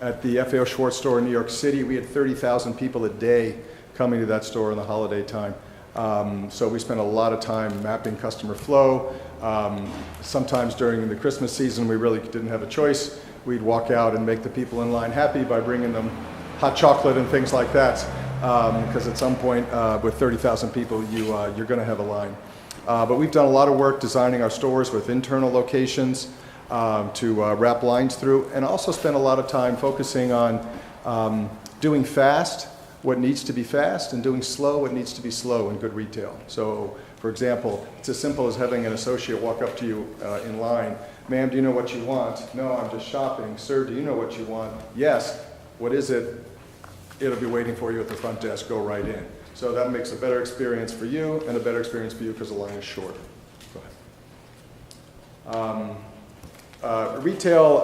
V: At the FAO Schwartz store in New York City, we had 30,000 people a day coming to that store in the holiday time. So we spent a lot of time mapping customer flow. Sometimes during the Christmas season, we really didn't have a choice. We'd walk out and make the people in line happy by bringing them hot chocolate and things like that. Because at some point, with 30,000 people, you're going to have a line. But we've done a lot of work designing our stores with internal locations to wrap lines through, and also spent a lot of time focusing on doing fast what needs to be fast and doing slow what needs to be slow in good retail. So, for example, it's as simple as having an associate walk up to you in line. Ma'am, do you know what you want? No, I'm just shopping. Sir, do you know what you want? Yes. What is it? it'll be waiting for you at the front desk, go right in. So that makes a better experience for you and a better experience for you because the line is shorter. Go ahead. Retail,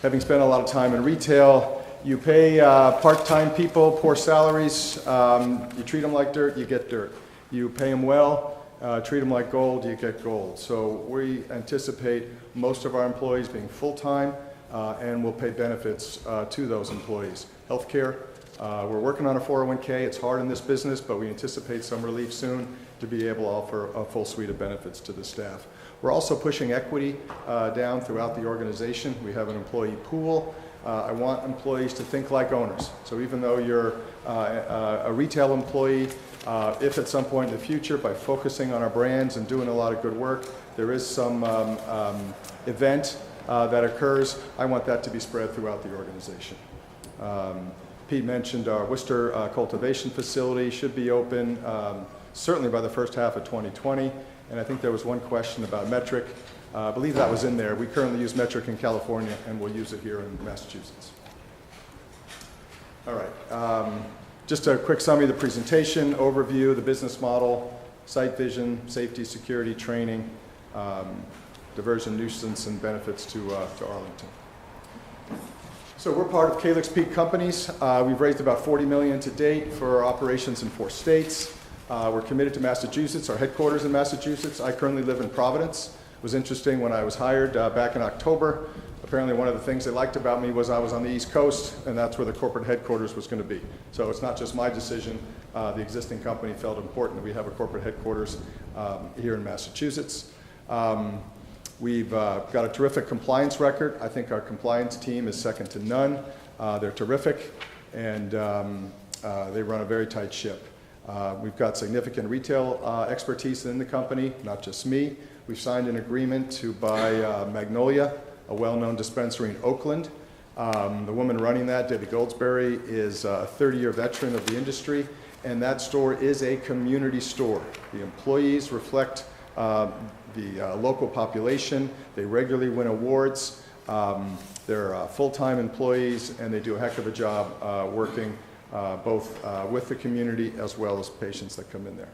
V: having spent a lot of time in retail, you pay part-time people poor salaries, you treat them like dirt, you get dirt. You pay them well, treat them like gold, you get gold. So we anticipate most of our employees being full-time, and we'll pay benefits to those employees. Healthcare, we're working on a 401k. It's hard in this business, but we anticipate some relief soon to be able to offer a full suite of benefits to the staff. We're also pushing equity down throughout the organization. We have an employee pool. I want employees to think like owners. So even though you're a retail employee, if at some point in the future, by focusing on our brands and doing a lot of good work, there is some event that occurs, I want that to be spread throughout the organization. Pete mentioned our Worcester cultivation facility should be open certainly by the first half of 2020. And I think there was one question about metric. I believe that was in there. We currently use metric in California, and we'll use it here in Massachusetts. All right. Just a quick summary of the presentation, overview, the business model, site vision, safety, security, training, diversion, nuisance, and benefits to Arlington. So we're part of Calyx Peak Companies. We've raised about $40 million to date for our operations in 4 states. We're committed to Massachusetts, our headquarters in Massachusetts. I currently live in Providence. It was interesting when I was hired back in October. Apparently one of the things they liked about me was I was on the East Coast, and that's where the corporate headquarters was going to be. So it's not just my decision. The existing company felt important that we have a corporate headquarters here in Massachusetts. We've got a terrific compliance record. I think our compliance team is second to none. They're terrific, and they run a very tight ship. We've got significant retail expertise in the company, not just me. We've signed an agreement to buy Magnolia, a well-known dispensary in Oakland. The woman running that, Debbie Goldsberry, is a 30-year veteran of the industry, and that store is a community store. The employees reflect the local population. They regularly win awards. They're full-time employees, and they do a heck of a job working both with the community as well as patients that come in there.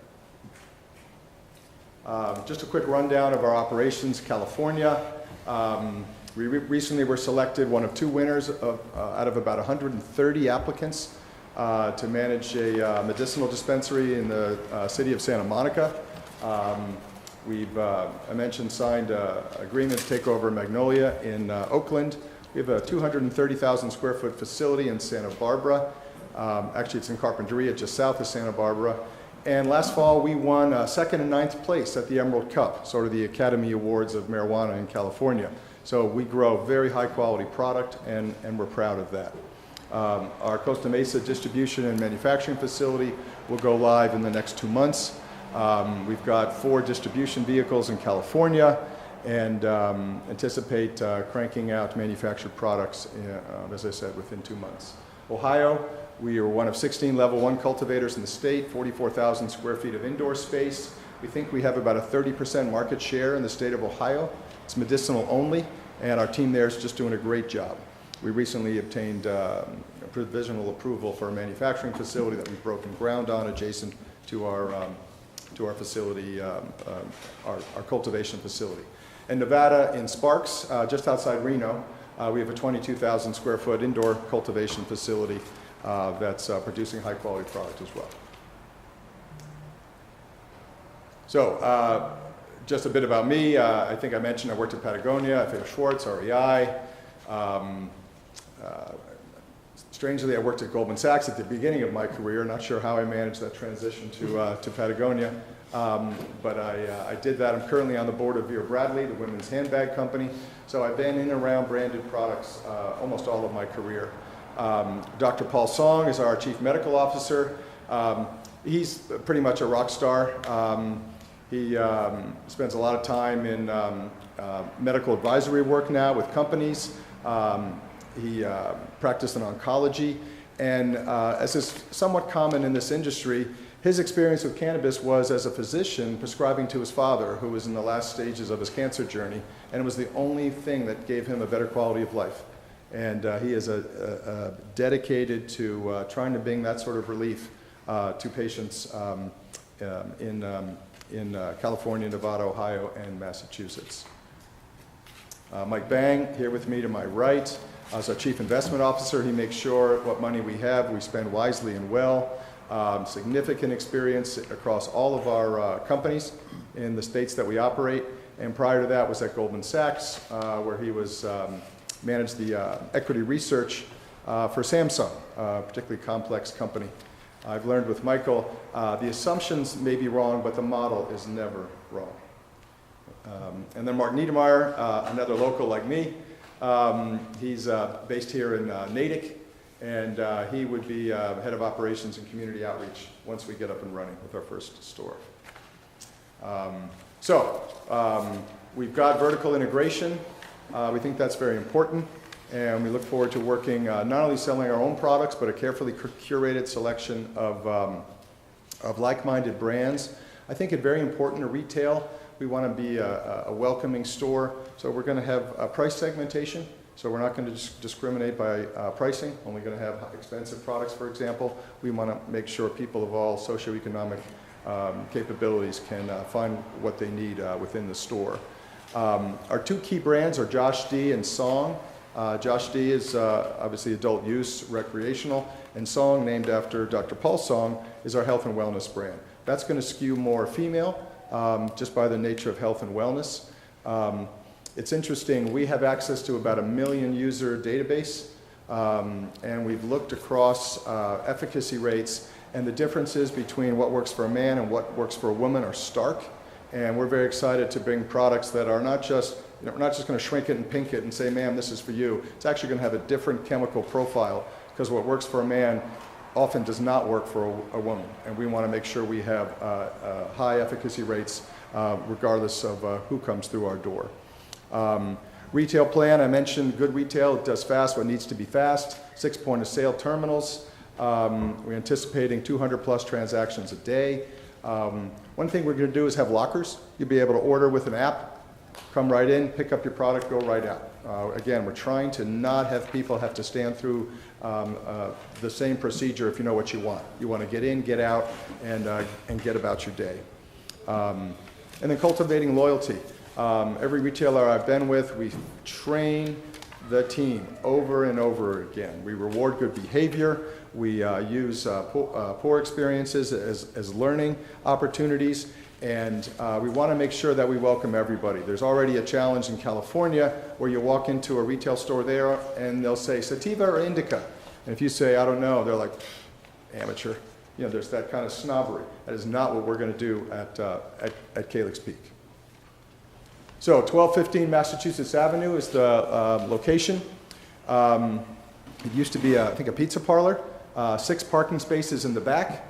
V: Just a quick rundown of our operations. California, we recently were selected one of 2 winners out of about 130 applicants to manage a medicinal dispensary in the city of Santa Monica. We've, I mentioned, signed an agreement to take over Magnolia in Oakland. We have a 230,000 square foot facility in Santa Barbara. Actually, it's in Carpinteria, just south of Santa Barbara. And last fall, we won 2nd and 9th place at the Emerald Cup, sort of the Academy Awards of marijuana in California. So we grow very high quality product, and we're proud of that. Our Costa Mesa distribution and manufacturing facility will go live in the next 2 months. We've got 4 distribution vehicles in California, and anticipate cranking out manufactured products, as I said, within 2 months. Ohio, we are one of 16 level 1 cultivators in the state, 44,000 square feet of indoor space. We think we have about a 30% market share in the state of Ohio. It's medicinal only, and our team there is just doing a great job. We recently obtained provisional approval for a manufacturing facility that we've broken ground on adjacent to our facility, our cultivation facility. In Nevada, in Sparks, just outside Reno, we have a 22,000 square foot indoor cultivation facility that's producing high quality product as well. So just a bit about me. I think I mentioned I worked at Patagonia, FA Schwartz, REI. Strangely, I worked at Goldman Sachs at the beginning of my career. Not sure how I managed that transition to Patagonia, but I did that. I'm currently on the board of Vera Bradley, the women's handbag company. So I've been in and around branded products almost all of my career. Dr. Paul Song is our chief medical officer. He's pretty much a rock star. He spends a lot of time in medical advisory work now with companies. He practiced in oncology, and as is somewhat common in this industry, his experience with cannabis was as a physician prescribing to his father, who was in the last stages of his cancer journey, and it was the only thing that gave him a better quality of life. And he is dedicated to trying to bring that sort of relief to patients in California, Nevada, Ohio, and Massachusetts. Mike Bang, here with me to my right, as our Chief Investment Officer. He makes sure what money we have, we spend wisely and well. Significant experience across all of our companies in the states that we operate. And prior to that was at Goldman Sachs, where he was managed the equity research for Samsung, a particularly complex company. I've learned with Michael, the assumptions may be wrong, but the model is never wrong. And then Mark Niedermeyer, another local like me. He's based here in Natick, and he would be head of operations and community outreach once we get up and running with our first store. We've got vertical integration. We think that's very important, and we look forward to working not only selling our own products, but a carefully curated selection of like-minded brands. I think it's very important to retail. We want to be a welcoming store, so we're going to have price segmentation. So we're not going to discriminate by pricing. Only going to have expensive products, for example. We want to make sure people of all socioeconomic capabilities can find what they need within the store. Our two key brands are Josh D and Song. Josh D is obviously adult use, recreational, and Song, named after Dr. Paul Song, is our health and wellness brand. That's going to skew more female, just by the nature of health and wellness. It's interesting, we have access to about 1 million user database, and we've looked across efficacy rates, and the differences between what works for a man and what works for a woman are stark. And we're very excited to bring products that are not just, we're not just going to shrink it and pink it and say, ma'am, this is for you. It's actually going to have a different chemical profile, because what works for a man often does not work for a woman. And we want to make sure we have high efficacy rates regardless of who comes through our door. Retail plan, I mentioned good retail. It does fast what needs to be fast. 6 point of sale terminals. We're anticipating 200 plus transactions a day. One thing we're going to do is have lockers. You'll be able to order with an app, come right in, pick up your product, go right out. Again, we're trying to not have people have to stand through the same procedure if you know what you want. You want to get in, get out, and get about your day. And then cultivating loyalty. Every retailer I've been with, we train the team over and over again. We reward good behavior. We use poor experiences as learning opportunities, and we want to make sure that we welcome everybody. There's already a challenge in California where you walk into a retail store there and they'll say sativa or indica, and if you say I don't know, they're like amateur. You know, there's that kind of snobbery. That is not what we're going to do at Calyx Peak. So 1215 Massachusetts Avenue is the location. It used to be, I think, a pizza parlor. 6 parking spaces in the back.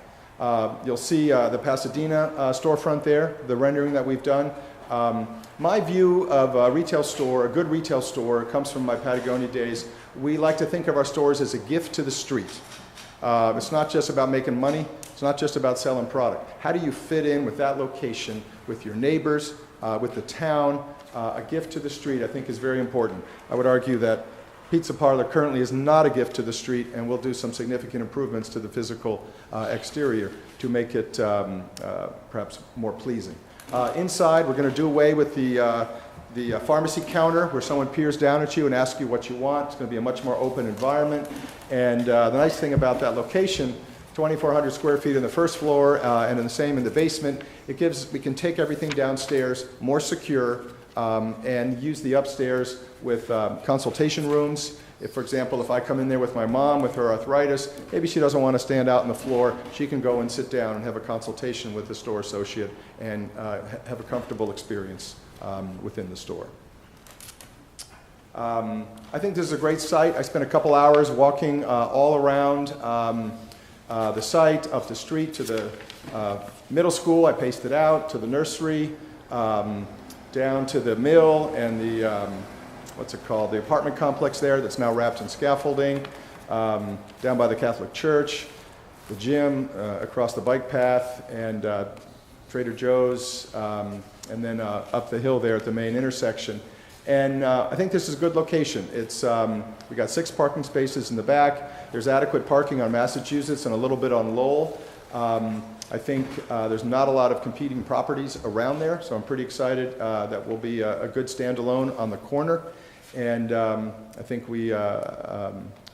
V: You'll see the Pasadena storefront there, the rendering that we've done. My view of a retail store, a good retail store, comes from my Patagonia days. We like to think of our stores as a gift to the street. It's not just about making money. It's not just about selling product. How do you fit in with that location, with your neighbors, with the town? A gift to the street, I think, is very important. I would argue that Pizza Parlor currently is not a gift to the street, and we'll do some significant improvements to the physical exterior to make it perhaps more pleasing. Inside, we're going to do away with the pharmacy counter where someone peers down at you and asks you what you want. It's going to be a much more open environment. And the nice thing about that location, 2,400 square feet in the first floor and the same in the basement, we can take everything downstairs, more secure, and use the upstairs with consultation rooms. If, for example, if I come in there with my mom with her arthritis, maybe she doesn't want to stand out on the floor, she can go and sit down and have a consultation with the store associate and have a comfortable experience within the store. I think this is a great site. I spent a couple hours walking all around the site, up the street to the middle school. I paced it out to the nursery, down to the mill and the what's it called, the apartment complex there that's now wrapped in scaffolding, down by the Catholic Church, the gym, across the bike path, and Trader Joe's, and then up the hill there at the main intersection. And I think this is a good location. It's, we got 6 parking spaces in the back. There's adequate parking on Massachusetts and a little bit on Lowell. I think there's not a lot of competing properties around there, so I'm pretty excited that we'll be a good standalone on the corner. And I think we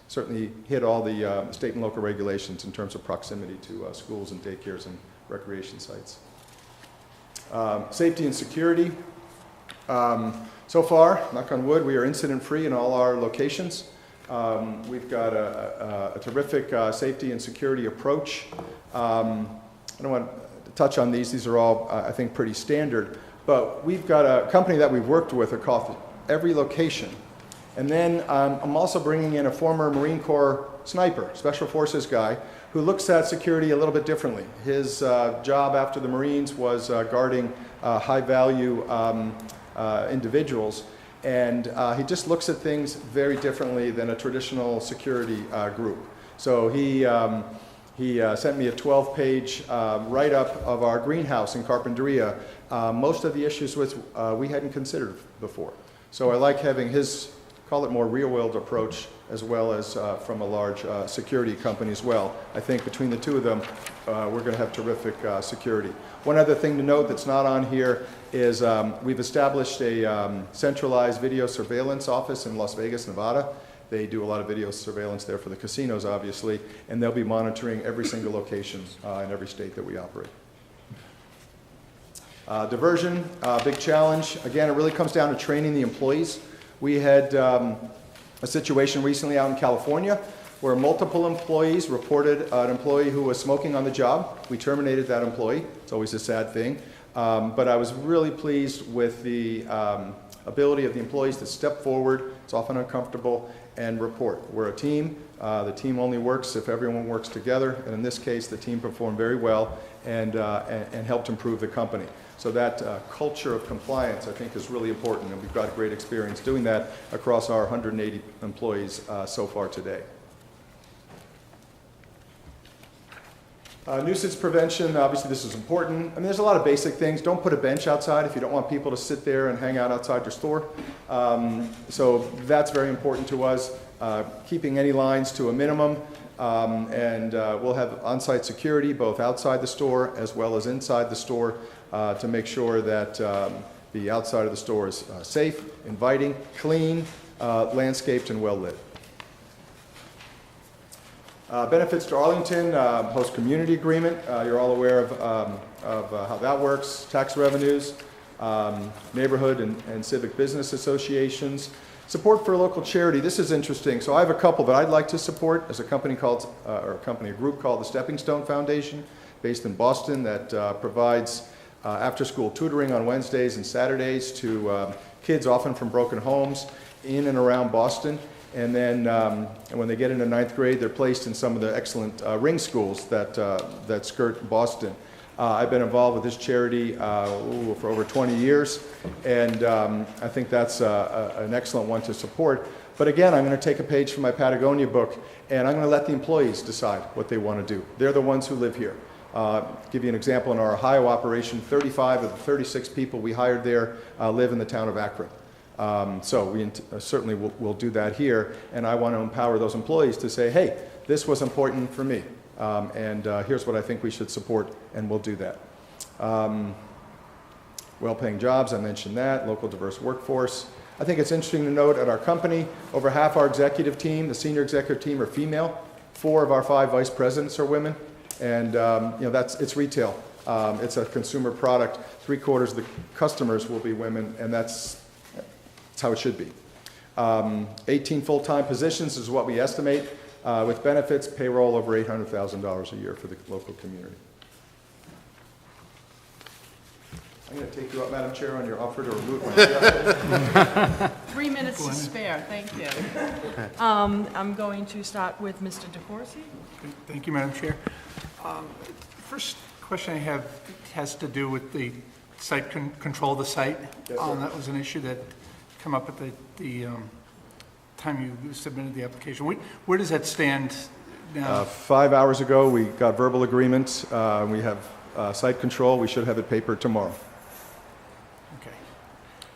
V: certainly hit all the state and local regulations in terms of proximity to schools and daycares and recreation sites. Safety and security. So far, knock on wood, we are incident-free in all our locations. We've got a terrific safety and security approach. I don't want to touch on these. These are all, I think, pretty standard. But we've got a company that we've worked with across every location. And then I'm also bringing in a former Marine Corps sniper, Special Forces guy, who looks at security a little bit differently. His job after the Marines was guarding high-value individuals. And he just looks at things very differently than a traditional security group. So he sent me a 12-page write-up of our greenhouse in Carpinteria. Most of the issues which we hadn't considered before. So I like having his, call it more real-world approach, as well as from a large security company as well. I think between the two of them, we're going to have terrific security. One other thing to note that's not on here is we've established a centralized video surveillance office in Las Vegas, Nevada. They do a lot of video surveillance there for the casinos, obviously, and they'll be monitoring every single location in every state that we operate. Diversion, big challenge. Again, it really comes down to training the employees. We had a situation recently out in California where multiple employees reported an employee who was smoking on the job. We terminated that employee. It's always a sad thing. But I was really pleased with the ability of the employees to step forward. It's often uncomfortable, and report. We're a team. The team only works if everyone works together, and in this case, the team performed very well and helped improve the company. So that culture of compliance, I think, is really important, and we've got great experience doing that across our 180 employees so far today. Nuisance prevention, obviously this is important. I mean, there's a lot of basic things. Don't put a bench outside if you don't want people to sit there and hang out outside your store. So that's very important to us. Keeping any lines to a minimum. And we'll have on-site security both outside the store as well as inside the store to make sure that the outside of the store is safe, inviting, clean, landscaped, and well lit. Benefits to Arlington, host community agreement. You're all aware of how that works. Tax revenues, neighborhood and civic business associations. Support for a local charity. This is interesting. So I have a couple that I'd like to support. There's a company called, a group called the Stepping Stone Foundation, based in Boston, that provides after-school tutoring on Wednesdays and Saturdays to kids, often from broken homes, in and around Boston. And then when they get into 9th grade, they're placed in some of the excellent ring schools that skirt Boston. I've been involved with this charity for over 20 years, and I think that's an excellent one to support. But again, I'm going to take a page from my Patagonia book, and I'm going to let the employees decide what they want to do. They're the ones who live here. Give you an example, in our Ohio operation, 35 of the 36 people we hired there live in the town of Akron. So we certainly will do that here, and I want to empower those employees to say, hey, this was important for me, and here's what I think we should support, and we'll do that. Well-paying jobs, I mentioned that, local diverse workforce. I think it's interesting to note at our company, over half our executive team, the senior executive team, are female. 4 of our 5 vice presidents are women, and it's retail. It's a consumer product. 3/4 of the customers will be women, and that's how it should be. 18 full-time positions is what we estimate, with benefits, payroll over $800,000 a year for the local community. I'm going to take you up, Madam Chair, on your offer to remove my
A: 3 minutes to spare, thank you. I'm going to start with Mr. DeCourcey.
G: Thank you, Madam Chair. First question I have has to do with the site control of the site.
V: Yes,
G: that was an issue that come up at the time you submitted the application. Where does that stand now?
V: 5 hours ago, we got verbal agreement. We have site control. We should have it papered tomorrow.
G: Okay.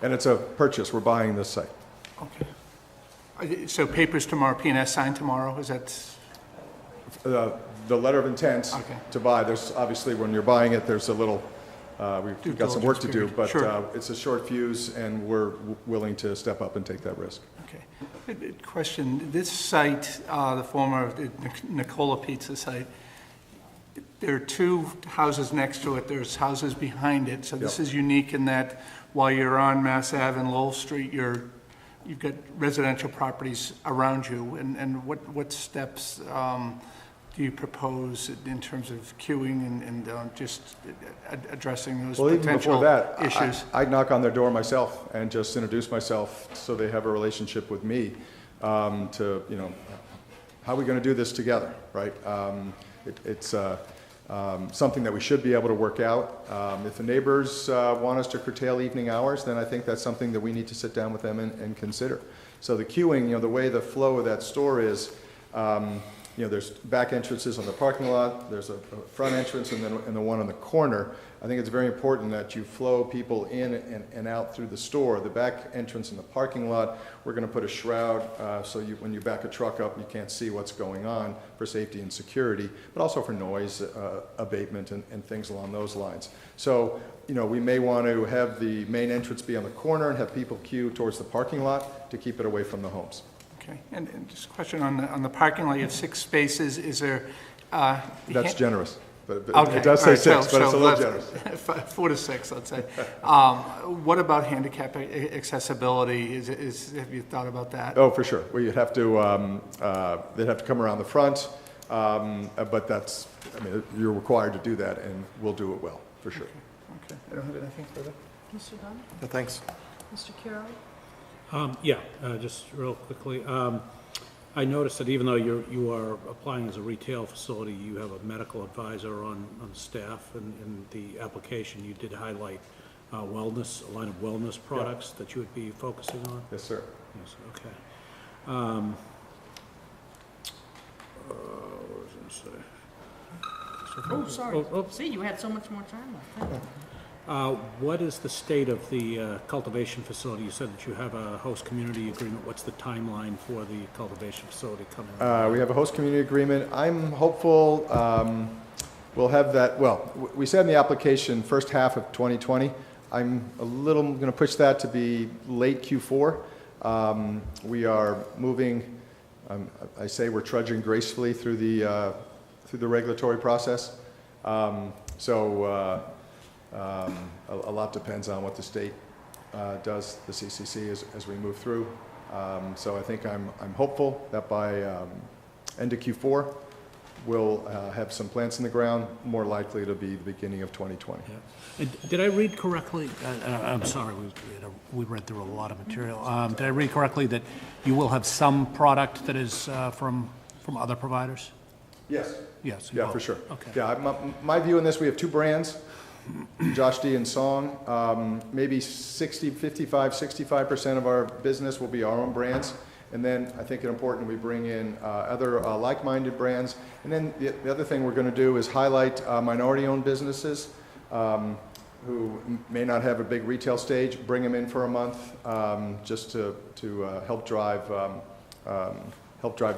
V: And it's a purchase. We're buying this site.
G: Okay. So papers tomorrow, P&S signed tomorrow, is that?
V: The letter of intent to buy, there's obviously, when you're buying it, there's a little, we've got some work to do, but it's a short fuse, and we're willing to step up and take that risk.
G: Okay. Question, this site, the former Nicola Pizza site, there are two houses next to it, there's houses behind it, so this is unique in that while you're on Mass Ave and Lowell Street, you've got residential properties around you, and what steps do you propose in terms of queuing and just addressing those potential issues?
V: I'd knock on their door myself and just introduce myself so they have a relationship with me to, how are we going to do this together, right? It's something that we should be able to work out. If the neighbors want us to curtail evening hours, then I think that's something that we need to sit down with them and consider. So the queuing, the way the flow of that store is, there's back entrances on the parking lot, there's a front entrance, and then the one on the corner. I think it's very important that you flow people in and out through the store. The back entrance in the parking lot, we're going to put a shroud so when you back a truck up, you can't see what's going on for safety and security, but also for noise abatement and things along those lines. So, we may want to have the main entrance be on the corner and have people queue towards the parking lot to keep it away from the homes.
G: Okay, and just a question on the parking lot, you have 6 spaces, is there?
V: That's generous, but
G: okay.
V: It does say 6, but it's a little generous.
G: 4 to 6, let's say. What about handicap accessibility? Have you thought about that?
V: Oh, for sure. Well, you'd have to, they'd have to come around the front, but that's, you're required to do that, and we'll do it well, for sure.
G: Okay. I don't have anything further.
A: Mr. Dunn?
B: No, thanks.
A: Mr. Curro?
E: Just real quickly. I noticed that even though you are applying as a retail facility, you have a medical advisor on staff, and in the application you did highlight wellness, a line of wellness products that you would be focusing on?
V: Yes, sir.
E: Yes, okay. What was I going to say?
A: Sorry. See, you had so much more time left.
E: What is the state of the cultivation facility? You said that you have a host community agreement. What's the timeline for the cultivation facility coming up?
V: We have a host community agreement. I'm hopeful we'll have that, we said in the application first half of 2020. I'm a little going to push that to be late Q4. We are moving, I say we're trudging gracefully through the regulatory process. A lot depends on what the state does, the CCC, as we move through. So I think I'm hopeful that by end of Q4, we'll have some plants in the ground, more likely to be the beginning of 2020.
E: Yeah. And did I read correctly? I'm sorry, we read through a lot of material. Did I read correctly that you will have some product that is from other providers?
V: Yes.
E: Yes.
V: Yeah, for sure.
E: Okay.
V: Yeah, my view on this, we have 2 brands. Josh D and Song, maybe 65% of our business will be our own brands. And then I think it's important we bring in other like-minded brands. And then the other thing we're going to do is highlight minority-owned businesses who may not have a big retail stage, bring them in for a month just to help drive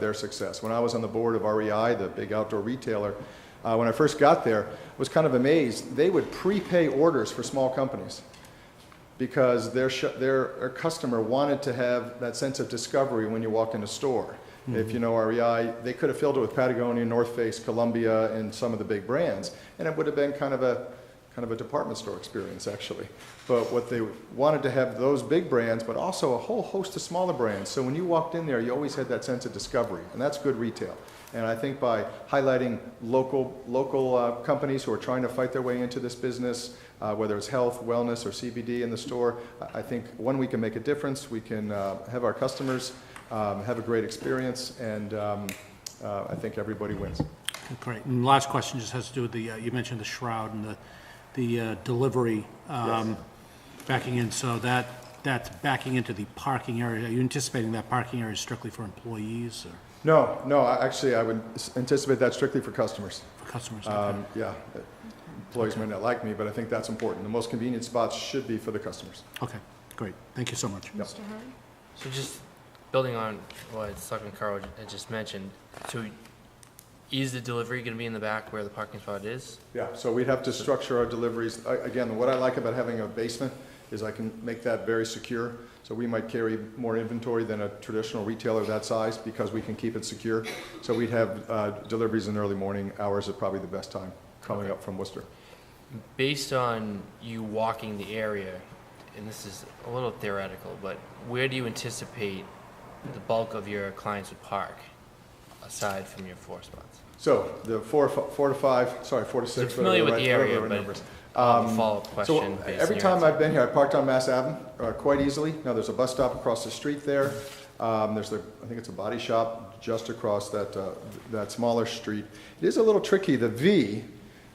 V: their success. When I was on the board of REI, the big outdoor retailer, when I first got there, I was kind of amazed. They would prepay orders for small companies because their customer wanted to have that sense of discovery when you walk in a store. Mm-hmm. If you know REI, they could have filled it with Patagonia, North Face, Columbia, and some of the big brands, and it would have been kind of a department store experience, actually. But what they wanted to have those big brands, but also a whole host of smaller brands. So when you walked in there, you always had that sense of discovery, and that's good retail. And I think by highlighting local companies who are trying to fight their way into this business, whether it's health, wellness, or CBD in the store, I think, one, we can make a difference. We can have our customers have a great experience, and I think everybody wins.
E: Okay, great. And last question just has to do with you mentioned the shroud and the delivery backing in. So that's backing into the parking area. Are you anticipating that parking area is strictly for employees? Or?
V: No, actually, I would anticipate that strictly for customers.
E: For customers, okay.
V: Yeah. Employees might not like me, but I think that's important. The most convenient spots should be for the customers.
E: Okay, great. Thank you so much.
A: Mr. Heim?
F: So just building on what Selectman Curro had just mentioned, so is the delivery going to be in the back where the parking spot is?
V: Yeah, so we'd have to structure our deliveries. Again, what I like about having a basement is I can make that very secure. So we might carry more inventory than a traditional retailer that size because we can keep it secure. So we'd have deliveries in early morning hours at probably the best time coming up from Worcester.
F: Based on you walking the area, and this is a little theoretical, but where do you anticipate the bulk of your clients would park aside from your 4 spots?
V: So the 4 to 6.
F: I'm familiar with the area, but follow-up question.
V: So every time I've been here, I parked on Mass Ave quite easily. Now there's a bus stop across the street there. There's I think it's a body shop just across that smaller street. It is a little tricky. The V,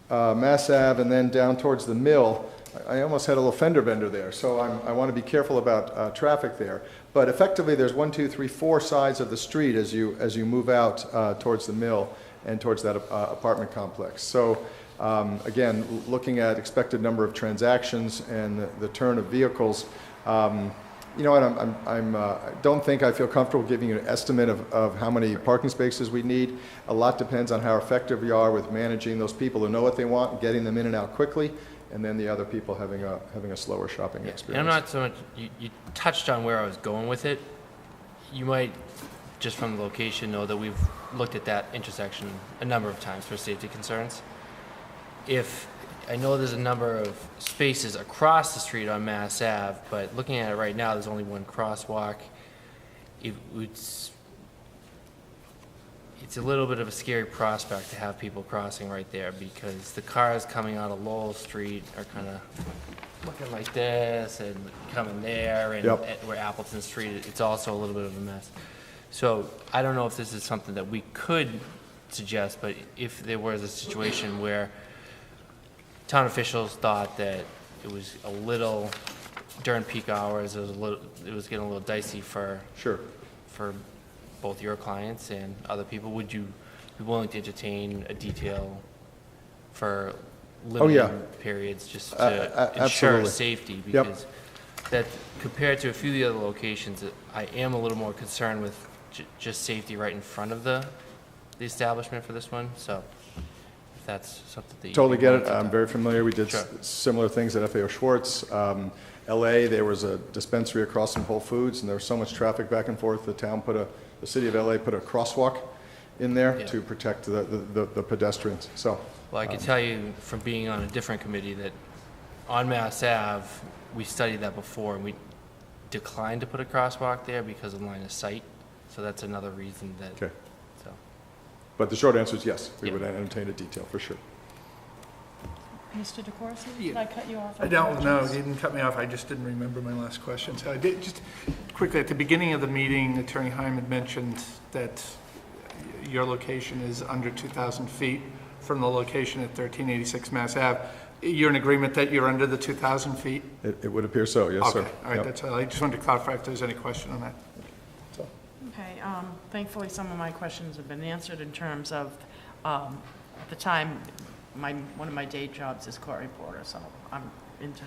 V: Mass Ave, and then down towards the mill. I almost had a little fender bender there, so I want to be careful about traffic there. But effectively, there's 1, 2, 3, 4 sides of the street as you move out towards the mill and towards that apartment complex. So again, looking at expected number of transactions and the turn of vehicles, you know what, I don't think I feel comfortable giving you an estimate of how many parking spaces we need. A lot depends on how effective we are with managing those people who know what they want and getting them in and out quickly, and then the other people having a slower shopping experience.
F: And I'm not so much, you touched on where I was going with it. You might, just from the location, know that we've looked at that intersection a number of times for safety concerns. If I know there's a number of spaces across the street on Mass Ave, but looking at it right now, there's only one crosswalk. It's a little bit of a scary prospect to have people crossing right there because the cars coming out of Lowell Street are kind of looking like this and coming there, and where Appleton Street, it's also a little bit of a mess. So I don't know if this is something that we could suggest, but if there was a situation where town officials thought that it was a little, during peak hours, it was getting a little dicey for both your clients and other people, would you be willing to entertain a detail for limited periods just to ensure safety? Because that, compared to a few of the other locations, I am a little more concerned with just safety right in front of the establishment for this one. So if that's something that you
V: totally get it. I'm very familiar. We did similar things at FAO Schwartz. LA, there was a dispensary across from Whole Foods, and there was so much traffic back and forth. The city of LA put a crosswalk in there to protect the pedestrians. So,
F: well, I can tell you from being on a different committee that on Mass Ave, we studied that before, and we declined to put a crosswalk there because of line of sight. So that's another reason that.
V: Okay. So. But the short answer is yes. We would entertain a detail for sure.
A: Mr. DeCourcey, did I cut you off?
G: I don't know. You didn't cut me off. I just didn't remember my last question. So I did just quickly at the beginning of the meeting, Attorney Heim had mentioned that your location is under 2,000 feet from the location at 1386 Mass Ave. You're in agreement that you're under the 2,000 feet?
V: It would appear so, yes, sir.
G: Okay, all right, that's all. I just wanted to clarify if there's any question on that.
A: Okay, thankfully some of my questions have been answered in terms of the time. One of my day jobs is court reporter, so I'm into.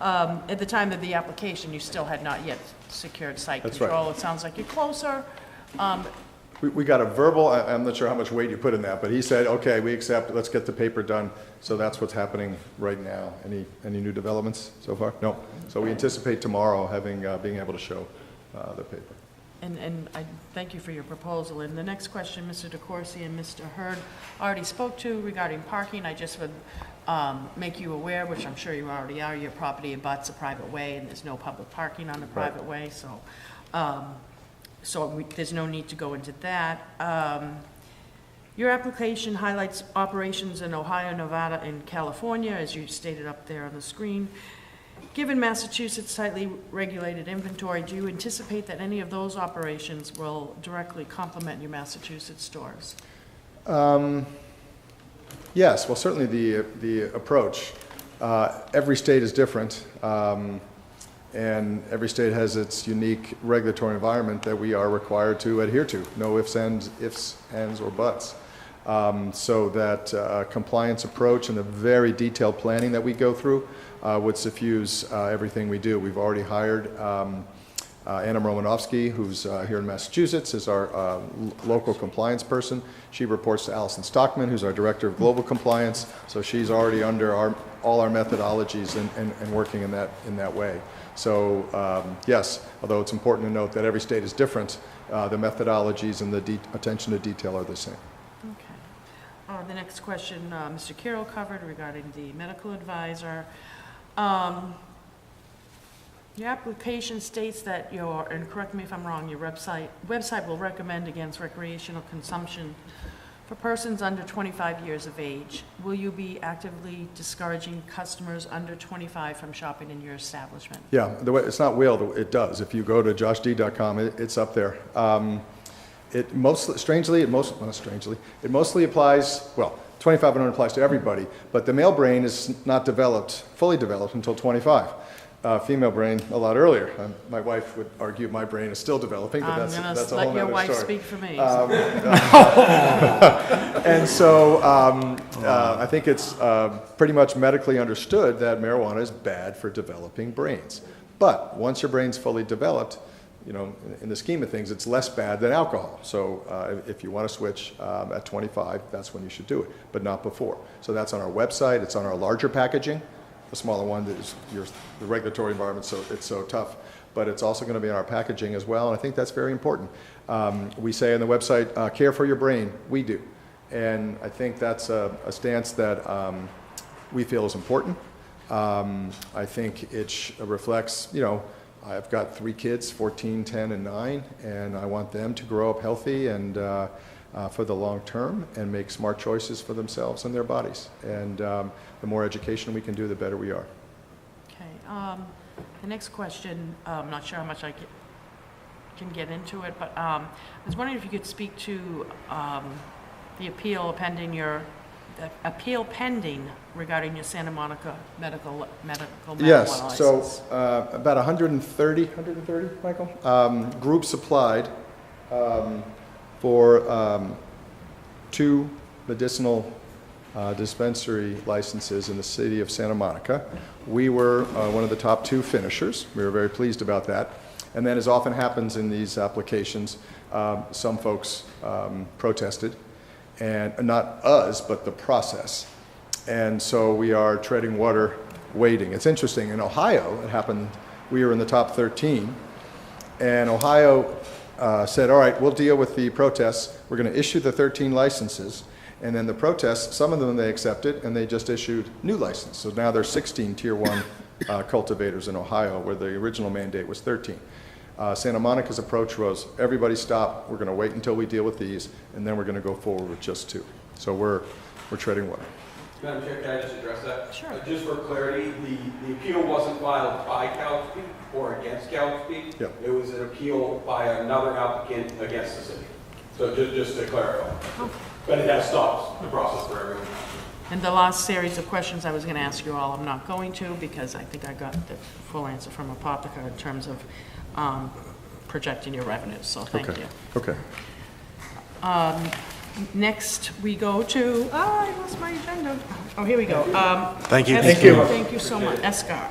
A: At the time of the application, you still had not yet secured site control. It sounds like you're closer.
V: We got a verbal, I'm not sure how much weight you put in that, but he said, okay, we accept, let's get the paper done. So that's what's happening right now. Any new developments so far? No. So we anticipate tomorrow being able to show the paper.
A: And I thank you for your proposal. And the next question, Mr. DeCourcey and Mr. Hurd already spoke to regarding parking. I just would make you aware, which I'm sure you already are, your property abuts a private way and there's no public parking on the private way. So there's no need to go into that. Your application highlights operations in Ohio, Nevada, and California, as you stated up there on the screen. Given Massachusetts' tightly regulated inventory, do you anticipate that any of those operations will directly complement your Massachusetts stores?
V: Yes, well, certainly the approach. Every state is different, and every state has its unique regulatory environment that we are required to adhere to. No ifs, ands, or buts. so that compliance approach and the very detailed planning that we go through would suffuse everything we do. We've already hired Anna Romanovsky, who's here in Massachusetts, is our local compliance person. She reports to Allison Stockman, who's our Director of Global Compliance, so she's already under all our methodologies and working in that way. So yes, although it's important to note that every state is different, the methodologies and the attention to detail are the same.
A: Okay. The next question, Mr. Curro covered regarding the medical advisor. Your application states that and correct me if I'm wrong, your website will recommend against recreational consumption for persons under 25 years of age. Will you be actively discouraging customers under 25 from shopping in your establishment?
V: Yeah, it's not will, it does. If you go to joshd.com, it's up there. It mostly applies, well, 25 and under applies to everybody, but the male brain is not fully developed until 25. Female brain a lot earlier. My wife would argue my brain is still developing, but that's a whole other story.
A: Let your wife speak for me.
V: And so I think it's pretty much medically understood that marijuana is bad for developing brains. But once your brain's fully developed, you know, in the scheme of things, it's less bad than alcohol. So if you want to switch at 25, that's when you should do it, but not before. So that's on our website. It's on our larger packaging. The smaller one is the regulatory environment, so it's so tough. But it's also going to be on our packaging as well, and I think that's very important. We say on the website, care for your brain. We do. And I think that's a stance that we feel is important. I think it reflects, you know, I've got 3 kids, 14, 10, and 9, and I want them to grow up healthy and for the long term and make smart choices for themselves and their bodies. And the more education we can do, the better we are.
A: Okay. The next question, I'm not sure how much I can get into it, but I was wondering if you could speak to the appeal pending regarding your Santa Monica medical marijuana
V: Yes,
A: license.
V: so about 130, Michael, groups applied for 2 medicinal dispensary licenses in the city of Santa Monica. We were one of the top 2 finishers. We were very pleased about that. And then, as often happens in these applications, some folks protested, and not us, but the process. And so we are treading water, waiting. It's interesting. In Ohio, it happened, we were in the top 13, and Ohio said, all right, we'll deal with the protests. We're going to issue the 13 licenses. And then the protests, some of them they accepted, and they just issued new licenses. So now there's 16 Tier 1 cultivators in Ohio, where the original mandate was 13. Santa Monica's approach was, everybody stop, we're going to wait until we deal with these, and then we're going to go forward with just 2. So we're treading water.
M: Madam Chair, can I just address that?
A: Sure.
M: Just for clarity, the appeal wasn't filed by Counsel or against Counsel.
V: Yep.
M: It was an appeal by another applicant against the city. So just to clarify.
A: Okay.
M: But it has stopped the process for everyone.
A: And the last series of questions I was going to ask you all, I'm not going to, because I think I got the full answer from Apotheca in terms of projecting your revenues, so thank you.
V: Okay.
A: Next, we go to, I lost my agenda. Oh, here we go.
B: Thank you.
A: Thank you. Thank you so much. Escar.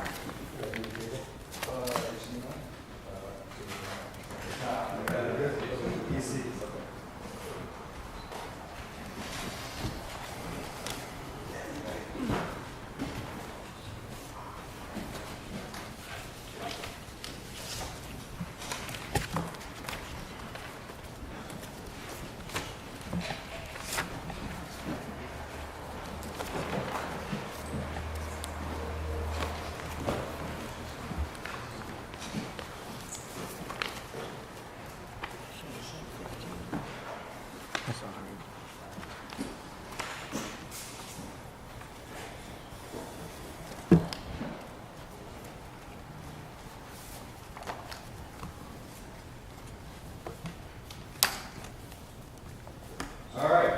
D: All right.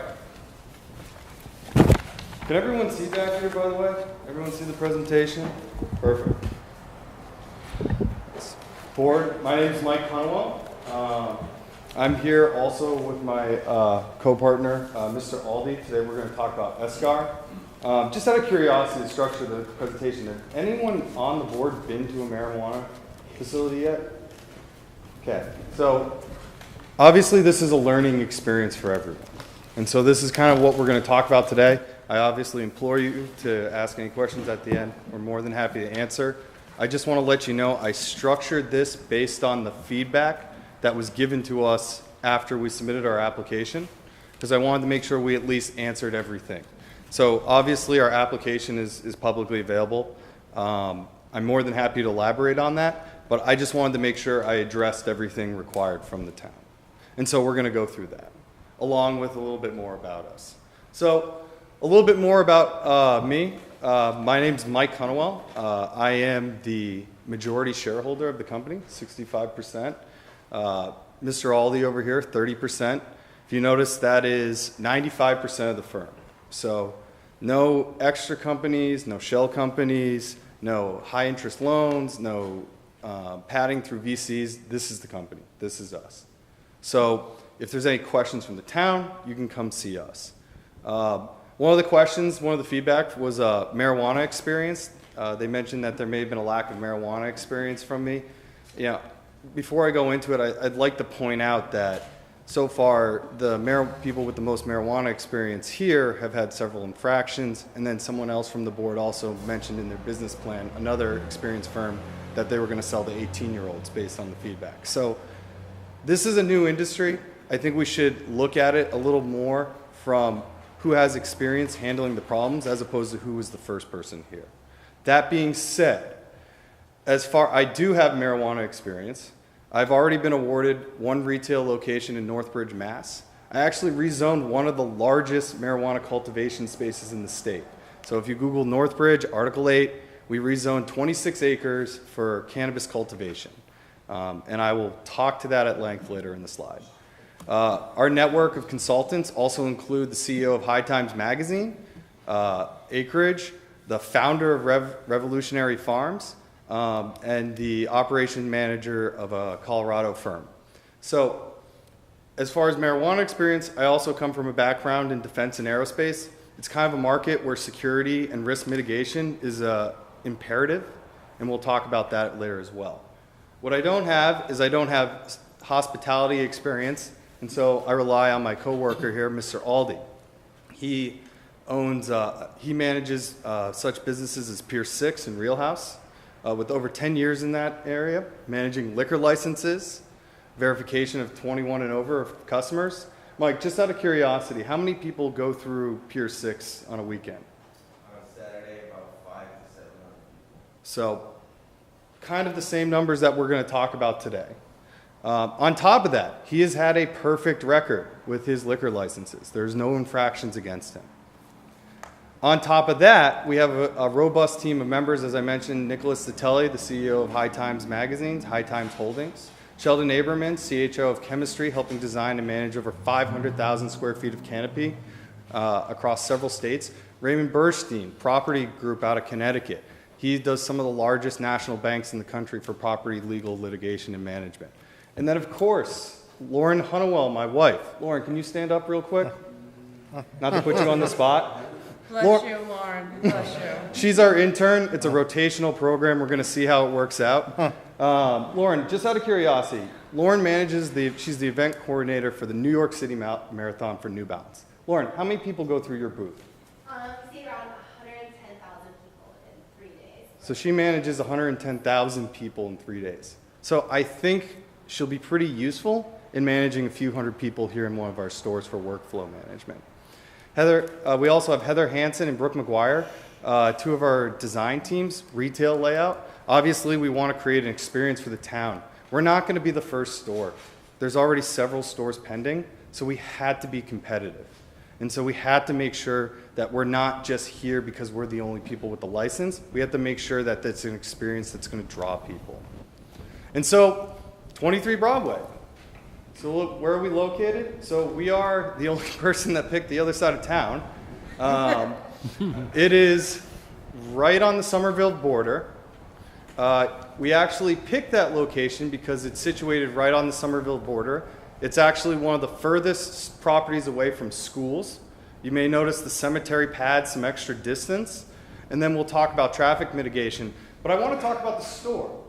D: Can everyone see back here, by the way? Everyone see the presentation? Perfect. Board, my name is Mike Conwell. I'm here also with my co-partner, Mr. Aldi. Today we're going to talk about ESCAR. Just out of curiosity, the structure of the presentation, has anyone on the board been to a marijuana facility yet? Okay, so obviously this is a learning experience for everyone. And so this is kind of what we're going to talk about today. I obviously implore you to ask any questions at the end. We're more than happy to answer. I just want to let you know I structured this based on the feedback that was given to us after we submitted our application, because I wanted to make sure we at least answered everything. So obviously our application is publicly available. I'm more than happy to elaborate on that, but I just wanted to make sure I addressed everything required from the town. And so we're going to go through that, along with a little bit more about us. So a little bit more about me. My name's Mike Hunnewell. I am the majority shareholder of the company, 65%. Mr. Aldi over here, 30%. If you notice, that is 95% of the firm. So no extra companies, no shell companies, no high interest loans, no padding through VCs. This is the company. This is us. So if there's any questions from the town, you can come see us. One of the questions, one of the feedback was marijuana experience. They mentioned that there may have been a lack of marijuana experience from me. Yeah, before I go into it, I'd like to point out that so far the people with the most marijuana experience here have had several infractions, and then someone else from the board also mentioned in their business plan, another experienced firm, that they were going to sell to 18-year-olds based on the feedback. So this is a new industry. I think we should look at it a little more from who has experience handling the problems as opposed to who was the first person here. That being said, I do have marijuana experience. I've already been awarded one retail location in Northbridge, Mass. I actually rezoned one of the largest marijuana cultivation spaces in the state. So if you Google Northbridge, Article 8, we rezoned 26 acres for cannabis cultivation. And I will talk to that at length later in the slide. Our network of consultants also include the CEO of High Times Magazine, Acreage, the founder of Revolutionary Farms, and the operation manager of a Colorado firm. So as far as marijuana experience, I also come from a background in defense and aerospace. It's kind of a market where security and risk mitigation is imperative, and we'll talk about that later as well. What I don't have is I don't have hospitality experience. And so I rely on my coworker here, Mr. Aldi. He manages such businesses as Pier 6 and Real House, with over 10 years in that area, managing liquor licenses, verification of 21 and over of customers. Mike, just out of curiosity, how many people go through Pier 6 on a weekend?
I: On a Saturday, about 500 to 700.
D: So kind of the same numbers that we're going to talk about today. On top of that, he has had a perfect record with his liquor licenses. There's no infractions against him. On top of that, we have a robust team of members, as I mentioned, Nicholas Zitelli, the CEO of High Times Magazines, High Times Holdings, Sheldon Aberman, CHO of Chemistry, helping design and manage over 500,000 square feet of canopy across several states, Raymond Burstein, Property Group out of Connecticut. He does some of the largest national banks in the country for property, legal, litigation, and management. And then, of course, Lauren Hunnewell, my wife. Lauren, can you stand up real quick? Not to put you on the spot.
A: Bless you, Lauren. Bless you.
D: She's our intern. It's a rotational program. We're going to see how it works out. Lauren, just out of curiosity, Lauren she's the event coordinator for the New York City Marathon for New Balance. Lauren, how many people go through your booth?
Q: We see around 110,000 people in 3 days.
D: So she manages 110,000 people in 3 days. So I think she'll be pretty useful in managing a few hundred people here in one of our stores for workflow management. We also have Heather Hansen and Brooke McGuire, two of our design teams, retail layout. Obviously, we want to create an experience for the town. We're not going to be the first store. There's already several stores pending, so we had to be competitive. And so we had to make sure that we're not just here because we're the only people with the license. We have to make sure that that's an experience that's going to draw people. And so 23 Broadway. So look, where are we located? So we are the only person that picked the other side of town. It is right on the Somerville border. We actually picked that location because it's situated right on the Somerville border. It's actually one of the furthest properties away from schools. You may notice the cemetery pads some extra distance, and then we'll talk about traffic mitigation. But I want to talk about the store,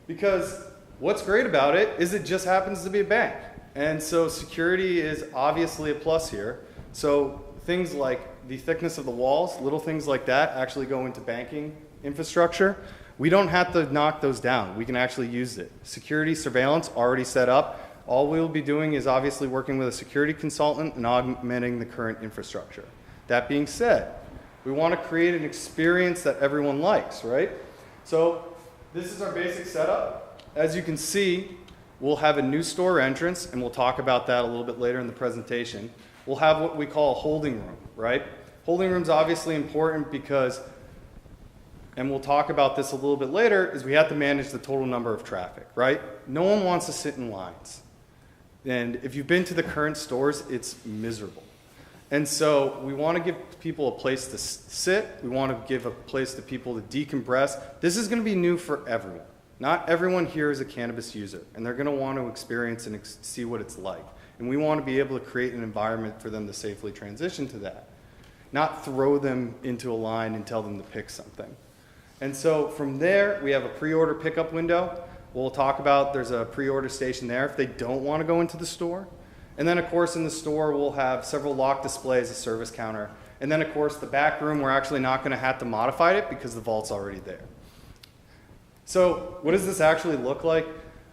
D: because what's great about it is it just happens to be a bank. And so security is obviously a plus here. So things like the thickness of the walls, little things like that actually go into banking infrastructure. We don't have to knock those down. We can actually use it. Security surveillance already set up. All we'll be doing is obviously working with a security consultant and augmenting the current infrastructure. That being said, we want to create an experience that everyone likes, right? So this is our basic setup. As you can see, we'll have a new store entrance, and we'll talk about that a little bit later in the presentation. We'll have what we call a holding room, right? Holding room's obviously important because, and we'll talk about this a little bit later, is we have to manage the total number of traffic, right? No one wants to sit in lines. And if you've been to the current stores, it's miserable. And so we want to give people a place to sit. We want to give a place to people to decompress. This is going to be new for everyone. Not everyone here is a cannabis user, and they're going to want to experience and see what it's like. And we want to be able to create an environment for them to safely transition to that, not throw them into a line and tell them to pick something. And so from there, we have a pre-order pickup window. We'll talk about there's a pre-order station there if they don't want to go into the store. And then, of course, in the store, we'll have several lock displays, a service counter. And then, of course, the back room, we're actually not going to have to modify it because the vault's already there. So what does this actually look like?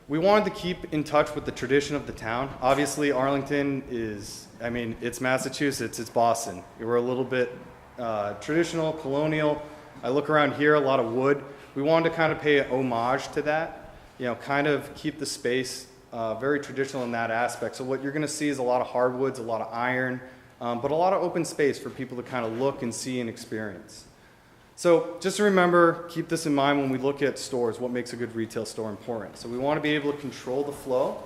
D: We wanted to keep in touch with the tradition of the town. Obviously, Arlington is, I mean, it's Massachusetts, it's Boston. We're a little bit traditional, colonial. I look around here, a lot of wood. We wanted to kind of pay homage to that, you know, kind of keep the space very traditional in that aspect. So what you're going to see is a lot of hardwoods, a lot of iron, but a lot of open space for people to kind of look and see and experience. So just to remember, keep this in mind when we look at stores, what makes a good retail store important. So we want to be able to control the flow.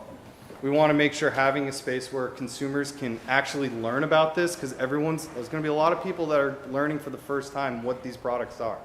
D: We want to make sure having a space where consumers can actually learn about this, because there's going to be a lot of people that are learning for the first time what these products are.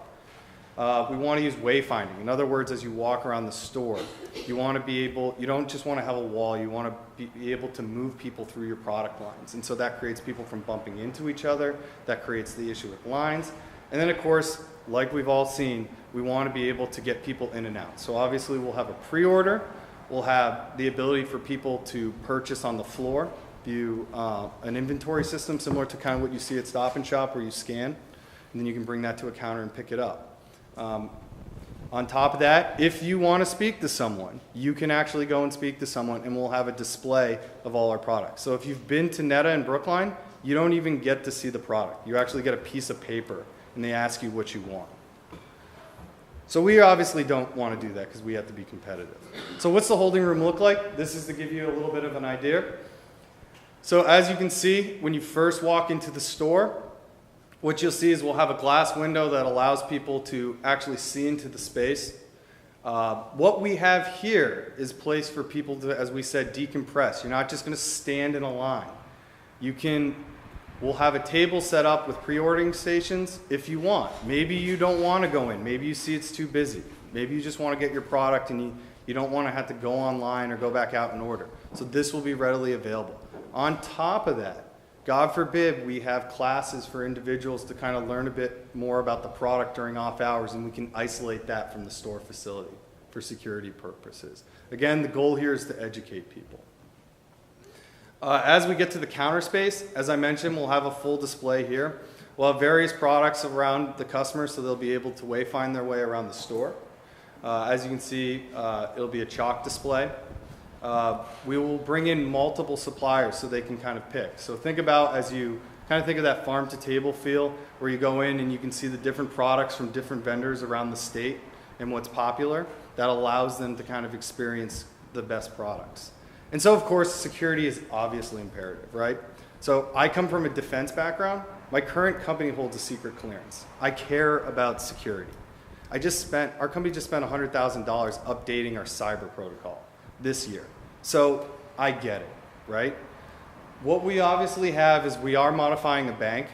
D: We want to use wayfinding. In other words, as you walk around the store, you want to be able, you don't just want to have a wall, you want to be able to move people through your product lines. And so that creates people from bumping into each other, that creates the issue with lines. And then, of course, like we've all seen, we want to be able to get people in and out. So obviously we'll have a pre-order, we'll have the ability for people to purchase on the floor, view an inventory system similar to kind of what you see at Stop and Shop where you scan, and then you can bring that to a counter and pick it up. On top of that, if you want to speak to someone, you can actually go and speak to someone, and we'll have a display of all our products. So if you've been to Netta in Brookline, you don't even get to see the product. You actually get a piece of paper, and they ask you what you want. So we obviously don't want to do that because we have to be competitive. So what's the holding room look like? This is to give you a little bit of an idea. So as you can see, when you first walk into the store, what you'll see is we'll have a glass window that allows people to actually see into the space. What we have here is a place for people to, as we said, decompress. You're not just going to stand in a line. We'll have a table set up with pre-ordering stations if you want. Maybe you don't want to go in. Maybe you see it's too busy. Maybe you just want to get your product and you don't want to have to go online or go back out and order. So this will be readily available. On top of that, God forbid we have classes for individuals to kind of learn a bit more about the product during off hours, and we can isolate that from the store facility for security purposes. Again, the goal here is to educate people. As we get to the counter space, as I mentioned, we'll have a full display here. We'll have various products around the customer so they'll be able to wayfind their way around the store. As you can see, it'll be a chalk display. We will bring in multiple suppliers so they can kind of pick. So think about, as you kind of think of that farm to table feel, where you go in and you can see the different products from different vendors around the state and what's popular. That allows them to kind of experience the best products. And so, of course, security is obviously imperative, right? So I come from a defense background. My current company holds a secret clearance. I care about security. Our company just spent $100,000 updating our cyber protocol this year. So I get it, right? What we obviously have is we are modifying a bank.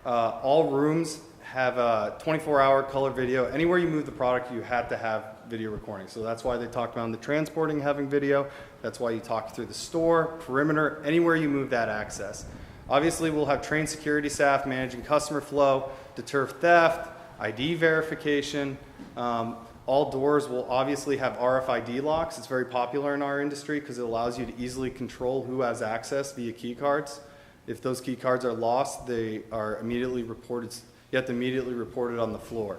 D: All rooms have a 24-hour color video. Anywhere you move the product, you have to have video recording. So that's why they talked about in the transporting having video. That's why you talk through the store, perimeter, anywhere you move that access. Obviously, we'll have trained security staff managing customer flow, deter theft, ID verification. All doors will obviously have RFID locks. It's very popular in our industry because it allows you to easily control who has access via key cards. If those key cards are lost, they are immediately reported. You have to immediately report it on the floor.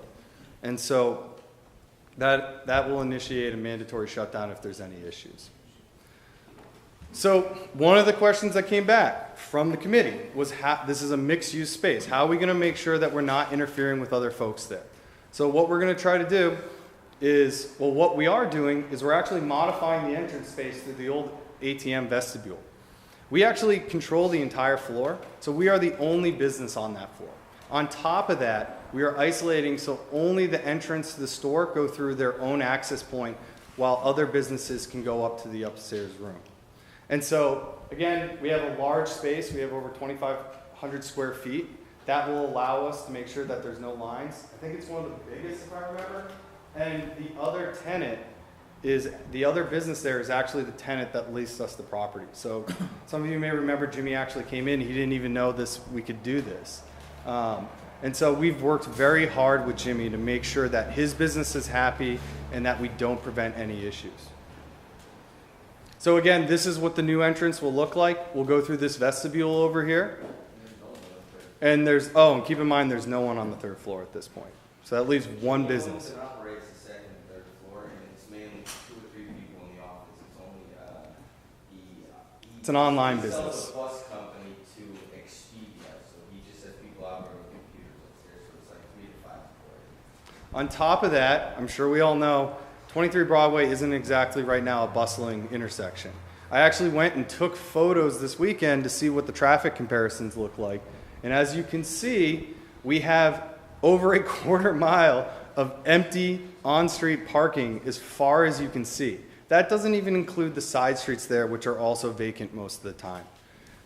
D: And so that will initiate a mandatory shutdown if there's any issues. So one of the questions that came back from the committee was, this is a mixed-use space. How are we going to make sure that we're not interfering with other folks there? So what we're going to try to do is, well, what we are doing is we're actually modifying the entrance space to the old ATM vestibule. We actually control the entire floor, so we are the only business on that floor. On top of that, we are isolating so only the entrance to the store go through their own access point while other businesses can go up to the upstairs room. And so, again, we have a large space. We have over 2,500 square feet. That will allow us to make sure that there's no lines. I think it's one of the biggest, if I remember. And the other tenant is, the other business there is actually the tenant that leased us the property. So some of you may remember Jimmy actually came in. He didn't even know we could do this. And so we've worked very hard with Jimmy to make sure that his business is happy and that we don't prevent any issues. So again, this is what the new entrance will look like. We'll go through this vestibule over here. And and keep in mind there's no one on the third floor at this point. So that leaves one business.
I: It operates the second and third floor, and it's mainly 2 or 3 people in the office. It's only
D: It's an online
I: he sells
D: business.
I: a bus company to Expedia, so he just has people operating computers upstairs, so it's like 3 to 5 employees.
D: On top of that, I'm sure we all know, 23 Broadway isn't exactly right now a bustling intersection. I actually went and took photos this weekend to see what the traffic comparisons look like. And as you can see, we have over a quarter mile of empty on-street parking as far as you can see. That doesn't even include the side streets there, which are also vacant most of the time.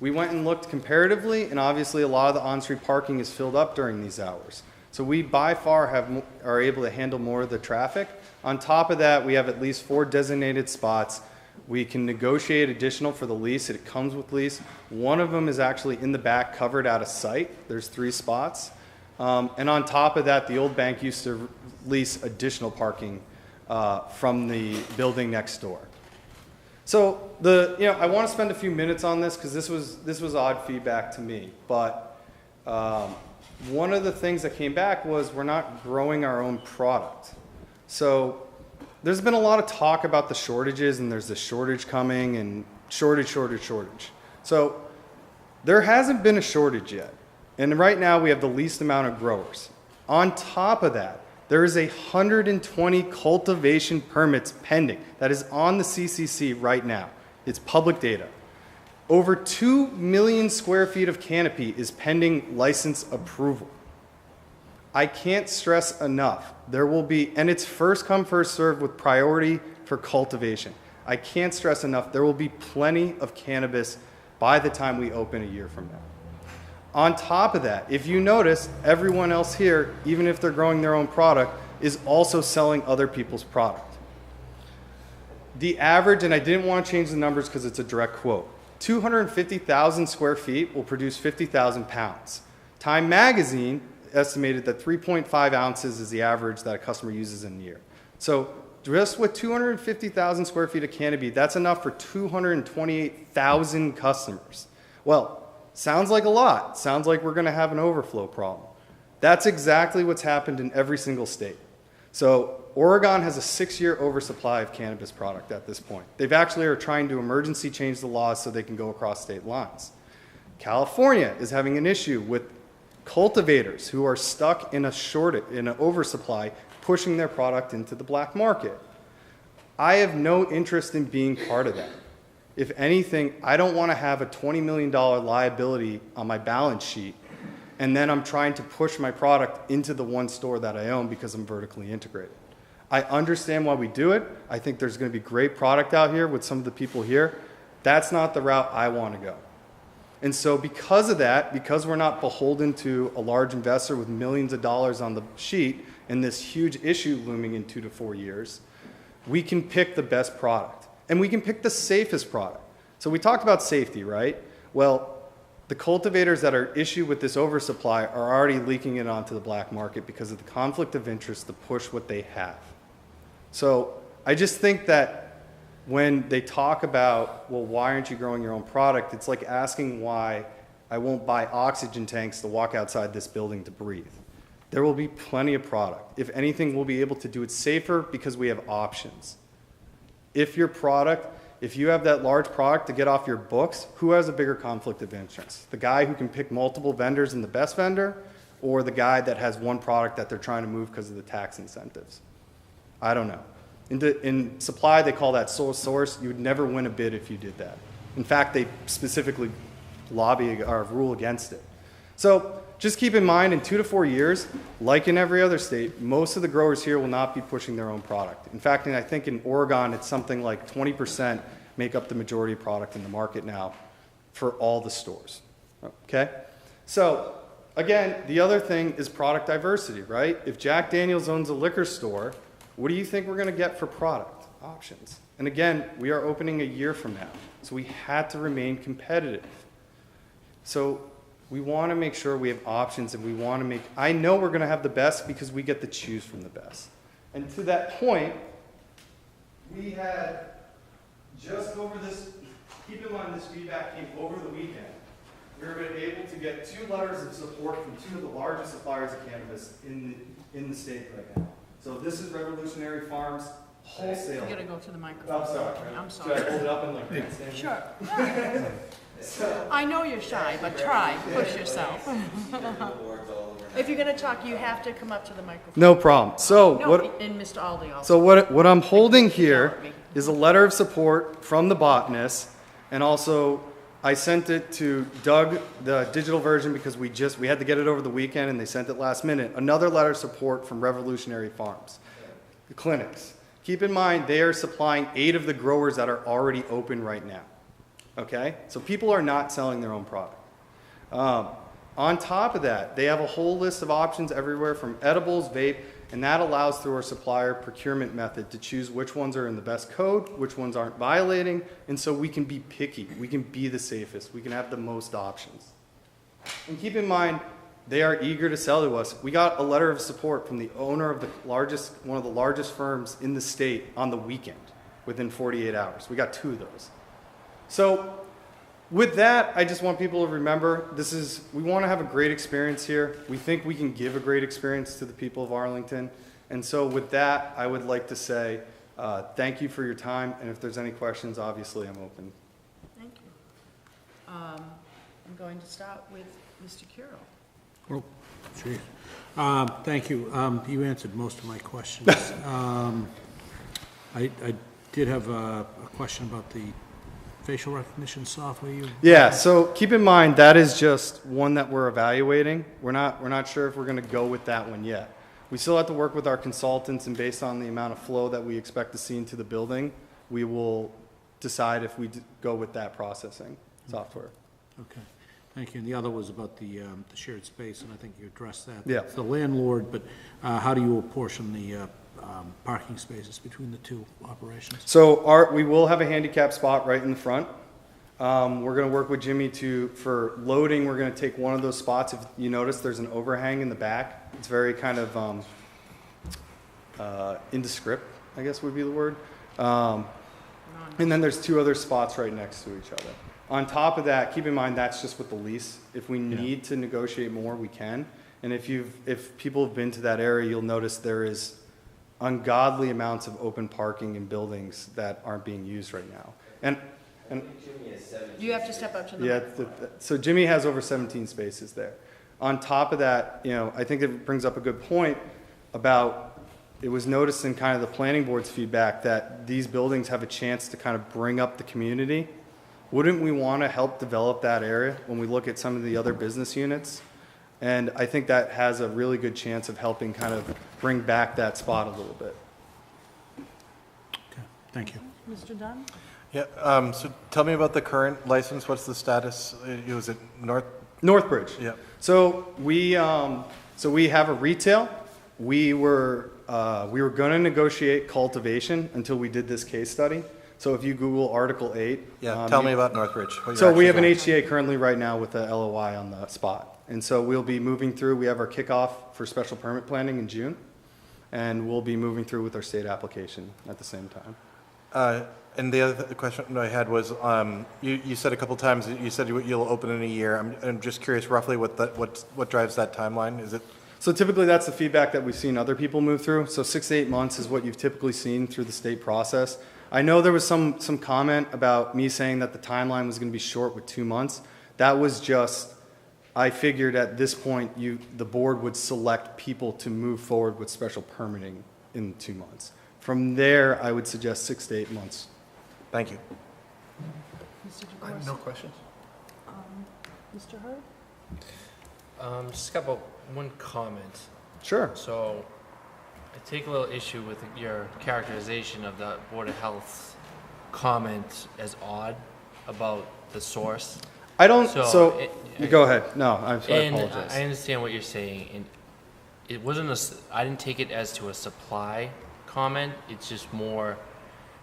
D: We went and looked comparatively, and obviously a lot of the on-street parking is filled up during these hours. So we by far are able to handle more of the traffic. On top of that, we have at least 4 designated spots. We can negotiate additional for the lease. It comes with lease. One of them is actually in the back, covered out of sight. There's 3 spots. And on top of that, the old bank used to lease additional parking from the building next door. So I want to spend a few minutes on this because this was odd feedback to me. But one of the things that came back was we're not growing our own product. So there's been a lot of talk about the shortages, and there's this shortage coming, and shortage. So there hasn't been a shortage yet. And right now we have the least amount of growers. On top of that, there is 120 cultivation permits pending. That is on the CCC right now. It's public data. Over 2 million square feet of canopy is pending license approval. I can't stress enough, there will be, and it's first come, first served with priority for cultivation. I can't stress enough, there will be plenty of cannabis by the time we open a year from now. On top of that, if you notice, everyone else here, even if they're growing their own product, is also selling other people's product. The average, and I didn't want to change the numbers because it's a direct quote, 250,000 square feet will produce 50,000 pounds. Time Magazine estimated that 3.5 ounces is the average that a customer uses in a year. So just with 250,000 square feet of canopy, that's enough for 228,000 customers. Well, sounds like a lot. Sounds like we're going to have an overflow problem. That's exactly what's happened in every single state. So Oregon has a 6-year oversupply of cannabis product at this point. They've actually are trying to emergency change the laws so they can go across state lines. California is having an issue with cultivators who are stuck in an oversupply, pushing their product into the black market. I have no interest in being part of that. If anything, I don't want to have a $20 million liability on my balance sheet, and then I'm trying to push my product into the one store that I own because I'm vertically integrated. I understand why we do it. I think there's going to be great product out here with some of the people here. That's not the route I want to go. And so because of that, because we're not beholden to a large investor with millions of dollars on the sheet and this huge issue looming in 2 to 4 years, we can pick the best product. And we can pick the safest product. So we talked about safety, right? Well, the cultivators that are issued with this oversupply are already leaking it onto the black market because of the conflict of interest to push what they have. So I just think that when they talk about, well, why aren't you growing your own product? It's like asking why I won't buy oxygen tanks to walk outside this building to breathe. There will be plenty of product. If anything, we'll be able to do it safer because we have options. If your product, if you have that large product to get off your books, who has a bigger conflict of interest? The guy who can pick multiple vendors and the best vendor, or the guy that has one product that they're trying to move because of the tax incentives? I don't know. In supply, they call that sole source. You would never win a bid if you did that. In fact, they specifically lobby or rule against it. So just keep in mind, in 2 to 4 years, like in every other state, most of the growers here will not be pushing their own product. In fact, I think in Oregon, it's something like 20% make up the majority of product in the market now for all the stores. Okay? So again, the other thing is product diversity, right? If Jack Daniel's owns a liquor store, what do you think we're going to get for product options? And again, we are opening a year from now, so we had to remain competitive. So we want to make sure we have options, and we want to make, I know we're going to have the best because we get to choose from the best. And to that point, we had just over this, keep in mind this feedback came over the weekend. We were able to get 2 letters of support from 2 of the largest suppliers of cannabis in the state right now. So this is Revolutionary Farms Wholesale.
A: You gotta go to the microphone.
D: I'm sorry.
A: I'm sorry.
D: Should I hold it up and like handstand?
A: Sure. I know you're shy, but try. Push yourself. If you're gonna talk, you have to come up to the microphone.
D: No problem. So
A: No,
D: what?
A: and Mr. Aldi also.
D: So what I'm holding here is a letter of support from the botanist, and also I sent it to Doug, the digital version, because we had to get it over the weekend, and they sent it last minute. Another letter of support from Revolutionary Farms, the clinics. Keep in mind, they are supplying 8 of the growers that are already open right now. Okay? So people are not selling their own product. On top of that, they have a whole list of options everywhere from edibles, vape, and that allows through our supplier procurement method to choose which ones are in the best code, which ones aren't violating, and so we can be picky. We can be the safest. We can have the most options. And keep in mind, they are eager to sell to us. We got a letter of support from the owner of one of the largest firms in the state on the weekend, within 48 hours. We got 2 of those. So with that, I just want people to remember, we want to have a great experience here. We think we can give a great experience to the people of Arlington. And so with that, I would like to say thank you for your time. And if there's any questions, obviously I'm open.
A: Thank you. I'm going to start with Mr. Curro.
E: Oh, geez. Thank you. You answered most of my questions. I did have a question about the facial recognition software you...
D: Yeah, so keep in mind that is just one that we're evaluating. We're not sure if we're going to go with that one yet. We still have to work with our consultants, and based on the amount of flow that we expect to see into the building, we will decide if we go with that processing software.
E: Okay, thank you. And the other was about the shared space, and I think you addressed that.
D: Yeah.
E: It's the landlord, but how do you apportion the parking spaces between the 2 operations?
D: So we will have a handicap spot right in the front. We're going to work with Jimmy for loading. We're going to take one of those spots. If you notice, there's an overhang in the back. It's very kind of indescript, I guess would be the word. And then there's 2 other spots right next to each other. On top of that, keep in mind that's just with the lease. If we need to negotiate more, we can. And if people have been to that area, you'll notice there is ungodly amounts of open parking in buildings that aren't being used right now. And
A: You have to step up to the microphone.
D: so Jimmy has over 17 spaces there. On top of that, I think it brings up a good point about, it was noticed in kind of the planning board's feedback that these buildings have a chance to kind of bring up the community. Wouldn't we want to help develop that area when we look at some of the other business units? And I think that has a really good chance of helping kind of bring back that spot a little bit.
E: Okay, thank you.
A: Mr. Dunn?
B: Yeah, so tell me about the current license. What's the status? Was it
D: Northbridge.
B: Yeah.
D: So we have a retail. We were we were going to negotiate cultivation until we did this case study. So if you Google Article 8.
B: Yeah, tell me about Northridge. what you're
D: So we
B: actually
D: have an
B: doing.
D: HCA currently right now with a LOI on the spot. And so we'll be moving through, we have our kickoff for special permit planning in June. And we'll be moving through with our state application at the same time.
B: And the other question I had was, you said a couple times, you said you'll open in a year. I'm just curious roughly what drives that timeline? Is it?
D: So typically that's the feedback that we've seen other people move through. So 6 to 8 months is what you've typically seen through the state process. I know there was some comment about me saying that the timeline was going to be short with 2 months. That was just, I figured at this point the board would select people to move forward with special permitting in 2 months. From there, I would suggest 6 to 8 months.
B: Thank you.
A: Mr.
G: I have no questions.
A: Mr. Hurd?
F: Just one comment.
D: Sure.
F: So I take a little issue with your characterization of the Board of Health's comment as odd about the source.
D: I don't, go ahead. No, I
F: And
D: apologize.
F: I understand what you're saying, and it wasn't I didn't take it as to a supply comment. It's just more,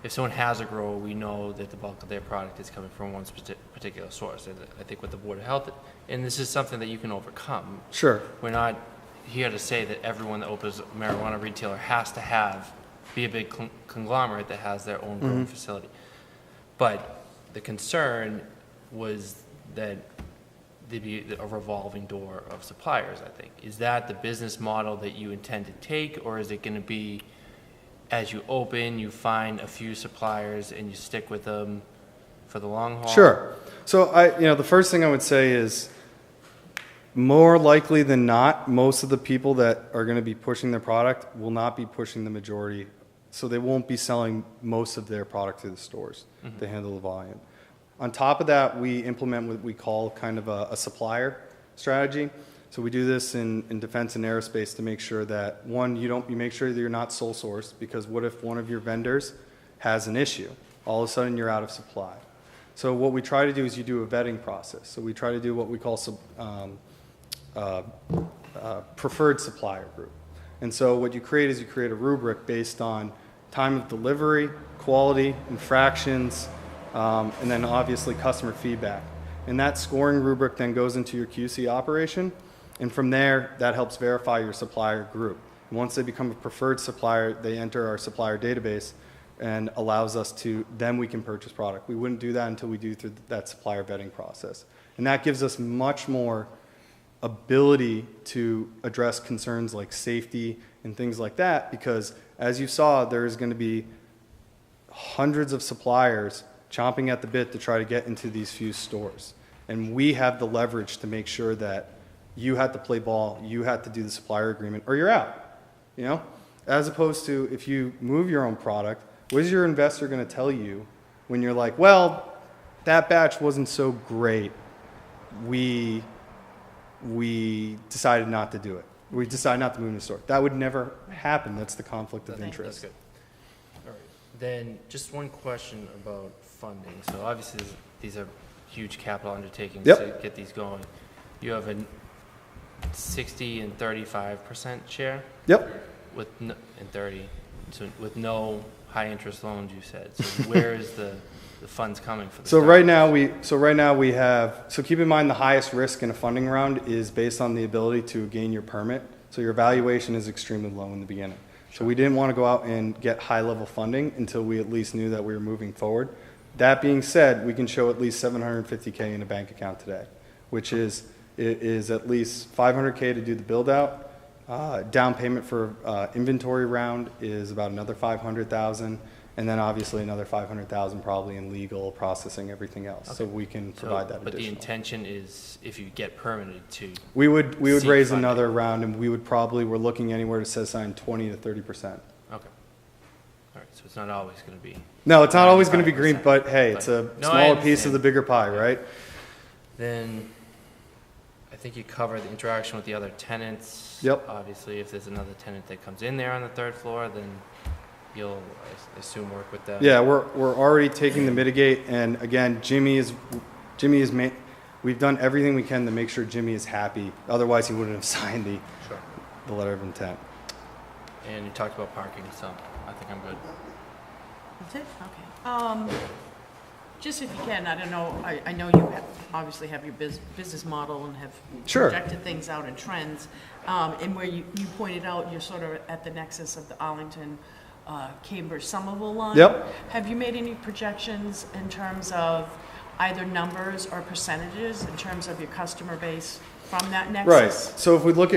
F: if someone has a grower, we know that the bulk of their product is coming from one particular source. And I think with the Board of Health, and this is something that you can overcome.
D: Sure.
F: We're not here to say that everyone that opens a marijuana retailer has to be a big conglomerate that has their own growing facility. But the concern was that there'd be a revolving door of suppliers, I think. Is that the business model that you intend to take, or is it going to be, as you open, you find a few suppliers and you stick with them for the long haul?
D: Sure. So the first thing I would say is, more likely than not, most of the people that are going to be pushing their product will not be pushing the majority. So they won't be selling most of their product to the stores to handle the volume. On top of that, we implement what we call kind of a supplier strategy. So we do this in defense and aerospace to make sure that, one, you make sure that you're not sole source, because what if one of your vendors has an issue? All of a sudden you're out of supply. So what we try to do is you do a vetting process. So we try to do what we call preferred supplier group. And so what you create is you create a rubric based on time of delivery, quality, infractions, and then obviously customer feedback. And that scoring rubric then goes into your QC operation. And from there, that helps verify your supplier group. And once they become a preferred supplier, they enter our supplier database and allows us to, then we can purchase product. We wouldn't do that until we do through that supplier vetting process. And that gives us much more ability to address concerns like safety and things like that, because as you saw, there's going to be hundreds of suppliers chomping at the bit to try to get into these few stores. And we have the leverage to make sure that you have to play ball, you have to do the supplier agreement, or you're out. As opposed to if you move your own product, what is your investor going to tell you when you're like, well, that batch wasn't so great, we decided not to do it. We decided not to move in the store. That would never happen. That's the conflict of interest.
F: That's good. All right. Then just one question about funding. So obviously these are huge capital undertakings to get these going. You have a 60 and 35% share?
D: Yep.
F: And 30, so with no high interest loans, you said. So where is the funds coming from?
D: So right now we have, so keep in mind the highest risk in a funding round is based on the ability to gain your permit. So your valuation is extremely low in the beginning. So we didn't want to go out and get high level funding until we at least knew that we were moving forward. That being said, we can show at least $750K in a bank account today, which is at least $500K to do the build out. Down payment for inventory round is about another $500,000, and then obviously another $500,000 probably in legal processing, everything else. Okay. So we can provide that.
F: But the intention is, if you get permitted, to
D: we would raise funding. Another round, and we're looking anywhere to set aside 20 to 30%.
F: Okay. All right. So it's not always going to be.
D: No, it's not always going to be green, but hey, it's a smaller piece of the bigger pie, right?
F: Then I think you covered the interaction with the other tenants.
D: Yep.
F: Obviously, if there's another tenant that comes in there on the third floor, then you'll, I assume, work with them.
D: Yeah, we're already taking the mitigate, and again, we've done everything we can to make sure Jimmy is happy. Otherwise, he wouldn't have signed the letter of intent.
F: and you talked about parking, so I think I'm good.
A: That's it? Okay. Just if you can, I don't know, I know you obviously have your business model and have
D: Sure.
A: projected things out in trends. And where you pointed out, you're sort of at the nexus of the Arlington, Cambridge, Somerville line.
D: Yep.
A: Have you made any projections in terms of either numbers or percentages in terms of your customer base from that nexus?
D: Right. So if we look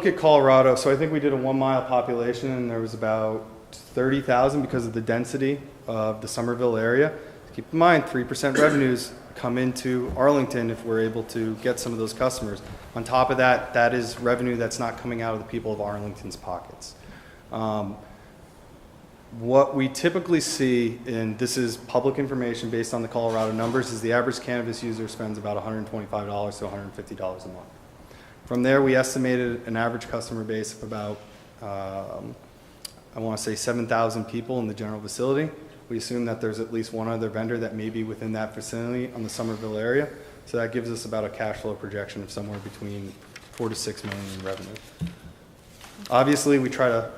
D: at Colorado, so I think we did a 1 mile population, and there was about 30,000 because of the density of the Somerville area. Keep in mind, 3% revenues come into Arlington if we're able to get some of those customers. On top of that, that is revenue that's not coming out of the people of Arlington's pockets. What we typically see, and this is public information based on the Colorado numbers, is the average cannabis user spends about $125 to $150 a month. From there, we estimated an average customer base of about, I want to say 7,000 people in the general vicinity. We assume that there's at least one other vendor that may be within that vicinity on the Somerville area. So that gives us about a cash flow projection of somewhere between 4 to 6 million in revenue. Obviously, we try to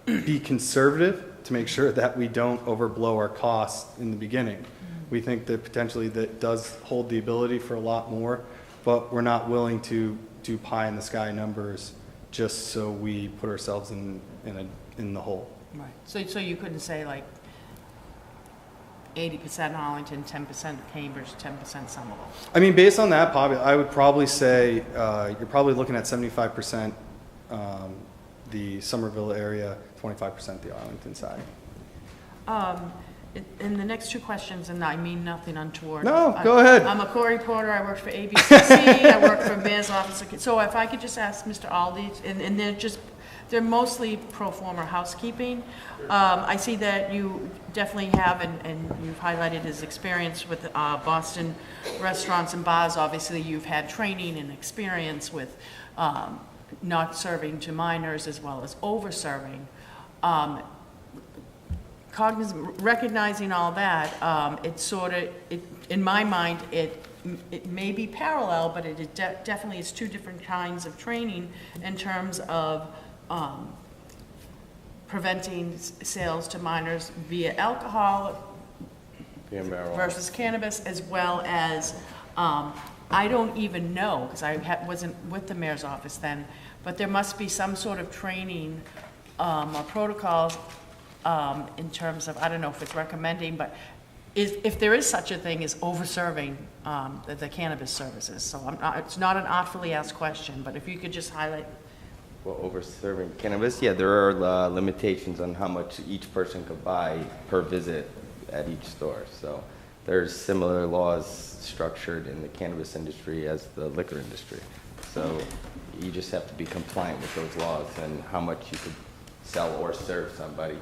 D: be conservative to make sure that we don't overblow our costs in the beginning. We think that potentially that does hold the ability for a lot more, but we're not willing to do pie in the sky numbers just so we put ourselves in the hole.
A: Right. So you couldn't say like 80% Arlington, 10% Cambridge, 10% Somerville?
D: I mean, based on that, I would probably say you're probably looking at 75% the Somerville area, 25% the Arlington side.
A: In the next two questions, and I mean nothing untoward.
D: No, go ahead.
A: I'm a core reporter. I work for ABCC. I work for Mayor's Office. So if I could just ask Mr. Aldi, and they're mostly pro forma housekeeping. I see that you definitely have, and you've highlighted his experience with Boston restaurants and bars. Obviously, you've had training and experience with not serving to minors as well as over-serving. Recognizing all that, in my mind, it may be parallel, but it definitely is two different kinds of training in terms of preventing sales to minors via alcohol versus cannabis, as well as I don't even know, because I wasn't with the mayor's office then, but there must be some sort of training or protocols in terms of, I don't know if it's recommending, but if there is such a thing as over-serving the cannabis services. So it's not an artfully asked question, but if you could just highlight.
I: Well, over-serving cannabis, yeah, there are limitations on how much each person could buy per visit at each store. So there's similar laws structured in the cannabis industry as the liquor industry. So you just have to be compliant with those laws and how much you could sell or serve somebody.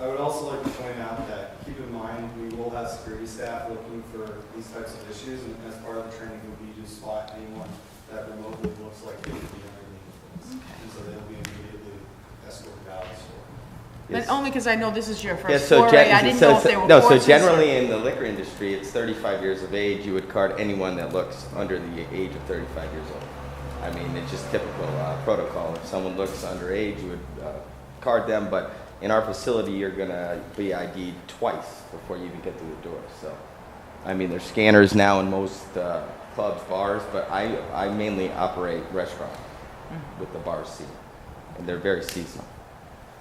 D: I would also like to point out that, keep in mind, we will have security staff looking for these types of issues, and as part of the training would be to spot anyone that remotely looks like they could be underneath. And so they'll be immediately escorted out.
A: But only because I know this is your
I: Yeah,
A: first
I: so
A: foray. I didn't know if they were
I: no, so
A: courses
I: generally in the liquor industry, it's 35 years of age. You would card anyone that looks under the age of 35 years old. I mean, it's just typical protocol. If someone looks underage, you would card them, but in our facility, you're going to be ID'd twice before you even get through the door. So, I mean, there's scanners now in most clubs, bars, but I mainly operate restaurants with the bar seat, and they're very seasonal.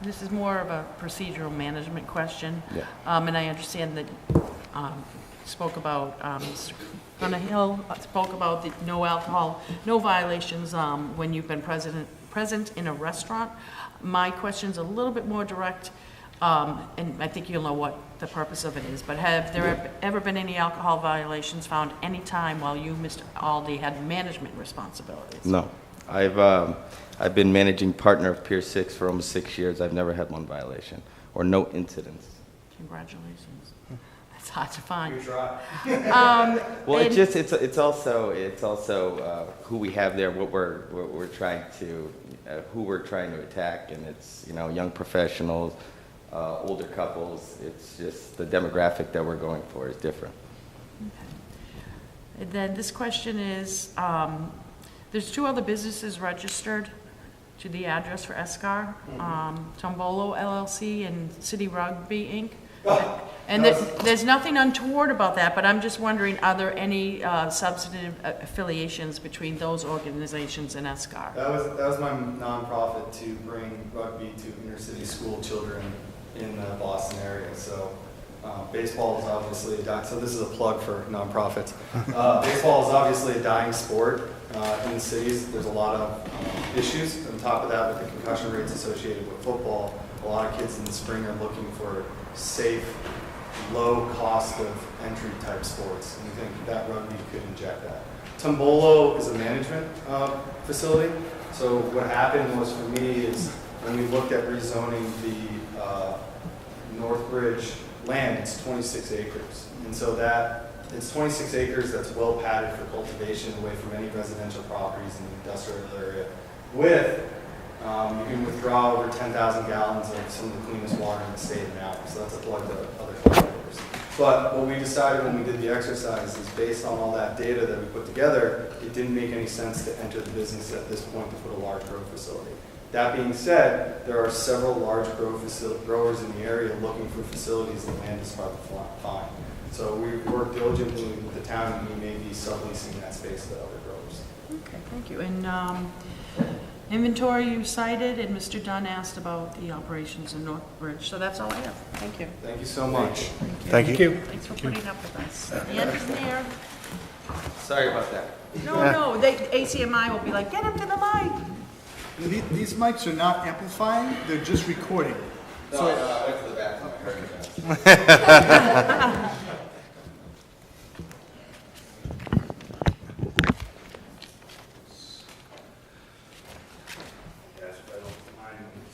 A: This is more of a procedural management question.
I: Yeah.
A: And I understand that spoke about, Mr. Hill spoke about the no alcohol, no violations when you've been present in a restaurant. My question's a little bit more direct, and I think you'll know what the purpose of it is, but have there ever been any alcohol violations found any time while you, Mr. Aldi, had management responsibilities?
I: No. I've been managing partner of Pier 6 for almost 6 years. I've never had one violation or no incidents.
A: Congratulations. That's hard to find.
D: You try.
I: Well, it's also who we have there, what we're trying to, who we're trying to attack, and it's young professionals, older couples. It's just the demographic that we're going for is different.
A: Okay. And then this question is, there's two other businesses registered to the address for Escar, Tombolo LLC and City Rugby Inc. And there's nothing untoward about that, but I'm just wondering, are there any substantive affiliations between those organizations and Escar?
D: That was my nonprofit to bring rugby to inner city school children in the Boston area. So baseball is obviously so this is a plug for nonprofits. Baseball is obviously a dying sport in the cities. There's a lot of issues. On top of that, with the concussion rates associated with football, a lot of kids in the spring are looking for safe, low cost of entry type sports, and we think that rugby could inject that. Tombolo is a management facility. So what happened was, for me, is when we looked at rezoning the Northbridge land, it's 26 acres. And so it's 26 acres that's well padded for cultivation away from any residential properties in the industrial area. You can withdraw over 10,000 gallons of some of the cleanest water in the state now. So that's a plug to other competitors. But what we decided when we did the exercise is, based on all that data that we put together, it didn't make any sense to enter the business at this point to put a large grow facility. That being said, there are several large growers in the area looking for facilities, and land is hard to find. So we work diligently with the town, and we may be subleasing that space to other growers.
A: Okay, thank you. And inventory you cited, and Mr. Dunn asked about the operations in Northbridge. So that's all I have. Thank you.
D: Thank you so much.
B: Thank you.
A: Thanks for putting up with us. The end is near.
I: Sorry about that.
A: No, ACMi will be like, get him to the mic.
O: These mics are not amplifying, they're just recording.
I: No, I went to the bathroom. I heard that.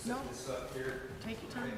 A: No, take your time.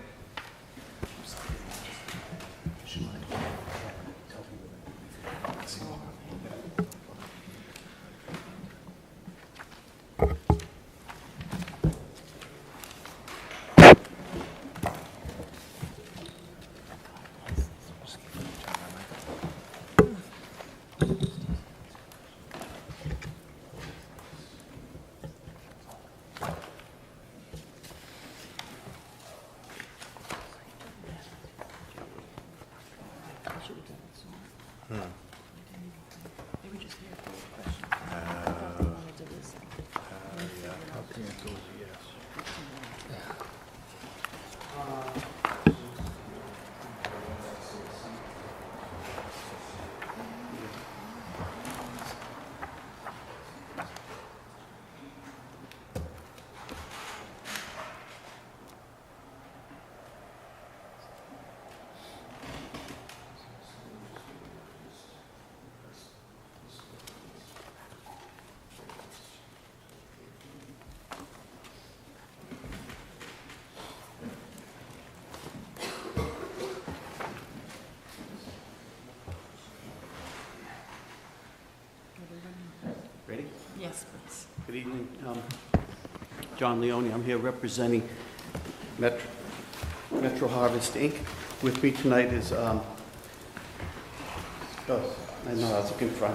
N: Ready?
A: Yes, please.
N: Good evening. John Leone. I'm here representing Metro Harvest, Inc. With me tonight is, I know I was looking for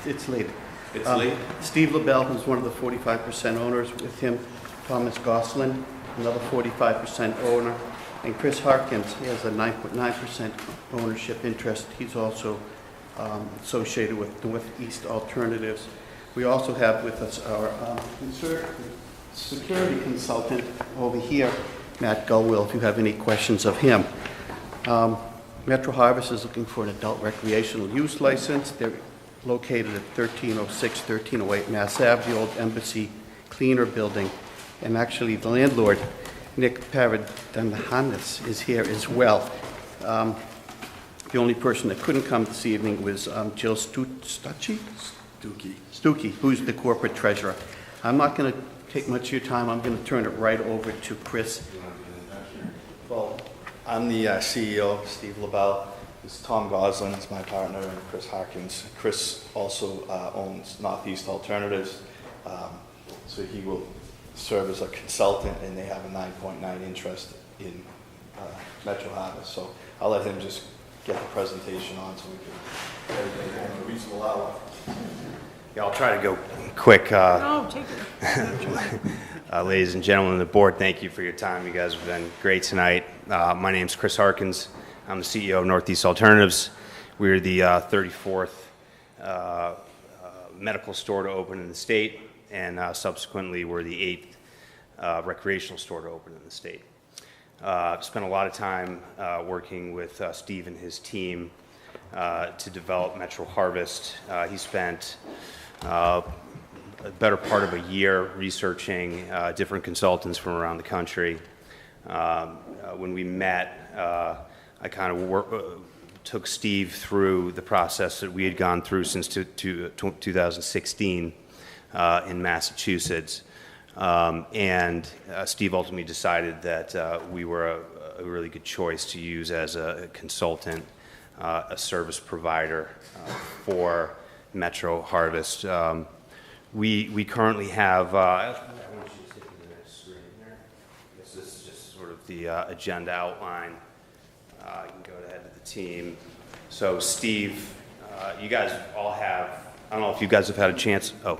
N: it's late.
J: It's late?
N: Steve LaBelle, who's one of the 45% owners. With him, Thomas Gosselin, another 45% owner. And Chris Harkins, he has a 9.9% ownership interest. He's also associated with Northeast Alternatives. We also have with us our security consultant over here, Matt Gulwill, if you have any questions of him. Metro Harvest is looking for an adult recreational use license. They're located at 1306, 1308 Mass Ave, the old Embassy Cleaner building. And actually, the landlord, Nick Paradanahanis, is here as well. The only person that couldn't come this evening was Jill Stuckey, who's the corporate treasurer. I'm not going to take much of your time. I'm going to turn it right over to Chris.
D: Well, I'm the CEO, Steve LaBelle. This is Tom Goslin, is my partner, and Chris Harkins. Chris also owns Northeast Alternatives, so he will serve as a consultant, and they have a 9.9 interest in Metro Harvest. So I'll let him just get the presentation on so we can get everything in a reasonable hour.
P: Yeah, I'll try to go quick.
A: No, take it.
P: Ladies and gentlemen of the board, thank you for your time. You guys have been great tonight. My name's Chris Harkins. I'm the CEO of Northeast Alternatives. We're the 34th medical store to open in the state, and subsequently we're the 8th recreational store to open in the state. I've spent a lot of time working with Steve and his team to develop Metro Harvest. He spent a better part of a year researching different consultants from around the country. When we met, I kind of took Steve through the process that we had gone through since 2016 in Massachusetts. And Steve ultimately decided that we were a really good choice to use as a consultant, a service provider for Metro Harvest. We currently have, I want you to take to the next screen here. This is just sort of the agenda outline. You can go ahead to the team. So Steve, you guys all have, I don't know if you guys have had a chance, I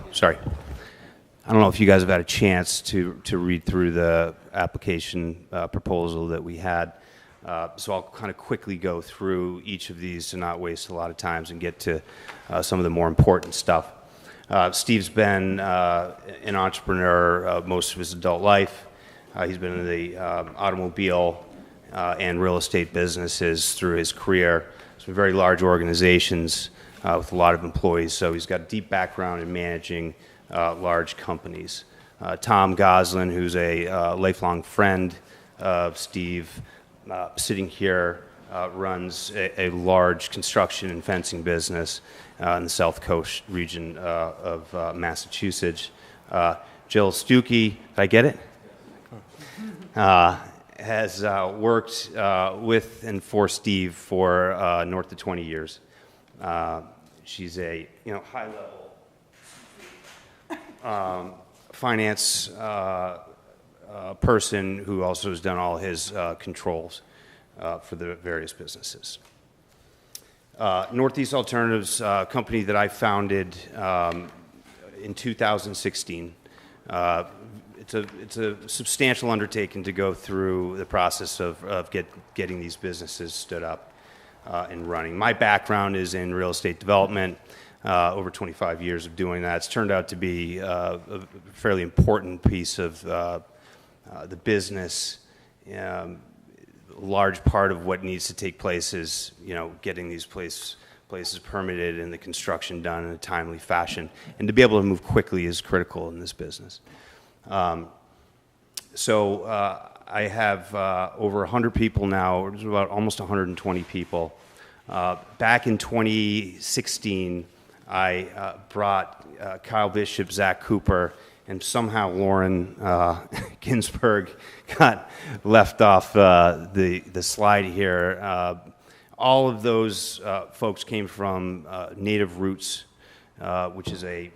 P: don't know if you guys have had a chance to read through the application proposal that we had. So I'll kind of quickly go through each of these to not waste a lot of time and get to some of the more important stuff. Steve's been an entrepreneur most of his adult life. He's been in the automobile and real estate businesses through his career. Some very large organizations with a lot of employees, so he's got a deep background in managing large companies. Tom Goslin, who's a lifelong friend of Steve, sitting here, runs a large construction and fencing business in the South Coast region of Massachusetts. Jill Stuckey, did I get it? Has worked with and for Steve for north of 20 years. She's a high-level finance person who also has done all his controls for the various businesses. Northeast Alternatives, company that I founded in 2016. It's a substantial undertaking to go through the process of getting these businesses stood up and running. My background is in real estate development, over 25 years of doing that. It's turned out to be a fairly important piece of the business. A large part of what needs to take place is, getting these places permitted and the construction done in a timely fashion. And to be able to move quickly is critical in this business. So I have over 100 people now, or about almost 120 people. Back in 2016, I brought Kyle Bishop, Zach Cooper, and somehow Lauren Ginsberg got left off the slide here. All of those folks came from Native Roots, which is a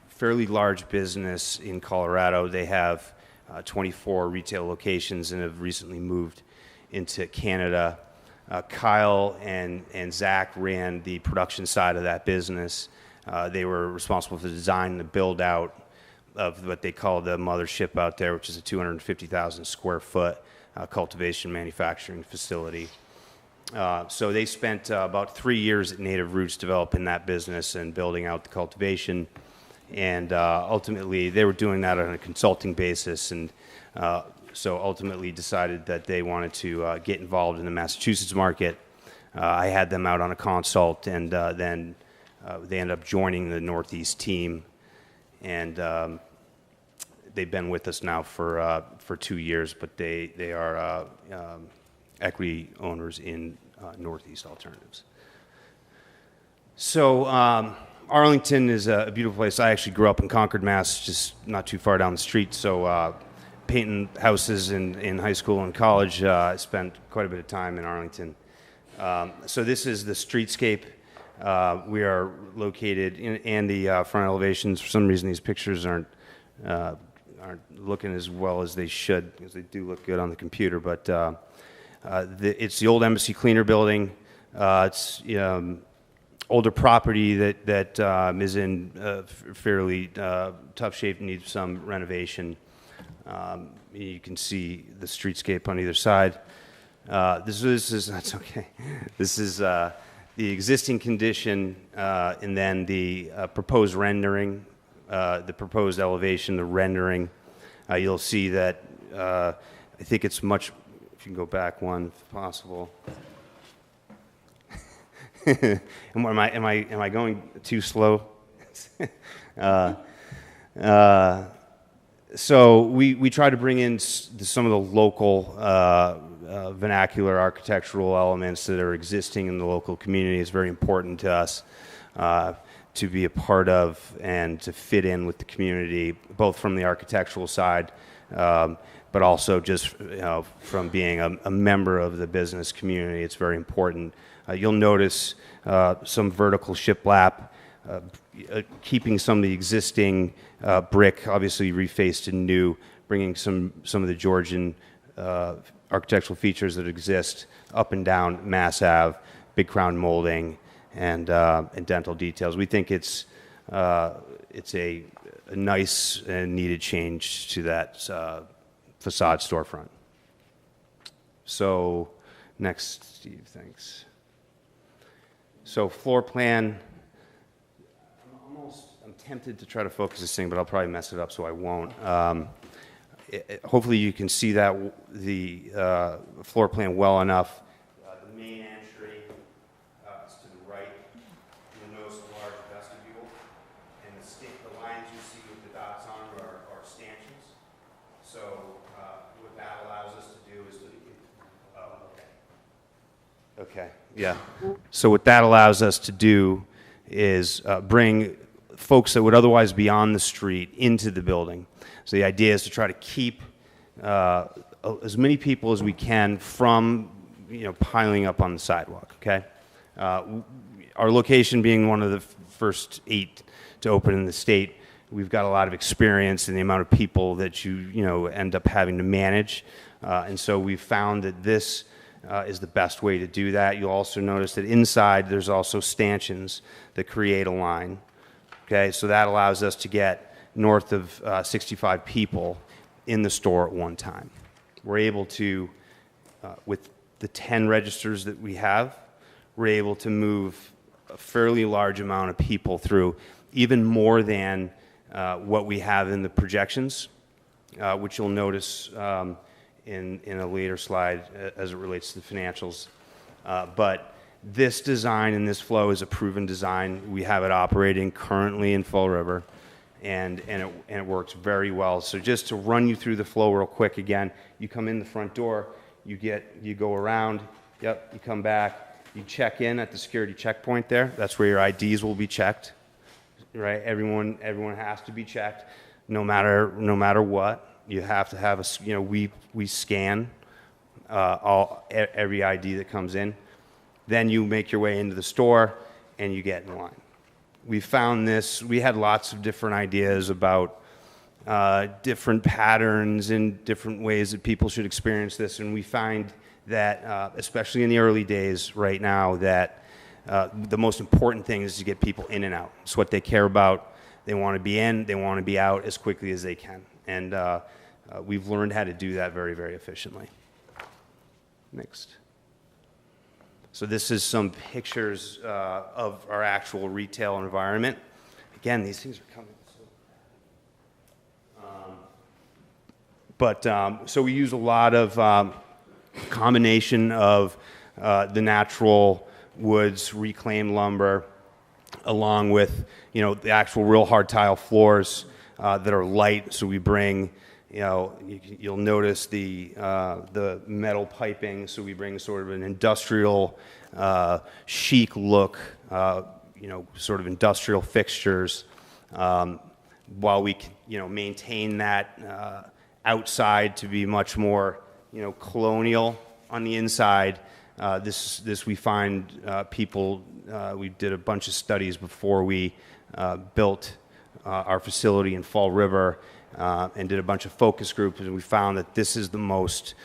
P: fairly large business in Colorado. They have 24 retail locations and have recently moved into Canada. Kyle and Zach ran the production side of that business. They were responsible for the design and the build out of what they call the mothership out there, which is a 250,000 square foot cultivation manufacturing facility. So they spent about 3 years at Native Roots developing that business and building out the cultivation. And ultimately, they were doing that on a consulting basis, and so ultimately decided that they wanted to get involved in the Massachusetts market. I had them out on a consult, and then they ended up joining the Northeast team, and they've been with us now for 2 years, but they are equity owners in Northeast Alternatives. So Arlington is a beautiful place. I actually grew up in Concord, Mass, just not too far down the street. So painting houses in high school and college, I spent quite a bit of time in Arlington. So this is the streetscape. We are located in the front elevations. For some reason, these pictures aren't looking as well as they should, because they do look good on the computer. But it's the old Embassy Cleaner building. It's older property that is in fairly tough shape, needs some renovation. You can see the streetscape on either side. This is that's okay. This is the existing condition, and then the proposed rendering, the proposed elevation, the rendering. You'll see that I think it's much. If you can go back one, if possible. Am I going too slow? So we try to bring in some of the local vernacular architectural elements that are existing in the local community. It's very important to us to be a part of and to fit in with the community, both from the architectural side, but also just from being a member of the business community. It's very important. You'll notice some vertical shiplap, keeping some of the existing brick, obviously refaced and new, bringing some of the Georgian architectural features that exist up and down Mass Ave, big crown molding, and dental details. We think it's a nice and needed change to that facade storefront. So, next, Steve, thanks. So, floor plan. I'm tempted to try to focus this thing, but I'll probably mess it up, so I won't. Hopefully you can see that the floor plan well enough. The main entry is to the right. You'll notice a large vestibule, and the lines you see with the dots on are stanchions. So what that allows us to do is to... Okay, yeah. So what that allows us to do is bring folks that would otherwise be on the street into the building. So the idea is to try to keep as many people as we can from piling up on the sidewalk. Okay, our location being one of the first 8 to open in the state, we've got a lot of experience in the amount of people that you end up having to manage, and so we've found that this is the best way to do that. You'll also notice that inside there's also stanchions that create a line. Okay, so that allows us to get north of 65 people in the store at one time. We're able to, with the 10 registers that we have, we're able to move a fairly large amount of people through, even more than what we have in the projections, which you'll notice in a later slide as it relates to the financials. But this design and this flow is a proven design. We have it operating currently in Fall River, and it works very well. So just to run you through the flow real quick again, you come in the front door, you go around, yep, you come back, you check in at the security checkpoint there. That's where your IDs will be checked, right? Everyone has to be checked, no matter what. You have to have we scan every ID that comes in. Then you make your way into the store and you get in line. We found this, we had lots of different ideas about different patterns and different ways that people should experience this, and we find that, especially in the early days right now, that the most important thing is to get people in and out. It's what they care about. They want to be in, they want to be out as quickly as they can. And we've learned how to do that very, very efficiently. Next. So this is some pictures of our actual retail environment. Again, these things are coming. So we use a lot of combination of the natural woods, reclaimed lumber, along with the actual real hard tile floors that are light. So we bring, you'll notice the metal piping. So we bring sort of an industrial chic look, sort of industrial fixtures, while we maintain that outside to be much more colonial on the inside. This we find people. We did a bunch of studies before we built our facility in Fall River, and did a bunch of focus groups, and we found that this is the most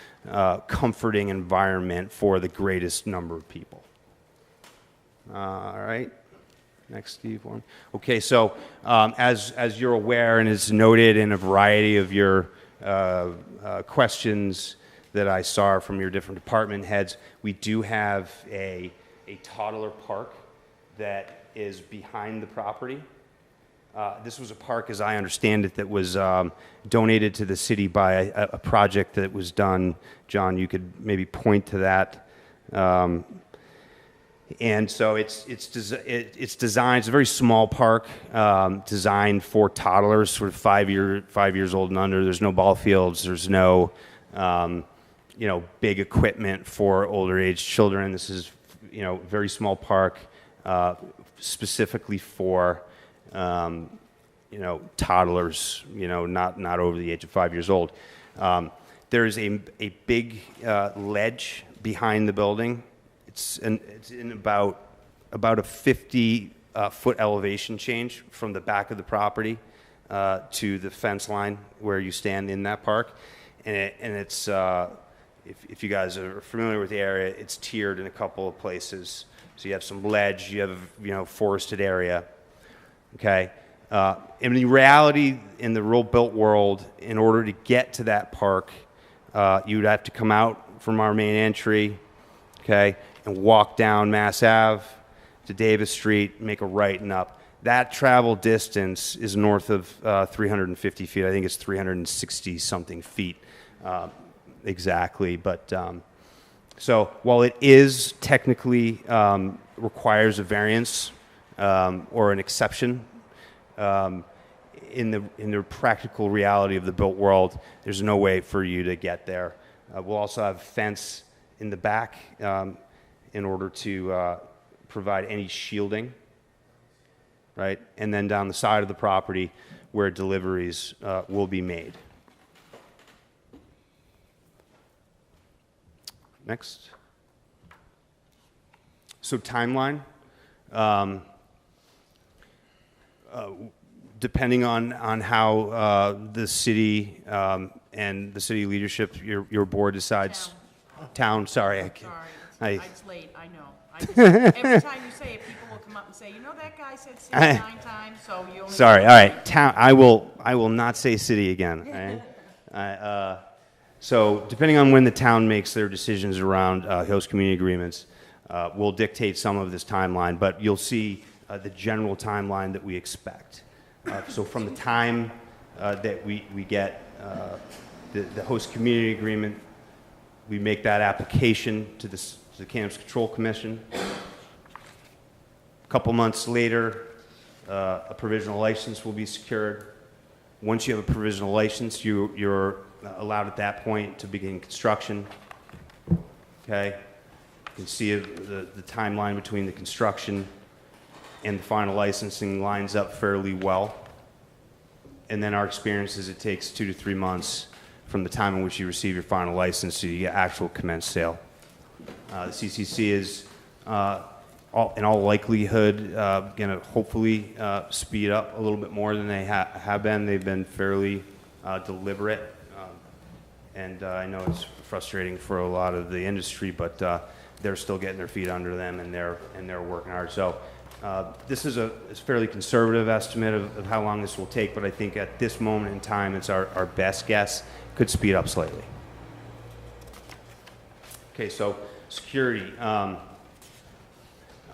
P: comforting environment for the greatest number of people. All right, Next, Steve. Okay, so as you're aware, and it's noted in a variety of your questions that I saw from your different department heads, we do have a toddler park that is behind the property. This was a park, as I understand it, that was donated to the city by a project that was done. John, you could maybe point to that. And so it's designed. It's a very small park, designed for toddlers, sort of 5 years old and under. There's no ball fields. There's no big equipment for older age children. This is a very small park, specifically for toddlers, not over the age of 5 years old. There's a big ledge behind the building. It's in about a 50-foot elevation change from the back of the property to the fence line where you stand in that park, and it's if you guys are familiar with the area, it's tiered in a couple of places. So you have some ledge, you have forested area. Okay. In the reality, in the real built world, in order to get to that park, you'd have to come out from our main entry, okay, and walk down Mass Ave to Davis Street, make a right and up. That travel distance is north of 350 feet. I think it's 360 something feet exactly. But so while it is technically requires a variance or an exception, in the practical reality of the built world, there's no way for you to get there. We'll also have fence in the back in order to provide any shielding, right? And then down the side of the property where deliveries will be made. Next. So timeline. Depending on how the city and the city leadership, your board decides. Town, sorry.
A: It's late, I know. Every time you say it, people will come up and say, that guy said city 9 times, so you only...
P: Sorry, all right. Town, I will not say city again. Right? So depending on when the town makes their decisions around host community agreements, we'll dictate some of this timeline, but you'll see the general timeline that we expect. So from the time that we get the host community agreement, we make that application to the Cannabis Control Commission. A couple months later, a provisional license will be secured. Once you have a provisional license, you're allowed at that point to begin construction. Okay? You can see the timeline between the construction and the final licensing lines up fairly well. And then our experience is it takes 2 to 3 months from the time in which you receive your final license to your actual commenced sale. The CCC is, in all likelihood, going to hopefully speed up a little bit more than they have been. They've been fairly deliberate, and I know it's frustrating for a lot of the industry, but they're still getting their feet under them, and they're working hard. So this is a fairly conservative estimate of how long this will take, but I think at this moment in time, it's our best guess. Could speed up slightly. Okay, so security.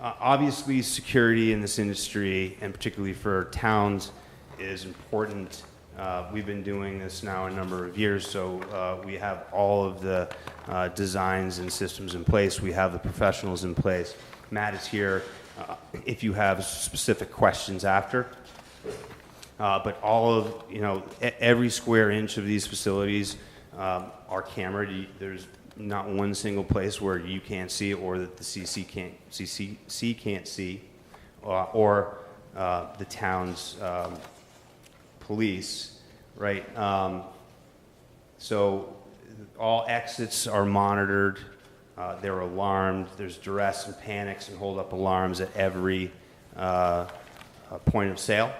P: Obviously, security in this industry, and particularly for towns, is important. We've been doing this now a number of years, so we have all of the designs and systems in place. We have the professionals in place. Matt is here if you have specific questions after. But all of, every square inch of these facilities are cameraed. There's not one single place where you can't see or that the CC can't see, or the town's police, right? So all exits are monitored. They're alarmed. There's duress and panics and hold-up alarms at every point of sale.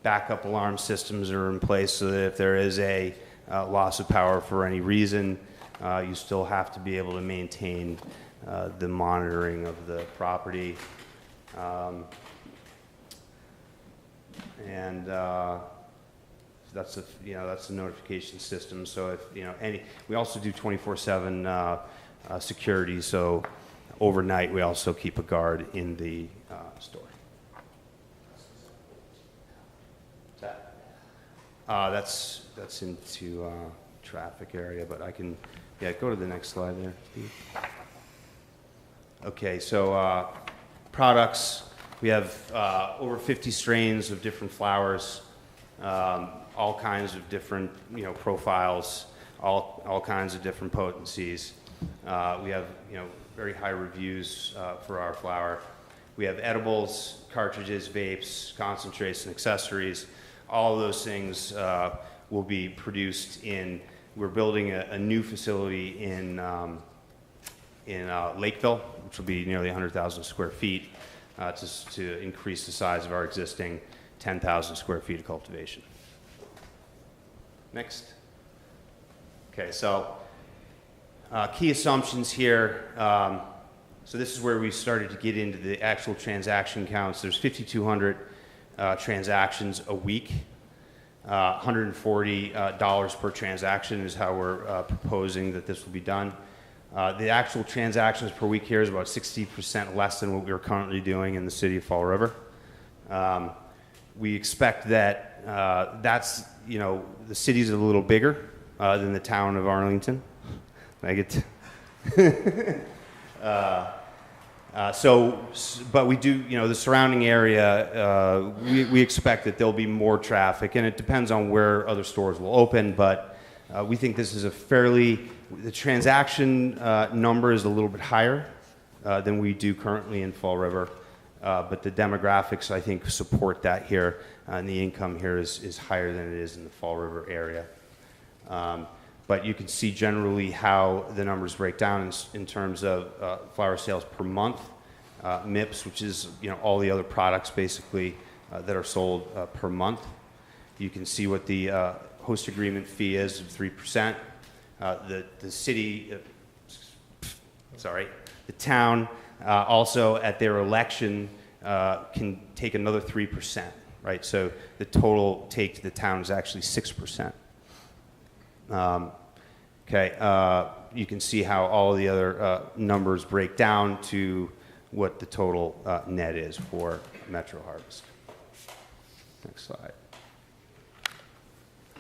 P: Backup alarm systems are in place so that if there is a loss of power for any reason, you still have to be able to maintain the monitoring of the property. And that's the notification system. So if we also do 24/7 security. So overnight we also keep a guard in the store. That's into traffic area, but I can go to the next slide there, Steve. Okay, so products. We have over 50 strains of different flowers, all kinds of different profiles, all kinds of different potencies. We have very high reviews for our flower. We have edibles, cartridges, vapes, concentrates, and accessories. All of those things will be produced in. We're building a new facility in Lakeville, which will be nearly 100,000 square feet, just to increase the size of our existing 10,000 square feet of cultivation. Next. Okay, so key assumptions here. So this is where we started to get into the actual transaction counts. There's 5,200 transactions a week. $140 per transaction is how we're proposing that this will be done. The actual transactions per week here is about 60% less than what we're currently doing in the city of Fall River. We expect that that's, the city's a little bigger than the town of Arlington. I get but we do, the surrounding area, we expect that there'll be more traffic, and it depends on where other stores will open, but we think this is the transaction number is a little bit higher than we do currently in Fall River, but the demographics, I think, support that here, and the income here is higher than it is in the Fall River area. But you can see generally how the numbers break down in terms of flower sales per month, MIPS, which is all the other products basically that are sold per month. You can see what the host agreement fee is of 3%. The city, the town also at their election can take another 3%, right? So the total take to the town is actually 6%. You can see how all the other numbers break down to what the total net is for Metro Harvest. Next slide.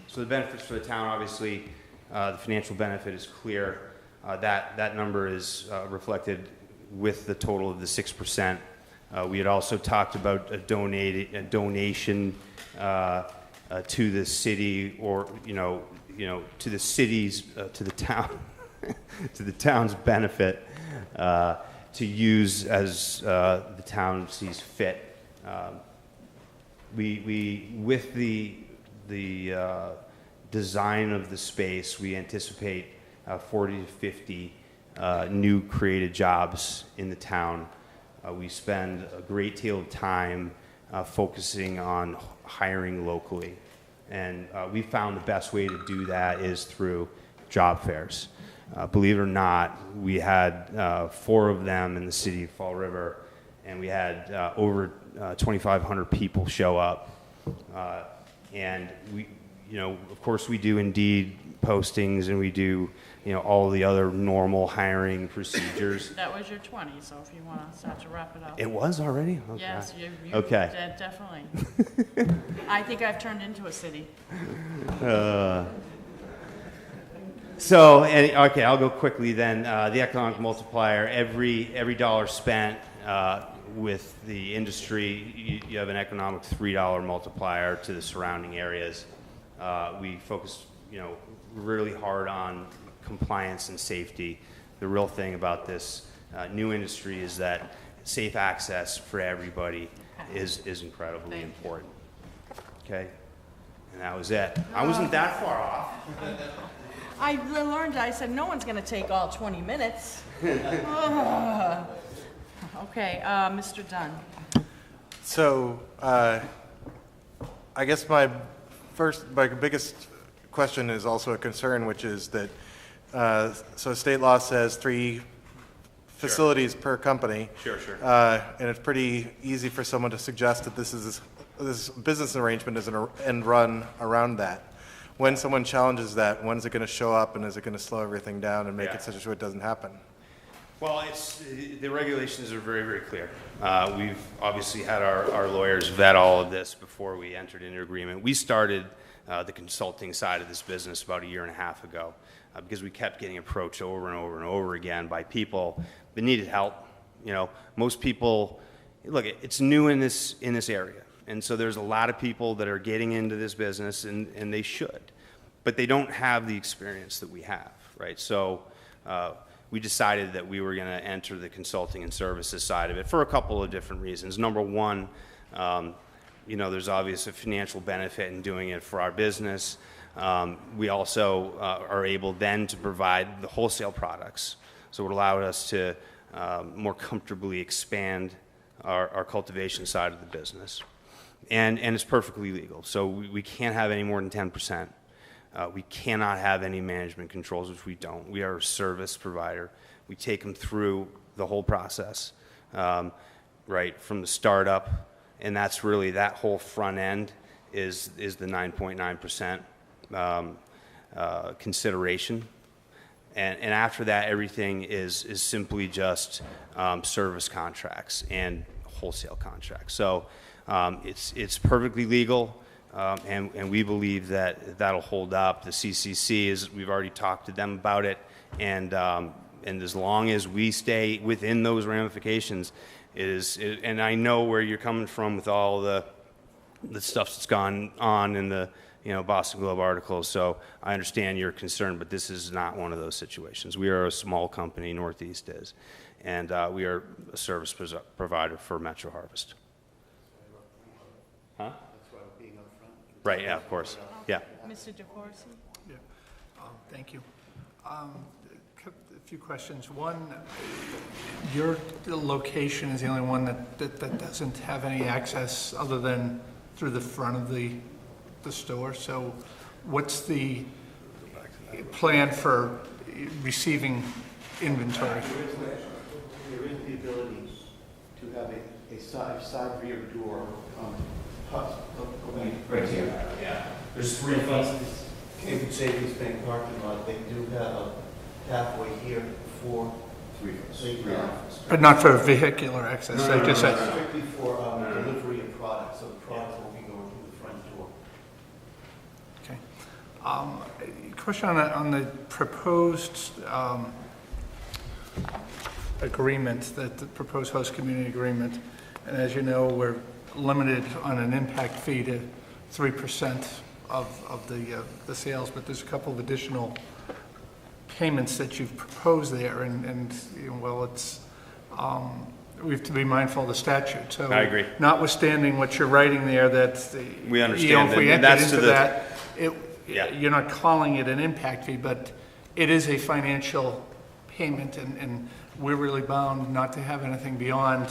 P: So the benefits for the town, obviously, the financial benefit is clear. That number is reflected with the total of the 6%. We had also talked about a donation to the city, or to the city's, to the town, to the town's benefit, to use as the town sees fit. We with the design of the space, we anticipate 40 to 50 new created jobs in the town. We spend a great deal of time focusing on hiring locally. And we found the best way to do that is through job fairs. Believe it or not, we had 4 of them in the city of Fall River, and we had over 2,500 people show up. And we, of course, we do Indeed postings, and we do, all the other normal hiring procedures.
A: That was your 20, so if you want to start to wrap it up.
P: It was already? Okay.
A: Yes, you
P: okay.
A: Definitely. I think I've turned into a city.
P: Okay, I'll go quickly then. The economic multiplier, every dollar spent with the industry, you have an economic $3 multiplier to the surrounding areas. We focus, really hard on compliance and safety. The real thing about this new industry is that safe access for everybody is incredibly important. Okay, and that was it. I wasn't that far off.
A: I learned, I said, no one's going to take all 20 minutes. Okay, Mr. Dunn.
B: So, I guess my biggest question is also a concern, which is that, so state law says 3 facilities per company.
P: Sure, sure.
B: And it's pretty easy for someone to suggest that this business arrangement is an end run around that. When someone challenges that, when's it going to show up, and is it going to slow everything down and make it such a it doesn't happen?
P: Well, the regulations are very, very clear. We've obviously had our lawyers vet all of this before we entered into agreement. We started the consulting side of this business about 1.5 years ago because we kept getting approached over and over and over again by people that needed help. You know, most people, look, it's new in this area. And so there's a lot of people that are getting into this business, and they should. But they don't have the experience that we have, right? So we decided that we were going to enter the consulting and services side of it for a couple of different reasons. Number one, you know, there's obviously a financial benefit in doing it for our business. We also are able then to provide the wholesale products. So it allowed us to more comfortably expand our cultivation side of the business. And it's perfectly legal. So we can't have any more than 10%. We cannot have any management controls, which we don't. We are a service provider. We take them through the whole process, right, from the startup. And that's really, that whole front end is the 9.9% consideration. And after that, everything is simply just service contracts and wholesale contracts. So it's perfectly legal. And we believe that that'll hold up. The CCC is, we've already talked to them about it, and as long as we stay within those ramifications, and I know where you're coming from with all the stuff that's gone on in the Boston Globe articles. So I understand your concern, but this is not one of those situations. We are a small company, Northeast is, and we are a service provider for Metro Harvest. Huh? Right, yeah, of course. Yeah.
A: Mr. DeCourcey?
G: Yeah. Thank you. A few questions. One, your location is the only one that doesn't have any access other than through the front of the store. So what's the plan for receiving inventory?
N: There is the ability to have a side rear door right here.
R: Yeah. There's 3 feet. Cape Savings Bank parking lot, they do have a pathway here for 3 feet.
G: But not for vehicular access,
R: No,
G: like you said.
R: strictly for delivery of products, so the products will be going through the front door.
G: Okay. Question on the proposed agreement, the proposed host community agreement. And as you know, we're limited on an impact fee to 3% of the sales, but there's a couple of additional payments that you've proposed there, and well, it's we have to be mindful of the statute. So
P: I agree.
G: Notwithstanding what you're writing there, that
P: we understand
G: if we
P: that.
G: entered
P: That's
G: into
P: to the,
G: that, you're not calling it an impact fee, but it is a financial payment, and we're really bound not to have anything beyond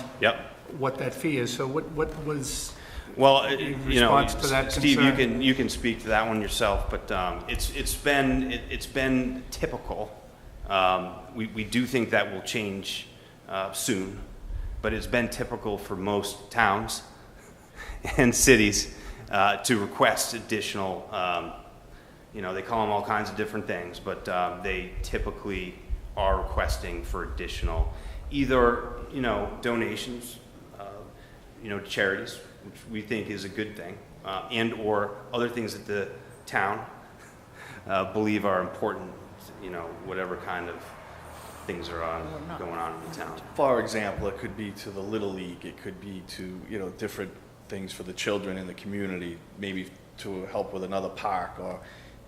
G: what that fee is. So what was in response to that
P: Steve,
G: concern?
P: you can speak to that one yourself, but it's been typical. We do think that will change soon, but it's been typical for most towns and cities to request additional. They call them all kinds of different things, but they typically are requesting for additional, either donations, to charities, which we think is a good thing, and or other things that the town believe are important, whatever kind of things are going on in the town.
S: For example, it could be to the Little League, it could be to, different things for the children in the community, maybe to help with another park or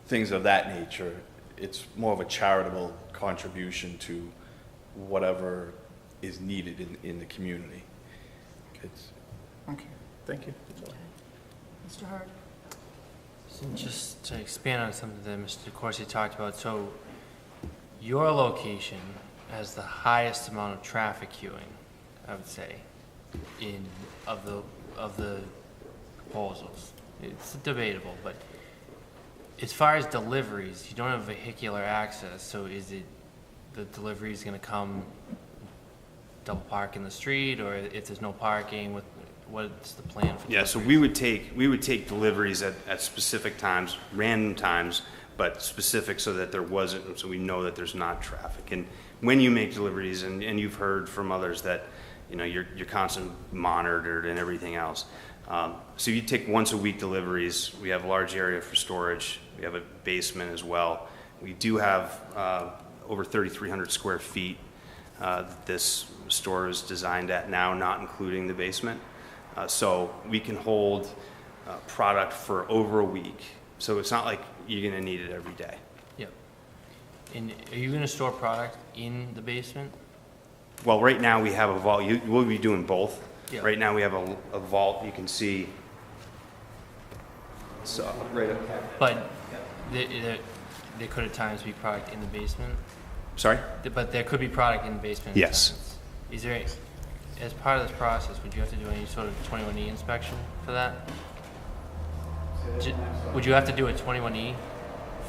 S: things of that nature. It's more of a charitable contribution to whatever is needed in the community.
G: Okay, thank you.
A: Mr. Hurd?
F: So just to expand on something that Mr. DeCourcey talked about, so your location has the highest amount of traffic queuing, I would say, of the proposals. It's debatable, but as far as deliveries, you don't have vehicular access, so is it the delivery is going to come double park in the street, or if there's no parking, what's the plan for?
P: Yeah, so we would take deliveries at specific times, random times, but specific so that there wasn't, so we know that there's not traffic. And when you make deliveries, and you've heard from others that, you're constantly monitored and everything else. So you take once a week deliveries. We have a large area for storage. We have a basement as well. We do have over 3,300 square feet this store is designed at now, not including the basement. So we can hold product for over a week. So it's not like you're going to need it every day.
F: Yep. And are you going to store product in the basement?
P: Well, right now we have a vault. We'll be doing both.
F: Yeah.
P: Right now we have a vault. You can see. So right up.
F: But there could at times be product in the basement?
P: Sorry?
F: But there could be product in the basement?
P: Yes.
F: Is there, as part of this process, would you have to do any sort of 21E inspection for that? Would you have to do a 21E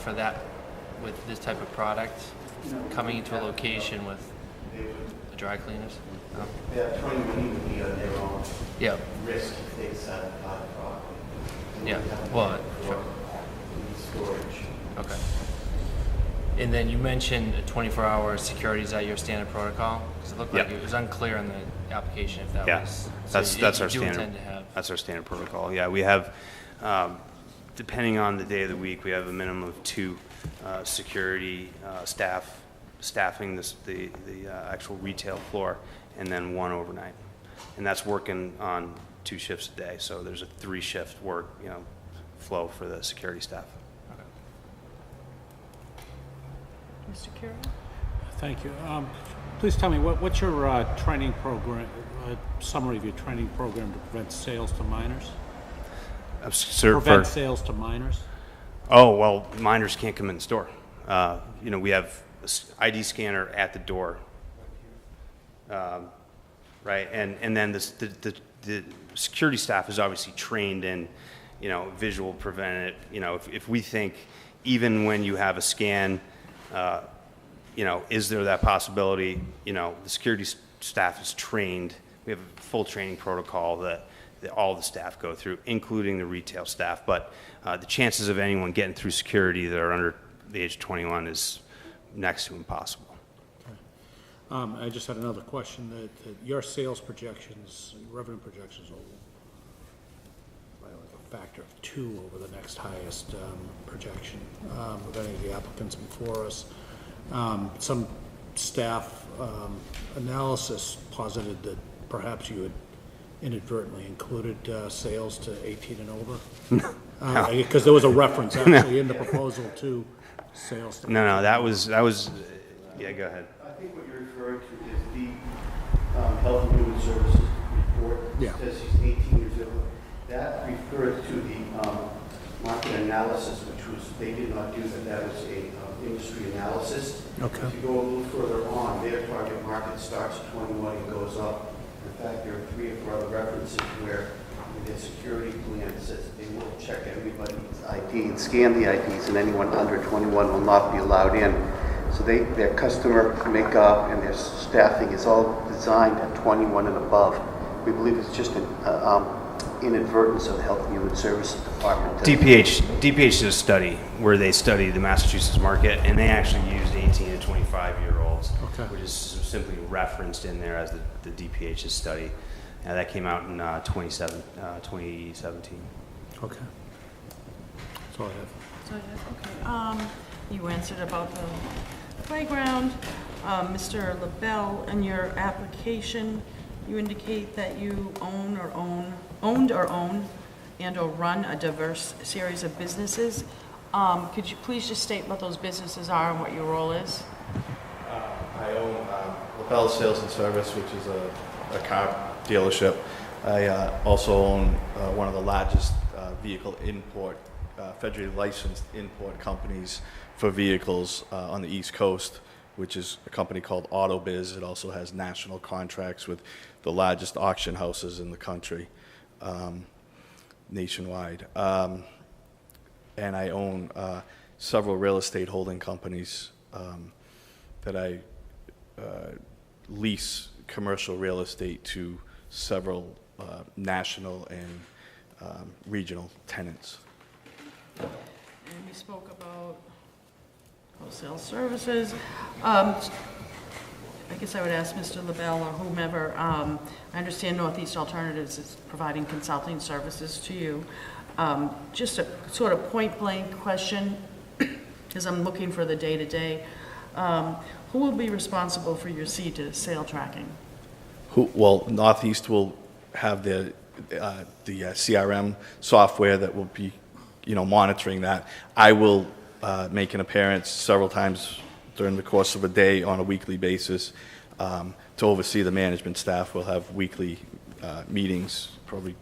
F: for that, with this type of product coming into a location with dry cleaners? No?
N: Yeah, 21E would be on their own risk if they decide to buy the product.
F: Yeah, well, sure.
N: Storage.
F: Okay. And then you mentioned 24-hour security. Is that your standard protocol? Because it looked like it was unclear in the application if that was. So
P: that's our
F: you do
P: standard.
F: intend to have.
P: That's our standard protocol. Yeah, we have, depending on the day of the week, we have a minimum of 2 security staffing the actual retail floor, and then 1 overnight, and that's working on 2 shifts a day. So there's a 3-shift work flow for the security staff.
A: Mr. Curro?
E: Thank you. Please tell me, what's your training program, summary of your training program to prevent sales to minors? Prevent sales to minors?
P: Oh, well, minors can't come in the store. We have an ID scanner at the door, right? And then the security staff is obviously trained in, visual prevent it. If we think even when you have a scan, is there that possibility? The security staff is trained. We have a full training protocol that all the staff go through, including the retail staff. But the chances of anyone getting through security that are under the age of 21 is next to impossible.
E: I just had another question. That your sales projections, revenue projections, will by like a factor of 2 over the next highest projection of any of the applicants before us. Some staff analysis posited that perhaps you had inadvertently included sales to 18 and over. Because there was a reference actually in the proposal to sales to
P: No, that was, yeah, go ahead.
N: I think what you're referring to is the Health and Human Services report.
E: Yeah.
N: It says he's 18 years old. That referred to the market analysis, which was, they did not do that. That was a industry analysis.
E: Okay.
N: If you go a little further on, their target market starts at 21 and goes up. In fact, there are 3 or 4 other references where their security plan says that they will check everybody's ID and scan the IDs, and anyone under 21 will not be allowed in. So their customer makeup and their staffing is all designed at 21 and above. We believe it's just an inadvertence of the Health and Human Services Department.
P: DPH did a study where they studied the Massachusetts market, and they actually used 18 to 25-year-olds, which is simply referenced in there as the DPH's study. That came out in 2017.
E: Okay. That's all I have.
A: Okay. You answered about the playground. Mr. LaBelle, in your application, you indicate that you owned or own and or run a diverse series of businesses. Could you please just state what those businesses are and what your role is?
B: I own LaBelle Sales and Service, which is a car dealership. I also own one of the largest vehicle import, federally licensed import companies for vehicles on the East Coast, which is a company called AutoBiz. It also has national contracts with the largest auction houses in the country, nationwide. And I own several real estate holding companies that I lease
S: commercial real estate to several national and regional tenants.
A: And we spoke about wholesale services. I guess I would ask Mr. LaBelle or whomever, I understand Northeast Alternatives is providing consulting services to you. Just a sort of point-blank question, because I'm looking for the day-to-day. Who will be responsible for your seed-to-sale tracking?
S: Well, Northeast will have the CRM software that will be, monitoring that. I will make an appearance several times during the course of a day on a weekly basis to oversee the management staff. We'll have weekly meetings, probably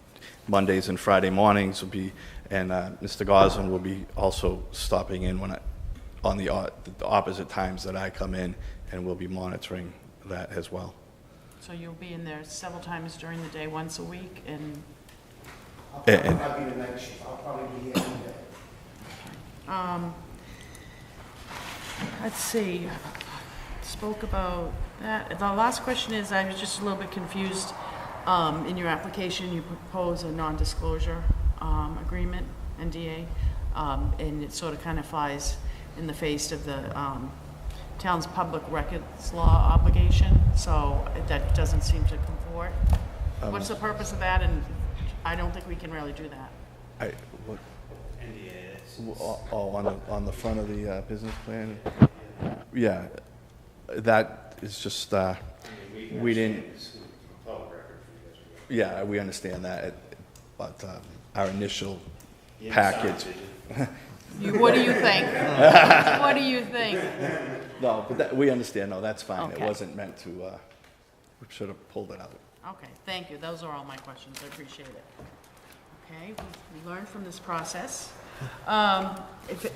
S: Mondays and Friday mornings will be, and Mr. Goslin will be also stopping in on the opposite times that I come in, and we'll be monitoring that as well.
A: So you'll be in there several times during the day, once a week, and...
N: I'll probably be the night shift. I'll probably be here any day.
A: Let's see, spoke about that. The last question is, I was just a little bit confused. In your application, you propose a non-disclosure agreement, NDA, and it sort of kind of flies in the face of the town's public records law obligation, so that doesn't seem to comport. What's the purpose of that? And I don't think we can really do that.
S: On the front of the business plan? Yeah, that is just, we didn't... Yeah, we understand that, but our initial package...
A: What do you think? What do you think?
S: No, but we understand, no, that's fine. It
A: Okay.
S: wasn't meant to, we should have pulled it out.
A: Okay, thank you. Those are all my questions. I appreciate it. Okay, we learned from this process. If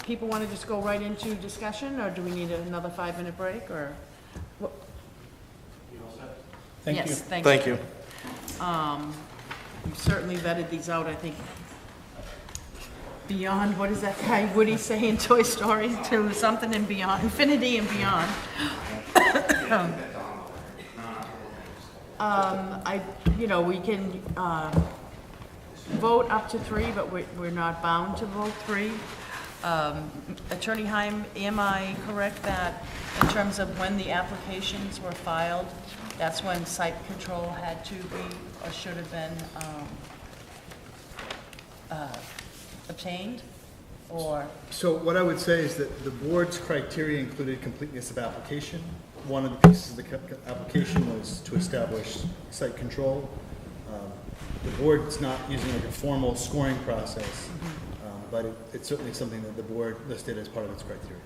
A: people want to just go right into discussion, or do we need another 5-minute break, or?
L: Thank you.
A: Yes, thank
B: Thank
A: you.
B: you.
A: You certainly vetted these out, I think, beyond, what does that guy Woody say in Toy Story, to something and beyond, infinity and beyond. We can vote up to 3, but we're not bound to vote 3. Attorney Heim, am I correct that in terms of when the applications were filed, that's when site control had to be, or should have been, obtained, or?
O: So what I would say is that the board's criteria included completeness of application. One of the pieces of the application was to establish site control. The board's not using like a formal scoring process, but it's certainly something that the board listed as part of its criteria.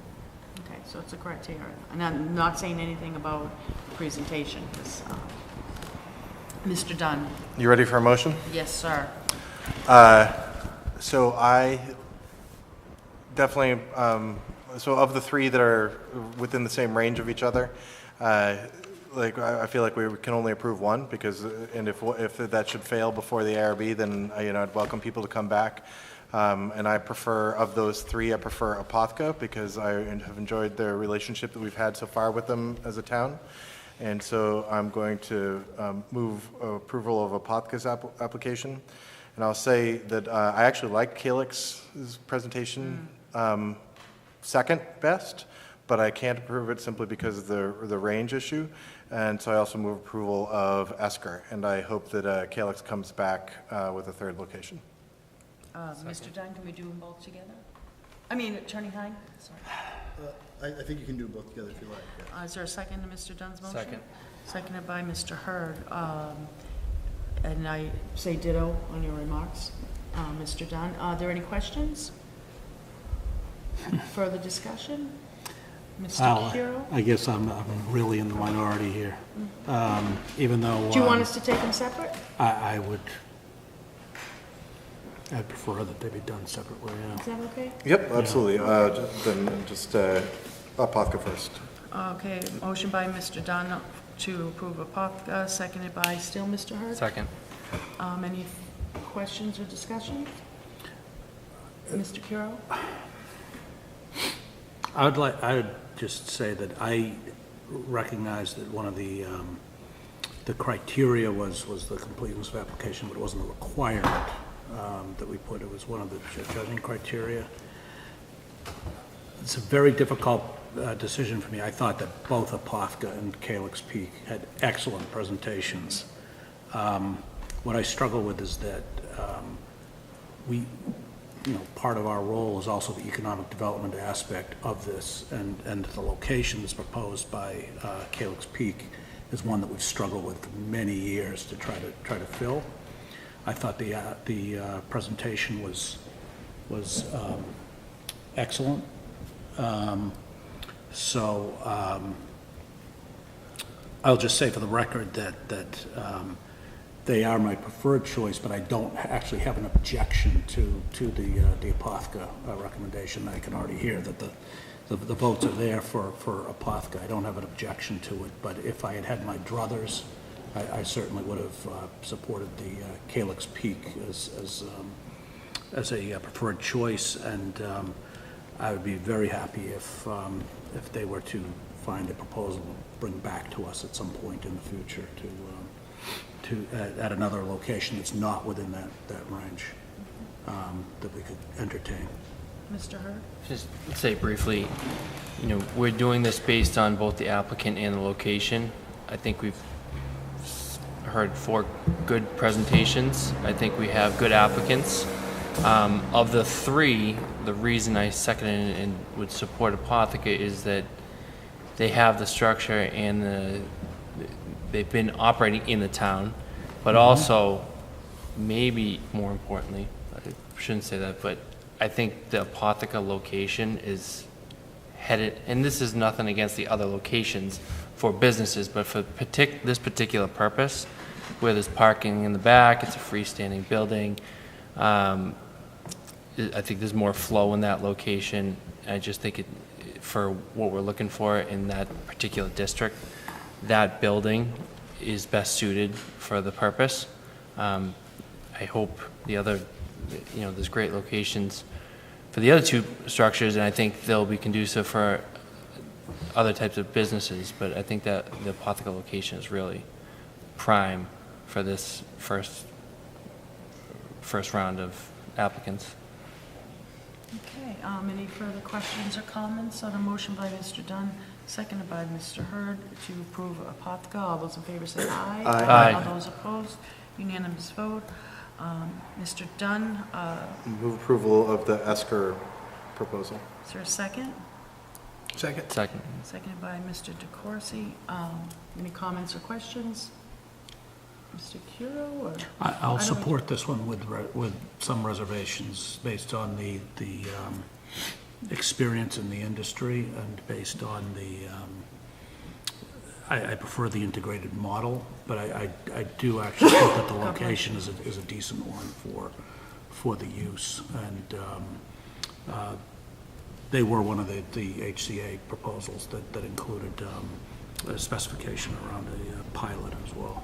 A: Okay, so it's a criteria. And I'm not saying anything about the presentation, 'cause, Mr. Dunn.
B: You ready for a motion?
A: Yes, sir.
B: So I definitely, so of the 3 that are within the same range of each other, I feel like we can only approve 1, because, and if that should fail before the ARB, then, I'd welcome people to come back. And I prefer, of those 3, I prefer Apothca, because I have enjoyed the relationship that we've had so far with them as a town. And so I'm going to move approval of Apothca's application. And I'll say that I actually like Calix's presentation second best, but I can't approve it simply because of the range issue. And so I also move approval of Esker, and I hope that Calix comes back with a 3rd location.
A: Mr. Dunn, can we do them both together? I mean, Attorney Heim, sorry.
O: I think you can do both together if you like. Yeah.
A: Is there a second to Mr. Dunn's motion?
F: Second.
A: Seconded by Mr. Hurd. And I say ditto on your remarks, Mr. Dunn. Are there any questions? Further discussion? Mr. Curro?
E: I guess I'm really in the minority here, even though...
A: Do you want us to take them separate?
E: I would... I'd prefer that they be done separately, yeah.
A: Is that okay?
B: Yep, absolutely. Then just Apothca first.
A: Okay, motion by Mr. Dunn to approve Apothca, seconded by still Mr. Hurd.
F: Second.
A: Any questions or discussion? Mr. Curro?
E: I would just say that I recognize that one of the the criteria was the completeness of application, but it wasn't a requirement that we put. It was one of the judging criteria. It's a very difficult decision for me. I thought that both Apopka and Calyx Peak had excellent presentations. What I struggle with is that part of our role is also the economic development aspect of this, and the location that's proposed by Calyx Peak is one that we've struggled with for many years to try to fill. I thought the presentation was excellent. I'll just say for the record that they are my preferred choice, but I don't actually have an objection to the Apopka recommendation. I can already hear that the votes are there for Apopka. I don't have an objection to it, but if I had had my druthers, I certainly would have supported the Calyx Peak as a preferred choice, and I would be very happy if they were to find a proposal to bring back to us at some point in the future at another location that's not within that range that we could entertain.
A: Mr. Hurd?
F: Just say briefly, we're doing this based on both the applicant and the location. I think we've heard 4 good presentations. I think we have good applicants. Of the 3, the reason I seconded and would support Apopka is that they have the structure and they've been operating in the town, but also, maybe more importantly, I shouldn't say that, but I think the Apopka location is headed, and this is nothing against the other locations for businesses, but for this particular purpose, where there's parking in the back, it's a freestanding building. I think there's more flow in that location. I just think for what we're looking for in that particular district, that building is best suited for the purpose. I hope the other, there's great locations for the other 2 structures, and I think they'll be conducive for other types of businesses, but I think that the Apopka location is really prime for this first round of applicants.
A: Okay, any further questions or comments on a motion by Mr. Dunn, seconded by Mr. Hurd to approve Apopka? All those in favor say aye.
F: Aye.
A: All those opposed, unanimous vote. Mr. Dunn,
B: Move approval of the Esker proposal.
A: is there a second?
G: Second.
A: Seconded by Mr. DeCourcey. Any comments or questions? Mr. Curro, or?
E: I'll support this one with some reservations based on the experience in the industry and based on I prefer the integrated model, but I do actually think that the location is a decent one for the use, and they were one of the HCA proposals that included a specification around a pilot as well.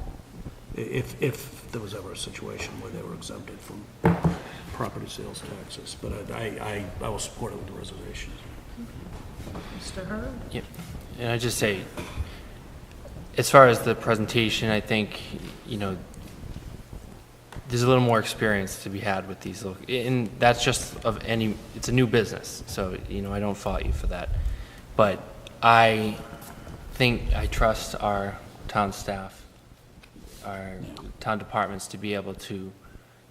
E: If there was ever a situation where they were exempted from property sales taxes, but I will support it with the reservations.
A: Mr. Hurd?
F: Yep. And I just say, as far as the presentation, I think, there's a little more experience to be had with these, and that's just it's a new business, so, I don't fault you for that. But I trust our town staff, our town departments to be able to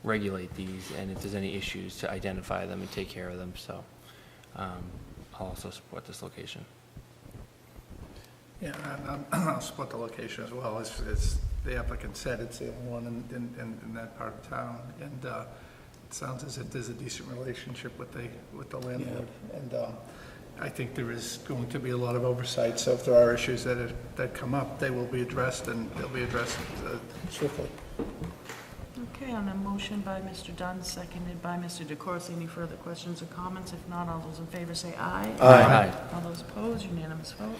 F: regulate these, and if there's any issues, to identify them and take care of them, so I'll also support this location.
G: Yeah, I'll support the location as well. As the applicant said, it's the only one in that part of town, and it sounds as if there's a decent relationship with the landlord. Yeah. And I think there is going to be a lot of oversight, so if there are issues that come up, they will be addressed, and they'll be addressed swiftly.
A: Okay, on a motion by Mr. Dunn, seconded by Mr. DeCourcey. Any further questions or comments? If not, all those in favor say aye.
F: Aye.
A: All those opposed, unanimous vote.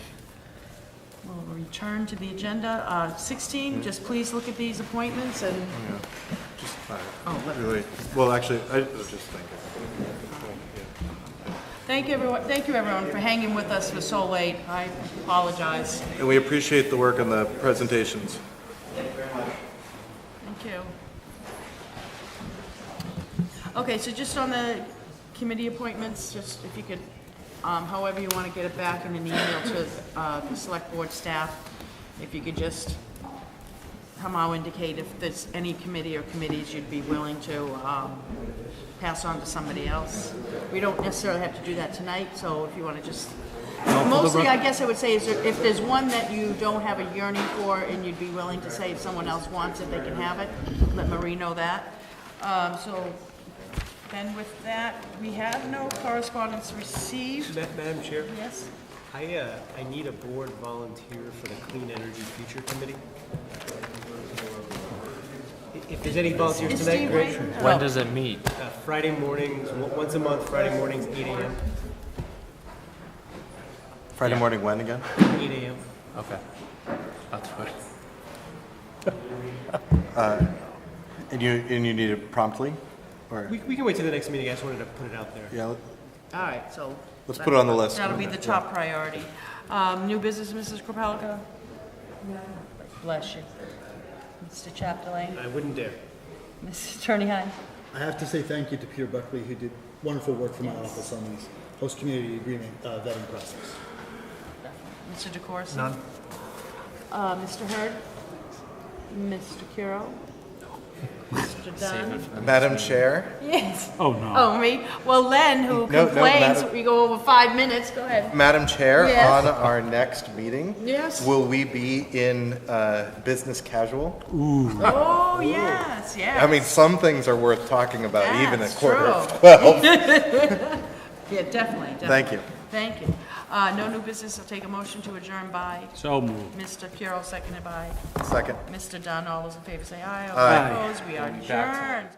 A: We'll return to the agenda. 16, just please look at these appointments and...
B: Well, actually, I was just thinking.
A: Thank you, everyone, for hanging with us for so late. I apologize.
B: And we appreciate the work on the presentations.
A: Thank you. Okay, so just on the committee appointments, just if you could, however you want to get it back in an email to the select board staff, if you could just somehow indicate if there's any committee or committees you'd be willing to pass on to somebody else. We don't necessarily have to do that tonight, so if you want to just, mostly I guess I would say is if there's one that you don't have a yearning for and you'd be willing to say if someone else wants it, they can have it, let Marie know that. So then with that, we have no correspondence received.
C: Madam Chair?
A: Yes?
C: I need a board volunteer for the Clean Energy Future Committee. If there's any volunteers
A: Is
C: tonight,
A: Steve
C: great.
A: waiting?
F: When does it meet?
C: Friday mornings, once a month, Friday mornings, 8 a.m.
B: Friday morning when again?
C: 8 a.m.
F: Okay. That's good.
B: And you need it promptly? Or?
C: We can wait till the next meeting. I just wanted to put it out there.
B: Yeah.
A: All right, so.
B: Let's put it on the list.
A: That'll be the top priority. New business, Mrs. Kropalka? Bless you. Mr. Chapdelaine?
C: I wouldn't dare.
A: Mrs. Attorney Heim?
O: I have to say thank you to Peter Buckley, who did wonderful work for my office on this host-community agreement vetting process.
A: Mr. DeCourcey?
G: None.
A: Mr. Hurd? Mr. Curro? Mr. Dunn?
B: Madam Chair?
A: Yes.
E: Oh, no.
A: Oh, me? Well, Len, who
B: No,
A: complains,
B: Madam-
A: we go over 5 minutes, go ahead.
B: Madam Chair,
A: Yes.
B: on our next meeting,
A: Yes.
B: will we be in business casual?
A: Oh, yes, yes.
B: I mean, some things are worth talking about even at
A: That's
B: 11:45.
A: Yeah, definitely.
B: Thank you.
A: Thank you. No new business, I'll take a motion to adjourn by
E: So moved.
A: Mr. Curro, seconded by
B: Second.
A: Mr. Dunn. All those in favor say aye. All
B: Aye.
A: those opposed, we are adjourned.